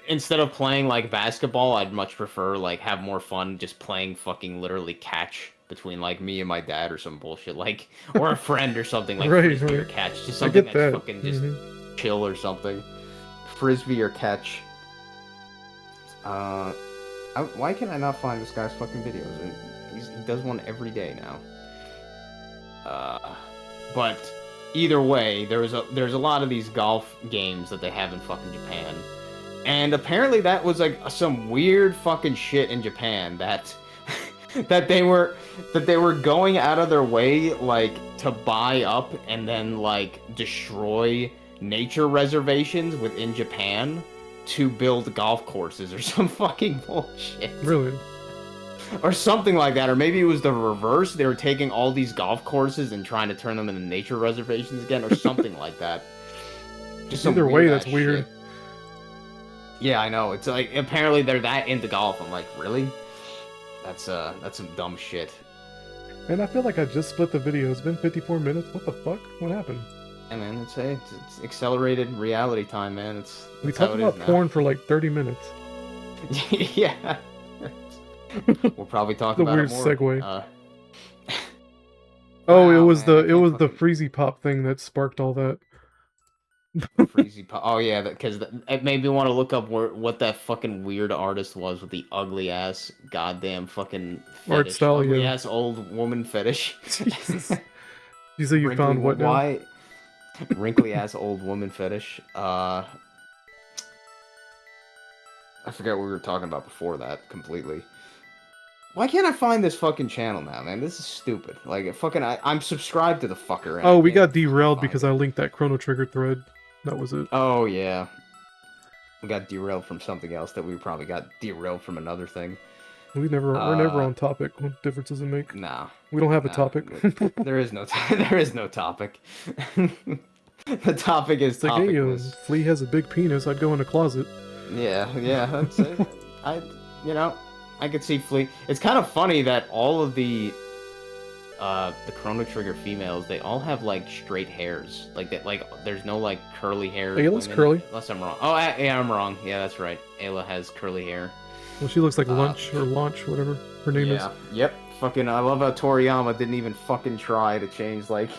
instead of playing like basketball, I'd much prefer like have more fun just playing fucking literally catch between like me and my dad or some bullshit like or a friend or something like Right, frisbee or right. catch, just I something get that's that. fucking just Mhm. chill or something. Frisbee or catch. Why can I not find this guy's fucking videos? He does one every day now. But either way, there's a lot of these golf games that they have in fucking Japan, and apparently that was like some weird fucking shit in Japan that that they were going out of their way like to buy up and then like destroy nature reservations within Japan to build golf courses or some fucking bullshit. Really? Or something like that, or maybe it was the reverse. They were taking all these golf courses and trying to turn them into nature reservations again, or something like that. Just some Either way, weird-ass that's weird. shit. Yeah, I know. It's like apparently they're that into golf. I'm like, really? That's some dumb shit. And I feel like I just split the video. It's been 54 minutes. What the fuck? What happened? Hey man, it's accelerated reality time, man. It's We that's how talked it is about now. porn for like 30 minutes. Yeah. We'll probably talk The about weird it more. segue. Oh, it Wow, was man, I the can't fucking- Freezy Pop thing that sparked all that. Freezy Pop. Oh yeah, because it made me want to look up what that fucking weird artist was with the ugly ass goddamn fucking Art fetish. style, ugly yeah. ass old woman fetish. Jesus. You say you found what now? Why? Wrinkly ass old woman fetish. I forgot what we were talking about before that completely. Why can't I find this fucking channel now, man? This is stupid. Like, fucking, I'm subscribed to the fucker. and I Oh, we can't got derailed find because it. I linked that Chrono Trigger thread. That was it. Oh, yeah. We got derailed from something else that we probably got derailed from another thing. We're never Uh, on topic. What difference does it make? Nah. We don't have a nah. topic. There is no topic. The topic is It's like, hey, topicless. Flea has a big penis. I'd go in a closet. Yeah, that's it. I could see Flea. It's kind of funny that all of the Chrono Trigger females, they all have like straight hairs. Like that, like there's no like curly hair. Ayla's women, curly. Unless I'm wrong. Oh, yeah, I'm wrong. Yeah, that's right. Ayla has curly hair. Well, she looks like Lunch or Launch, whatever her name is. Yep. Fucking, I love how Toriyama didn't even fucking try to change like.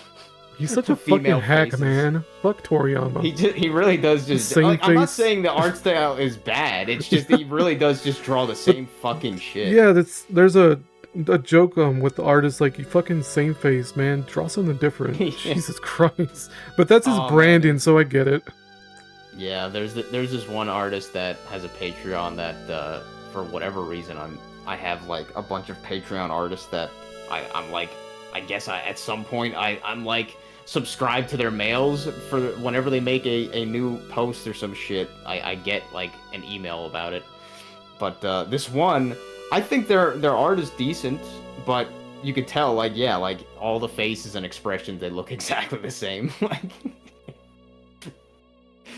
He's such a fucking female hack, faces. man. Fuck Toriyama. He really does just. Same Like, I'm not face. saying the art style is bad. It's just he really does just draw the same fucking shit. Yeah, there's a joke with the artist, like, you fucking same face, man. Draw something different. Yeah. Jesus Christ. But that's his Oh, branding, so I get it. Yeah, there's this one artist that has a Patreon that for whatever reason I have like a bunch of Patreon artists that I'm like, I guess at some point I'm like subscribed to their mails for whenever they make a new post or some shit. I get like an email about it. But this one, I think their art is decent, but you could tell like, yeah, like all the faces and expressions, they look exactly the same. Like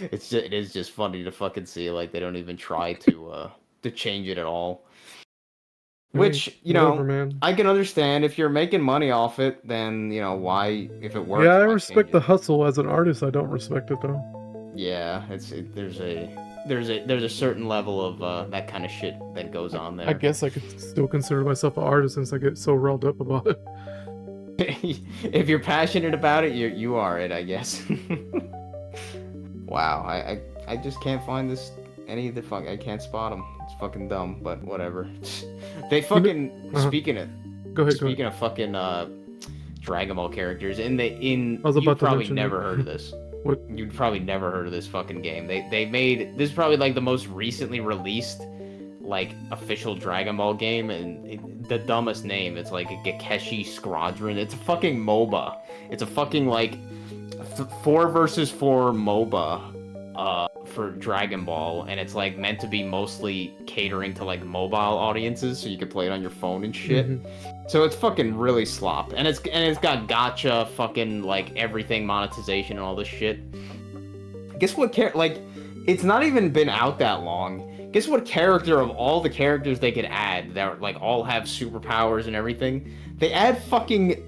it is just funny to fucking see, like they don't even try to change it at all. Which, you know, Whatever, man. I can understand if you're making money off it, then, you know, why, if it works. Yeah, I why respect change the it? hustle as an artist. I don't respect it, though. Yeah, there's a certain level of that kind of shit that goes on there. I guess I could still consider myself an artist since I get so riled up about it. If you're passionate about it, you are it, I guess. Wow, I just can't find any of the fuck. I can't spot them. It's fucking dumb, but whatever. They fucking speaking of fucking Dragon Ball characters I was about you've to probably mention never that. heard of this. What? You'd probably never heard of this fucking game. They made this is probably like the most recently released like official Dragon Ball game, and the dumbest name. It's like a Gakeshi Squadron. It's a fucking MOBA. It's a fucking like 4 versus 4 MOBA for Dragon Ball, and it's like meant to be mostly catering to like mobile audiences, so you can play it on your phone and shit. So it's fucking really slop, and it's got gacha, fucking like everything, monetization and all this shit. Guess what? Like, it's not even been out that long. Guess what character of all the characters they could add that like all have superpowers and everything? They add fucking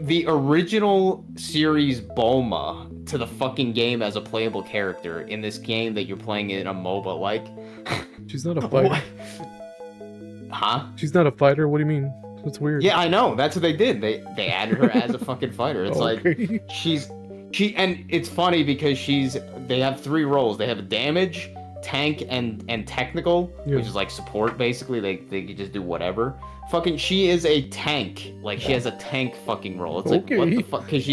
the original series Bulma to the fucking game as a playable character in this game that you're playing in a MOBA. Like, She's not a fighter. Huh? She's not a fighter? What do you mean? That's weird. Yeah, I know. That's what they did. They added her as a fucking fighter. It's Okay. like and it's funny because they have 3 roles. They have a damage, tank, and technical, Yeah. which is like support basically. They could just do whatever. Fucking, she is a tank. Like, she has a tank fucking role. It's like, what the fuck? Because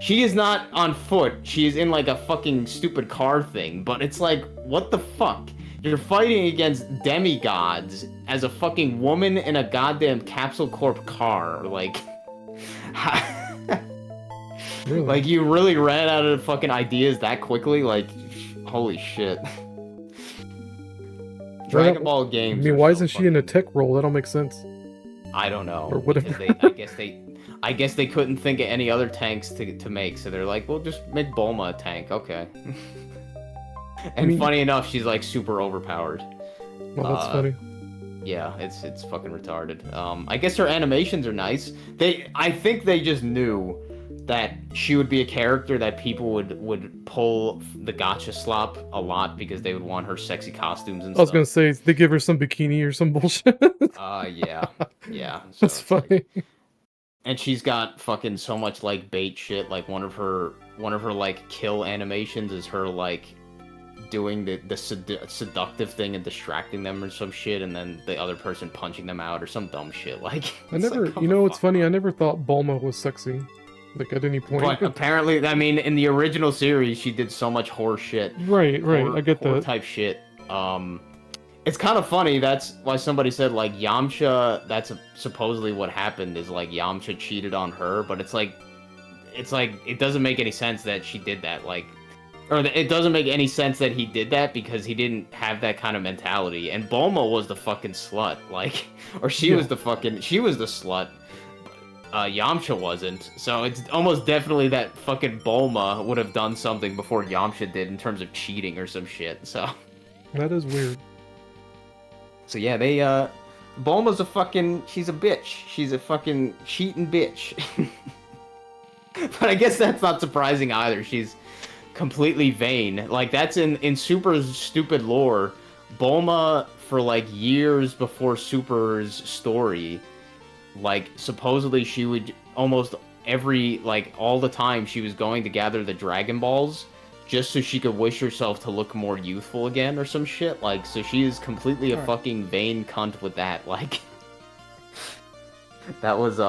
she is not on foot. She is in like a fucking stupid car thing. But it's like, what the fuck? You're fighting against demigods as a fucking woman in a goddamn Capsule Corp car. Like, Really? like you really ran out of fucking ideas that quickly? Like, holy shit. Dragon Ball games. I mean, why isn't she in a tech role? That don't make sense. I don't know. Or whatever. Because I guess they couldn't think of any other tanks to make, so they're like, well, just make Bulma a tank, okay. And funny enough, she's like super overpowered. Well, that's funny. Yeah, it's fucking retarded. I guess her animations are nice. I think they just knew that she would be a character that people would pull the gacha slop a lot because they would want her sexy costumes and I was stuff. gonna say they give her some bikini or some bullshit. Yeah. So That's it's funny. and she's got fucking so much like bait shit. Like one of her like kill animations is her like doing the seductive thing and distracting them or some shit, and then the other person punching them out or some dumb shit. Like, I never, you know what's funny? I never thought Bulma was sexy, like at any point. But apparently, I mean, in the original series, she did so much horror shit. Right. I get horror that. type shit. It's kind of funny. That's why somebody said like Yamcha. That's supposedly what happened. Is like Yamcha cheated on her, but it's like it doesn't make any sense that she did that. Like, or it doesn't make any sense that he did that because he didn't have that kind of mentality. And Bulma was the fucking slut, like, or she was the slut. Yamcha wasn't. So it's almost definitely that fucking Bulma would have done something before Yamcha did in terms of cheating or some shit. So That is weird. yeah, they she's a bitch. She's a fucking cheating bitch. But I guess that's not surprising either. She's completely vain. Like, that's in Super's stupid lore. Bulma, for like years before Super's story, like, supposedly she would almost all the time she was going to gather the Dragon Balls just so she could wish herself to look more youthful again or some shit. Like, so she is completely a fucking vain cunt with that. Like, that was,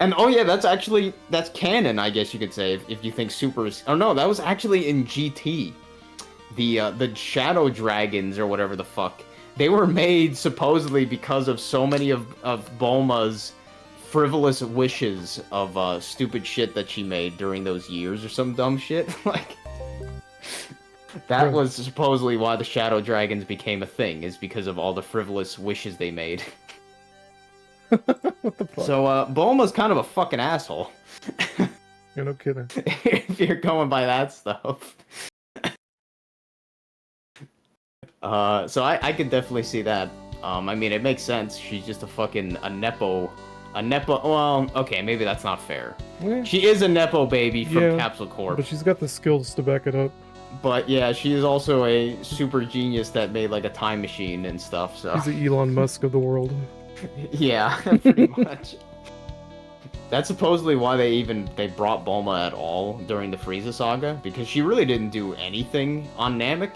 and oh yeah, that's canon, I guess you could say, if you think Super is, oh no, that was actually in GT. The Shadow Dragons, or whatever the fuck, they were made supposedly because of so many of Bulma's frivolous wishes of stupid shit that she made during those years or some dumb shit. Like, that was supposedly why the Shadow Dragons became a thing, is because of all the frivolous wishes they made. What the fuck? So, Bulma's kind of a fucking asshole. You're no kidding. If you're going by that stuff. So I could definitely see that. I mean, it makes sense. She's just a nepo, well, okay, maybe that's not fair. Yeah. She is a nepo baby from Yeah, Capsule Corp. But she's got the skills to back it up. But yeah, she is also a super genius that made like a time machine and stuff, so. She's the Elon Musk of the world. Yeah, pretty much. That's supposedly why they brought Bulma at all during the Frieza saga, because she really didn't do anything on Namek.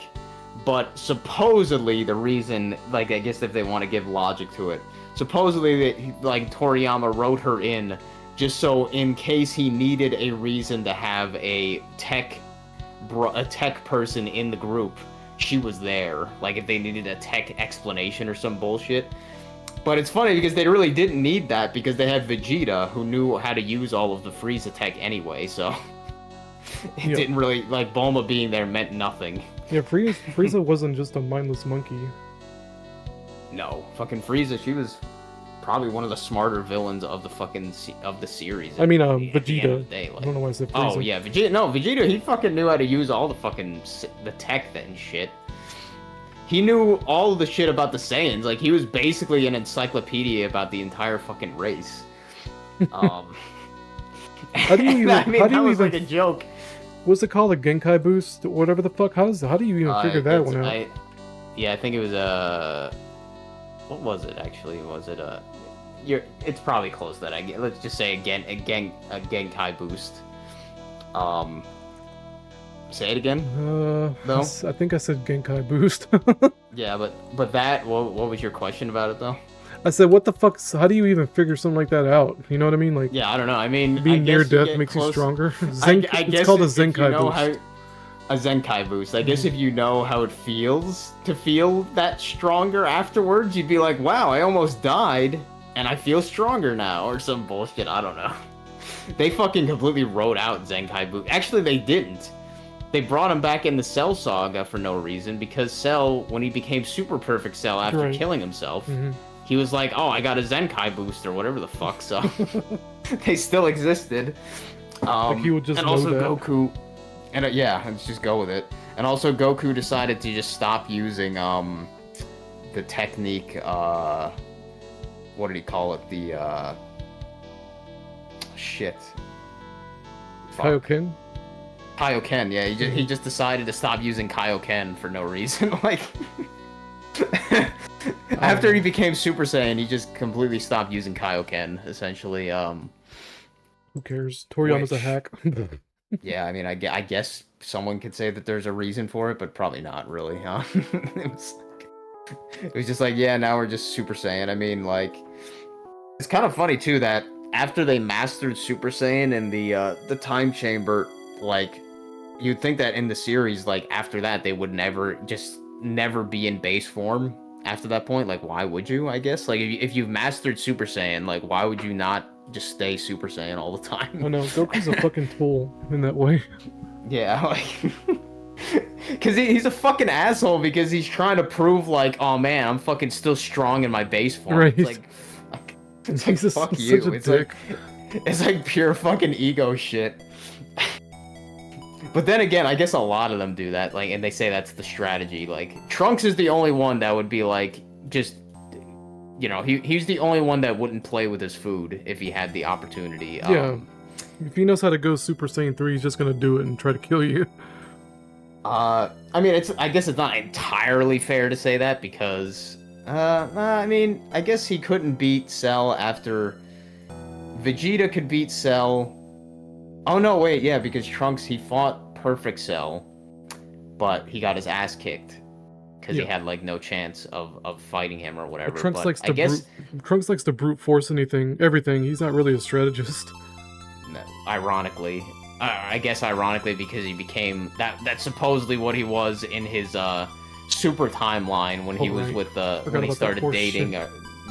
But supposedly the reason, like, I guess if they want to give logic to it, supposedly that, like, Toriyama wrote her in just so in case he needed a reason to have a tech person in the group, she was there. Like, if they needed a tech explanation or some bullshit. But it's funny because they really didn't need that because they had Vegeta, who knew how to use all of the Frieza tech anyway, so it didn't really, like, Bulma being there meant nothing. Yeah, Frieza wasn't just a mindless monkey. No, fucking Frieza, she was probably one of the smarter villains of the fucking of the series. I mean, at the end of Vegeta. the day, like. I don't know why I said Frieza. Oh yeah, Vegeta. No, Vegeta. He fucking knew how to use all the fucking the tech and shit. He knew all the shit about the Saiyans. Like, he was basically an encyclopedia about the entire fucking race. How do you even? I mean, how do that you was even? like a joke. What's it called? A Genkai boost? Whatever the fuck? How do you even figure that one out? Yeah, I think it was what was it actually? Was it it's probably close to that. Let's just say a Genkai boost. Say it again. No. I think I said Genkai boost. Yeah, but that. What was your question about it though? I said, what the fuck? How do you even figure something like that out? You know what I mean? Like, yeah, I don't know. I mean, being near death you makes close... you stronger. I guess it's called a Zenkai boost. A Zenkai boost. I guess if you know how it feels to feel that stronger afterwards, you'd be like, wow, I almost died, and I feel stronger now, or some bullshit. I don't know. They fucking completely wrote out Zenkai boost. Actually, they didn't. They brought him back in the Cell saga for no reason, because Cell, when he became Super Perfect Cell after killing himself, he was like, oh, I got a Zenkai boost or whatever the fuck, so they still existed. Like he would just and know also that. Goku, and yeah, let's just go with it. And also Goku decided to just stop using the technique, what did he call it? The shit. Kaioken? Kaioken, yeah, he just decided to stop using Kaioken for no reason. Like, after he became Super Saiyan, he just completely stopped using Kaioken, essentially. Who cares? Toriyama's a hack. Yeah, I mean, I guess someone could say that there's a reason for it, but probably not really, huh? It was just like, yeah, now we're just Super Saiyan. I mean, like, it's kind of funny too that after they mastered Super Saiyan in the time chamber, like, you'd think that in the series, like, after that, they would never be in base form after that point. Like, why would you, I guess? Like, if you've mastered Super Saiyan, like, why would you not just stay Super Saiyan all the time? I know, Goku's a fucking tool in that way. Yeah, like... Because he's a fucking asshole because he's trying to prove, like, oh man, I'm fucking still strong in my base form. Right. It's like, fuck such you. a It's dick. like, it's like pure fucking ego shit. But then again, I guess a lot of them do that, like, and they say that's the strategy. Like, Trunks is the only one that would be like, just you know, he's the only one that wouldn't play with his food if he had the opportunity. Yeah. If he knows how to go Super Saiyan 3, he's just gonna do it and try to kill you. I mean, I guess it's not entirely fair to say that because, I mean, I guess he couldn't beat Cell after Vegeta could beat Cell. Oh no, wait, yeah, because Trunks, he fought Perfect Cell, but he got his ass kicked because he had like no chance of fighting him or whatever. Trunks but likes I to guess Trunks likes to brute force everything. He's not really a strategist. ironically, I guess ironically because he became that's supposedly what he was in his super timeline when he was with when he started dating.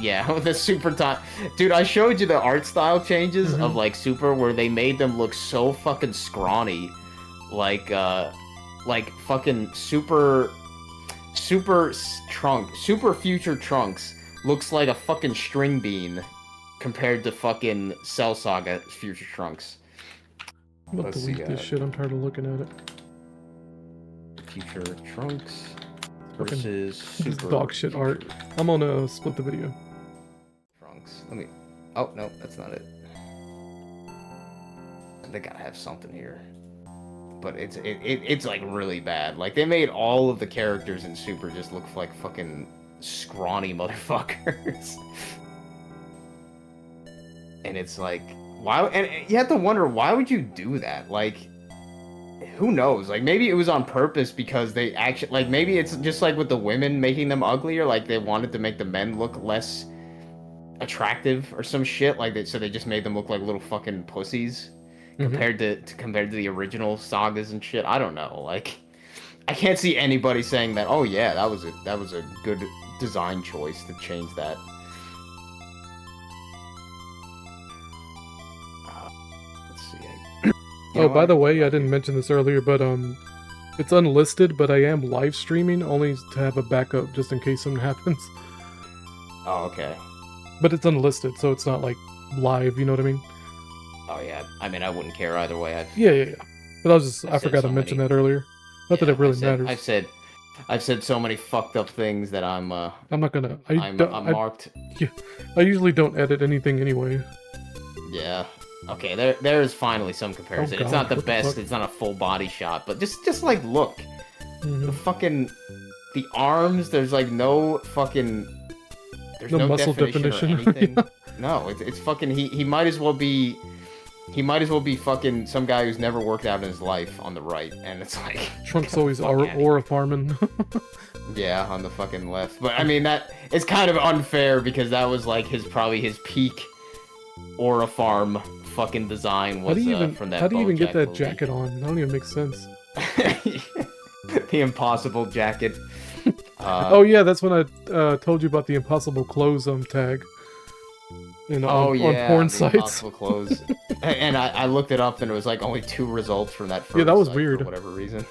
Yeah, with the super time. Dude, I showed you the art style changes of like Super where they made them look so fucking scrawny, like fucking Super Future Trunks looks like a fucking string bean compared to fucking Cell Saga Future Trunks. I'm about to delete this shit. I'm tired of looking at it. Future Trunks versus Super dog shit art. I'm gonna split the video. Trunks. Let me. Oh no, that's not it. They gotta have something here. But it's like really bad. Like they made all of the characters in Super just look like fucking scrawny motherfuckers. And it's like, why? And you have to wonder, why would you do that? Like, who knows? Like, maybe it was on purpose because they actually, like, maybe it's just like with the women making them uglier. Like, they wanted to make the men look less attractive or some shit. Like, so they just made them look like little fucking pussies compared to the original sagas and shit. I don't know. Like, I can't see anybody saying that. Oh yeah, that was a good design choice to change that. Oh, by the way, I didn't mention this earlier, but it's unlisted, but I am live streaming only to have a backup just in case something happens. Oh, okay. But it's unlisted, so it's not like live, you know what I mean? Oh yeah, I mean I wouldn't care either way. Yeah. But I forgot to mention that earlier. Not that it really matters. I've said so many fucked up things that I'm not gonna. I'm marked. Yeah, I usually don't edit anything anyway. Yeah. Okay, there is finally some comparison. Oh, it's not the best, it's not a full body shot, but just like look. The fucking the arms, there's like no fucking there's no muscle definition. Or anything. No, it's fucking he might as well be fucking some guy who's never worked out in his life on the right, and it's like Trunks always aura farming. Yeah, on the fucking left. But I mean that it's kind of unfair because that was like probably his peak aura farm fucking design was from that. How do you even get that movie. Jacket on? That don't even make sense. The impossible jacket. Oh yeah, that's when I told you about the impossible clothes tag. On porn sites. Impossible clothes. And I looked it up and it was like only 2 results from that first. Yeah, that was site weird. For whatever reason.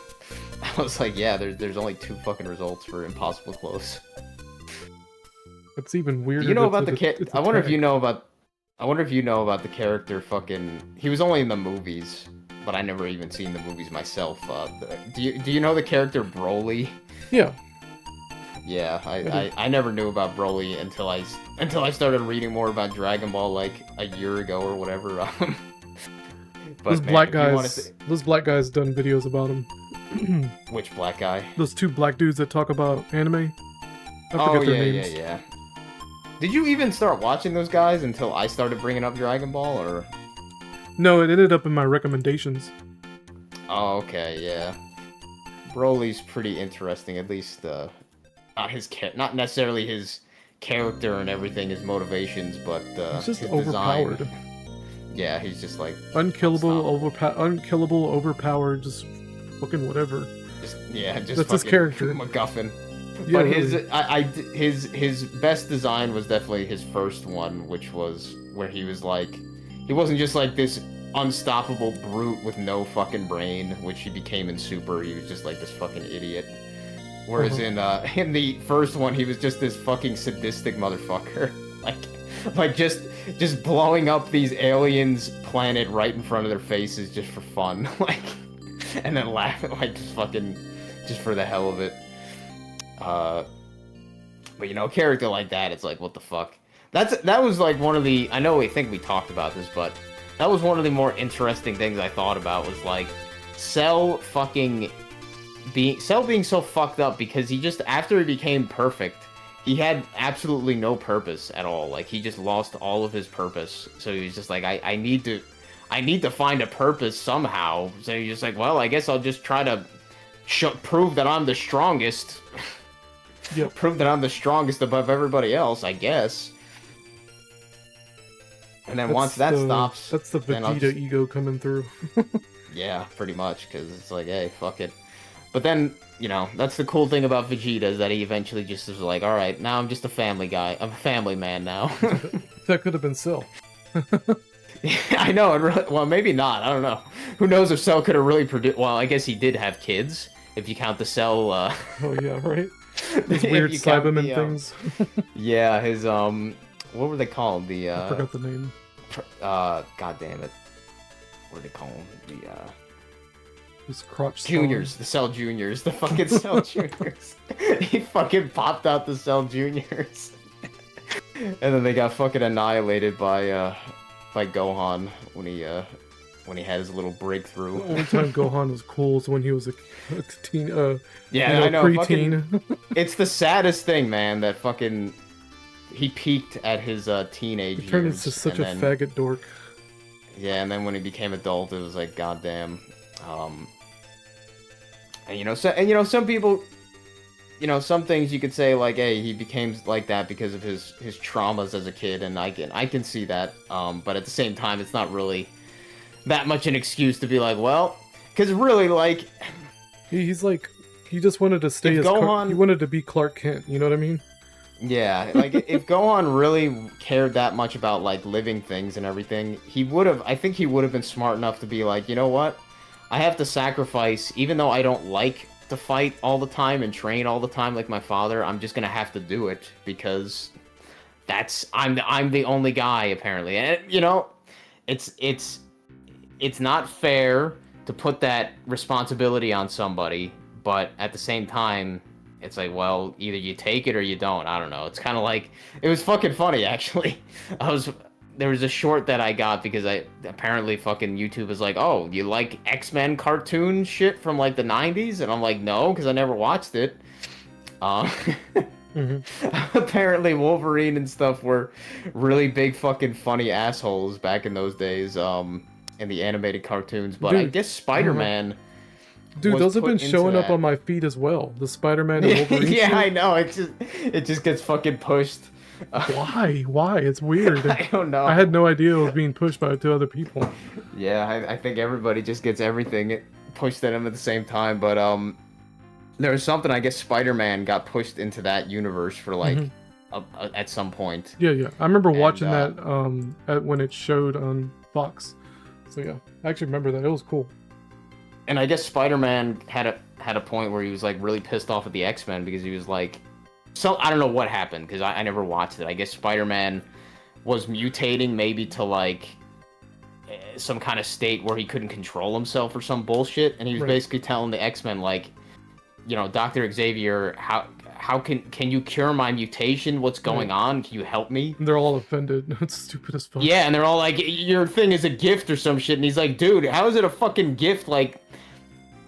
I was like, yeah, there's only 2 fucking results for impossible clothes. It's even weirder. You know about the I wonder if you know about the character fucking. He was only in the movies, but I never even seen the movies myself. Do you know the character Broly? Yeah. Yeah, I never knew about Broly until I started reading more about Dragon Ball like a year ago or whatever. Those black guys done videos about him. Which black guy? Those 2 black dudes that talk about anime. I forget their names. Yeah. Did you even start watching those guys until I started bringing up Dragon Ball, or? No, it ended up in my recommendations. Oh, okay, yeah. Broly's pretty interesting, at least, not necessarily his character and everything, his motivations, but he's just his overpowered. Design. Yeah, he's just like unkillable, overpowered, just fucking whatever. That's his character. MacGuffin. Yeah, but really. his best design was definitely his first one, which was where he was like, he wasn't just like this unstoppable brute with no fucking brain, which he became in Super. He was just like this fucking idiot. Whereas in the first one, he was just this fucking sadistic motherfucker, like just blowing up these aliens' planet right in front of their faces just for fun, like, and then laughing, like just for the hell of it. But you know, a character like that, it's like, what the fuck? That was like one of the. I know we think we talked about this, but that was one of the more interesting things I thought about. Was like Cell being so fucked up because he just after he became perfect, he had absolutely no purpose at all. Like he just lost all of his purpose. So he was just like, I need to find a purpose somehow. So he's just like, well, I guess I'll just try to prove that I'm the strongest. Yeah. Prove that I'm the strongest above everybody else, I guess. And then once that stops, that's the Vegeta ego coming through. Yeah, pretty much, because it's like, hey, fuck it. But then, you know, that's the cool thing about Vegeta is that he eventually just was like, all right, now I'm just a family guy. I'm a family man now. That could have been Cell. I know. Well, maybe not. I don't know. Who knows if Cell could have really produced... Well, I guess he did have kids, if you count the Cell... Oh, yeah, right? Those weird Cyberman things. Yeah, his, what were they called? I forgot the name. God damn it. What do they call them? His crotch Juniors. The Cell Juniors. The fucking Cell Juniors. He fucking popped out the Cell Juniors. And then they got fucking annihilated by Gohan when he had his little breakthrough. The only time Gohan was cool was when he was a teen, yeah, I know. preteen. Fucking, it's the saddest thing, man, that fucking he peaked at his teenage He turned years. into such a faggot dork. Yeah, and then when he became adult, it was like, goddamn. And some people, some things you could say like, hey, he became like that because of his traumas as a kid, and I can see that. But at the same time, it's not really that much an excuse to be like, well, because really, like, he's like, he just wanted to stay as he wanted to be Clark Kent. You know what I mean? Yeah, like if Gohan really cared that much about like living things and everything, I think he would have been smart enough to be like, you know what? I have to sacrifice, even though I don't like to fight all the time and train all the time like my father, I'm just gonna have to do it because I'm the only guy apparently. And it's not fair to put that responsibility on somebody, but at the same time, it's like, well, either you take it or you don't. I don't know. It's kind of like, it was fucking funny, actually. There was a short that I got because apparently fucking YouTube is like, oh, you like X-Men cartoon shit from like the 90s? And I'm like, no, because I never watched it. Apparently Wolverine and stuff were really big fucking funny assholes back in those days in the animated cartoons. But I guess Spider-Man... Dude, those have been showing up on my feed as well. The Spider-Man and Wolverine Yeah, shit. I know. It just gets fucking pushed. Why? It's weird. I don't know. I had no idea it was being pushed by 2 other people. Yeah, I think everybody just gets everything pushed at them at the same time. But there was something, I guess Spider-Man got pushed into that universe for like at some point. Yeah. I remember watching that when it showed on Fox. So yeah, I actually remember that. It was cool. And I guess Spider-Man had a point where he was like really pissed off at the X-Men because he was like, I don't know what happened because I never watched it. I guess Spider-Man was mutating maybe to like some kind of state where he couldn't control himself or some bullshit, and he was basically telling the X-Men like, Dr. Xavier, how can you cure my mutation? What's going on? Can you help me? And they're all offended. It's stupid as fuck. Yeah, and they're all like, your thing is a gift or some shit, and he's like, dude, how is it a fucking gift? Like,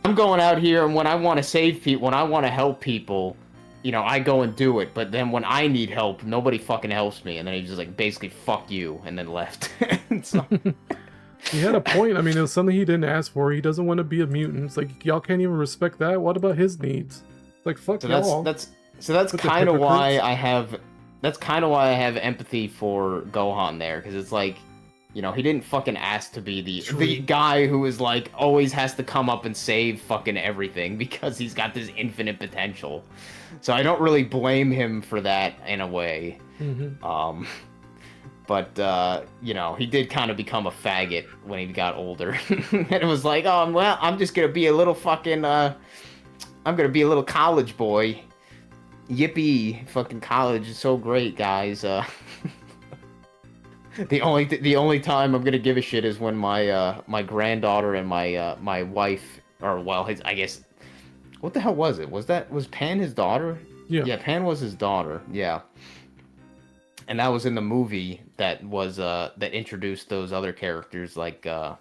I'm going out here, and when I want to save people, when I want to help people, I go and do it. But then when I need help, nobody fucking helps me. And then he just like, basically, fuck you, and then left. So... He had a point. I mean, it was something he didn't ask for. He doesn't want to be a mutant. It's like, y'all can't even respect that. What about his needs? It's like, fuck y'all. That's kind of why I have empathy for Gohan there, because it's like, he didn't fucking ask to be the guy who is like always has to come up and save fucking everything because he's got this infinite potential. So I don't really blame him for that in a way. But he did kind of become a faggot when he got older. And it was like, oh, well, I'm just gonna be a little fucking I'm gonna be a little college boy. Yippee, fucking college is so great, guys. The only time I'm gonna give a shit is when my granddaughter and my wife, or well, I guess, what the hell was it? Was Pan his daughter? Yeah, Pan was his daughter. Yeah. And that was in the movie that was that introduced those other characters like the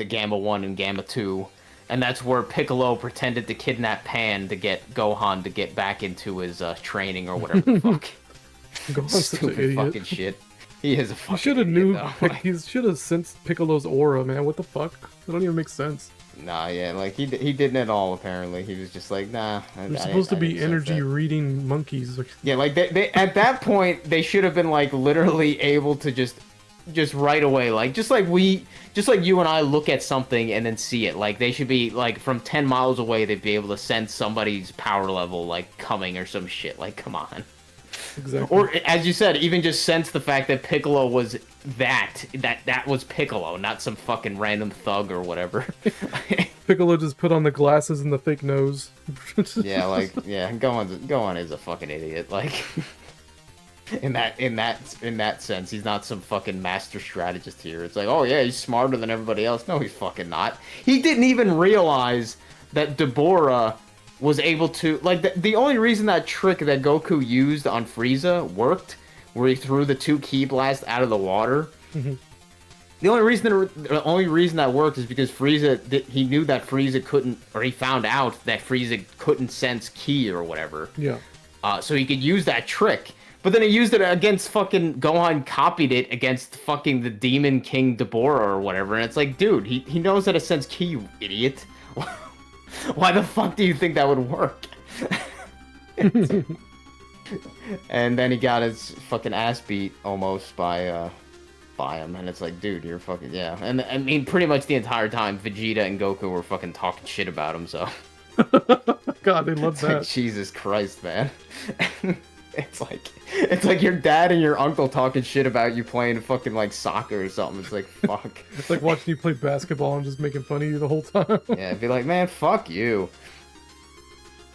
Gamma 1 and Gamma 2. And that's where Piccolo pretended to kidnap Pan to get Gohan to get back into his training or whatever the fuck. Gohan's such an Stupid idiot. fucking shit. He is a fucking He should have idiot, knew. though. He should have sensed Piccolo's aura, man. What the fuck? That don't even make sense. Nah, yeah, like he didn't at all. Apparently, he was just like, nah. They're supposed to be energy reading monkeys. Yeah, like they at that point they should have been like literally able to just right away, like just like you and I look at something and then see it. Like they should be like from 10 miles away, they'd be able to sense somebody's power level like coming or some shit. Like, come on. Exactly. Or as you said, even just sense the fact that Piccolo was that was Piccolo, not some fucking random thug or whatever. Piccolo just put on the glasses and the fake nose. Yeah, like Gohan is a fucking idiot. Like in that sense, he's not some fucking master strategist here. It's like, oh yeah, he's smarter than everybody else. No, he's fucking not. He didn't even realize that Deborah was able to, like, the only reason that trick that Goku used on Frieza worked, where he threw the 2 ki blasts out of the water. Mm-hmm. The only reason that worked is because he knew that Frieza couldn't, or he found out that Frieza couldn't sense ki or whatever. Yeah. So he could use that trick. But then he used it against fucking Gohan, copied it against fucking the Demon King Deborah or whatever, and it's like, dude, he knows how to sense ki, you idiot. Why the fuck do you think that would work? And then he got his fucking ass beat almost by him, and it's like, dude, you're fucking, yeah. And I mean, pretty much the entire time, Vegeta and Goku were fucking talking shit about him, so. God, they love that. Like, Jesus Christ, man. It's like your dad and your uncle talking shit about you playing fucking like soccer or something. It's like, fuck. It's like watching you play basketball and just making fun of you the whole time. Yeah, I'd be like, man, fuck you.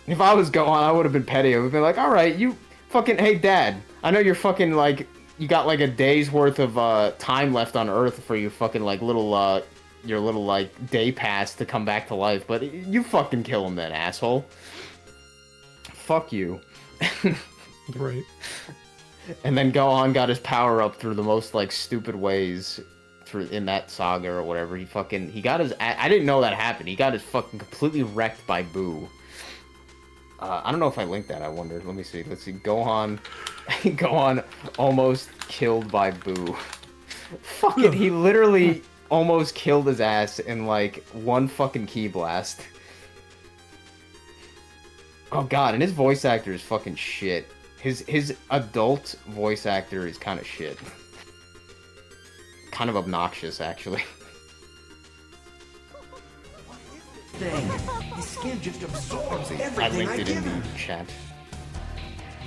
If I was Gohan, I would have been petty. I would have been like, alright, you fucking, hey dad, I know you're fucking like, you got like a day's worth of time left on Earth for you fucking like little, your little like day pass to come back to life, but you fucking kill him then, asshole. Fuck you. Right. And then Gohan got his power up through the most like stupid ways in that saga or whatever. He got his, I didn't know that happened. He got his fucking completely wrecked by Boo. I don't know if I linked that, I wonder. Let me see. Let's see. Gohan almost killed by Boo. Fucking, he literally almost killed his ass in like one fucking ki blast. Oh god, and his voice actor is fucking shit. His adult voice actor is kind of shit. Kind of obnoxious, actually. His skin just absorbs I everything linked I it in give him. the chat.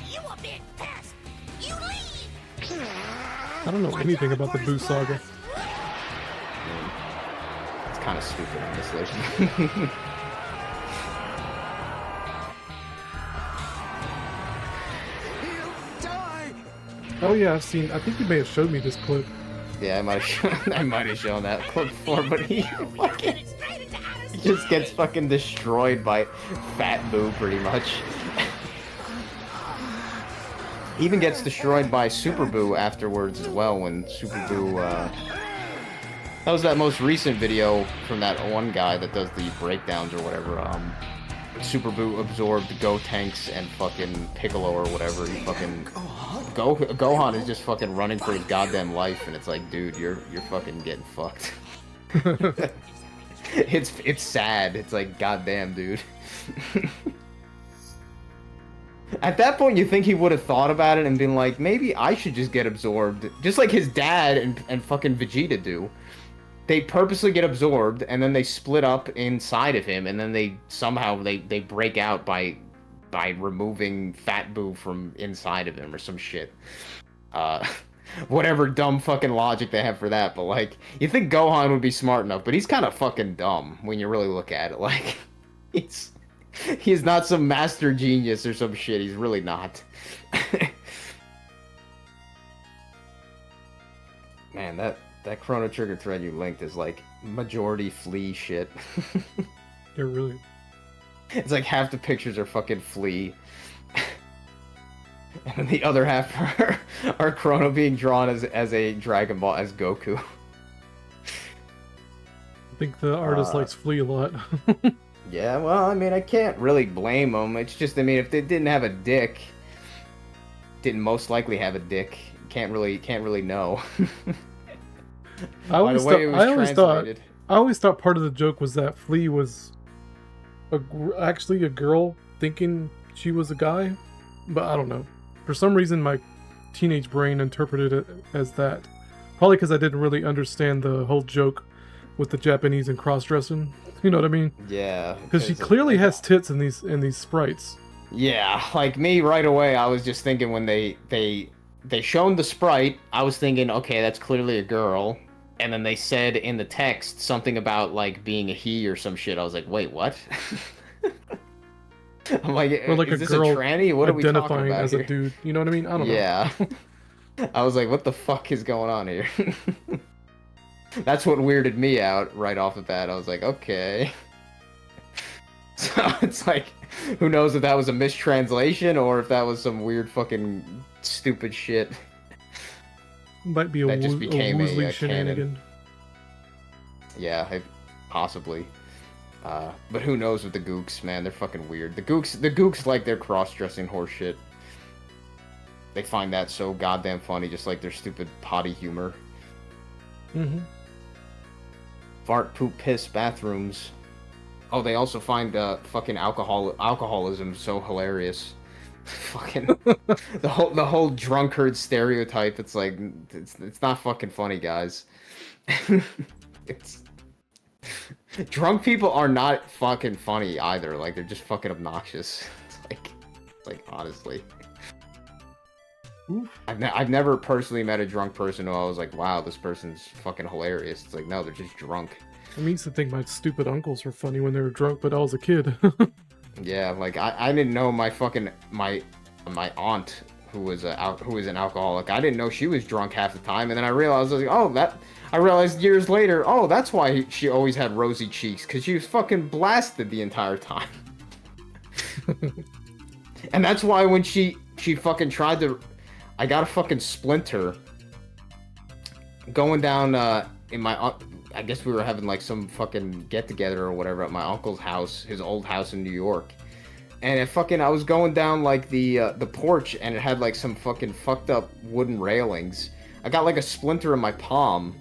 You a big pest. You leave. I don't know anything about the Boo saga. It's kind of stupid, honestly. Oh yeah, I think you may have showed me this clip. Yeah, I might have shown that clip before, but he fucking he just gets fucking destroyed by Fat Boo pretty much. He even gets destroyed by Super Boo afterwards as well when Super Boo that was that most recent video from that one guy that does the breakdowns or whatever. Super Boo absorbed Gotenks and fucking Piccolo or whatever. He fucking Gohan is just fucking running for his goddamn life, and it's like, dude, you're fucking getting fucked. It's sad. It's like, goddamn, dude. At that point, you think he would have thought about it and been like, maybe I should just get absorbed, just like his dad and fucking Vegeta do. They purposely get absorbed, and then they split up inside of him, and then they somehow they break out by removing Fat Boo from inside of him or some shit. Whatever dumb fucking logic they have for that, but like, you think Gohan would be smart enough, but he's kind of fucking dumb when you really look at it. Like, he's not some master genius or some shit. He's really not. Man, that Chrono Trigger thread you linked is like majority Flea shit. Yeah, really. It's like half the pictures are fucking Flea. And then the other half are Chrono being drawn as a Dragon Ball as Goku. I think the artist likes Flea a lot. Yeah, well, I mean, I can't really blame them. It's just, I mean, if they didn't have a dick, didn't most likely have a dick, can't really know. I always By the way it was thought translated. part of the joke was that Flea was actually a girl thinking she was a guy, but I don't know. For some reason, my teenage brain interpreted it as that. Probably because I didn't really understand the whole joke with the Japanese and cross-dressing. You know what I mean? Yeah. Because she clearly has tits in these sprites. Yeah, like me right away, I was just thinking when they shown the sprite, I was thinking, okay, that's clearly a girl. And then they said in the text something about like being a he or some shit. I was like, wait, what? I'm like, Or like is a this girl a tranny? What are we talking identifying about as here? a dude. You know what I mean? I don't know. Yeah. I was like, what the fuck is going on here? That's what weirded me out right off the bat. I was like, okay. So it's like, who knows if that was a mistranslation or if that was some weird fucking stupid shit. Might be a That just became a woozly canon. shenanigan. Yeah, possibly. But who knows with the Gooks, man? They're fucking weird. The Gooks like their cross-dressing horse shit. They find that so goddamn funny, just like their stupid potty humor. Mm-hmm. Fart, poop, piss, bathrooms. Oh, they also find fucking alcoholism so hilarious. Fucking the whole drunkard stereotype. It's like it's not fucking funny, guys. It's drunk people are not fucking funny either. Like they're just fucking obnoxious. It's like honestly. Oof. I've never personally met a drunk person who I was like, wow, this person's fucking hilarious. It's like, no, they're just drunk. I used to think my stupid uncles were funny when they were drunk, but I was a kid. Yeah, like I didn't know my fucking my aunt who was an alcoholic. I didn't know she was drunk half the time, and then I realized I realized years later, oh, that's why she always had rosy cheeks, because she was fucking blasted the entire time. And that's why when she fucking tried to, I got a fucking splinter going down in my, I guess we were having like some fucking get together or whatever at my uncle's house, his old house in New York. And I was going down like the porch, and it had like some fucking fucked up wooden railings. I got like a splinter in my palm,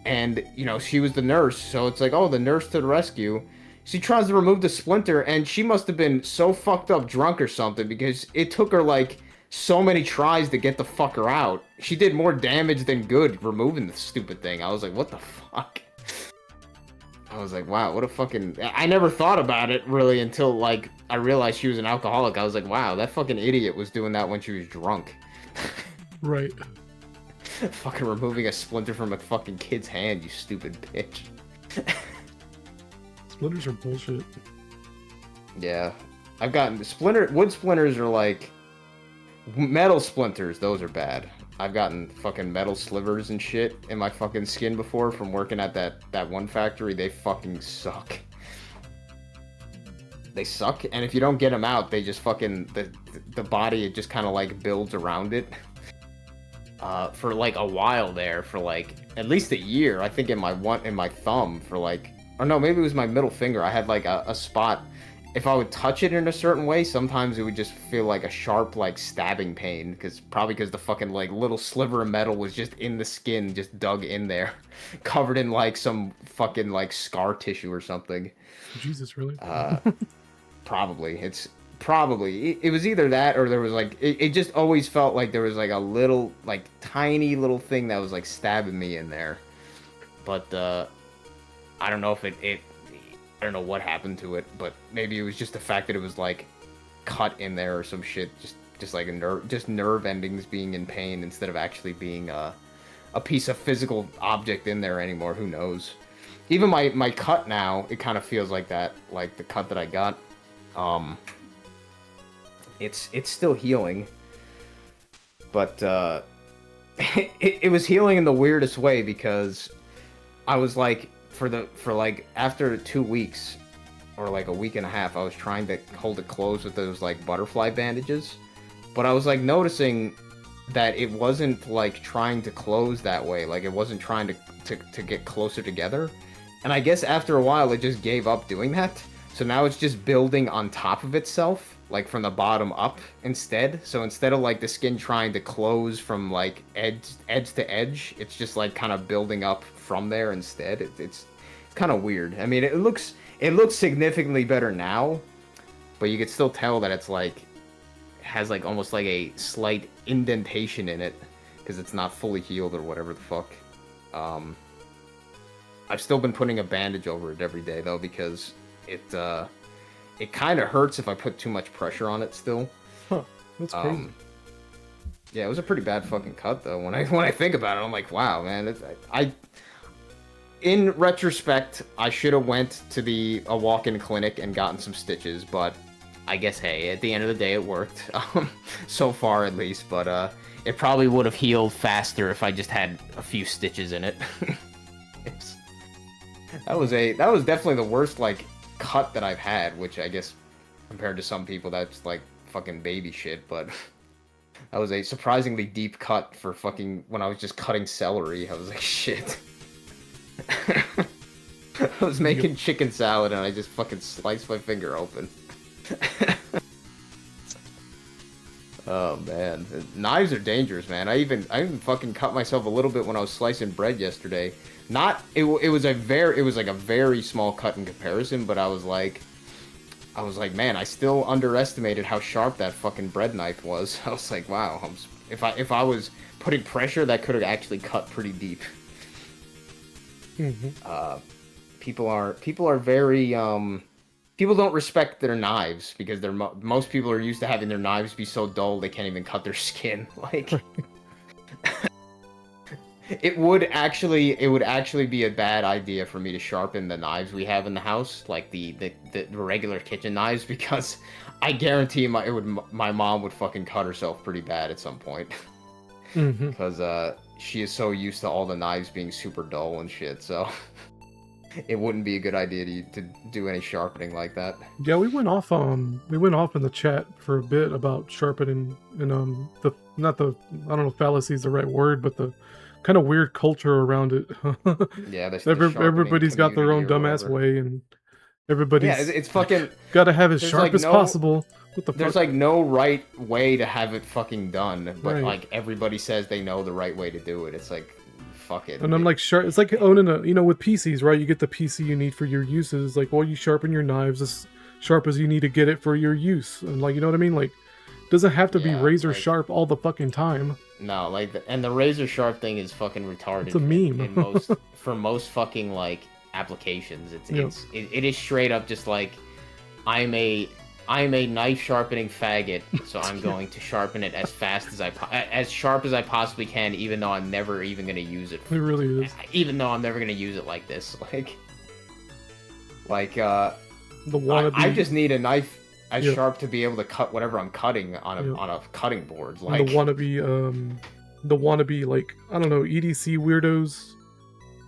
and you know, she was the nurse, so it's like, oh, the nurse to the rescue. She tries to remove the splinter, and she must have been so fucked up drunk or something, because it took her like so many tries to get the fucker out. She did more damage than good removing the stupid thing. I was like, what the fuck? I was like, wow, what a fucking... I never thought about it, really, until, like, I realized she was an alcoholic. I was like, wow, that fucking idiot was doing that when she was drunk. Right. Fucking removing a splinter from a fucking kid's hand, you stupid bitch. Splinters are bullshit. Yeah. I've gotten... wood splinters are, like... Metal splinters, those are bad. I've gotten fucking metal slivers and shit in my fucking skin before from working at that one factory. They fucking suck. They suck, and if you don't get them out, they just fucking... The body, it just kind of, like, builds around it. For, like, a while there, for, like, at least a year. I think in my thumb for, like... Or no, maybe it was my middle finger. I had, like, a spot... If I would touch it in a certain way, sometimes it would just feel like a sharp, like, stabbing pain. Probably because the fucking, like, little sliver of metal was just in the skin, just dug in there. Covered in, like, some fucking, like, scar tissue or something. Jesus, really? Probably. It was either that or there was, like... It just always felt like there was, like, a little, like, tiny little thing that was, like, stabbing me in there. But, I don't know if it I don't know what happened to it, but maybe it was just the fact that it was like cut in there or some shit, just like nerve endings being in pain instead of actually being a piece of physical object in there anymore. Who knows? Even my cut now, it kind of feels like that, like the cut that I got. It's still healing, but it was healing in the weirdest way, because I was like, for like after 2 weeks or like a week and a half, I was trying to hold it closed with those like butterfly bandages, but I was like noticing that it wasn't like trying to close that way. Like it wasn't trying to get closer together. And I guess after a while it just gave up doing that. So now it's just building on top of itself, like from the bottom up instead. So instead of like the skin trying to close from like edge to edge, it's just like kind of building up from there instead. It's kind of weird. I mean, it looks significantly better now, but you could still tell that it's like has like almost like a slight indentation in it because it's not fully healed or whatever the fuck. I've still been putting a bandage over it every day though because it kind of hurts if I put too much pressure on it still. Huh, that's crazy. Yeah, it was a pretty bad fucking cut though. When I think about it, I'm like, wow, man. In retrospect, I should have went to a walk-in clinic and gotten some stitches, but I guess, hey, at the end of the day, it worked. So far, at least, but it probably would have healed faster if I just had a few stitches in it. That was definitely the worst, like, cut that I've had, which I guess, compared to some people, that's, like, fucking baby shit, but that was a surprisingly deep cut for fucking, when I was just cutting celery. I was like, shit. I was making chicken salad and I just fucking sliced my finger open. Oh man, knives are dangerous, man. I even fucking cut myself a little bit when I was slicing bread yesterday. It was like a very small cut in comparison, but I was like, man, I still underestimated how sharp that fucking bread knife was. I was like, wow, if I was putting pressure, that could have actually cut pretty deep. Mm-hmm. People are very people don't respect their knives because most people are used to having their knives be so dull they can't even cut their skin. Like it would actually be a bad idea for me to sharpen the knives we have in the house, like the regular kitchen knives, because I guarantee my mom would fucking cut herself pretty bad at some point. Mm-hmm. Because she is so used to all the knives being super dull and shit, so it wouldn't be a good idea to do any sharpening like that. Yeah, we went off in the chat for a bit about sharpening and I don't know if fallacy is the right word, but the kind of weird culture around it. Yeah, everybody's got their own dumbass way, and everybody's it's fucking got to have as sharp as possible. What the There's fuck? like no right way to have it fucking done, but Right. like everybody says they know the right way to do it. It's like, fuck it. And I'm like, it's like owning with PCs, right? You get the PC you need for your uses. Like, well, you sharpen your knives as sharp as you need to get it for your use. And like, you know what I mean? Like, it doesn't have to be Yeah, razor like- Sharp all the fucking time. No, like, and the razor sharp thing is fucking retarded. It's a meme. For most fucking like applications, Yeah. it is straight up just like, I'm a knife sharpening faggot, so I'm going to sharpen it as fast as as sharp as I possibly can, even though I'm never even gonna use it. It really is. Even though I'm never gonna use it like this, like The wannabe. I just need a knife as Yeah. sharp to be able to cut whatever I'm cutting on a cutting board. Like the wannabe, like, I don't know, EDC weirdos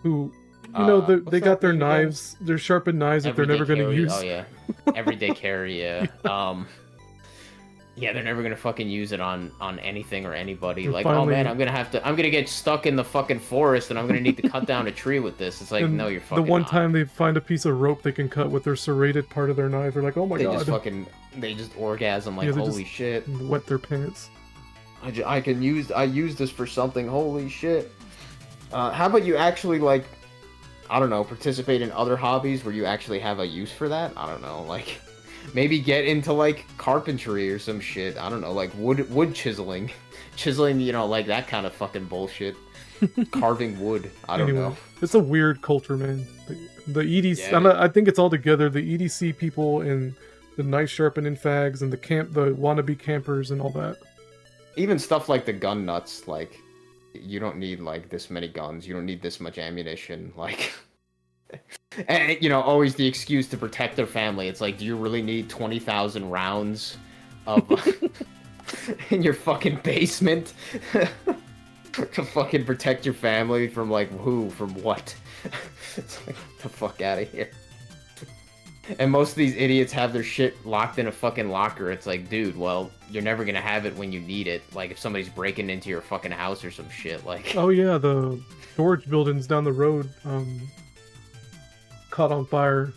who, they what's got that their thing again? knives, their sharpened knives that they're never going to carry. use. Oh yeah, everyday carry. Yeah. Yeah, they're never gonna fucking use it on anything or anybody. And Like, finally- oh man, I'm gonna get stuck in the fucking forest and I'm gonna need to cut down a tree with this. It's like, And no, you're fucking the one not. time they find a piece of rope they can cut with their serrated part of their knife, they're like, oh my They god. just orgasm like, Yeah, they holy just- shit. Wet their pants. I use this for something. Holy shit. How about you actually, like, I don't know, participate in other hobbies where you actually have a use for that? I don't know, like, maybe get into, like, carpentry or some shit. I don't know, like, wood chiseling. Chiseling, like, that kind of fucking bullshit. Carving wood. I don't know. It's a weird culture, man. The EDC, Yeah, I think it's all together. The EDC people and the knife sharpening fags and the wannabe campers and all that. Even stuff like the gun nuts, like, you don't need, like, this many guns. You don't need this much ammunition, like... And, always the excuse to protect their family. It's like, do you really need 20,000 rounds of... in your fucking basement? To fucking protect your family from, like, who? From what? It's like, get the fuck out of here. And most of these idiots have their shit locked in a fucking locker. It's like, dude, well, you're never gonna have it when you need it. Like, if somebody's breaking into your fucking house or some shit, like... Oh yeah, the storage buildings down the road caught on fire.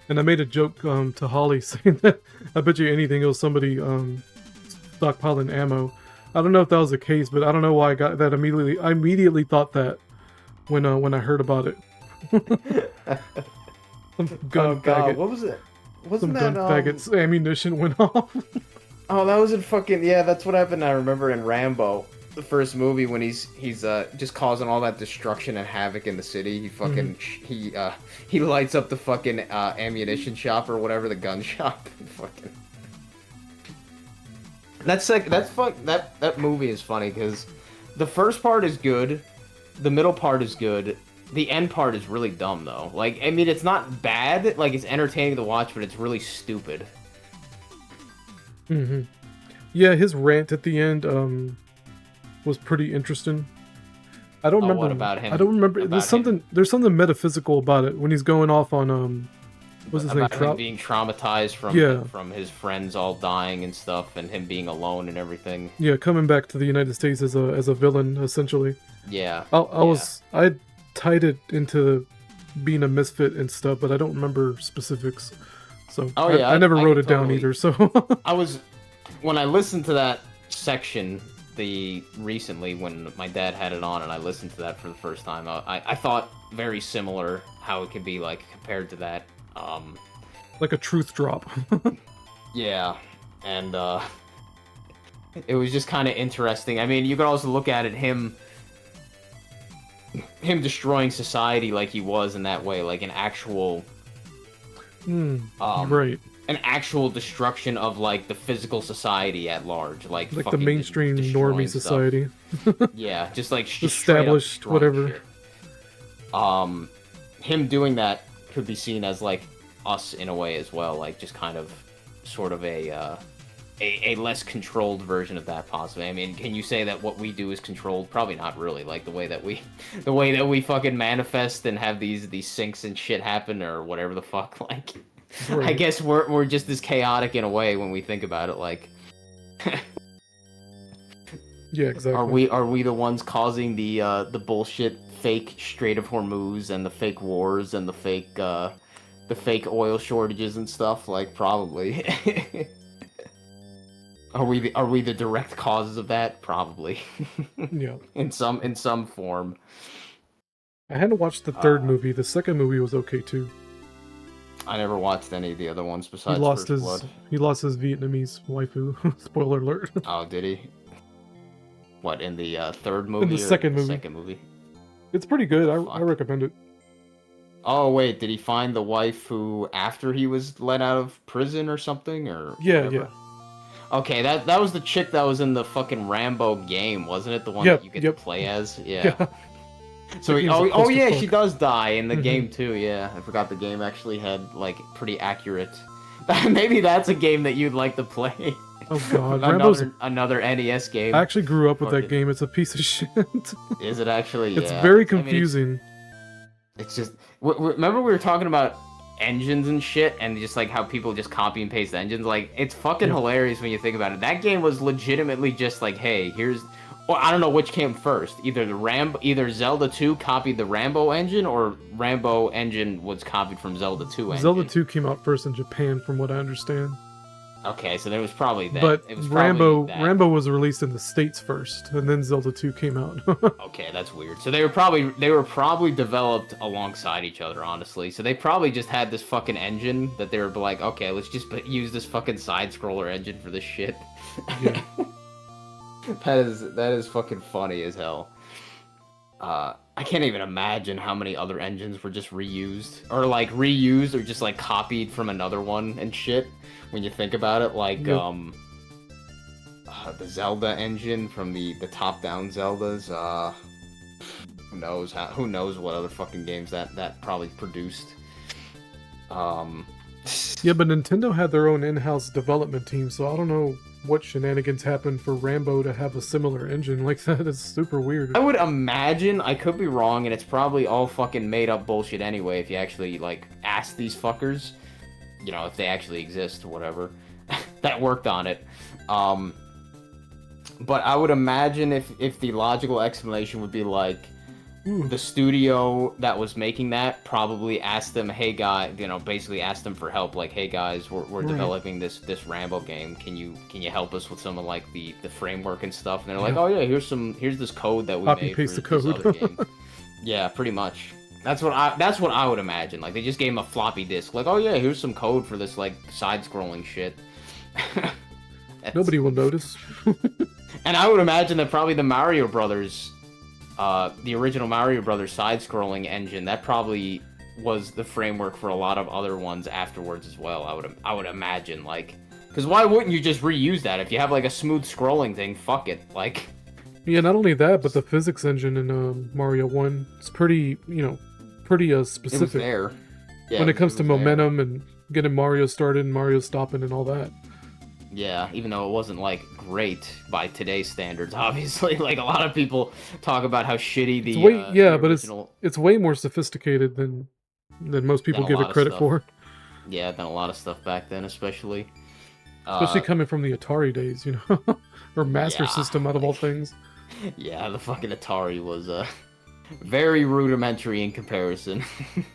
And I made a joke to Holly saying that I bet you anything it was somebody stockpiling ammo. I don't know if that was the case, but I don't know why I got that immediately. I immediately thought that when I heard about it. Some gun faggot. What was it? Some Wasn't gun that, faggots ammunition went off. Oh, that was in fucking... Yeah, that's what happened, I remember, in Rambo. The first movie, when he's just causing all that destruction and havoc in the city. He fucking... He lights up the fucking ammunition shop or whatever, the gun shop. Fucking... That movie is funny, because the first part is good, the middle part is good, the end part is really dumb, though. Like, I mean, it's not bad, like, it's entertaining to watch, but it's really stupid. Mm-hmm. Yeah, his rant at the end was pretty interesting. I don't remember. What about him? I don't remember. About There's something metaphysical about it when he's going off on what's his name? About him being traumatized from his friends all dying and stuff, and him being alone and everything. Yeah, coming back to the United States as a villain essentially. Yeah. I tied it into being a misfit and stuff, but I don't remember specifics. So I never wrote it down either. So when I listened to that section recently when my dad had it on and I listened to that for the first time, I thought very similar how it could be like compared to that. Like a truth drop. Yeah, and it was just kind of interesting. I mean, you could also look at it him destroying society like he was in that way, like an actual right. An actual destruction of like the physical society at large, like the mainstream normie society. Yeah, just like established whatever. Shit. Him doing that could be seen as like us in a way as well, like just kind of sort of a less controlled version of that possibly. I mean, can you say that what we do is controlled? Probably not really. Like the way that we fucking manifest and have these syncs and shit happen or whatever the fuck, like right. I guess we're just as chaotic in a way when we think about it, like yeah, exactly. Are we the ones causing the bullshit fake Strait of Hormuz and the fake wars and the fake oil shortages and stuff? Like probably. Are we the direct causes of that? Probably. Yeah. In some form. I hadn't watched the third movie. The second movie was okay too. I never watched any of the other ones besides First Blood. He lost his Vietnamese waifu. Spoiler alert. Oh, did he? What, in the third movie? In the second movie. Second movie. It's pretty good. I recommend it. Oh wait, did he find the wife who after he was let out of prison or something, or yeah, whatever? Yeah. Okay, that was the chick that was in the fucking Rambo game, wasn't it? The one that you get to play as? Yeah. So yeah, she does die in the game too, yeah. I forgot the game actually had, like, pretty accurate... Maybe that's a game that you'd like to play. Oh god, another NES game. I actually grew up with that game. It's a piece of shit. Is it actually? Yeah. It's very confusing. I mean, it's just... Remember we were talking about engines and shit, and just like how people just copy and paste engines? Like, it's fucking hilarious when you think about it. That game was legitimately just like, hey, here's... Well, I don't know which came first. Either Zelda 2 copied the Rambo engine, or Rambo engine was copied from Zelda 2 engine. Zelda 2 came out first in Japan, from what I understand. Okay, so there was probably that. But it was Rambo was released in the States first, and then Zelda 2 came out. Okay, that's weird. So they were probably developed alongside each other, honestly. So they probably just had this fucking engine that they were like, okay, let's just use this fucking side-scroller engine for this shit. Yeah. That is fucking funny as hell. I can't even imagine how many other engines were just reused, or just like copied from another one and shit. When you think about it, like the Zelda engine from the top-down Zeldas. Who knows what other fucking games that probably produced. Yeah, but Nintendo had their own in-house development team, so I don't know what shenanigans happened for Rambo to have a similar engine like that. Is super weird. I would imagine, I could be wrong, and it's probably all fucking made up bullshit anyway if you actually, like, ask these fuckers. you know, if they actually exist or whatever, that worked on it. But I would imagine if the logical explanation would be like, the studio that was making that probably asked them, hey guys, you know, basically asked them for help, like, hey guys, we're developing this Rambo game. Can you help us with some of like the framework and stuff? And they're like, oh yeah, here's this code that we made for paste the this code. other game. Yeah, pretty much. That's what I would imagine. Like they just gave him a floppy disk. Like, oh yeah, here's some code for this like side-scrolling shit. Nobody will notice. And I would imagine that probably the Mario Brothers, the original Mario Brothers side-scrolling engine, that probably was the framework for a lot of other ones afterwards as well. I would imagine, like, because why wouldn't you just reuse that if you have like a smooth scrolling thing? Fuck it, like. Yeah, not only that, but the physics engine in Mario 1 is pretty, pretty specific. It was there. Yeah, when it comes to was there. momentum and getting Mario started and Mario stopping and all that. Yeah, even though it wasn't like great by today's standards, obviously. Like a lot of people talk about how shitty the but original... it's way more sophisticated than most people give it credit for. Yeah, than a lot of stuff back then, especially. Especially coming from the Atari days, or Master System out of all things. Yeah, the fucking Atari was very rudimentary in comparison.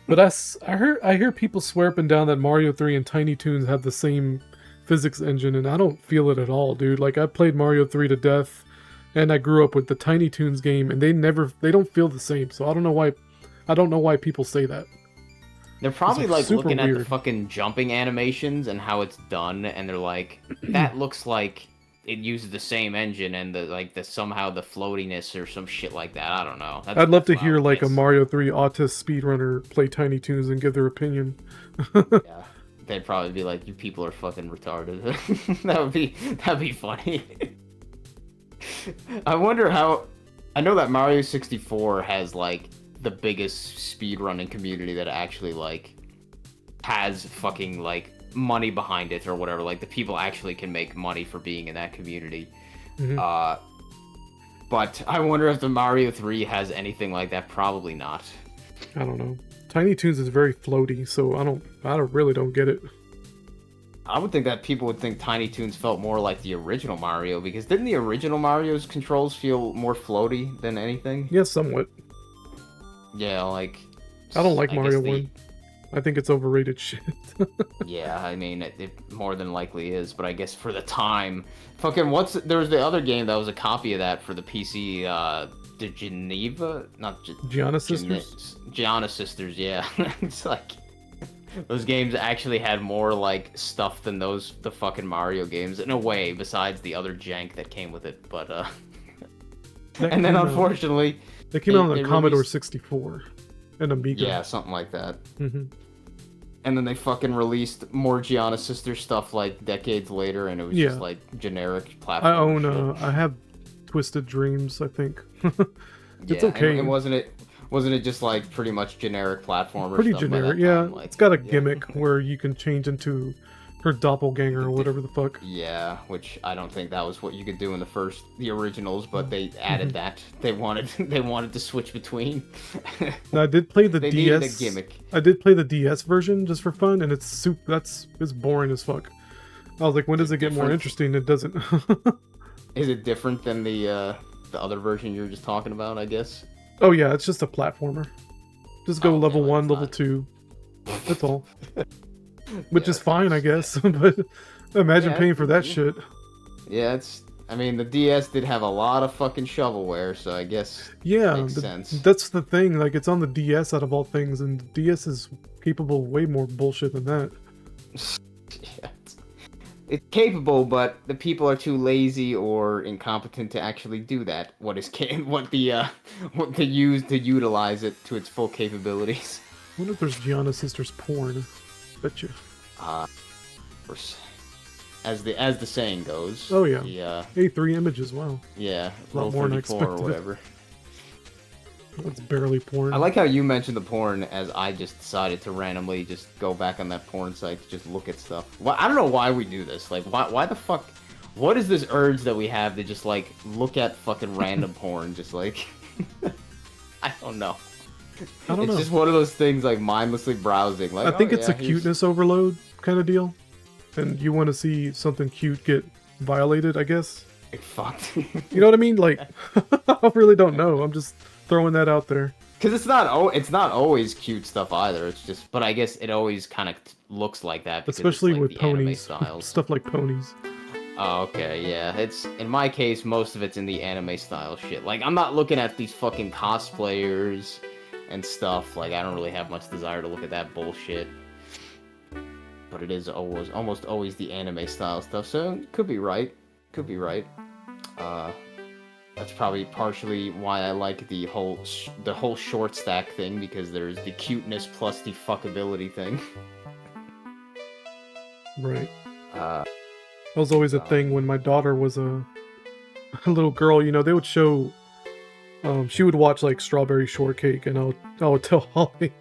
But I hear people swear up and down that Mario 3 and Tiny Toons have the same physics engine, and I don't feel it at all, dude. Like, I played Mario 3 to death, and I grew up with the Tiny Toons game, and they don't feel the same. So I don't know why people say that. They're probably like looking weird at the fucking jumping animations and how it's done, and they're like, that looks like it uses the same engine and somehow the floatiness or some shit like that. I don't know. I'd love to hear like a Mario 3 autist speedrunner play Tiny Toons and give their opinion. Yeah. They'd probably be like, you people are fucking retarded. That'd be funny. I wonder how... I know that Mario 64 has, like, the biggest speedrunning community that actually, like, has fucking, like, money behind it or whatever. Like, the people actually can make money for being in that community. Mm-hmm. But I wonder if the Mario 3 has anything like that. Probably not. I don't know. Tiny Toons is very floaty, so I really don't get it. I would think that people would think Tiny Toons felt more like the original Mario, because didn't the original Mario's controls feel more floaty than anything? Yeah, somewhat. Yeah, like... I don't like Mario 1. I think it's overrated shit. Yeah, I mean, it more than likely is, but I guess for the time... Fucking, there was the other game that was a copy of that for the PC, the Geneva? Not Gianna Sisters? Gianna Sisters, yeah. It's like... Those games actually had more, like, stuff than the fucking Mario games, in a way, besides the other jank that came with it, but, and then, unfortunately... They came out on the Commodore 64 and Amiga. Yeah, something like that. Mm-hmm. And then they fucking released more Gianna Sisters stuff, like, decades later, and it was just, like, generic platform shit. I have Twisted Dreams, I think. It's okay. And wasn't it just, like, pretty much generic platformer Pretty stuff generic, yeah. Like, it's got a gimmick where you can change into her doppelganger or whatever the fuck. Yeah, which I don't think that was what you could do in the originals, but they added that. They wanted to switch between. Now, I did play the they DS. Needed a gimmick. I did play the DS version just for fun, and it's boring as fuck. I was like, when does it get more interesting? It doesn't. Is it different than the other version you were just talking about, I guess? Oh yeah, it's just a platformer. Just go level 1, level 2. That's all. Which is fine, I guess. But imagine paying for that shit. Yeah, I mean, the DS did have a lot of fucking shovelware, so I guess it makes sense. That's the thing. Like, it's on the DS out of all things, and the DS is capable of way more bullshit than that. Yeah, it's capable, but the people are too lazy or incompetent to actually do that. To utilize it to its full capabilities. I wonder if there's Gianna Sisters porn. Bet you. As the saying goes. Oh yeah. A3 images. Wow. Yeah. A lot more than I expected. Or whatever. It's barely porn. I like how you mentioned the porn, as I just decided to randomly just go back on that porn site to just look at stuff. Well, I don't know why we do this. Like, why the fuck? What is this urge that we have to just like look at fucking random porn? Just like, I don't know. It's just one of those things, like mindlessly browsing. Like, I think it's a cuteness overload, kind of deal, and you want to see something cute get violated, I guess. Like, fucked. You know what I mean? Like, I really don't know. I'm just throwing that out there. Because it's not always cute stuff either. It's just, but I guess it always kind of looks like that. Because Especially it's like with the anime ponies. styles. Stuff like ponies. Oh, okay, yeah. It's, in my case, most of it's in the anime style shit. Like, I'm not looking at these fucking cosplayers and stuff. Like, I don't really have much desire to look at that bullshit. But it is almost always the anime style stuff, so could be right. Could be right. That's probably partially why I like the whole short stack thing, because there's the cuteness plus the fuckability thing. Right. That was always a thing when my daughter was a little girl. You know, they would show. She would watch like Strawberry Shortcake, and I would tell Holly,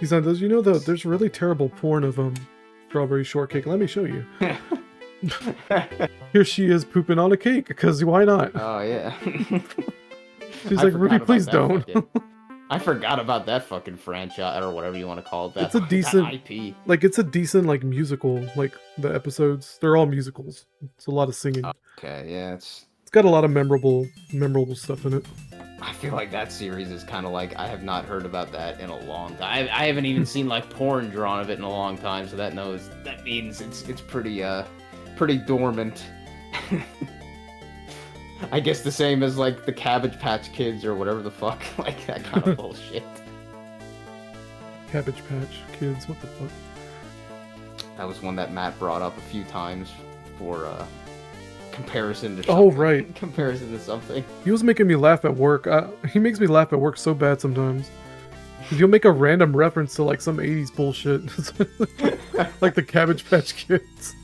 "He said, you know, there's really terrible porn of Strawberry Shortcake. Let me show you." Here she is pooping on a cake, because why not? Oh yeah. She's like, "Ruby, please don't." I forgot about that fucking franchise, or whatever you want to call it. That, It's a decent that IP. Like, it's a decent like musical. Like the episodes, they're all musicals. It's a lot of singing. Okay, yeah, it's Got a lot of memorable stuff in it. I feel like that series is kind of like, I have not heard about that in a long time. I haven't even seen like porn drawn of it in a long time, so that means it's pretty dormant. I guess the same as like the Cabbage Patch Kids or whatever the fuck, like that kind of bullshit. Cabbage Patch Kids, what the fuck? That was one that Matt brought up a few times for comparison to Oh, something. right. Comparison to something. He was making me laugh at work. He makes me laugh at work so bad sometimes. 'Cause he'll make a random reference to like some 80s bullshit. Like the Cabbage Patch Kids.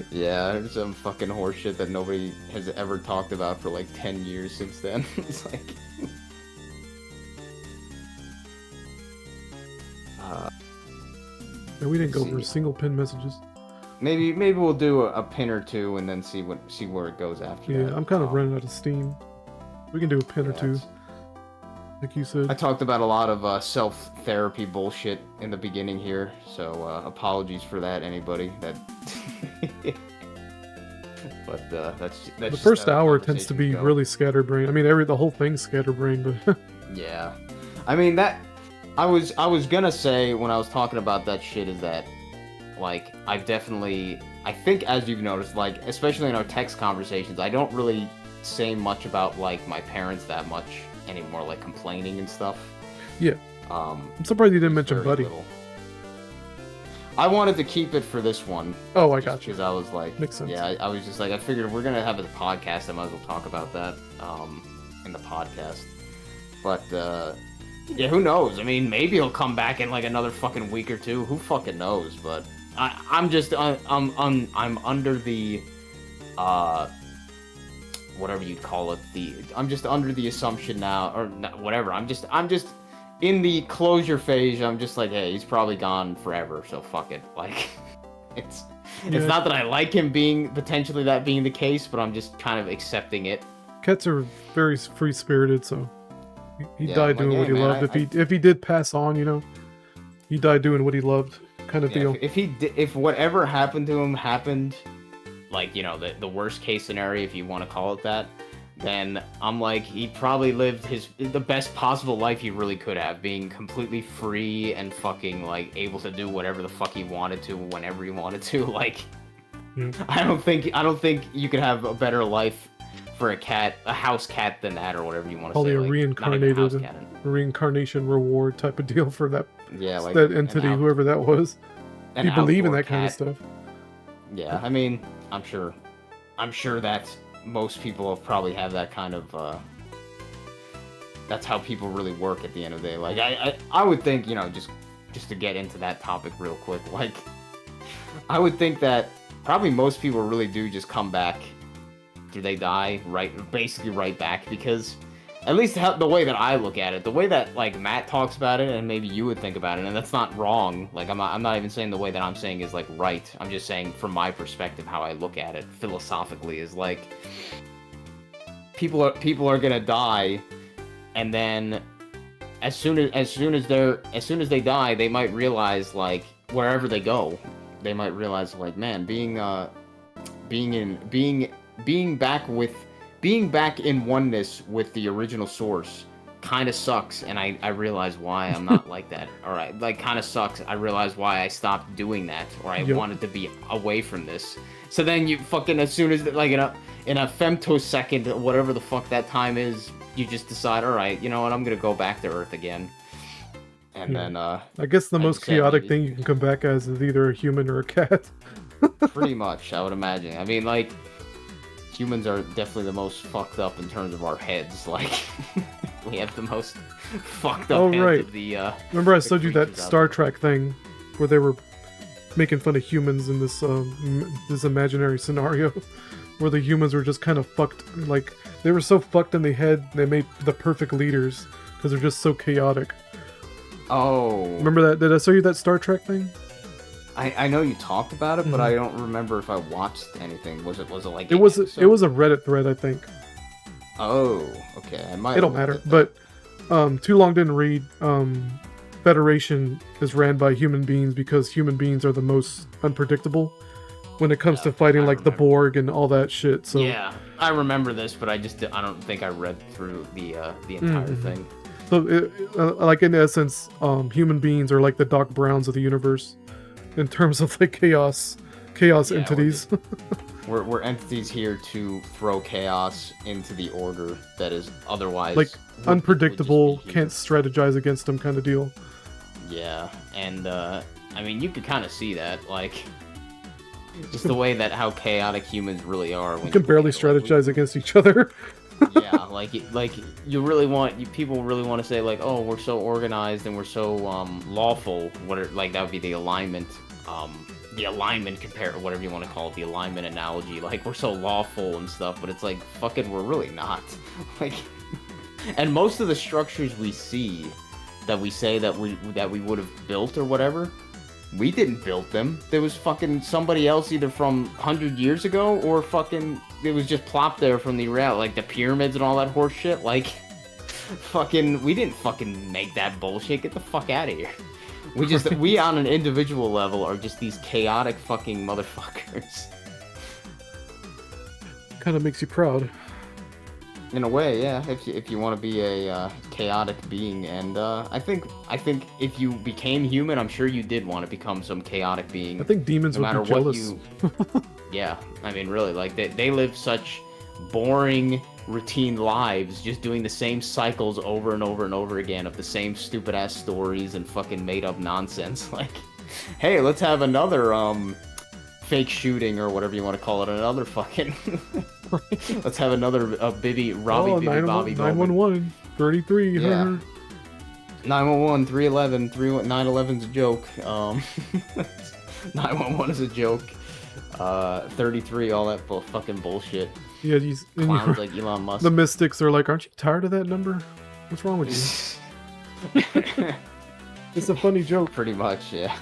Yeah, there's some fucking horseshit that nobody has ever talked about for like 10 years since then. It's like... And we didn't go over single pin messages. Maybe we'll do a pin or two and then see where it goes after Yeah, that. I'm kind of running out of steam. We can do a pin or two, that's- like you said. I talked about a lot of self-therapy bullshit in the beginning here, so apologies for that, anybody. That, but that's The just first how hour tends to conversations be go. really scatterbrained. I mean, the whole thing's scatterbrained, but Yeah, I mean that. I was gonna say when I was talking about that shit is that, like, I think as you've noticed, like, especially in our text conversations, I don't really say much about like my parents that much anymore, like complaining and stuff. yeah. I'm surprised you didn't mention very Buddy. little. I wanted to keep it for this one. Oh, I got you. Because I was like, Makes sense. yeah, I was just like, I figured if we're gonna have a podcast, I might as well talk about that in the podcast. But yeah, who knows? I mean, maybe he'll come back in like another fucking week or two. Who fucking knows? But I'm under the whatever you'd call it. I'm just under the assumption now, or whatever. I'm just in the closure phase. I'm just like, hey, he's probably gone forever, so fuck it. Like, it's not that I like him potentially being the case, but I'm just kind of accepting it. Cats are very free spirited, so he Yeah, died I'm doing like, what hey, he man, loved. If he did pass on, you know, he died doing what he loved, kind of Yeah, deal. if whatever happened to him happened, like, you know, the worst case scenario, if you want to call it that, then I'm like, he probably lived the best possible life he really could have, being completely free and fucking like able to do whatever the fuck he wanted to whenever he wanted to. Like, Yeah. I don't think you could have a better life for a house cat than that, or whatever you want to Probably say. a like, not even reincarnated, house cat. reincarnation reward type of deal for that Yeah, like that entity, an whoever that was. an You believe in outdoor that kind of cat. stuff. Yeah, I mean, I'm sure that most people have probably have that kind of, that's how people really work at the end of the day. Like, I would think, you know, just to get into that topic real quick, like, I would think that probably most people really do just come back after they die, basically right back, because at least the way that I look at it, the way that, like, Matt talks about it, and maybe you would think about it, and that's not wrong. Like, I'm not even saying the way that I'm saying is, like, right. I'm just saying from my perspective how I look at it philosophically is, like, people are gonna die, and then as soon as they die, they might realize, like, wherever they go, they might realize like, man, being back in oneness with the original source kind of sucks, and I realize why I'm not like that. All right, like kind of sucks. I realize why I stopped doing that, or I wanted to be away from this. So then you fucking, as soon as like in a femtosecond, whatever the fuck that time is, you just decide, all right, you know what, I'm gonna go back to Earth again. And then I guess the most chaotic thing you can come back as is either a human or a cat. Pretty much, I would imagine. I mean, like, humans are definitely the most fucked up in terms of our heads. Like, we have the most fucked up heads of the, remember I the showed you that creatures out Star there. Trek thing where they were making fun of humans in this this imaginary scenario where the humans were just kind of fucked. Like, they were so fucked in the head, they made the perfect leaders because they're just so chaotic. Oh. Remember that? Did I show you that Star Trek thing? I know you talked about it, but I don't remember if I watched anything. Was it like It was a Reddit thread, I think. Oh, okay. I might. It don't matter. But Too Long Didn't Read. Federation is ran by human beings because human beings are the most unpredictable when it comes to fighting, like the Borg and all that shit. So yeah, I remember this, but I don't think I read through the entire thing. So, like in essence, human beings are like the Doc Browns of the universe in terms of like chaos entities. We're entities here to throw chaos into the order that is otherwise like unpredictable, would just be can't strategize against them kind of deal. Yeah, and I mean, you could kind of see that, like, just the way that how chaotic humans really are. When You can barely strategize against each other. Yeah, like you really people really want to say like, oh, we're so organized and we're so lawful. Like that would be the alignment compare, whatever you want to call it, the alignment analogy. Like we're so lawful and stuff, but it's like fucking we're really not. Like, and most of the structures we see that we say that we would have built or whatever, we didn't build them. There was fucking somebody else either from 100 years ago or fucking it was just plopped there from the reality, like the pyramids and all that horse shit. Like, fucking, we didn't fucking make that bullshit. Get the fuck out of here. We on an individual level are just these chaotic fucking motherfuckers. Kind of makes you proud. In a way, yeah. If you want to be a chaotic being, and I think if you became human, I'm sure you did want to become some chaotic being. I think demons no would matter be jealous. Yeah, I mean, really, like they live such boring, routine lives, just doing the same cycles over and over and over again of the same stupid ass stories and fucking made up nonsense. Like, hey, let's have another fake shooting or whatever you want to call it, another fucking. Let's have another Bibby Bobby 911 33. Yeah. 911 311 911's a joke. 911 is a joke. 33, all that fucking bullshit. Yeah, these Clowns like Elon Musk. The mystics are like, aren't you tired of that number? What's wrong with you? It's a funny joke. Pretty much, yeah.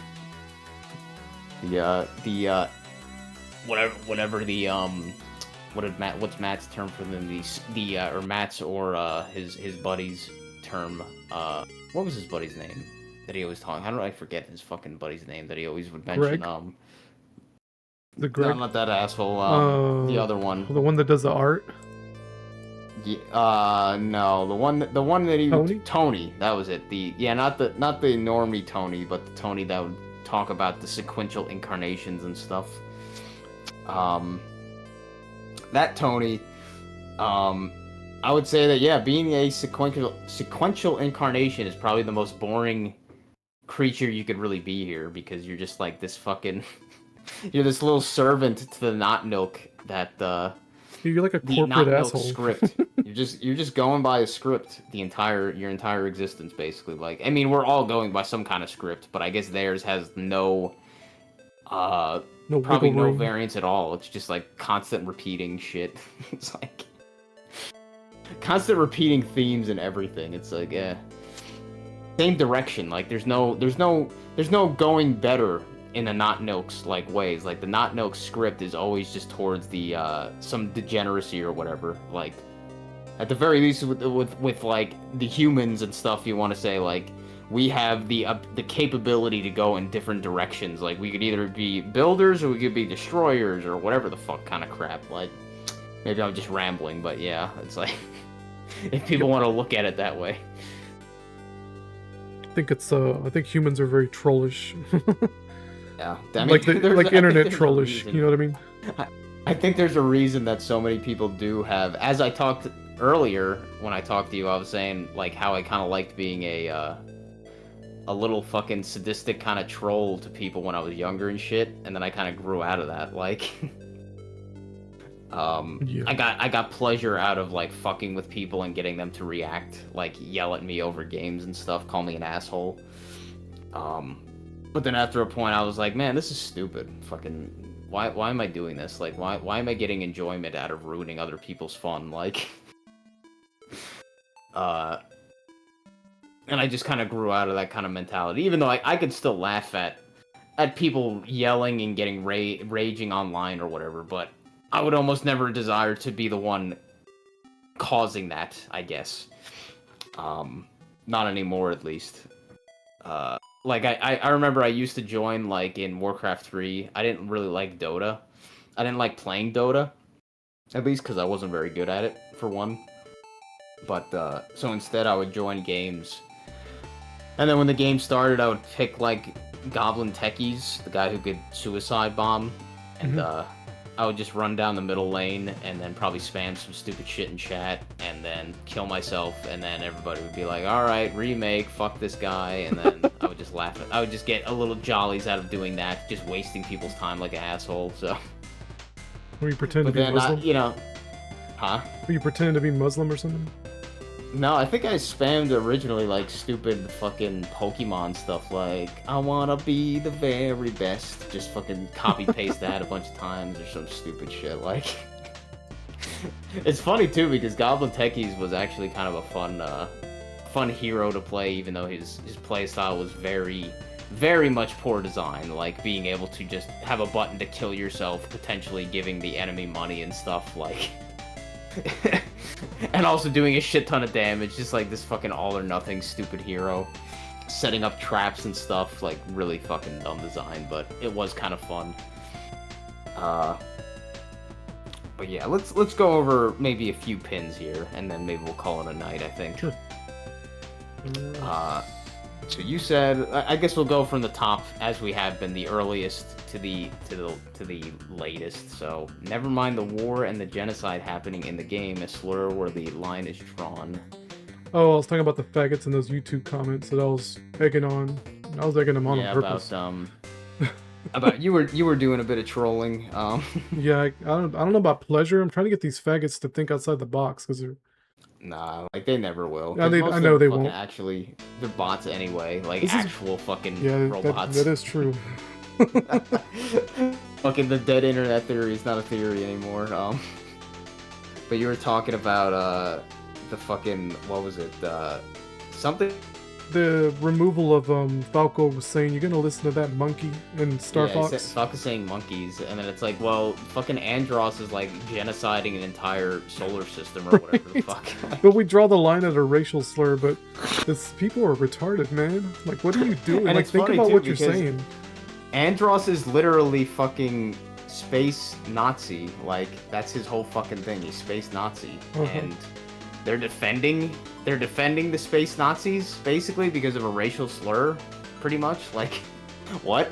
Whatever the what's Matt's term for them? Or Matt's or his buddy's term. What was his buddy's name that he always talked? How do I forget his fucking buddy's name that he always would mention? Greg? The Greg? No, not that asshole. The other one. The one that does the art? Yeah, no, the one that he Tony? Tony, that was it. Not the normie Tony, but the Tony that would talk about the sequential incarnations and stuff. That Tony, I would say that, yeah, being a sequential incarnation is probably the most boring creature you could really be here, because you're just like this fucking you're this little servant to the not milk that You're like a the corporate not milk asshole. script. You're just going by a script your entire existence, basically. Like, I mean, we're all going by some kind of script, but I guess theirs has no probably wiggle no room. variance at all. It's just like constant repeating shit. It's like constant repeating themes and everything. It's like, same direction. Like there's no going better in a not Noak's like ways. Like the not Noak script is always just towards the some degeneracy or whatever. Like at the very least with like the humans and stuff, you want to say like, we have the capability to go in different directions. Like, we could either be builders or we could be destroyers or whatever the fuck kind of crap. Like, maybe I'm just rambling, but yeah, it's like, if people want to look at it that way. I think humans are very trollish. Yeah, I mean, like internet there's a trollish, reason. you know what I mean? I think there's a reason that so many people do have. As I talked earlier, when I talked to you, I was saying like how I kind of liked being a little fucking sadistic kind of troll to people when I was younger and shit, and then I kind of grew out of that. Like, Yeah. I got pleasure out of like fucking with people and getting them to react, like yell at me over games and stuff, call me an asshole. But then after a point, I was like, man, this is stupid. Fucking. Why am I doing this? Like, why am I getting enjoyment out of ruining other people's fun? Like, and I just kind of grew out of that kind of mentality. Even though I could still laugh at people yelling and getting raging online or whatever, but I would almost never desire to be the one causing that, I guess. Not anymore, at least. Like, I remember I used to join, like, in Warcraft 3. I didn't really like Dota. I didn't like playing Dota. At least because I wasn't very good at it, for one. But, so instead I would join games. And then when the game started, I would pick, like, Goblin Techies, the guy who could suicide bomb. And, I would just run down the middle lane and then probably spam some stupid shit in chat and then kill myself, and then everybody would be like, alright, remake, fuck this guy, and then I would just laugh I would just get a little jollies out of doing that, just wasting people's time like an asshole, so. Were you pretend to But be then, Muslim? you know, huh? Were you pretending to be Muslim or something? No, I think I spammed originally like stupid fucking Pokemon stuff, like, I wanna be the very best. Just fucking copy paste that a bunch of times or some stupid shit, like. It's funny too because Goblin Techies was actually kind of a fun hero to play, even though his playstyle was very, very much poor design, like being able to just have a button to kill yourself, potentially giving the enemy money and stuff, like. And also doing a shit ton of damage, just like this fucking all or nothing stupid hero. Setting up traps and stuff, like really fucking dumb design, but it was kind of fun. But yeah, let's go over maybe a few pins here, and then maybe we'll call it a night, I think. Sure. So you said, I guess we'll go from the top as we have been, the earliest to the latest. So never mind the war and the genocide happening in the game, a slur where the line is drawn. Oh, I was talking about the faggots in those YouTube comments that I was egging on. I was egging them on purpose. About you were doing a bit of trolling. Yeah, I don't know about pleasure. I'm trying to get these faggots to think outside the box because they're. Nah, like they never will. Yeah, 'Cause I most of know them they fucking won't. Actually, they're bots anyway. Like This is- actual fucking Yeah, robots. that is true. Fucking the dead internet theory is not a theory anymore. But you were talking about the fucking, what was it? Something. The removal of Falco was saying you're gonna listen to that monkey in Star Fox. Falco's saying monkeys, and then it's like, well, fucking Andros is like genociding an entire solar system or whatever the fuck. But we draw the line at a racial slur, but this people are retarded, man. Like, what are you doing? And Like, it's think funny, about too, what you're because saying. Andros is literally fucking space Nazi. Like, that's his whole fucking thing. He's space Nazi. And they're defending the space Nazis, basically, because of a racial slur, pretty much. Like, what?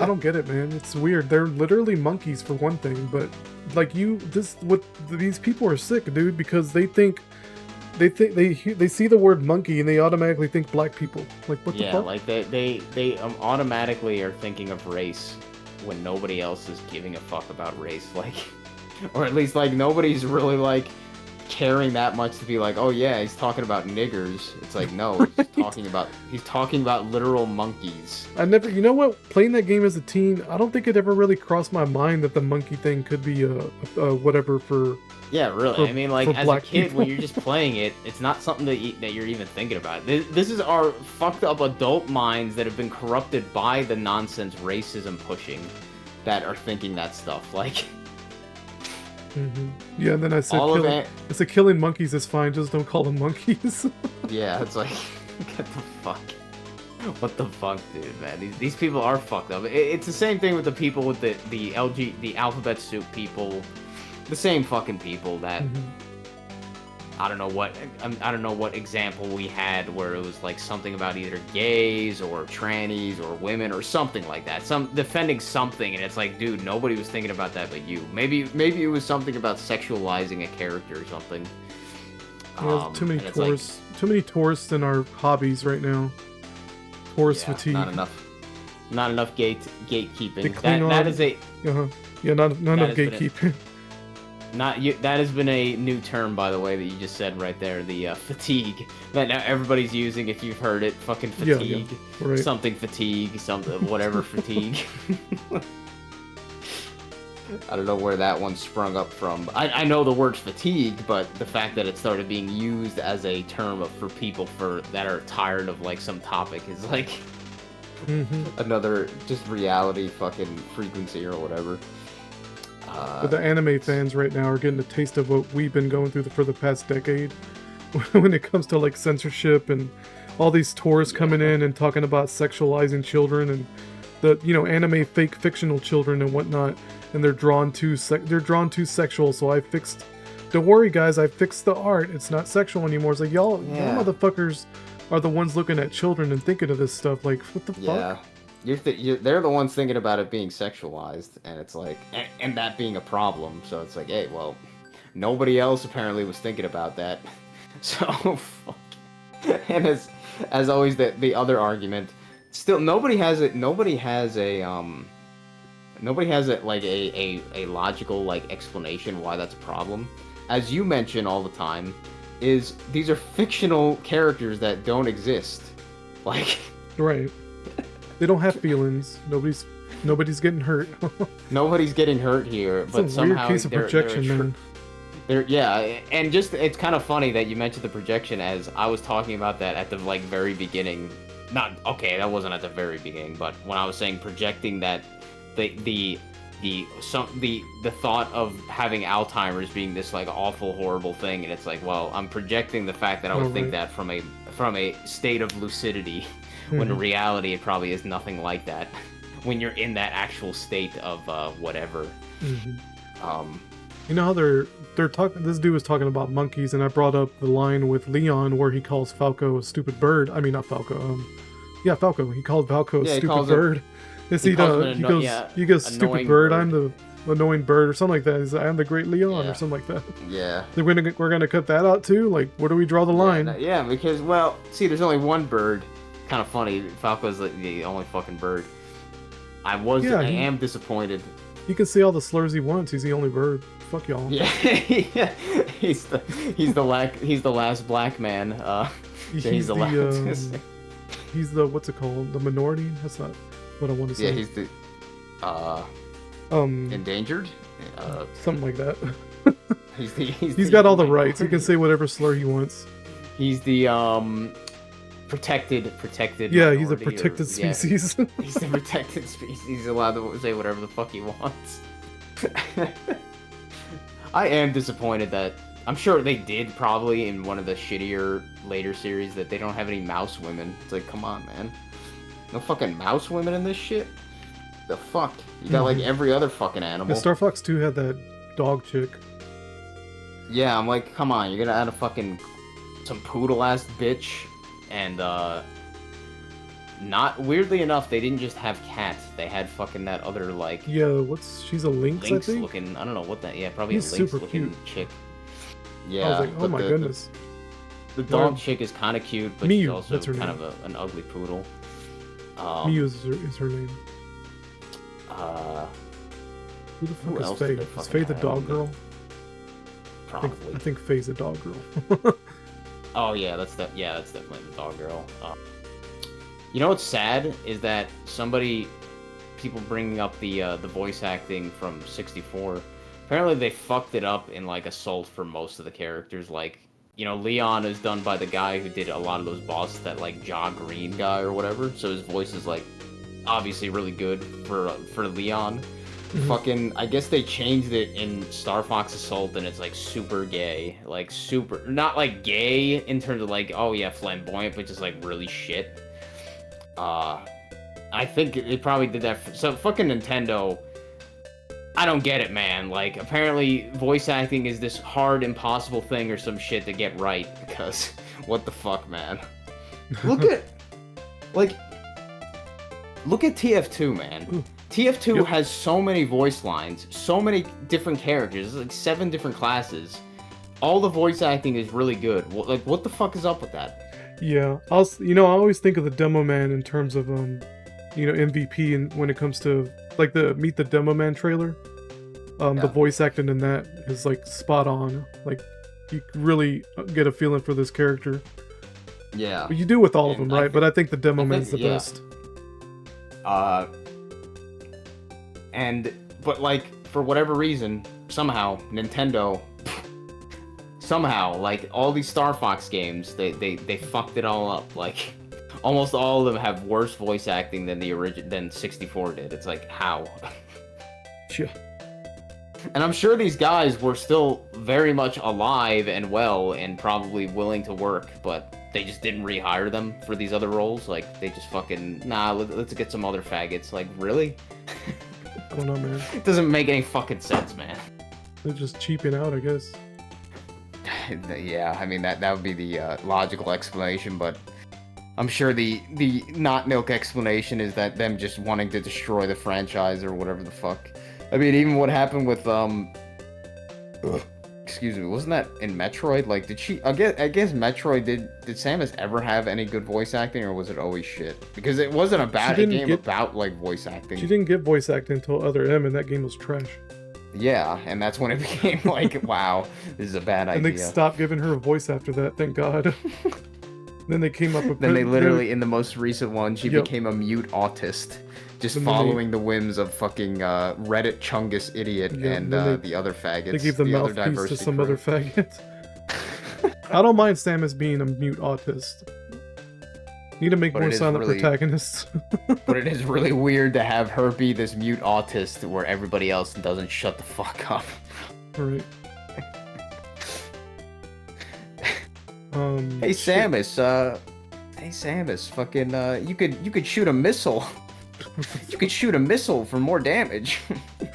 I don't get it, man. It's weird. They're literally monkeys for one thing, but like these people are sick, dude, because they see the word monkey and they automatically think black people. Like, what the Yeah, fuck? like they automatically are thinking of race when nobody else is giving a fuck about race, like, or at least like nobody's really like caring that much to be like, oh yeah, he's talking about niggers. It's like, no, he's talking about literal monkeys. You know what? Playing that game as a teen, I don't think it ever really crossed my mind that the monkey thing could be a whatever for. Yeah, really. For- I mean, like, for as a black kid, people. when you're just playing it, it's not something that you're even thinking about. This is our fucked up adult minds that have been corrupted by the nonsense racism pushing that are thinking that stuff. Like, Yeah, and then I said, all of it. killing monkeys is fine, just don't call them monkeys. Yeah, it's like, Get the fuck. What the fuck, dude, man? These people are fucked up. It's the same thing with the people with the alphabet soup people, the same fucking people that I don't know what example we had where it was like something about either gays or trannies or women or something like that. Some defending something, and it's like, dude, nobody was thinking about that but you. Maybe it was something about sexualizing a character or something. Too many tourists in our hobbies right now. Tourist fatigue. Not enough gatekeeping. Not enough gatekeeping. That has been a new term, by the way, that you just said right there. The fatigue that now everybody's using. If you've heard it, fucking fatigue, Right. Something fatigue, something whatever fatigue. I don't know where that one sprung up from. I know the word fatigue, but the fact that it started being used as a term for people that are tired of like some topic is like another just reality fucking frequency or whatever. But the anime fans right now are getting a taste of what we've been going through for the past decade when it comes to like censorship and all these tourists coming in and talking about sexualizing children and the anime fake fictional children and whatnot, and they're drawn too sexual. So don't worry guys, I fixed the art. It's not sexual anymore. It's like y'all motherfuckers are the ones looking at children and thinking of this stuff. Like, what the fuck? They're the ones thinking about it being sexualized, and it's like, and that being a problem. So it's like, hey, well, nobody else apparently was thinking about that. So, fuck. And as always, the other argument, still nobody has a logical like explanation why that's a problem. As you mention all the time, is these are fictional characters that don't exist. Like, right. They don't have feelings. Nobody's getting hurt. Nobody's getting hurt here, but it's a somehow weird piece of projection, man. And just it's kind of funny that you mentioned the projection, as I was talking about that at the like very beginning. That wasn't at the very beginning, but when I was saying projecting that the thought of having Alzheimer's being this like awful horrible thing, and it's like, well, I'm projecting the fact that I would think that from a state of lucidity, when in reality it probably is nothing like that. When you're in that actual state of whatever. You know how they're talking. This dude was talking about monkeys, and I brought up the line with Leon where he calls Falco a stupid bird. I mean, not Falco. Falco. He called Falco a stupid bird. He goes stupid bird. I'm the annoying bird or something like that. He's like, I'm the great Leon or something like that. Yeah. We're gonna cut that out too. Like, where do we draw the line? Because there's only one bird. Kind of funny. Falco's like the only fucking bird. I am disappointed. He can say all the slurs he wants. He's the only bird. Fuck y'all. Yeah, he's the last black man. He's the what's it called? The minority? That's not what I want to say. Yeah, he's the endangered. Something like that. He's got all the rights. He can say whatever slur he wants. He's the protected. Yeah, he's a protected species. Yeah, he's the protected species. He's allowed to say whatever the fuck he wants. I am disappointed that I'm sure they did probably in one of the shittier later series that they don't have any mouse women. It's like, come on, man. No fucking mouse women in this shit? The fuck? You got like every other fucking animal. Yeah, Star Fox 2 had that dog chick. Yeah, I'm like, come on, you're gonna add some poodle ass bitch, and not weirdly enough, they didn't just have cats. They had fucking that other like she's a lynx I think? looking, I don't know what that. Yeah, probably He's a lynx super looking cute. chick. Yeah, I was like, oh my goodness. The dog chick is kind of cute, but Miyu, she's also that's her kind name. of an ugly poodle. Miyu is her name. Who the fuck is Faye? Is Faye the dog girl? Probably. I think Faye's a dog girl. Oh yeah, that's definitely the dog girl. You know what's sad is that people bringing up the voice acting from 64. Apparently they fucked it up in like Assault for most of the characters. Like, you know, Leon is done by the guy who did a lot of those bosses, that like Jaw Green guy or whatever. So his voice is like obviously really good for Leon. fucking, I guess they changed it in Star Fox Assault, and it's like super gay, like super, not like gay in terms of like, oh yeah, flamboyant, but just like really shit. I think they probably did that so fucking Nintendo. I don't get it, man. Like, apparently voice acting is this hard, impossible thing or some shit to get right, because what the fuck, man? Look at TF2, man. Ooh. TF2 Yep. has so many voice lines, so many different characters, like 7 different classes. All the voice acting is really good. Like, what the fuck is up with that? Yeah, I always think of the Demo Man in terms of MVP, and when it comes to like the Meet the Demo Man trailer, Yeah. the voice acting in that is like spot on. Like you really get a feeling for this character. Yeah. But you do with all of And them, right? But I think the Demo I Man's the think- yeah. best. But like, for whatever reason, somehow, Nintendo, like, all these Star Fox games, they fucked it all up. Like, almost all of them have worse voice acting than than 64 did. It's like, how? Yeah. And I'm sure these guys were still very much alive and well and probably willing to work, but they just didn't rehire them for these other roles. Like, they just fucking, nah, let's get some other faggots. Like, really? I don't know, man. It doesn't make any fucking sense, man. They're just cheaping out, I guess. Yeah, I mean, that would be the logical explanation, but I'm sure the not milk explanation is that them just wanting to destroy the franchise or whatever the fuck. I mean, even what happened with excuse me, wasn't that in Metroid? Like, did she? I guess Metroid did Samus ever have any good voice acting, or was it always shit? Because it wasn't a bad game about like voice acting. She didn't get voice acting until Other M, and that game was trash. Yeah, and that's when it became like, wow, this is a bad idea. And they stopped giving her a voice after that, thank God. Then they came up with... Then they literally, in the most recent one, she Yep. became a mute autist. Just And then following the whims of fucking Reddit Chungus idiot Yeah, and then the other faggots. They gave the other mouthpiece to diversity some crew. other faggot. I don't mind Samus being a mute autist. Need to make But more it is silent really- protagonists. But it is really weird to have her be this mute autist where everybody else doesn't shut the fuck up. Right. Hey shit. Samus, fucking you could shoot a missile. You could shoot a missile for more damage.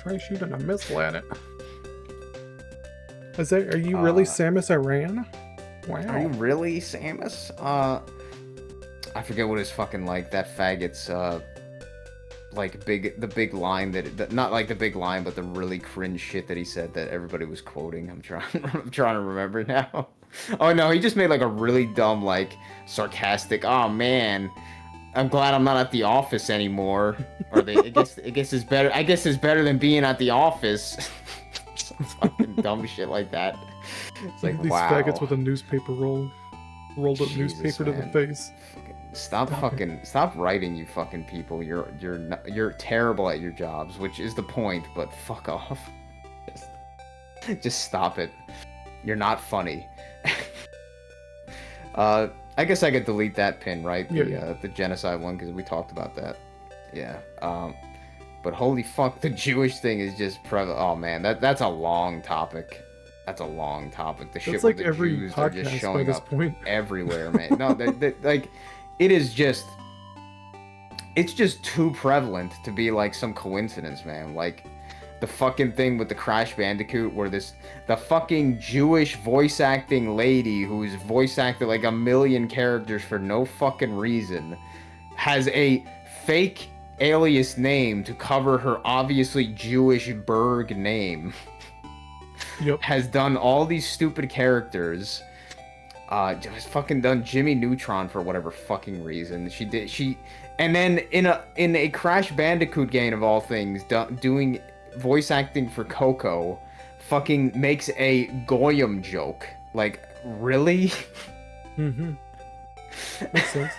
Try shooting a missile at it. Are you really Samus Aran? Wow. Are you really Samus? I forget what his fucking like that faggot's like the big line that not like the big line, but the really cringe shit that he said that everybody was quoting. I'm trying to remember now. Oh no, he just made like a really dumb, like sarcastic. Oh man, I'm glad I'm not at the office anymore. Or I guess it's better. I guess it's better than being at the office. Some fucking dumb shit like that. It's like, These wow. faggots with a newspaper rolled up Jesus, newspaper to the man. face. Stop writing, you fucking people. You're terrible at your jobs, which is the point, but fuck off. Just stop it. You're not funny. I guess I could delete that pin, right? The genocide one, because we talked about that. Yeah. But holy fuck, the Jewish thing is just oh man, that's a long topic. That's a long topic. The shit That's with like the every Jews are just podcast by showing this up point. everywhere, man. No, like, it is just, it's just too prevalent to be like some coincidence, man. Like, the fucking thing with the Crash Bandicoot where the fucking Jewish voice acting lady who's voice acted like a million characters for no fucking reason has a fake alias name to cover her obviously Jewish Berg name. Yep. Has done all these stupid characters. Just fucking done Jimmy Neutron for whatever fucking reason. And then in a Crash Bandicoot game of all things, doing voice acting for Coco, fucking makes a Goyim joke. Like, really? Mm-hmm. Makes sense.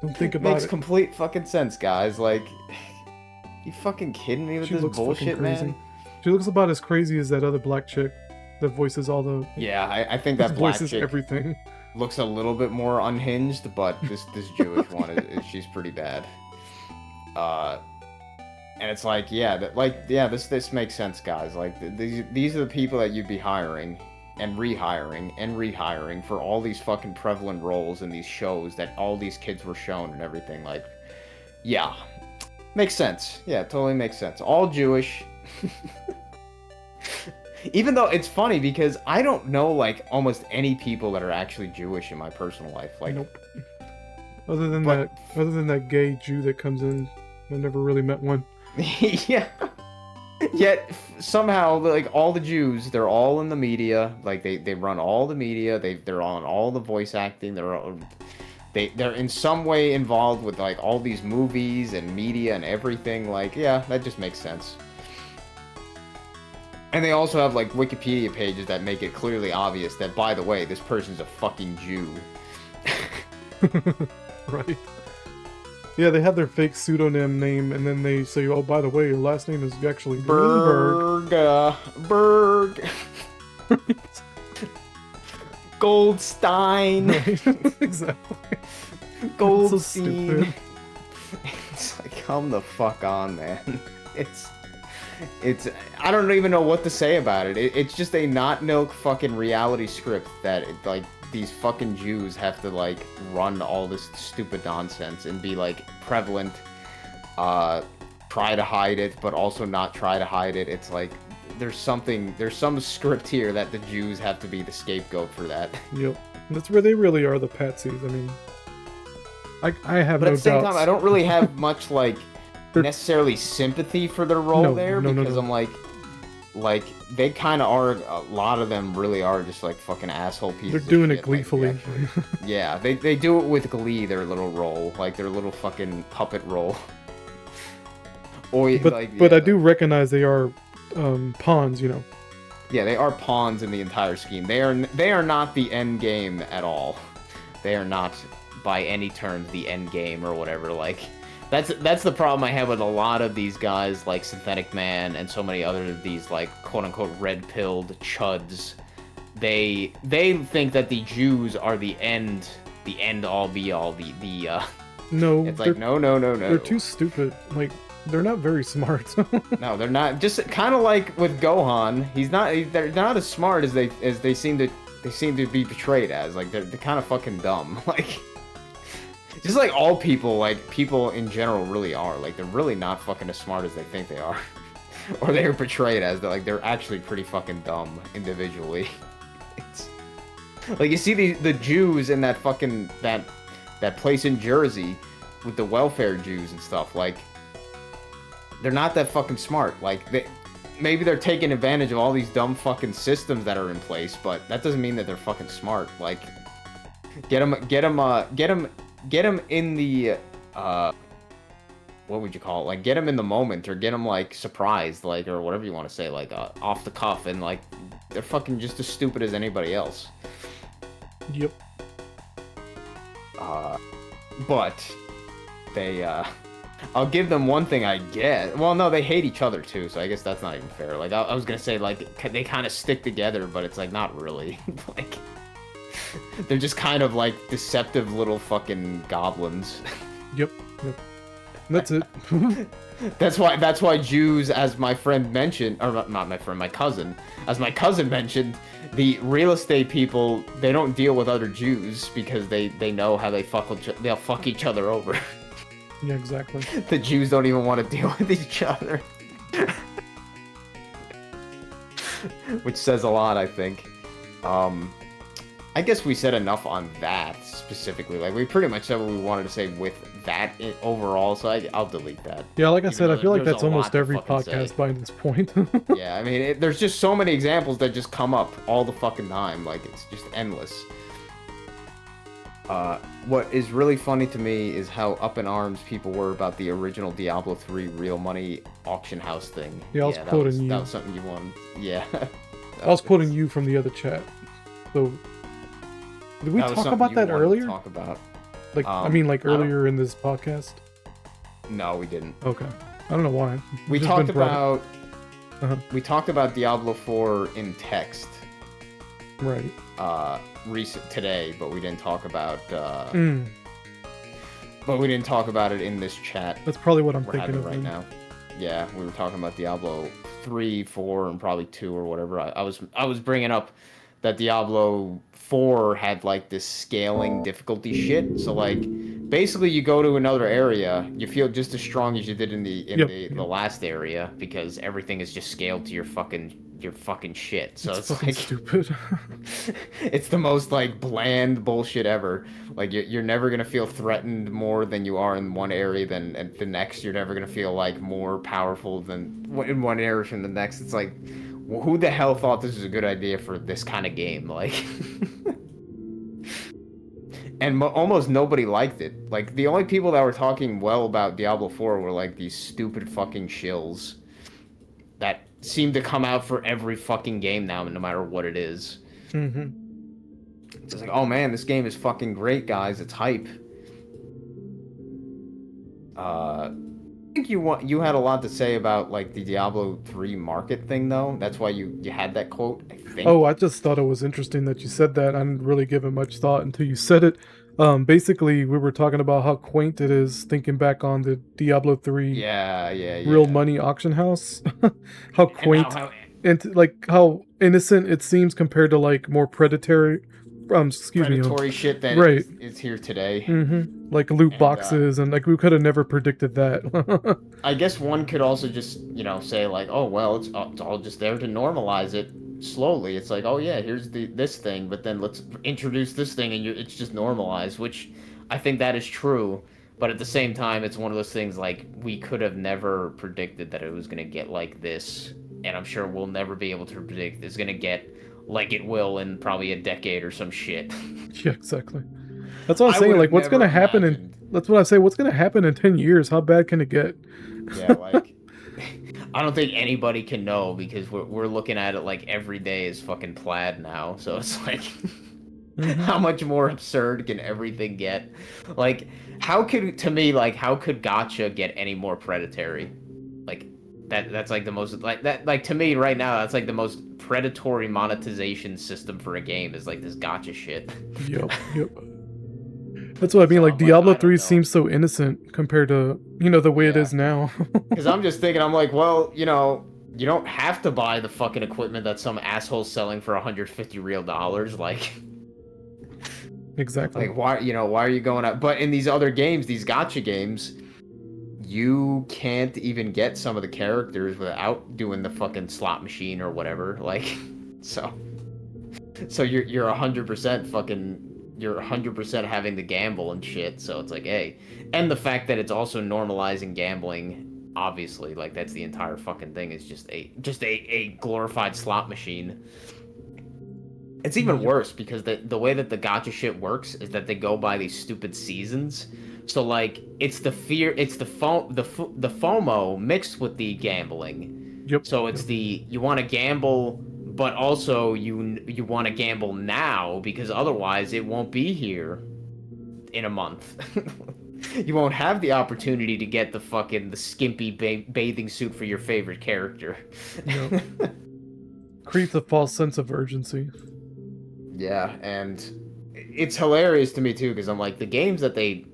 Don't think about Makes it. complete fucking sense, guys. Like, you fucking kidding me with She this looks fucking bullshit, crazy. man? She looks about as crazy as that other black chick that voices all the... Yeah, I think that black voices chick everything. looks a little bit more unhinged, but this Jewish one she's pretty bad. And it's like, yeah, this makes sense, guys. Like, these are the people that you'd be hiring and rehiring for all these fucking prevalent roles in these shows that all these kids were shown and everything. Like, yeah, makes sense. Yeah, totally makes sense. All Jewish. Even though it's funny because I don't know like almost any people that are actually Jewish in my personal life. Like, Nope. Other than that gay Jew that comes in, I never really met one. yeah. Yet somehow, like all the Jews, they're all in the media. Like they run all the media. They're on all the voice acting. They're in some way involved with like all these movies and media and everything. Like, yeah, that just makes sense. And they also have like Wikipedia pages that make it clearly obvious that, by the way, this person's a fucking Jew. Right. Yeah, they have their fake pseudonym name, and then they say, "Oh, by the way, your last name is actually Greenberg." Berg. Goldstein. Right. Exactly. Goldstein. It's like, come the fuck on, man. It's I don't even know what to say about it. It's just a not milk fucking reality script that like these fucking Jews have to like run all this stupid nonsense and be like prevalent, try to hide it, but also not try to hide it. It's like there's some script here that the Jews have to be the scapegoat for that. Yep. That's where they really are the patsies. I mean, I have but no at the same doubts. time, I don't really have much like necessarily sympathy for their role there because I'm like they kind of are. A lot of them really are just like fucking asshole pieces. They're doing of it shit, gleefully. Like, yeah, they do it with glee. Their little role, like their little fucking puppet role. Or But like, but yeah, I do recognize they are pawns, you know. Yeah, they are pawns in the entire scheme. They are not the end game at all. They are not by any terms the end game or whatever. Like that's the problem I have with a lot of these guys like Synthetic Man and so many other of these like quote unquote red pilled chuds. They think that the Jews are the end all be all. No, It's like no. They're too stupid. Like, they're not very smart. No, they're not. Just kind of like with Gohan, they're not as smart as they seem to be portrayed as. Like they're kind of fucking dumb. Like just like all people, like people in general really are. Like they're really not fucking as smart as they think they are. Or they're portrayed as. They're actually pretty fucking dumb individually. It's like you see the Jews in that fucking that place in Jersey with the welfare Jews and stuff. Like they're not that fucking smart. Like maybe they're taking advantage of all these dumb fucking systems that are in place, but that doesn't mean that they're fucking smart. Like get them in the what would you call it? Like get them in the moment, or get them like surprised, like, or whatever you want to say, like off the cuff, and like they're fucking just as stupid as anybody else. Yep. But they I'll give them one thing, I guess. Well, no, they hate each other too, so I guess that's not even fair. Like I was gonna say, like they kind of stick together, but it's like not really. Like they're just kind of like deceptive little fucking goblins. Yep. That's it. That's why Jews, as my friend mentioned, or not my friend, my cousin, as my cousin mentioned, the real estate people, they don't deal with other Jews because they know how they'll fuck each other over. Yeah, exactly. The Jews don't even want to deal with each other. Which says a lot, I think. I guess we said enough on that specifically. Like, we pretty much said what we wanted to say with that overall, so I'll delete that. Yeah, like I Even said, I though feel like there's that's a lot almost to every fucking podcast say. by this point. Yeah, I mean, there's just so many examples that just come up all the fucking time. Like, it's just endless. What is really funny to me is how up in arms people were about the original Diablo 3 real money auction house thing. Yeah, I was quoting you. That was something you wanted. Yeah. I was quoting you from the other chat. So, did we That was talk something about you that wanted to earlier? Talk about. Like, I mean, like I don't- earlier in this podcast? No, we didn't. Okay. I don't know why. We Just talked been brought about. We talked about Diablo 4 in text. Right. Recent today, but we didn't talk about. Mm, But we didn't talk about it in this chat that's probably what I'm we're thinking having of right then. now. yeah, we were talking about Diablo 3, 4, and probably 2 or whatever. I was bringing up that Diablo 4 had like this scaling difficulty shit. So like basically you go to another area, you feel just as strong as you did in the last area because everything is just scaled to your fucking shit. So it's fucking like stupid. it's the most like bland bullshit ever. Like you're never gonna feel threatened more than you are in one area than at the next. You're never gonna feel like more powerful than in one area from the next. It's like, well, who the hell thought this was a good idea for this kind of game? Like, and almost nobody liked it. Like the only people that were talking well about Diablo 4 were like these stupid fucking shills that seem to come out for every fucking game now, no matter what it is. Mm-hmm. It's just like, oh man, this game is fucking great, guys. It's hype. I think you had a lot to say about like the Diablo 3 market thing, though. That's why you had that quote, I think. Oh, I just thought it was interesting that you said that. I didn't really give it much thought until you said it. Basically, we were talking about how quaint it is thinking back on the Diablo 3 Yeah. real money auction house. How quaint and like how innocent it seems compared to like more predatory predatory shit that right. is here today. Mm-hmm. Like loot boxes and like we could have never predicted that. I guess one could also just, say like, oh well, it's all just there to normalize it slowly. It's like, oh yeah, here's this thing, but then let's introduce this thing and it's just normalized, which I think that is true. But at the same time, it's one of those things like we could have never predicted that it was going to get like this. And I'm sure we'll never be able to predict it's going to get like it will in probably a decade or some shit. Yeah, exactly. That's what I'm saying. Like, what's going to happen that's what I say. What's going to happen in 10 years? How bad can it get? Yeah, like, I don't think anybody can know because we're looking at it like every day is fucking Plaid now. So it's like, how much more absurd can everything get? Like, how could Gacha get any more predatory? Like, that's like the most to me right now that's like the most predatory monetization system for a game is like this Gacha shit. Yep. That's what I mean. Like Diablo 3 seems so innocent compared to the way it is now. Because I'm just thinking, I'm like, well, you don't have to buy the fucking equipment that some asshole's selling for $150 real. Like, exactly. Like why are you going out? But in these other games, these Gacha games, you can't even get some of the characters without doing the fucking slot machine or whatever. Like, so you're 100% fucking. You're 100% having to gamble and shit, so it's like, hey. And the fact that it's also normalizing gambling, obviously, like, that's the entire fucking thing, is just a glorified slot machine. It's even worse, because the way that the gacha shit works is that they go by these stupid seasons. So, like, it's the FOMO mixed with the gambling. Yep. So it's you want to gamble, but also you want to gamble now because otherwise it won't be here in a month. You won't have the opportunity to get the skimpy bathing suit for your favorite character. Yep. Creates a false sense of urgency. Yeah, and it's hilarious to me too because I'm like the games that they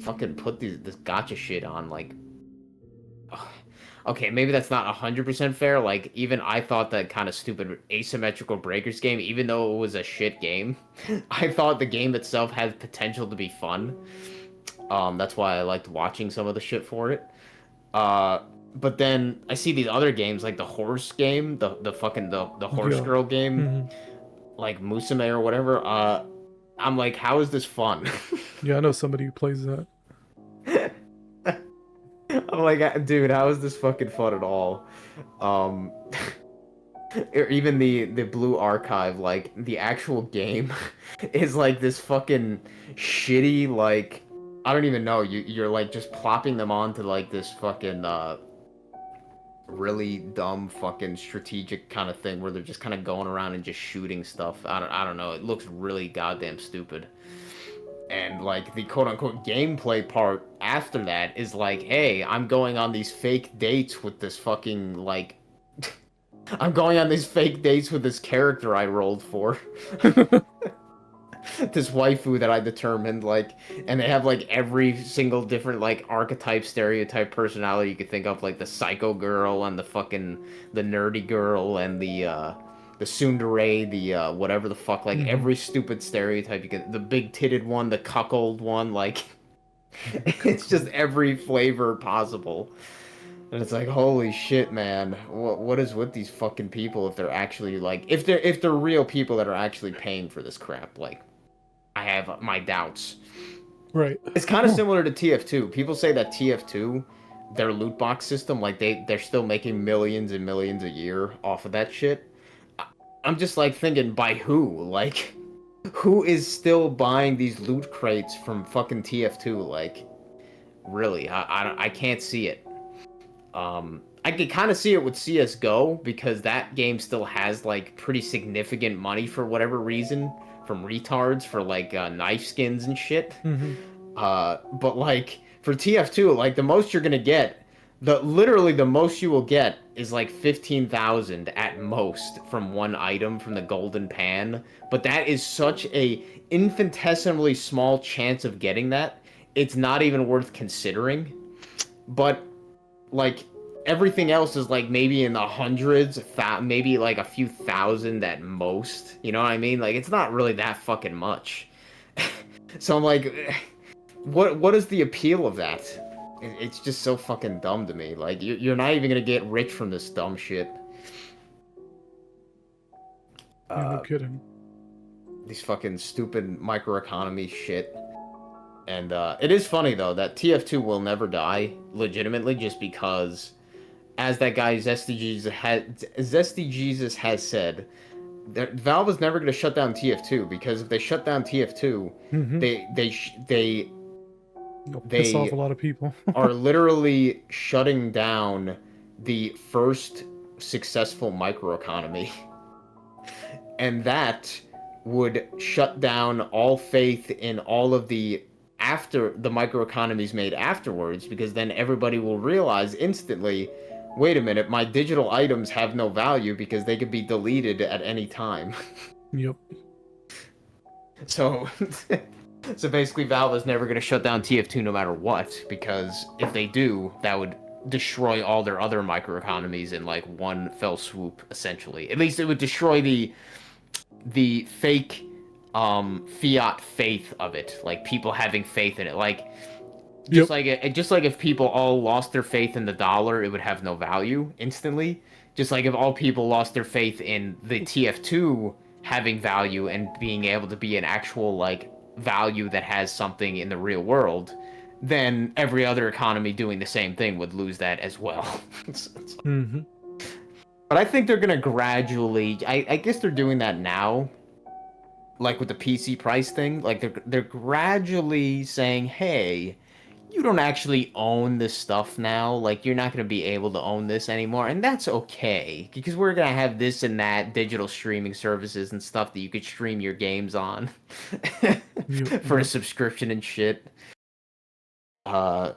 fucking put this gacha shit on, like, okay, maybe that's not 100% fair. Like, even I thought that kind of stupid asymmetrical breakers game, even though it was a shit game, I thought the game itself had potential to be fun. That's why I liked watching some of the shit for it. But then I see these other games, like the horse game, the horse girl game, like Musume or whatever. I'm like, how is this fun? Yeah, I know somebody who plays that. I'm like, dude, how is this fucking fun at all? Or even the Blue Archive, like, the actual game is like this fucking shitty, like, I don't even know, you're like just plopping them onto like this fucking really dumb fucking strategic kind of thing where they're just kind of going around and just shooting stuff. I don't know, it looks really goddamn stupid. And, like, the quote-unquote gameplay part after that is like, hey, I'm going on these fake dates with this fucking, like... I'm going on these fake dates with this character I rolled for. this waifu that I determined, like, and they have like every single different like archetype, stereotype personality you could think of, like the psycho girl and the nerdy girl and the tsundere, the whatever the fuck, like every stupid stereotype you could, the big titted one, the cuckold one, like it's just every flavor possible. And it's like, holy shit, man. What is with these fucking people if they're actually like, if they're real people that are actually paying for this crap? Like, I have my doubts. Right. It's kind of similar to TF2. People say that TF2, their loot box system, like they're still making millions and millions a year off of that shit. I'm just like thinking, by who? Like, who is still buying these loot crates from fucking TF2? Like, really, I can't see it. I can kind of see it with CS:GO because that game still has like pretty significant money for whatever reason from retards for like knife skins and shit. But like for TF2, like the most you're gonna get, literally the most you will get is like 15,000 at most from one item from the golden pan. But that is such a infinitesimally small chance of getting that. It's not even worth considering. But like everything else is like maybe in the hundreds, maybe like a few thousand at most. You know what I mean? Like it's not really that fucking much. So I'm like, what is the appeal of that? It's just so fucking dumb to me. Like you're not even gonna get rich from this dumb shit. Yeah, no kidding. These fucking stupid microeconomy shit. And it is funny though that TF2 will never die, legitimately, just because, as that guy Zesty Jesus has said, Valve is never going to shut down TF2 because if they shut down TF2, they You'll piss off a lot of people. are literally shutting down the first successful microeconomy, and that would shut down all faith in all of the after the microeconomies made afterwards, because then everybody will realize instantly, wait a minute, my digital items have no value because they could be deleted at any time. Yep. So so basically Valve is never going to shut down TF2 no matter what, because if they do, that would destroy all their other microeconomies in like one fell swoop, essentially. At least it would destroy the fake fiat faith of it, like people having faith in it, like just like if people all lost their faith in the dollar, it would have no value instantly. Just like if all people lost their faith in the TF2 having value and being able to be an actual like value that has something in the real world, then every other economy doing the same thing would lose that as well. But I think they're gonna gradually, I guess they're doing that now, like with the PC price thing, like they're gradually saying, hey, you don't actually own this stuff now, like you're not going to be able to own this anymore, and that's okay, because we're going to have this and that digital streaming services and stuff that you could stream your games on for a subscription and shit. So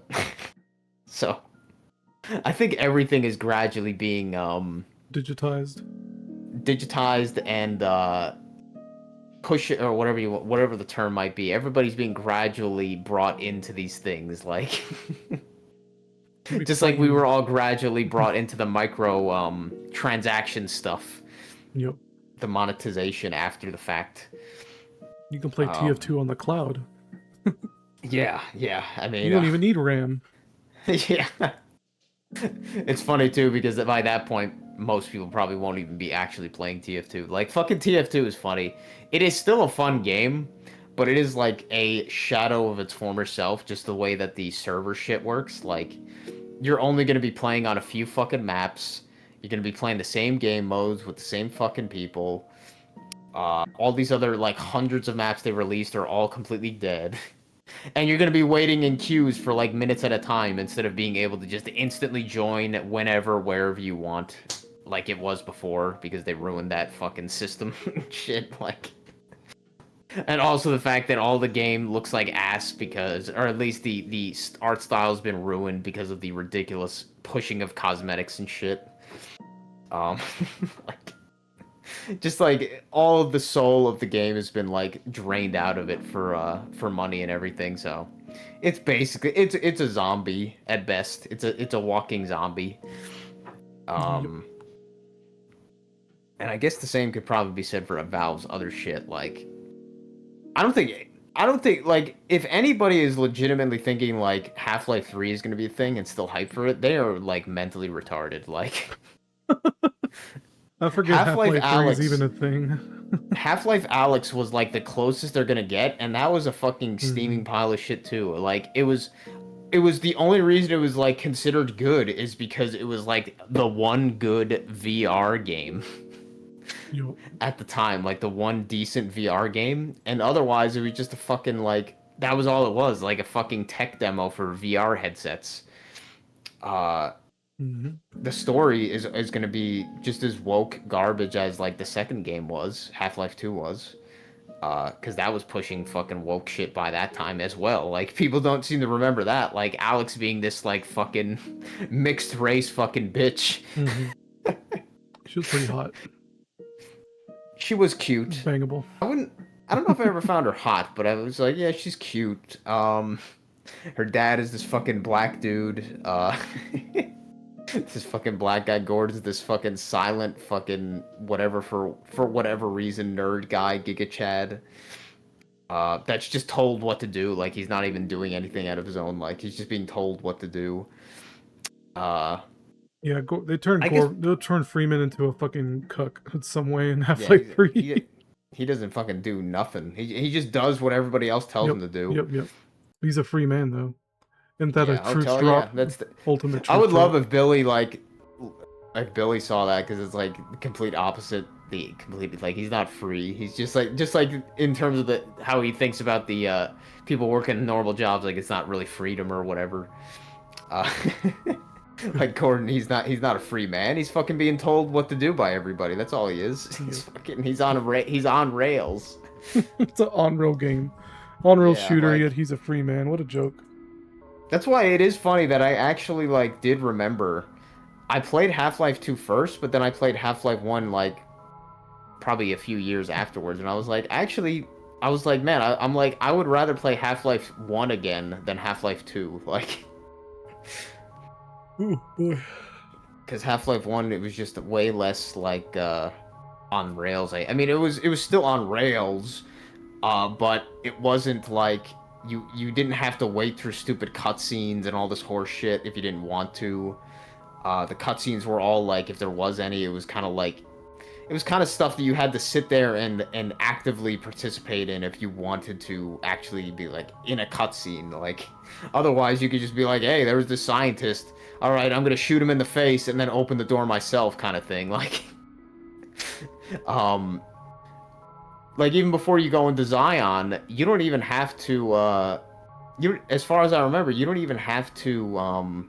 I think everything is gradually being digitized and push it, or whatever the term might be. Everybody's being gradually brought into these things, like just like we were all gradually brought into the micro transaction stuff. Yep. The monetization after the fact. You can play TF2 on the cloud. Yeah. I mean, you don't even need RAM. Yeah. It's funny too, because by that point most people probably won't even be actually playing TF2. Like, fucking TF2 is funny. It is still a fun game, but it is like a shadow of its former self, just the way that the server shit works. Like, you're only going to be playing on a few fucking maps. You're going to be playing the same game modes with the same fucking people. All these other, like, hundreds of maps they released are all completely dead. And you're going to be waiting in queues for, like, minutes at a time instead of being able to just instantly join whenever, wherever you want. Like it was before, because they ruined that fucking system shit, like. And also the fact that all the game looks like ass because, or at least the art style's been ruined because of the ridiculous pushing of cosmetics and shit. Like, Just like all of the soul of the game has been like drained out of it for money and everything. So it's basically it's a zombie at best. It's a walking zombie. Um, and I guess the same could probably be said for Valve's other shit. Like, I don't think like if anybody is legitimately thinking like Half-Life 3 is gonna be a thing and still hype for it, they are like mentally retarded. Like I forget Half-Life Half-Life 3 is Alyx. even a thing. Half-Life Alyx was like the closest they're gonna get, and that was a fucking steaming pile of shit too. Like it was the only reason it was like considered good is because it was like the one good VR game Yo, at the time, like the one decent VR game, and otherwise it was just a fucking like that was all it was, like a fucking tech demo for VR headsets. Uh the story is going to be just as woke garbage as like the second game was, Half-Life 2 was. Because that was pushing fucking woke shit by that time as well. Like, people don't seem to remember that. Like, Alex being this, like, fucking mixed race fucking bitch. she was pretty hot. She was cute. Bangable. I don't know if I ever found her hot, but I was like, yeah, she's cute. Her dad is this fucking black dude. This fucking black guy. Gordon's this fucking silent fucking whatever for whatever reason nerd guy, Giga Chad. That's just told what to do. Like he's not even doing anything out of his own. Like he's just being told what to do. Yeah, they turned I guess- they'll turn Freeman into a fucking cook in some way in Yeah, Half-Life 3. he doesn't fucking do nothing. He just does what everybody else tells him to do. Yep. He's a free man though. Isn't that Yeah, a I'll truth tell drop? ya, that's the- Ultimate truth I would love drop. if Billy if Billy saw that because it's like the complete opposite. The complete like he's not free. He's just like in terms of the how he thinks about the people working normal jobs. Like it's not really freedom or whatever. Like Gordon, he's not a free man. He's fucking being told what to do by everybody. That's all he is. He's on rails. It's an on-rail game. On-rail Yeah, shooter, like- yet he's a free man. What a joke. That's why it is funny that I actually like did remember. I played Half-Life 2 first, but then I played Half-Life 1 like probably a few years afterwards, and I was like, man, I'm like, I would rather play Half-Life 1 again than Half-Life 2, like, Ooh, boy. because Half-Life 1 it was just way less like on rails. I mean, it was still on rails, but it wasn't like you didn't have to wait through stupid cutscenes and all this horse shit if you didn't want to. The cutscenes were all like, if there was any, it was kind of stuff that you had to sit there and actively participate in if you wanted to actually be like in a cutscene. Like, otherwise you could just be like, hey, there was this scientist. All right, I'm gonna shoot him in the face and then open the door myself, kind of thing. Like, like even before you go into Zion, you don't even have to. As far as I remember, you don't even have to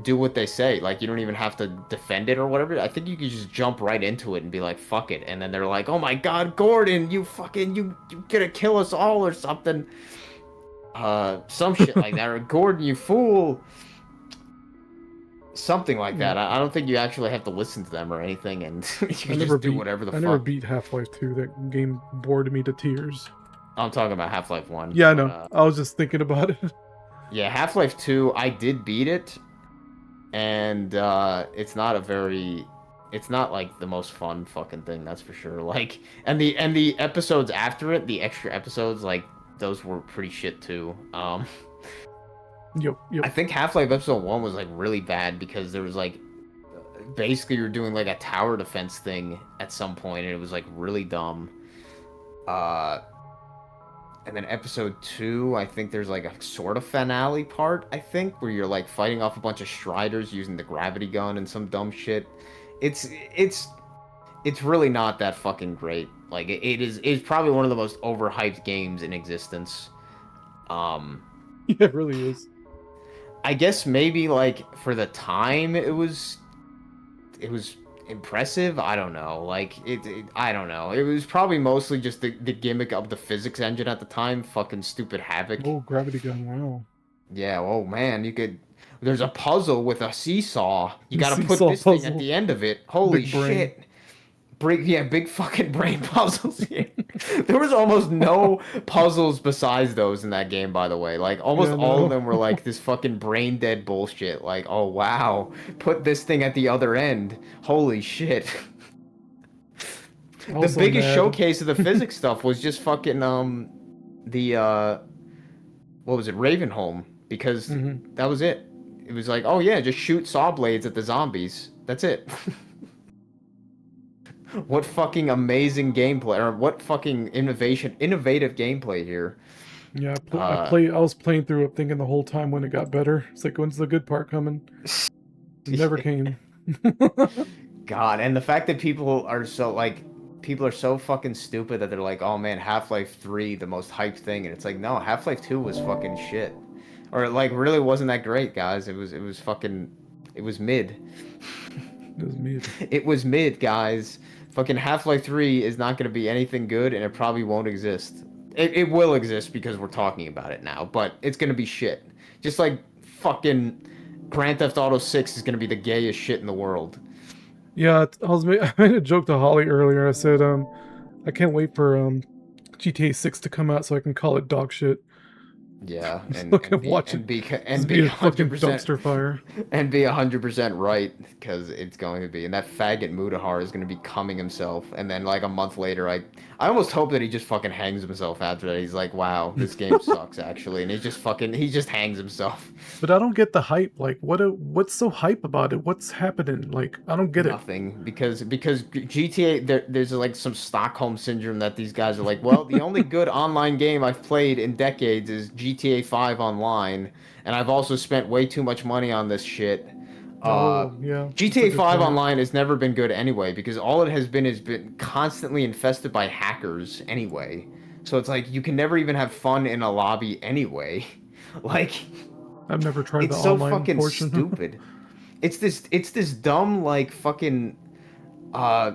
do what they say. Like, you don't even have to defend it or whatever. I think you could just jump right into it and be like, fuck it. And then they're like, oh my god, Gordon, you gonna kill us all or something. Some shit like that. Or Gordon, you fool. Something like that. I don't think you actually have to listen to them or anything, and you can just do whatever the fuck. I never beat Half-Life 2. That game bored me to tears. I'm talking about Half-Life 1. Yeah, I but, know. I was just thinking about it. Yeah, Half-Life 2, I did beat it, and it's not like the most fun fucking thing, that's for sure. Like, and the episodes after it, the extra episodes, like, those were pretty shit too. Yep. I think Half-Life Episode 1 was like really bad because there was like basically you're doing like a tower defense thing at some point and it was like really dumb. And then Episode 2, I think there's like a sort of finale part, I think, where you're like fighting off a bunch of Striders using the gravity gun and some dumb shit. It's really not that fucking great. Like it's probably one of the most overhyped games in existence. Yeah, it really is. I guess maybe like for the time it was impressive. I don't know. Like I don't know. It was probably mostly just the gimmick of the physics engine at the time. Fucking stupid Havoc. Oh, gravity gun! Wow. Yeah. Oh man, there's a puzzle with a seesaw. You got to put Seesaw this thing puzzle. at the end of it. Holy Big brain. shit. big fucking brain puzzles here. There was almost no puzzles besides those in that game, by the way. Like, almost Yeah, all of no. them were like this fucking brain dead bullshit. Like, oh wow, put this thing at the other end. Holy shit. The Also biggest mad. showcase of the physics stuff was just fucking the what was it, Ravenholm, because Mhm. that was it. It was like, oh yeah, just shoot saw blades at the zombies. That's it. What fucking amazing gameplay, or what fucking innovative gameplay here. Yeah, Uh, I was playing through it thinking the whole time when it got better. It's like, when's the good part coming? It never came. God, and the fact that people are so fucking stupid that they're like, oh man, Half-Life 3, the most hyped thing, and it's like, no, Half-Life 2 was fucking shit. Or it like really wasn't that great, guys. It was mid. It was me. It was mid, guys. Fucking Half-Life 3 is not going to be anything good, and it probably won't exist. It will exist because we're talking about it now, but it's going to be shit. Just like fucking Grand Theft Auto 6 is going to be the gayest shit in the world. Yeah, I made a joke to Holly earlier. I said, I can't wait for GTA 6 to come out so I can call it dog shit. Yeah, Look at watch it. and Be be a fucking 100% dumpster fire. and be 100% right, because it's going to be. And that faggot Mudahar is going to be coming himself, and then like a month later, I almost hope that he just fucking hangs himself after that. He's like, wow, this game sucks actually, and he just hangs himself. But I don't get the hype. Like, what's so hype about it? What's happening? Like, I don't get it. Nothing, because GTA, there's like some Stockholm syndrome that these guys are like, well, the only good online game I've played in decades is GTA 5 online, and I've also spent way too much money on this shit. Oh, yeah. That's a GTA good 5 point. online has never been good anyway, because all it has been constantly infested by hackers anyway. So it's like you can never even have fun in a lobby anyway. Like, I've never tried the it's so online fucking portion. stupid. It's this dumb like fucking uh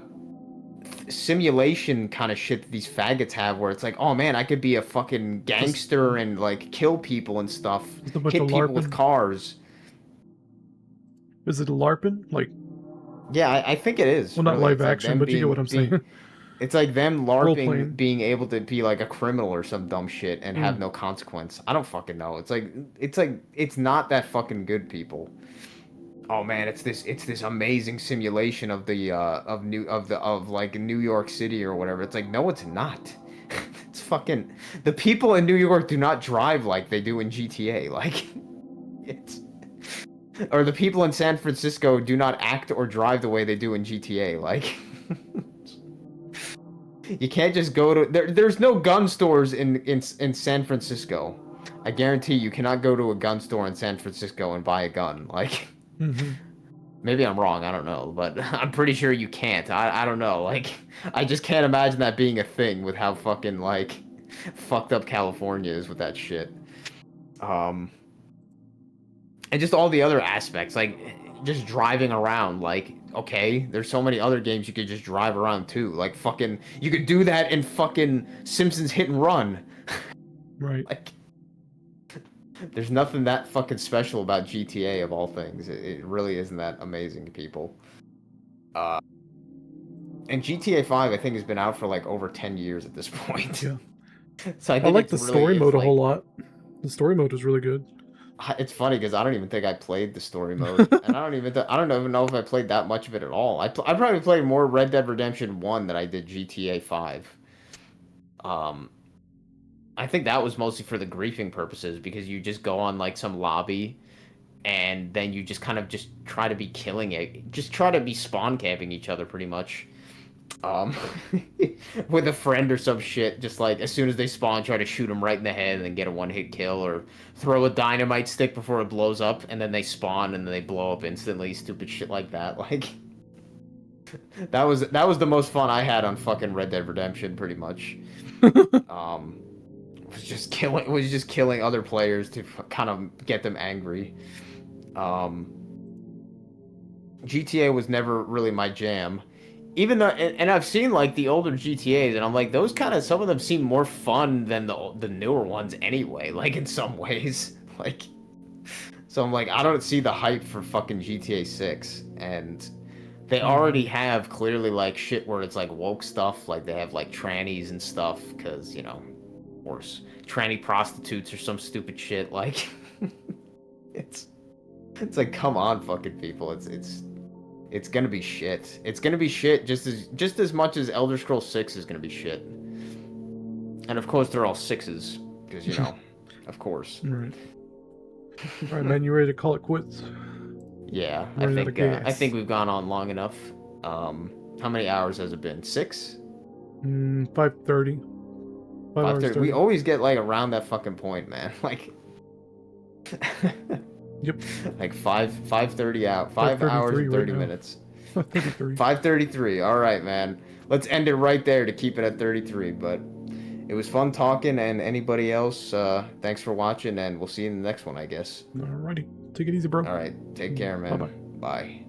simulation kind of shit that these faggots have, where it's like, oh man, I could be a fucking gangster and like kill people and stuff, Just a bunch hit of people with LARPing. cars. Is it LARPing? Like, Yeah, I think it is. well, not Really. live It's like action, them but you get what I'm saying. it's like them Role LARPing, playing. being able to be like a criminal or some dumb shit and have Mm. no consequence. I don't fucking know. It's not that fucking good, people. Oh man, it's this amazing simulation of the of like New York City or whatever. It's like, no, it's not. It's fucking, the people in New York do not drive like they do in GTA. Like, it's, or the people in San Francisco do not act or drive the way they do in GTA. Like, you can't just go to there's no gun stores in San Francisco. I guarantee you cannot go to a gun store in San Francisco and buy a gun. Like, Hmm. maybe I'm wrong, I don't know, but I'm pretty sure you can't. I don't know, like, I just can't imagine that being a thing with how fucking, like, fucked up California is with that shit. And just all the other aspects, like, just driving around, like, okay, there's so many other games you could just drive around too. Like, fucking, you could do that in fucking Simpsons Hit and Run. Right. Like, there's nothing that fucking special about GTA of all things. It really isn't that amazing to people. And GTA 5, I think, has been out for like over 10 years at this point. Yeah. So I I think like it's the really, story it's mode a like, whole lot. The story mode is really good. it's funny because I don't even think I played the story mode, and I don't even know if I played that much of it at all. I probably played more Red Dead Redemption 1 than I did GTA 5. I think that was mostly for the griefing purposes, because you just go on like some lobby and then you just kind of just try to be killing it. Just try to be spawn camping each other pretty much. Um, with a friend or some shit, just like as soon as they spawn, try to shoot them right in the head and then get a one-hit kill, or throw a dynamite stick before it blows up and then they spawn and then they blow up instantly. Stupid shit like that. Like, that was the most fun I had on fucking Red Dead Redemption, pretty much. Was just killing other players to kind of get them angry. GTA was never really my jam, even though, and I've seen like the older GTAs, and I'm like, those kind of, some of them seem more fun than the newer ones anyway, like in some ways. Like, so I'm like, I don't see the hype for fucking GTA 6, and They already have clearly like shit where it's like woke stuff, like they have like trannies and stuff, because you know, of course, tranny prostitutes or some stupid shit. Like, it's like, come on, fucking people, it's gonna be shit. It's gonna be shit just as much as Elder Scrolls 6 is gonna be shit. And of course, they're all 6s, because you know, of course. Right. All right, man. You ready to call it quits? Yeah, Running out of gas. I think we've gone on long enough. How many hours has it been? 6? 5:30. 5:30. We always get like around that fucking point, man. Like, Yep. like 5:30 out. 5 hours and 30 right now. minutes. 5:33. 5:33. All right, man. Let's end it right there to keep it at 33. But it was fun talking, and anybody else, thanks for watching, and we'll see you in the next one, I guess. Alrighty. Take it easy, bro. All right. Take care, man. Bye-bye. Bye.